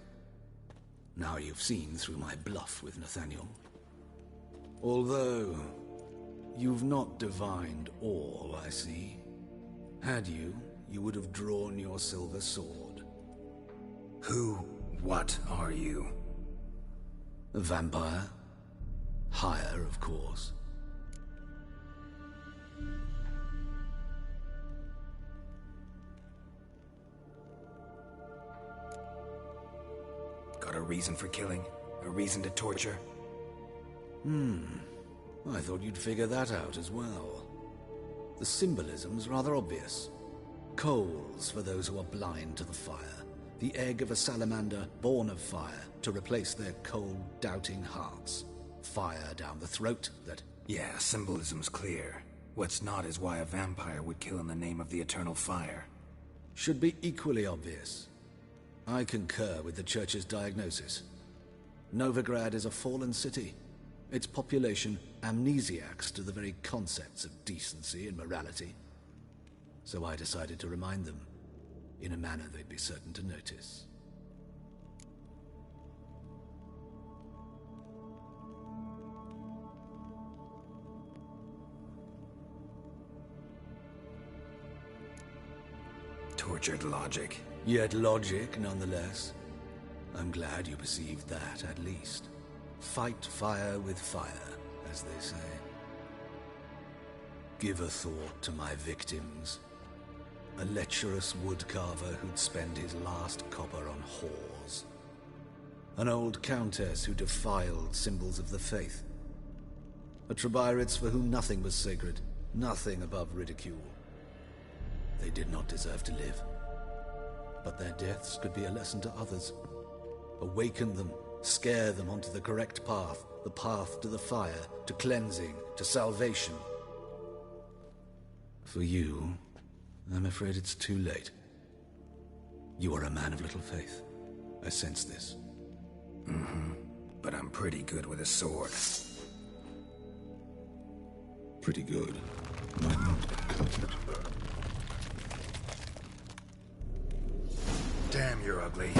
Now you've seen through my bluff with Nathaniel. Although, you've not divined all, I see. Had you, you would have drawn your silver sword. What are you? A vampire. Higher, of course. Got a reason for killing? A reason to torture? I thought you'd figure that out as well. The symbolism's rather obvious. Coals for those who are blind to the fire. The egg of a salamander born of fire to replace their cold, doubting hearts. Fire down the throat that... Yeah, symbolism's clear. What's not is why a vampire would kill in the name of the eternal fire. Should be equally obvious. I concur with the Church's diagnosis. Novigrad is a fallen city. Its population amnesiacs to the very concepts of decency and morality. So I decided to remind them, in a manner they'd be certain to notice. Tortured logic. Yet logic, nonetheless. I'm glad you perceived that, at least. Fight fire with fire, as they say. Give a thought to my victims. A lecherous woodcarver who'd spend his last copper on whores. An old countess who defiled symbols of the faith. A Trebirates for whom nothing was sacred, nothing above ridicule. They did not deserve to live. But their deaths could be a lesson to others. Awaken them, scare them onto the correct path, the path to the fire, to cleansing, to salvation. For you, I'm afraid it's too late. You are a man of little faith. I sense this. But I'm pretty good with a sword. Pretty good. Damn, you're ugly.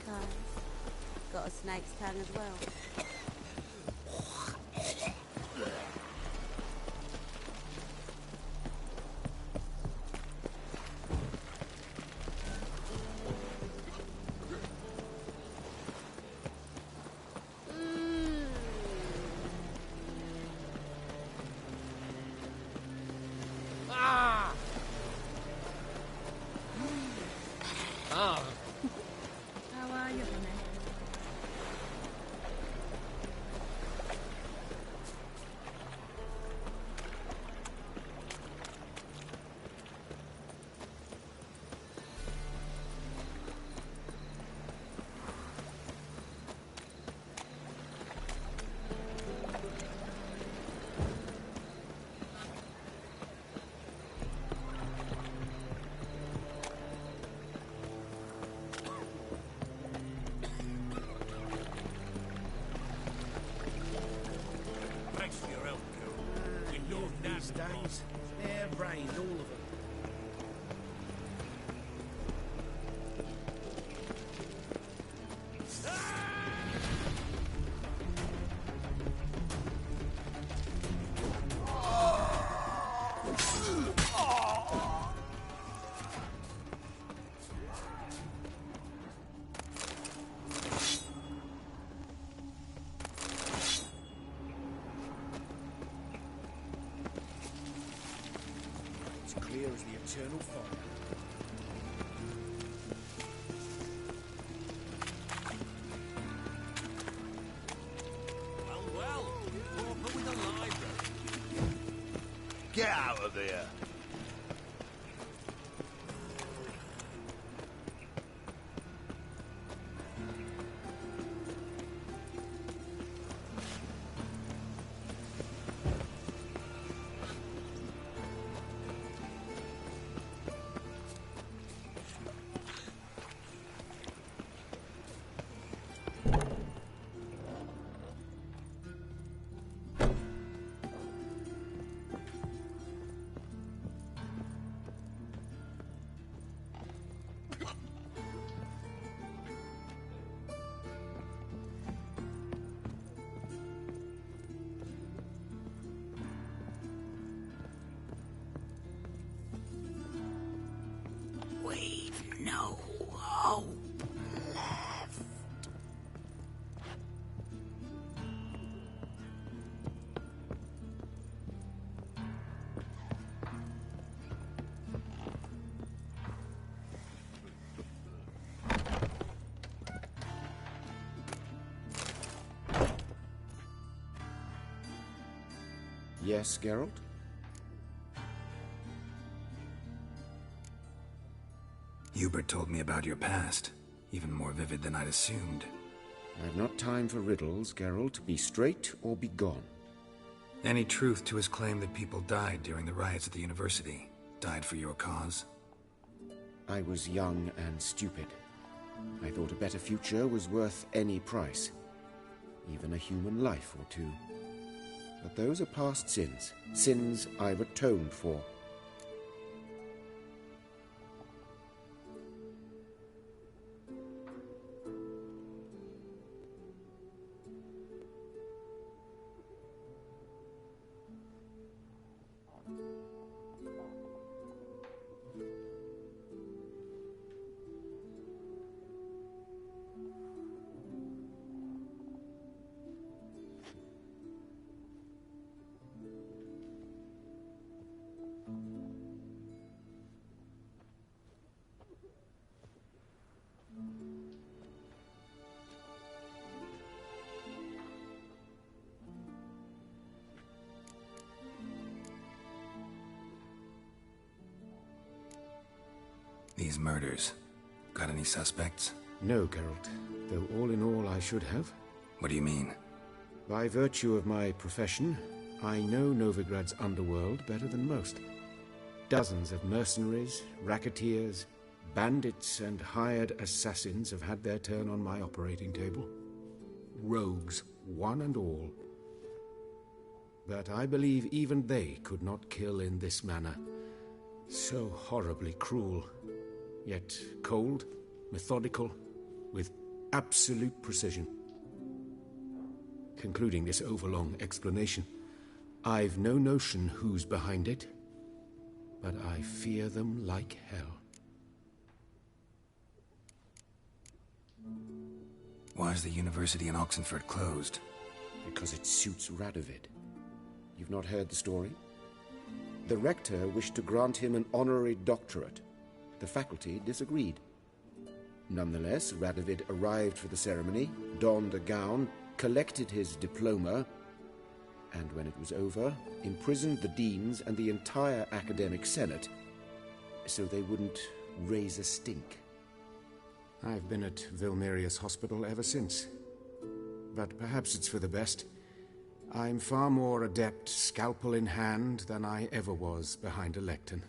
eyes. Got a snake's tongue as well. How are you, honey? Thanks for your help, girl. You know these days, they're rained, all of them. It's clear as the eternal fire. Well, proper with a library. Get out of here! We've no hope left. Yes, Geralt? Hubert told me about your past, even more vivid than I'd assumed. I've not time for riddles, Geralt. Be straight or be gone. Any truth to his claim that people died during the riots at the university? Died for your cause? I was young and stupid. I thought a better future was worth any price. Even a human life or two. But those are past sins. Sins I've atoned for. These murders. Got any suspects? No, Geralt. Though all in all I should have. What do you mean? By virtue of my profession, I know Novigrad's underworld better than most. Dozens of mercenaries, racketeers, bandits, and hired assassins have had their turn on my operating table. Rogues, one and all. But I believe even they could not kill in this manner. So horribly cruel. Yet cold, methodical, with Absolute precision. Concluding this overlong explanation, I've no notion who's behind it, but I fear them like hell. Why is the university in Oxenford closed? Because it suits Radovid. You've not heard the story? The rector wished to grant him an honorary doctorate. The faculty disagreed. Nonetheless, Radovid arrived for the ceremony, donned a gown, collected his diploma, and when it was over, imprisoned the deans and the entire academic senate so they wouldn't raise a stink. I've been at Vilmerius Hospital ever since. But perhaps it's for the best. I'm far more adept scalpel in hand than I ever was behind a lectern.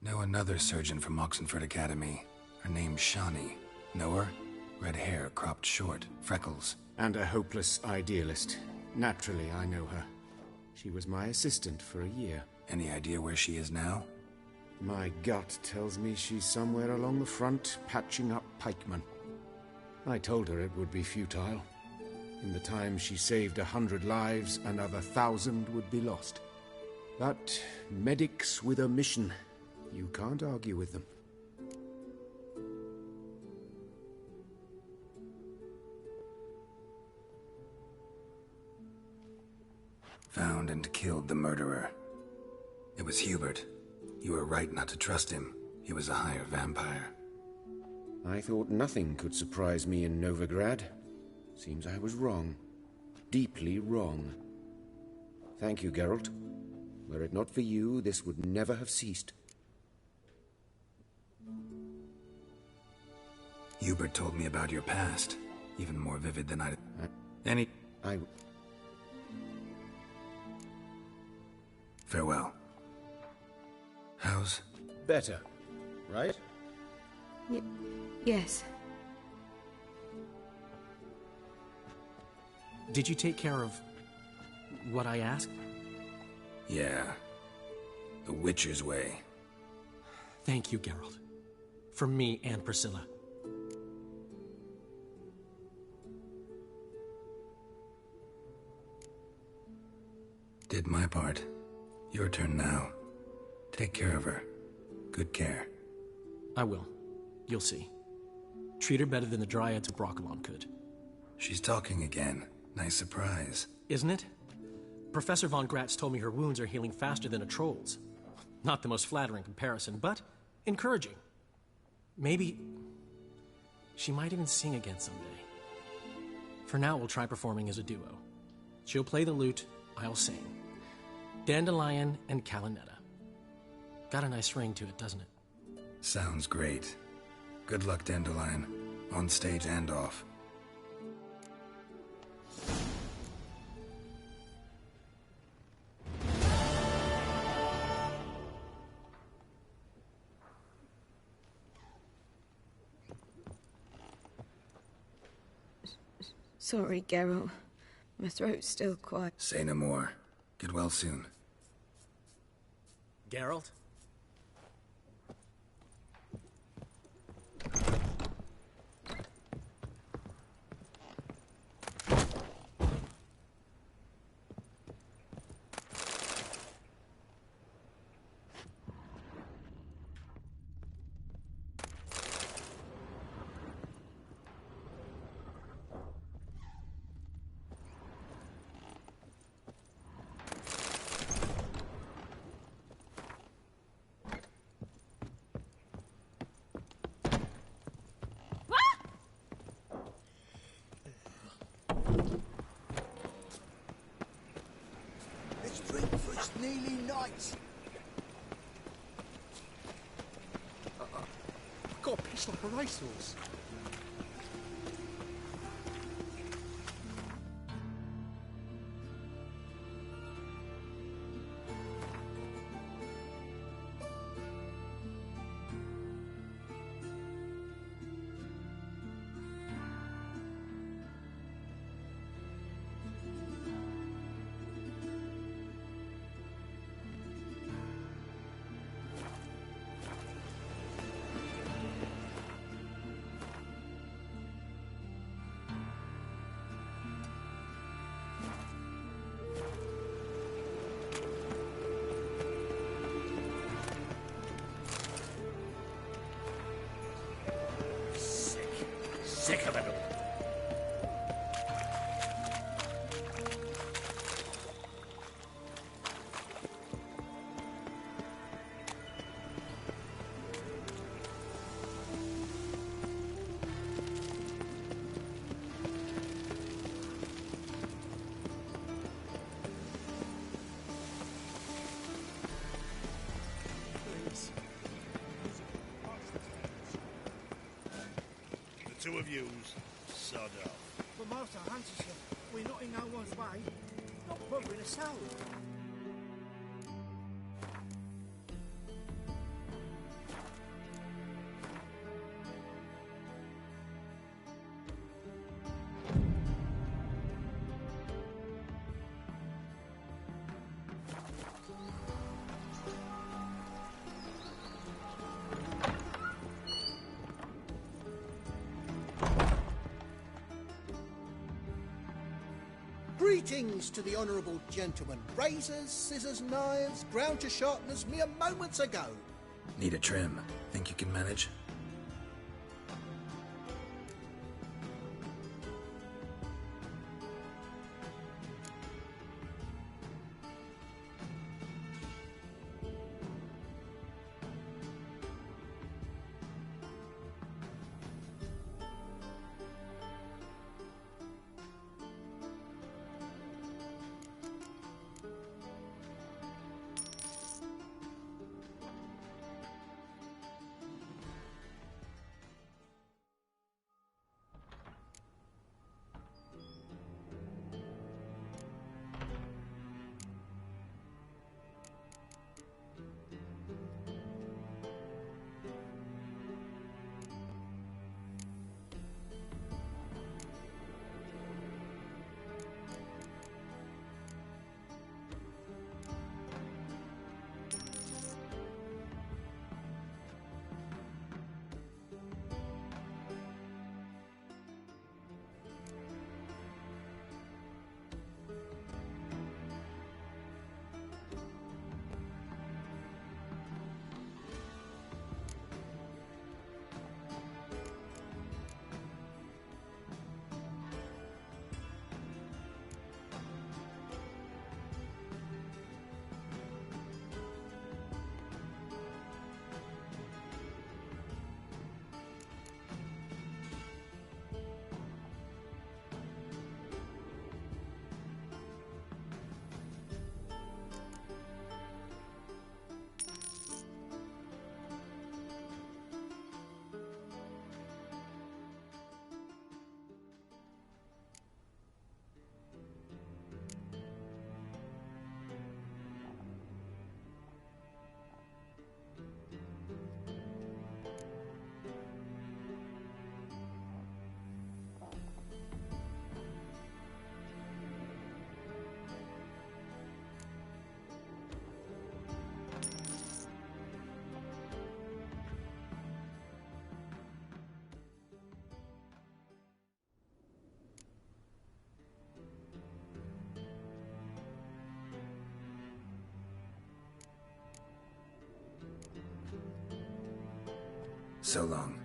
Know another surgeon from Oxenford Academy. Her name's Shawnee. Know her? Red hair, cropped short, freckles. And a hopeless idealist. Naturally, I know her. She was my assistant for a year. Any idea where she is now? My gut tells me she's somewhere along the front, patching up pikemen. I told her it would be futile. In the time she saved 100 lives, another 1,000 would be lost. But medics with a mission, you can't argue with them. Found and killed the murderer. It was Hubert. You were right not to trust him. He was a higher vampire. I thought nothing could surprise me in Novigrad. Seems I was wrong. Deeply wrong. Thank you, Geralt. Were it not for you, this would never have ceased. Hubert told me about your past, even more vivid than I... Farewell. How's... Better, right? Yes. Did you take care of what I asked? Yeah. The Witcher's way. Thank you, Geralt. From me and Priscilla. Did my part. Your turn now. Take care of her. Good care. I will. You'll see. Treat her better than the Dryads of Broccolon could. She's talking again. Nice surprise. Isn't it? Professor von Gratz told me her wounds are healing faster than a troll's. Not the most flattering comparison, but encouraging. Maybe she might even sing again someday. For now, we'll try performing as a duo. She'll play the lute, I'll sing. Dandelion and Calinetta. Got a nice ring to it, doesn't it? Sounds great. Good luck, Dandelion. On stage and off. Sorry, Geralt. My throat's still quite... Say no more. Get well soon. Geralt? Let's drink for it's nearly night. I've got a piss like a racehorse. Sick of it all. Two of yous, sod off. But Master Hunter, we're not in no one's way. Not bothering a soul. Greetings to the honourable gentleman. Razors, scissors, knives, ground to sharpness mere moments ago. Need a trim. Think you can manage? So long.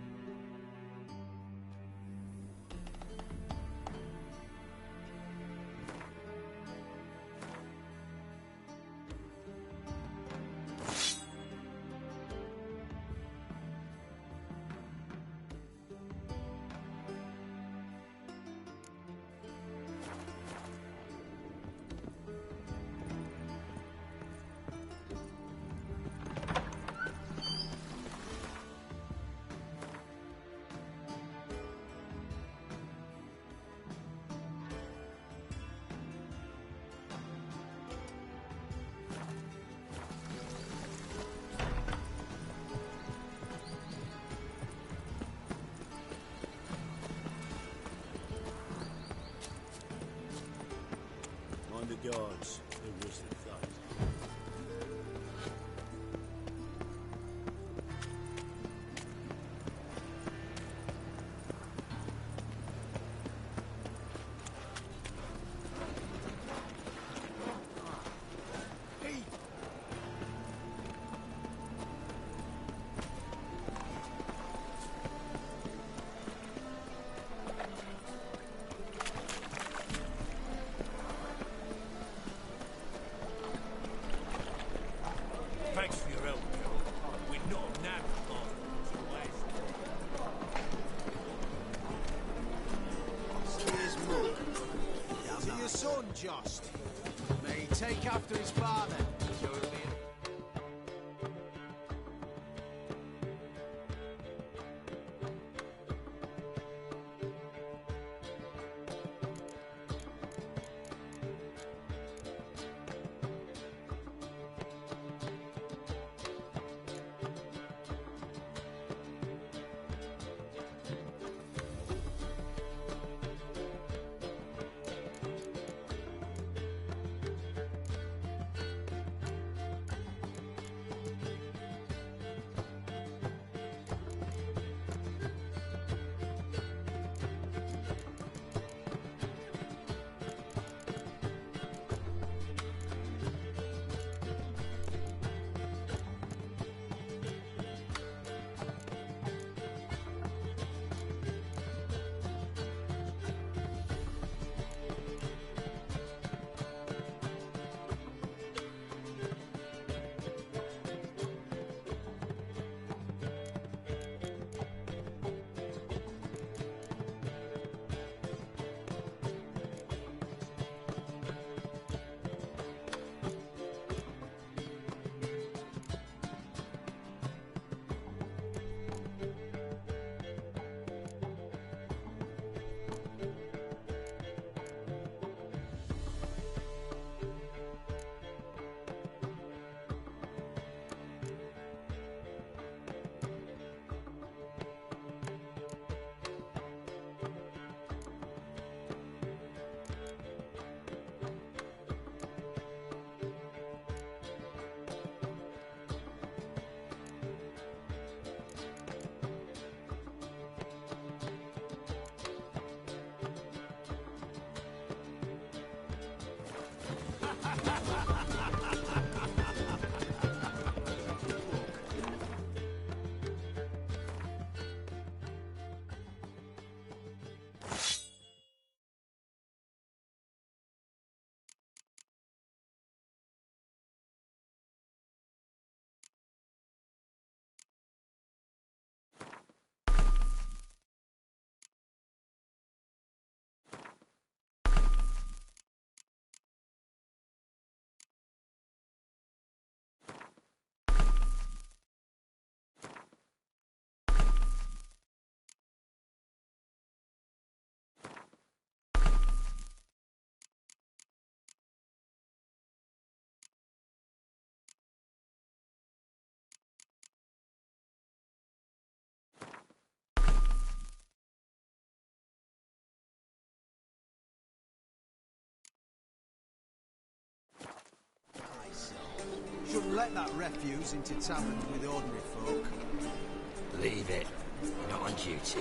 Mind the guards. Who was the thug? Thanks for your help, Joe. We're not now. See his mother. See your son, Jost. May he take after his father. Shouldn't let that refuse into taverns with ordinary folk. Leave it. You're not on duty.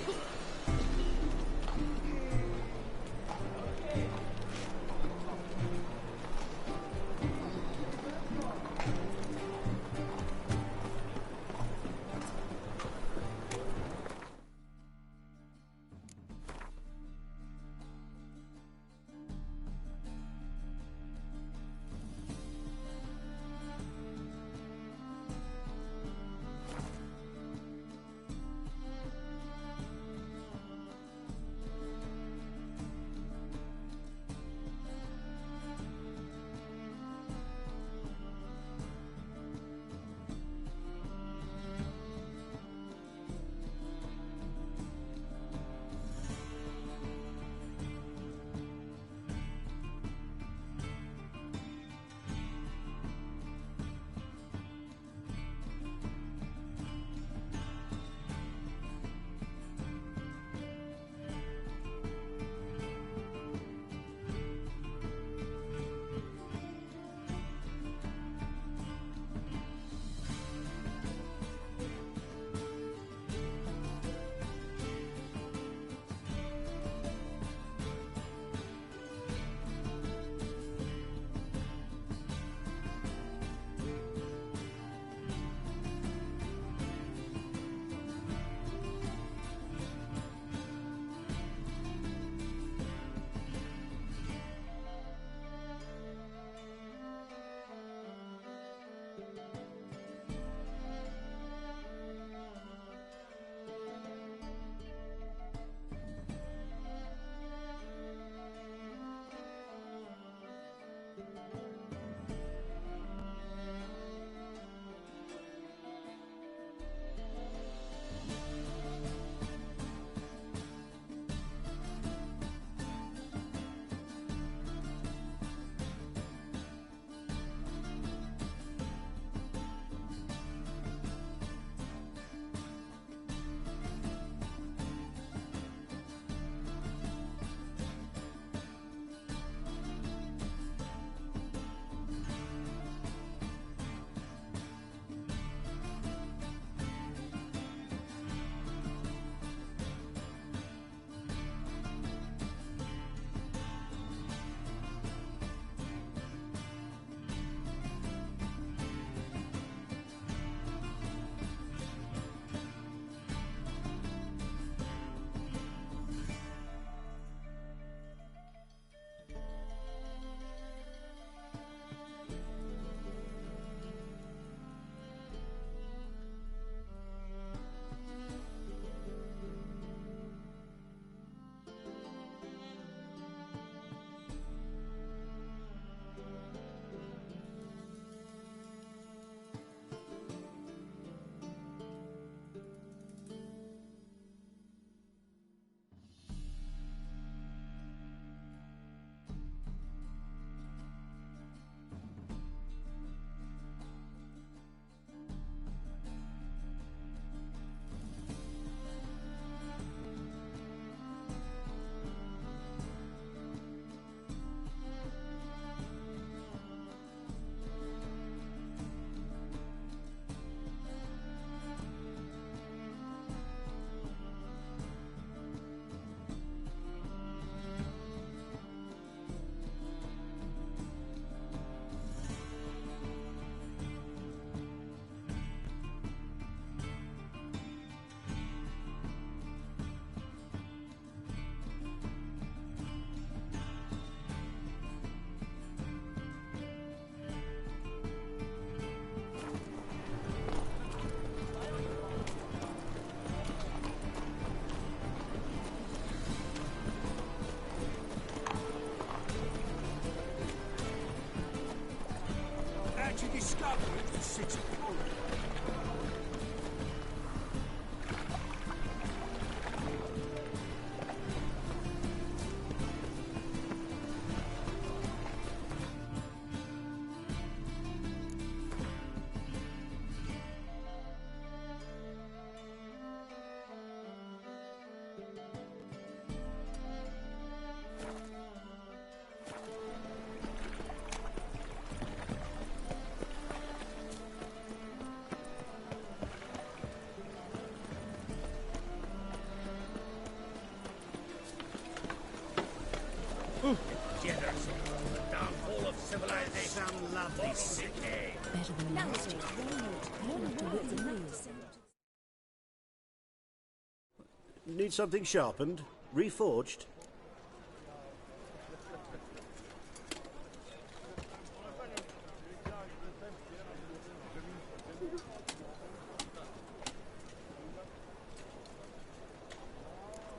city. Generous. The downfall of civilization. Some lovely city. Better than last year. Need something sharpened? Reforged?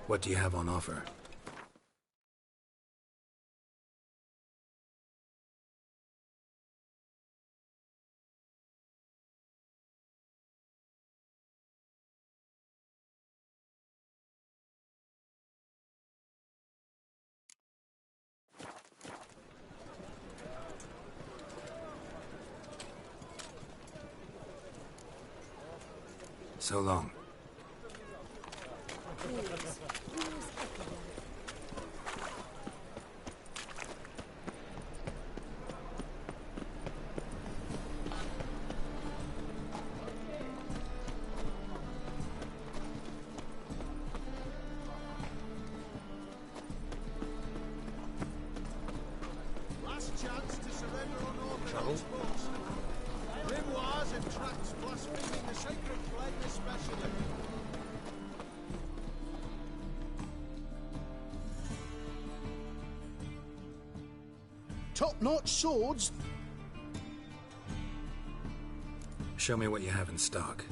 What do you have on offer? So long. Last chance to surrender unauthorized books. Grimoires and tracts blaspheming the sacred flame especially. Top-notch swords? Show me what you have in stock.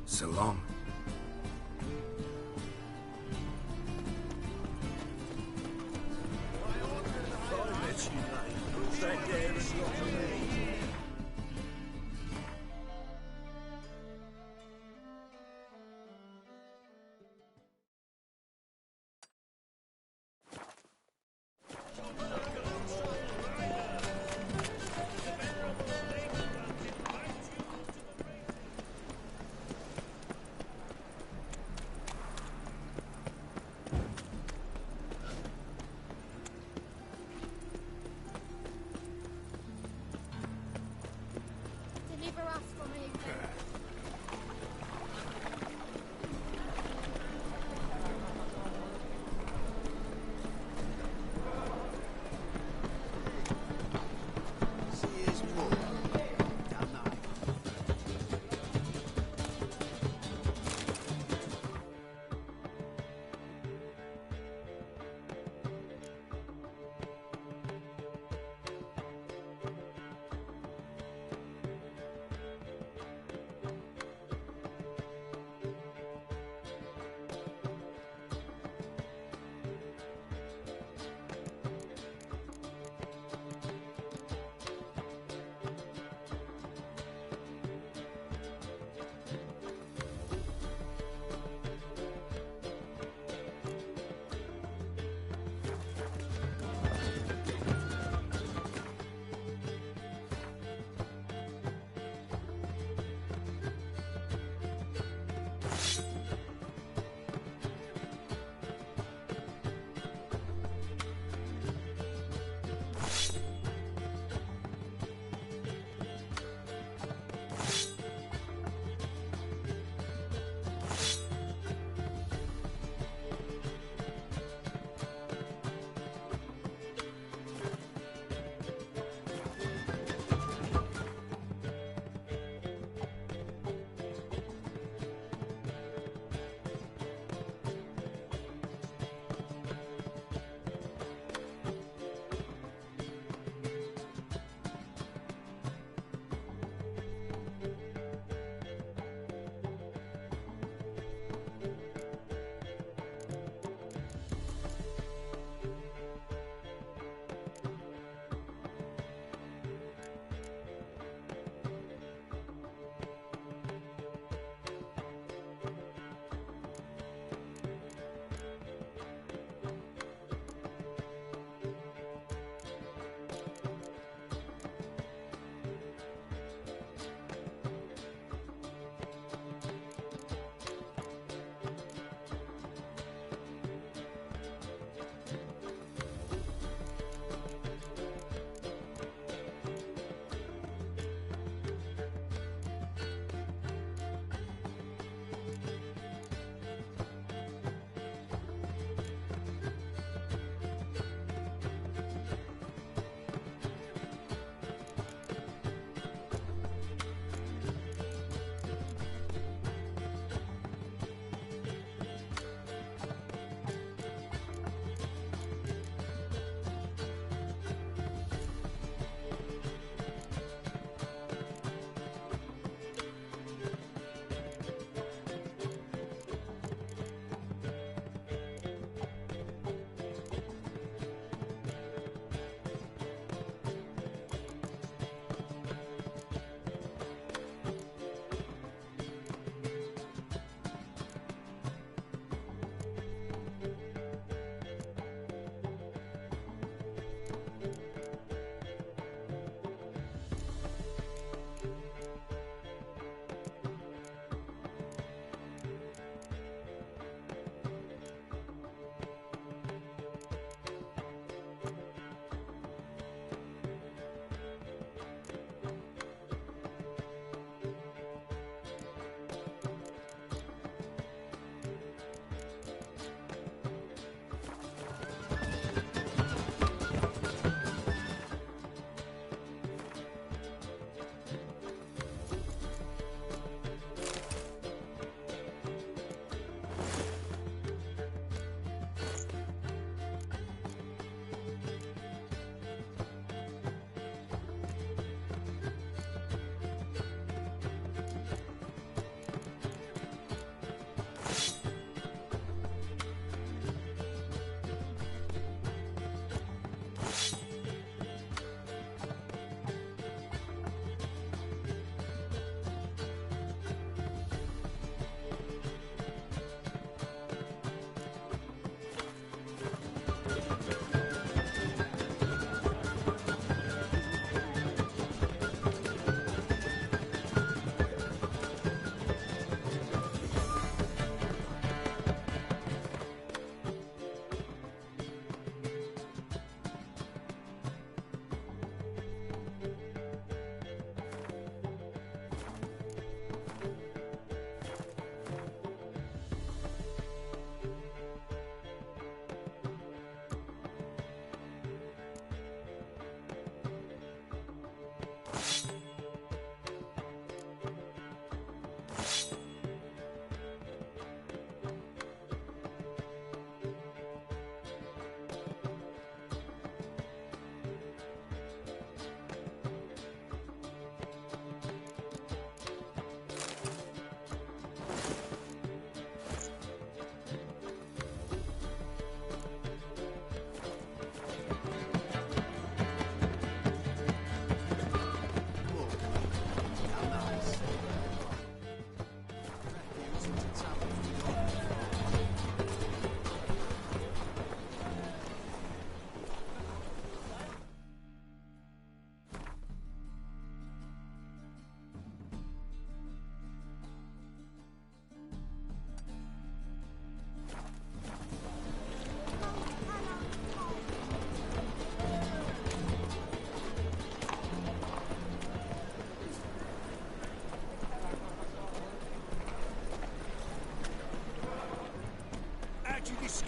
So long.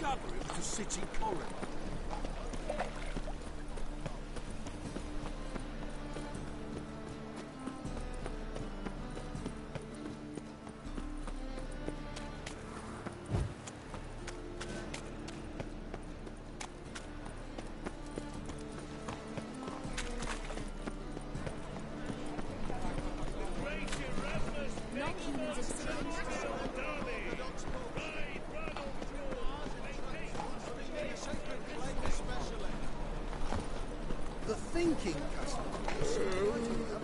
discover it was a city coroner. The thinking customer is surprisingly up.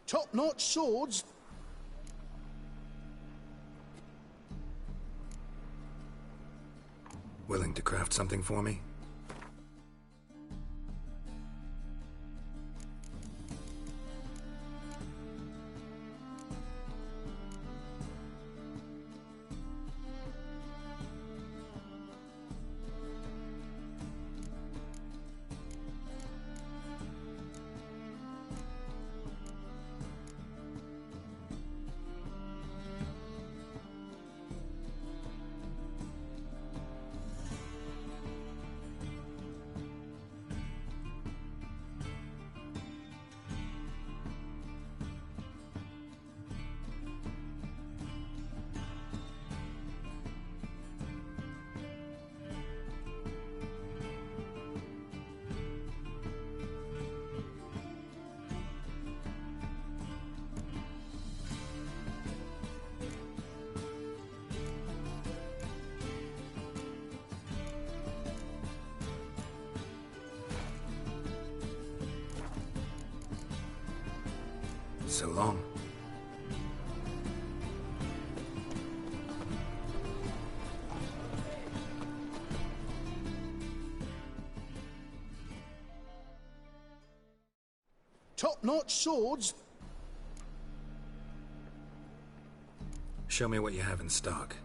Top-notch swords. Willing to craft something for me? So long. Top-notch swords. Show me what you have in stock.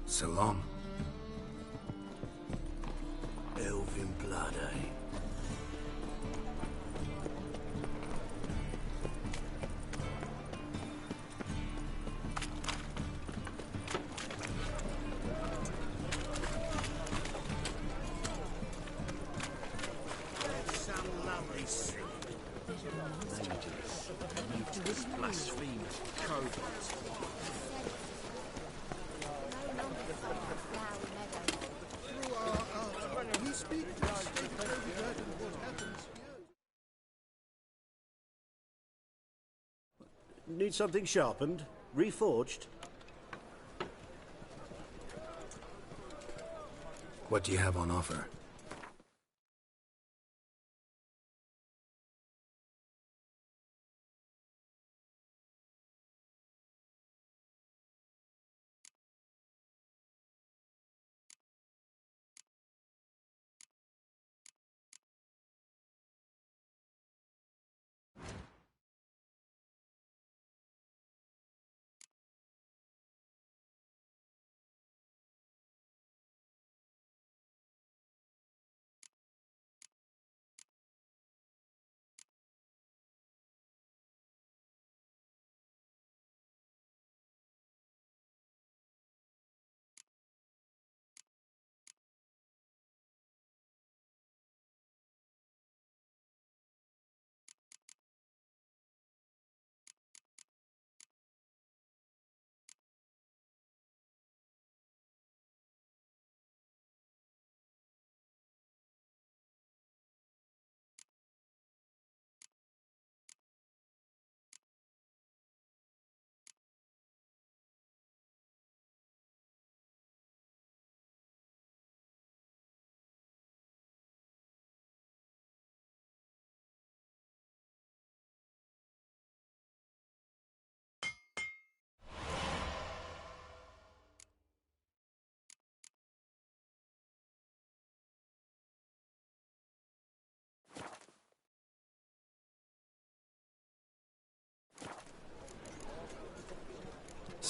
So long. Elven blood, eh? That's some lovely scene. Mages, mutants, blasphemers, cowards. We speak to us, and what happens here. Need something sharpened? Reforged? What do you have on offer?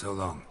So long.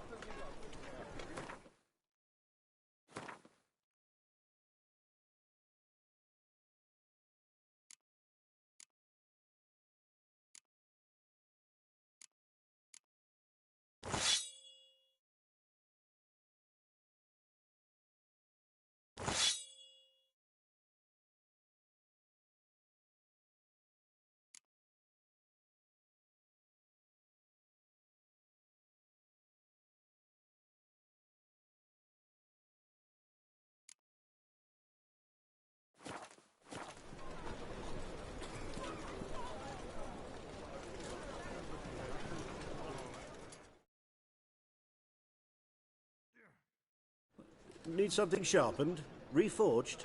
Need something sharpened? Reforged?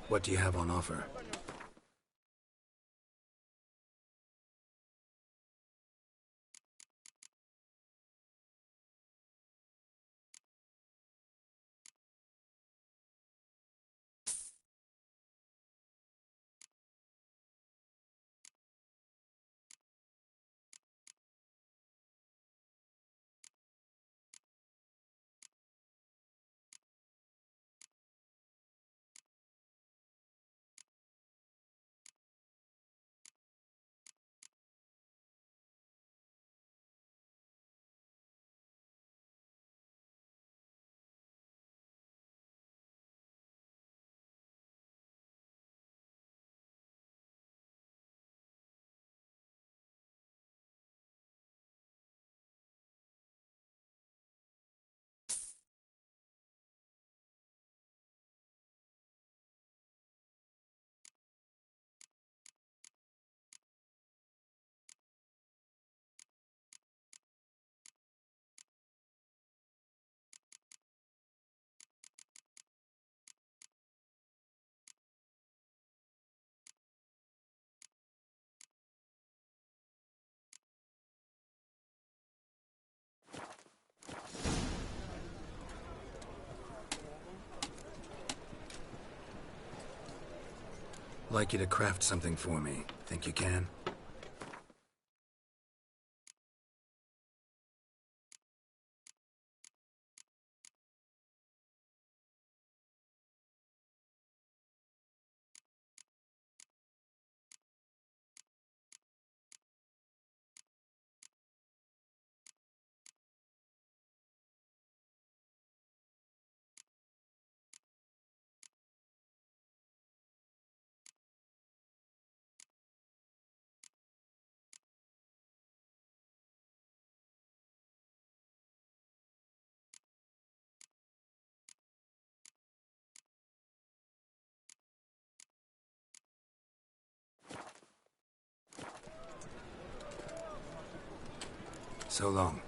What do you have on offer? Like you to craft something for me. Think you can? So long.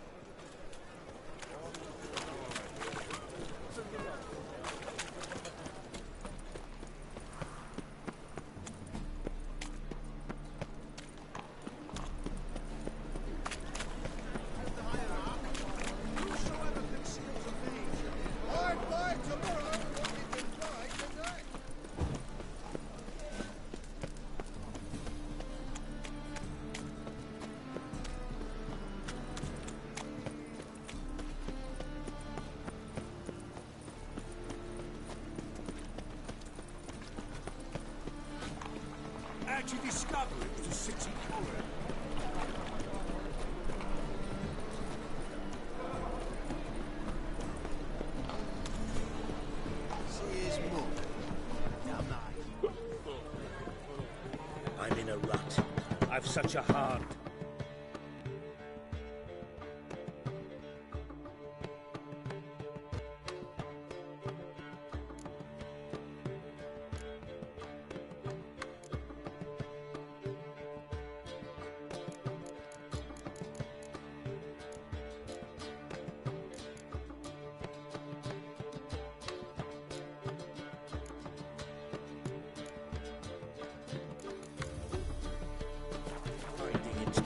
How'd you discover it was a city colony? See his mug. Now, mate. I'm in a rut. I've such a heart. Finding its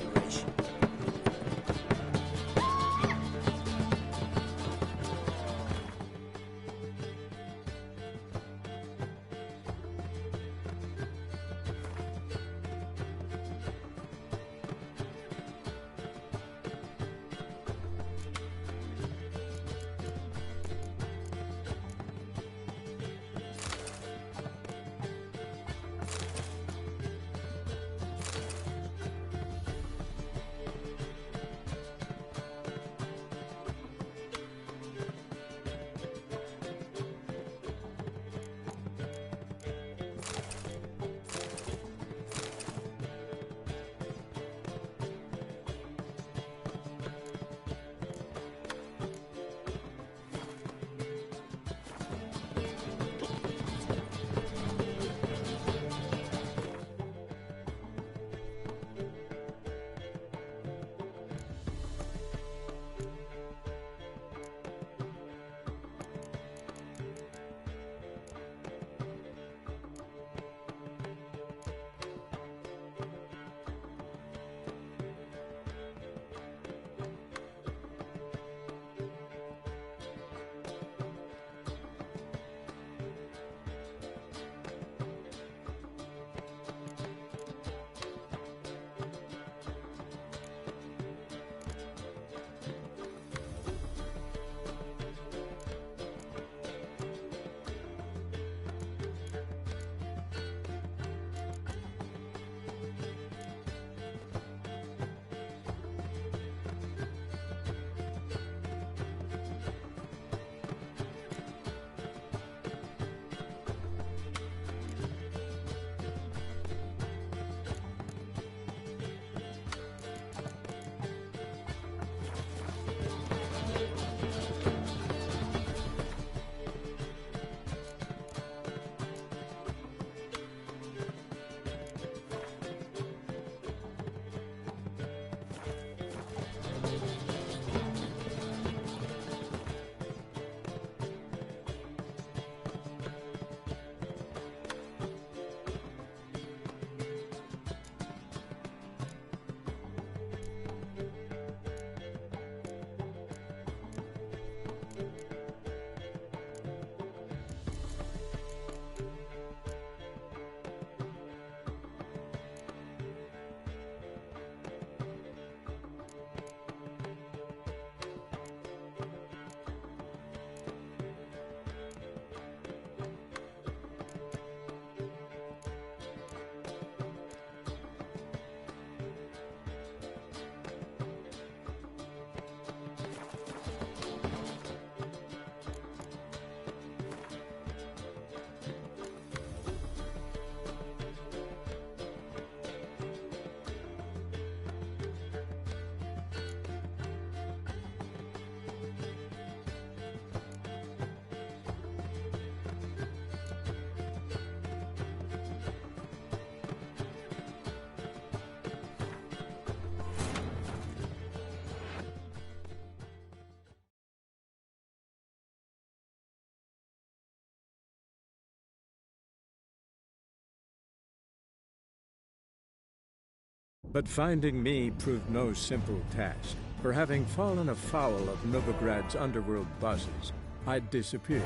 But finding me proved no simple task, for having fallen afoul of Novigrad's underworld bosses, I'd disappeared.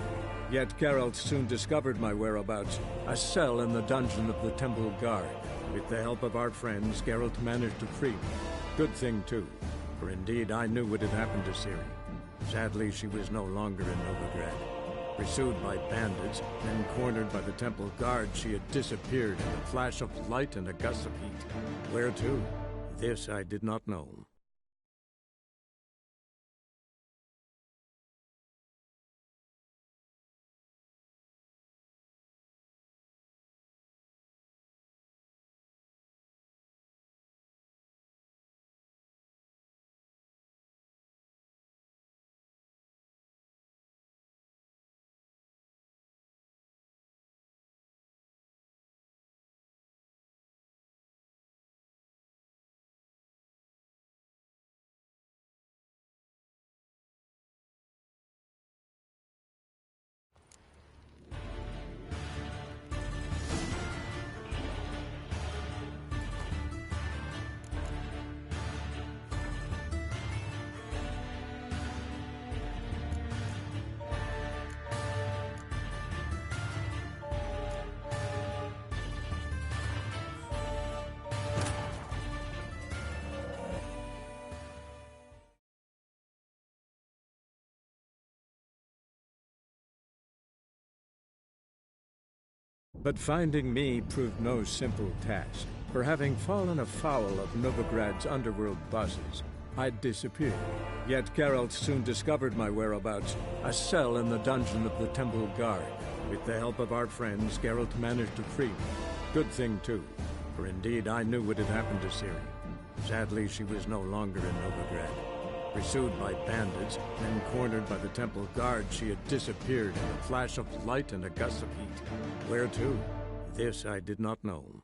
Yet Geralt soon discovered my whereabouts, a cell in the dungeon of the Temple Guard. With the help of our friends, Geralt managed to free me. Good thing, too, for indeed I knew what had happened to Ciri. Sadly, she was no longer in Novigrad. Pursued by bandits, then cornered by the Temple Guard, she had disappeared in a flash of light and a gust of heat. Where to? This I did not know. But finding me proved no simple task, for having fallen afoul of Novigrad's underworld bosses, I'd disappeared. Yet Geralt soon discovered my whereabouts, a cell in the dungeon of the Temple Guard. With the help of our friends, Geralt managed to free me. Good thing, too, for indeed I knew what had happened to Ciri. Sadly, she was no longer in Novigrad. Pursued by bandits, then cornered by the Temple Guard, she had disappeared in a flash of light and a gust of heat. Where to? This I did not know.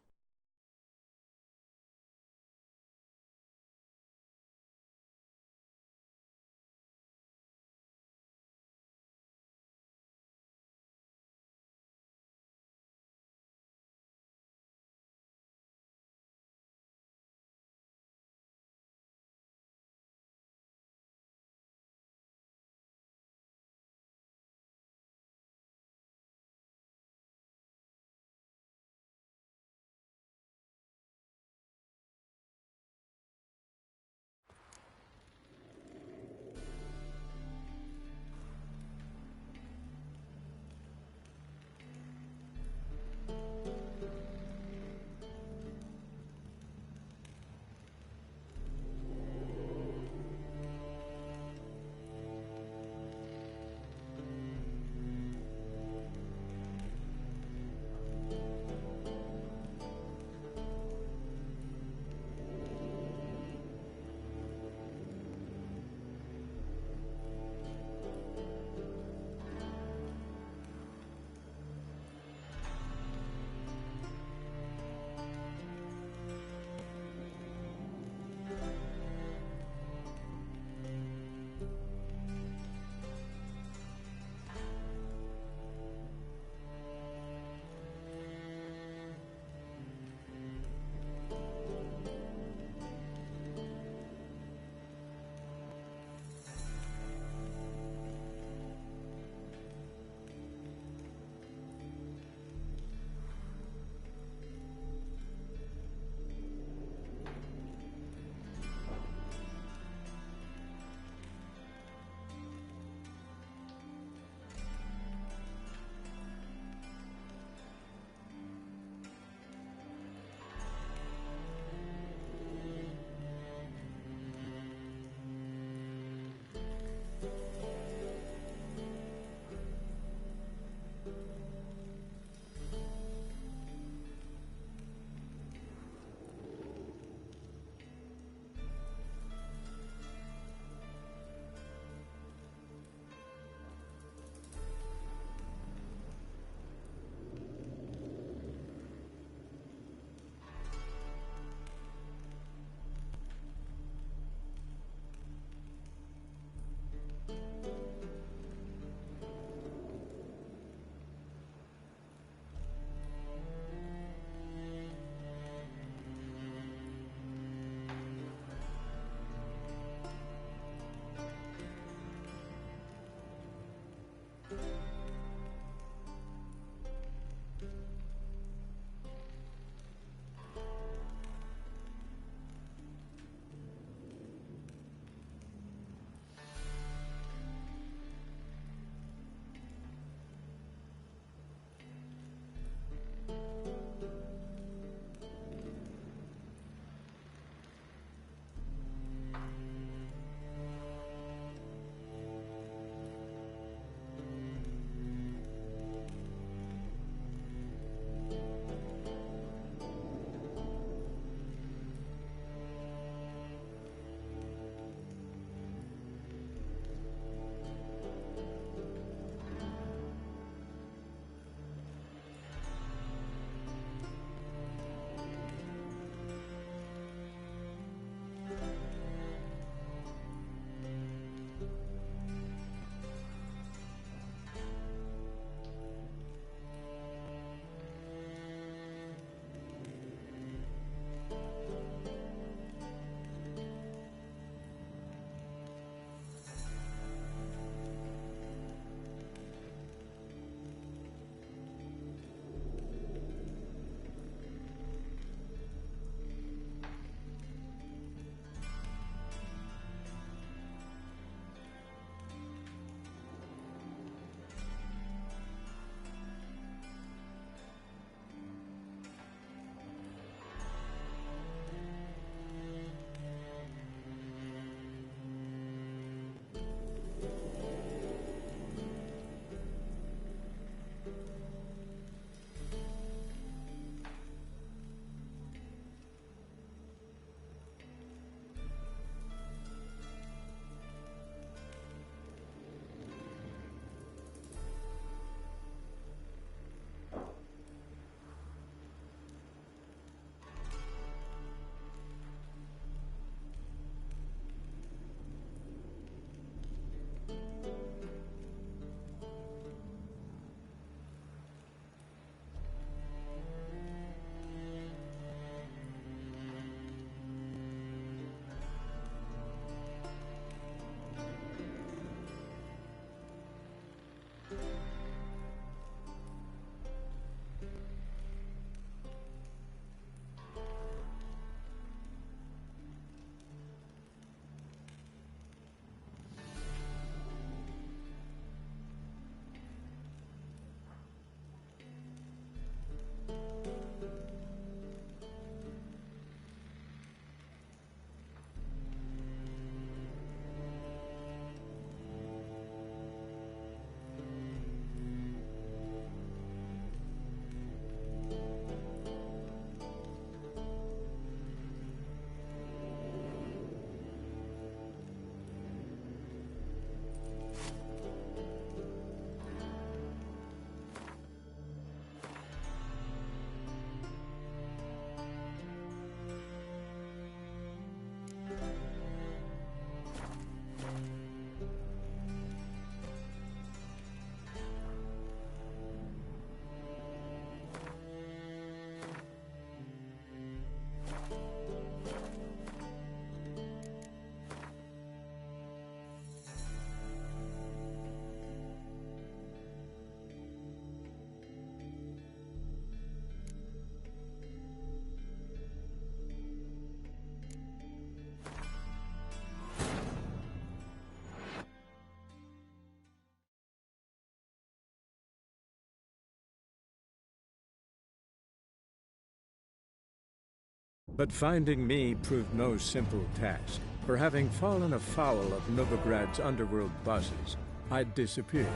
But finding me proved no simple task. For having fallen afoul of Novigrad's underworld bosses, I'd disappeared.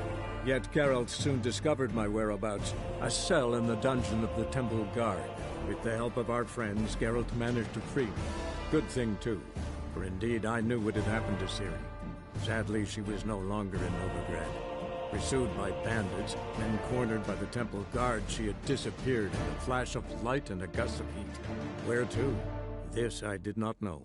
Yet Geralt soon discovered my whereabouts, a cell in the dungeon of the Temple Guard. With the help of our friends, Geralt managed to free me. Good thing, too, for indeed I knew what had happened to Ciri. Sadly, she was no longer in Novigrad. Pursued by bandits, then cornered by the Temple Guard, she had disappeared in a flash of light and a gust of heat. Where to? This I did not know.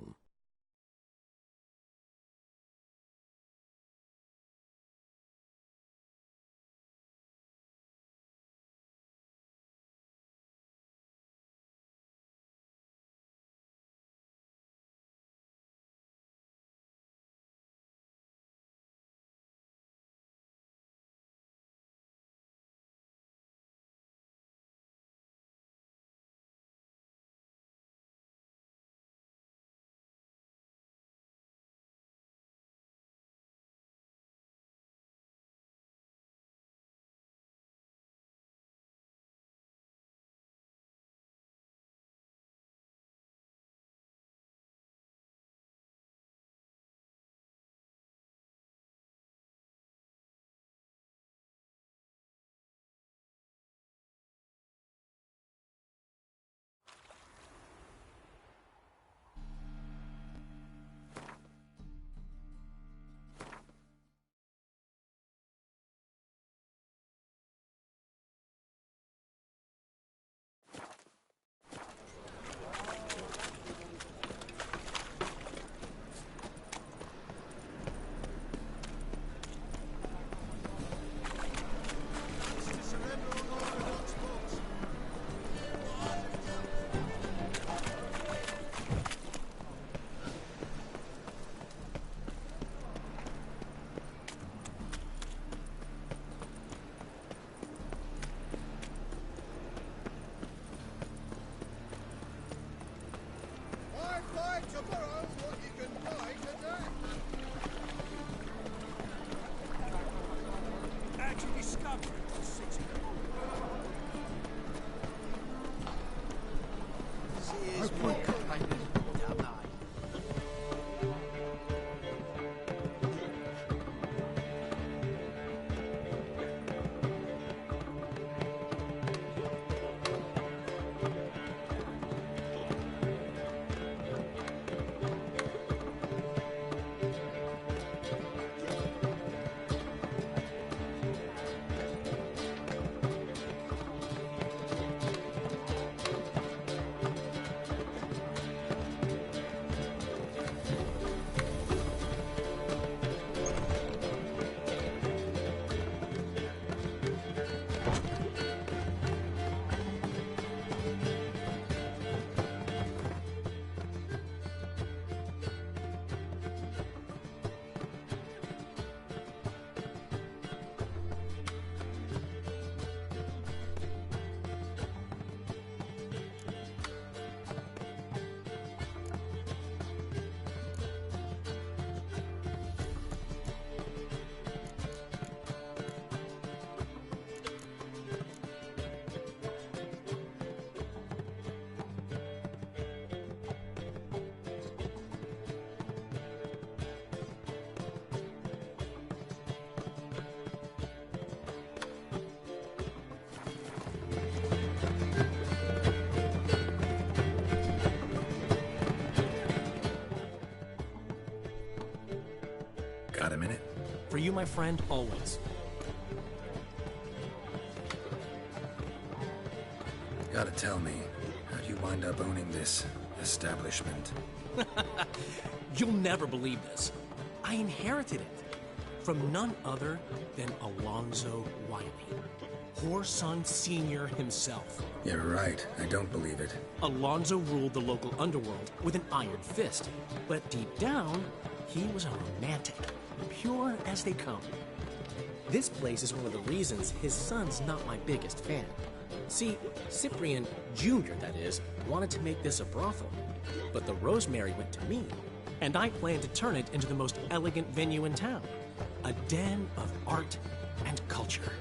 Got a minute? For you, my friend, always. Gotta tell me, how'd you wind up owning this establishment? You'll never believe this. I inherited it from none other than Alonzo Wiley, Whoreson Sr. himself. You're right, I don't believe it. Alonzo ruled the local underworld with an iron fist, but deep down, he was a romantic, pure as they come. This place is one of the reasons his son's not my biggest fan. See, Cyprian Jr., that is, wanted to make this a brothel, but the Rosemary went to me, and I plan to turn it into the most elegant venue in town, a den of art and culture.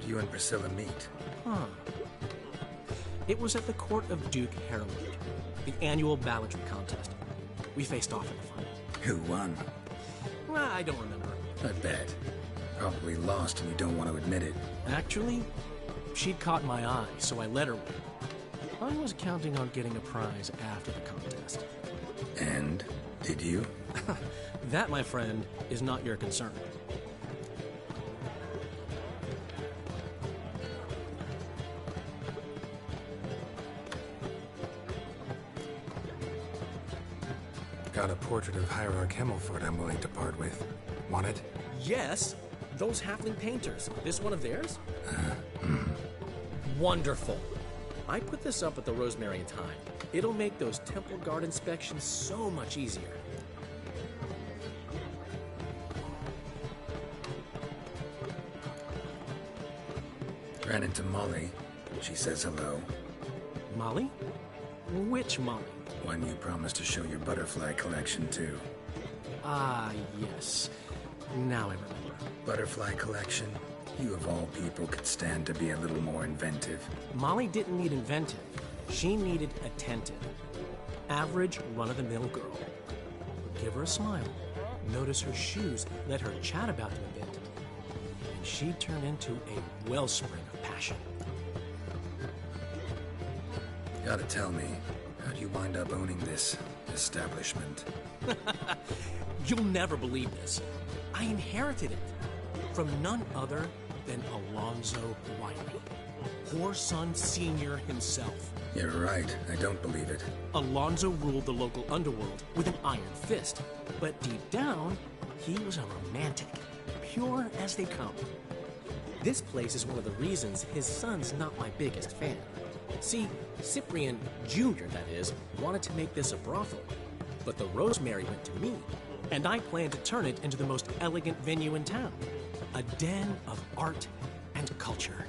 you and Priscilla meet? Huh. It was at the court of Duke Harold, the annual balladry contest. We faced off in the final. Who won? Well, I don't remember. I bet. Probably lost and you don't want to admit it. Actually, she'd caught my eye, so I let her win. I was counting on getting a prize after the contest. And? Did you? That, my friend, is not your concern. Got a portrait of Hierarch Himmelford I'm willing to part with. Want it? Yes, those halfling painters. This one of theirs? Wonderful. I put this up at the Rosemary in time. It'll make those temple guard inspections so much easier. Ran into Molly. She says hello. Molly? Which Molly? One you promised to show your butterfly collection to. Ah, yes. Now I remember. Butterfly collection? You of all people could stand to be a little more inventive. Molly didn't need inventive. She needed attentive. Average, run-of-the-mill girl. Give her a smile. Notice her shoes. Let her chat about them a bit. And she'd turn into a wellspring of passion. Gotta tell me, how'd you wind up owning this establishment? You'll never believe this. I inherited it from none other than Alonzo Wiley, Whoreson Sr. himself. You're right, I don't believe it. Alonzo ruled the local underworld with an iron fist, but deep down, he was a romantic, pure as they come. This place is one of the reasons his son's not my biggest fan. See, Cyprian Jr., that is, wanted to make this a brothel, but the Rosemary went to me, and I planned to turn it into the most elegant venue in town. A den of art and culture.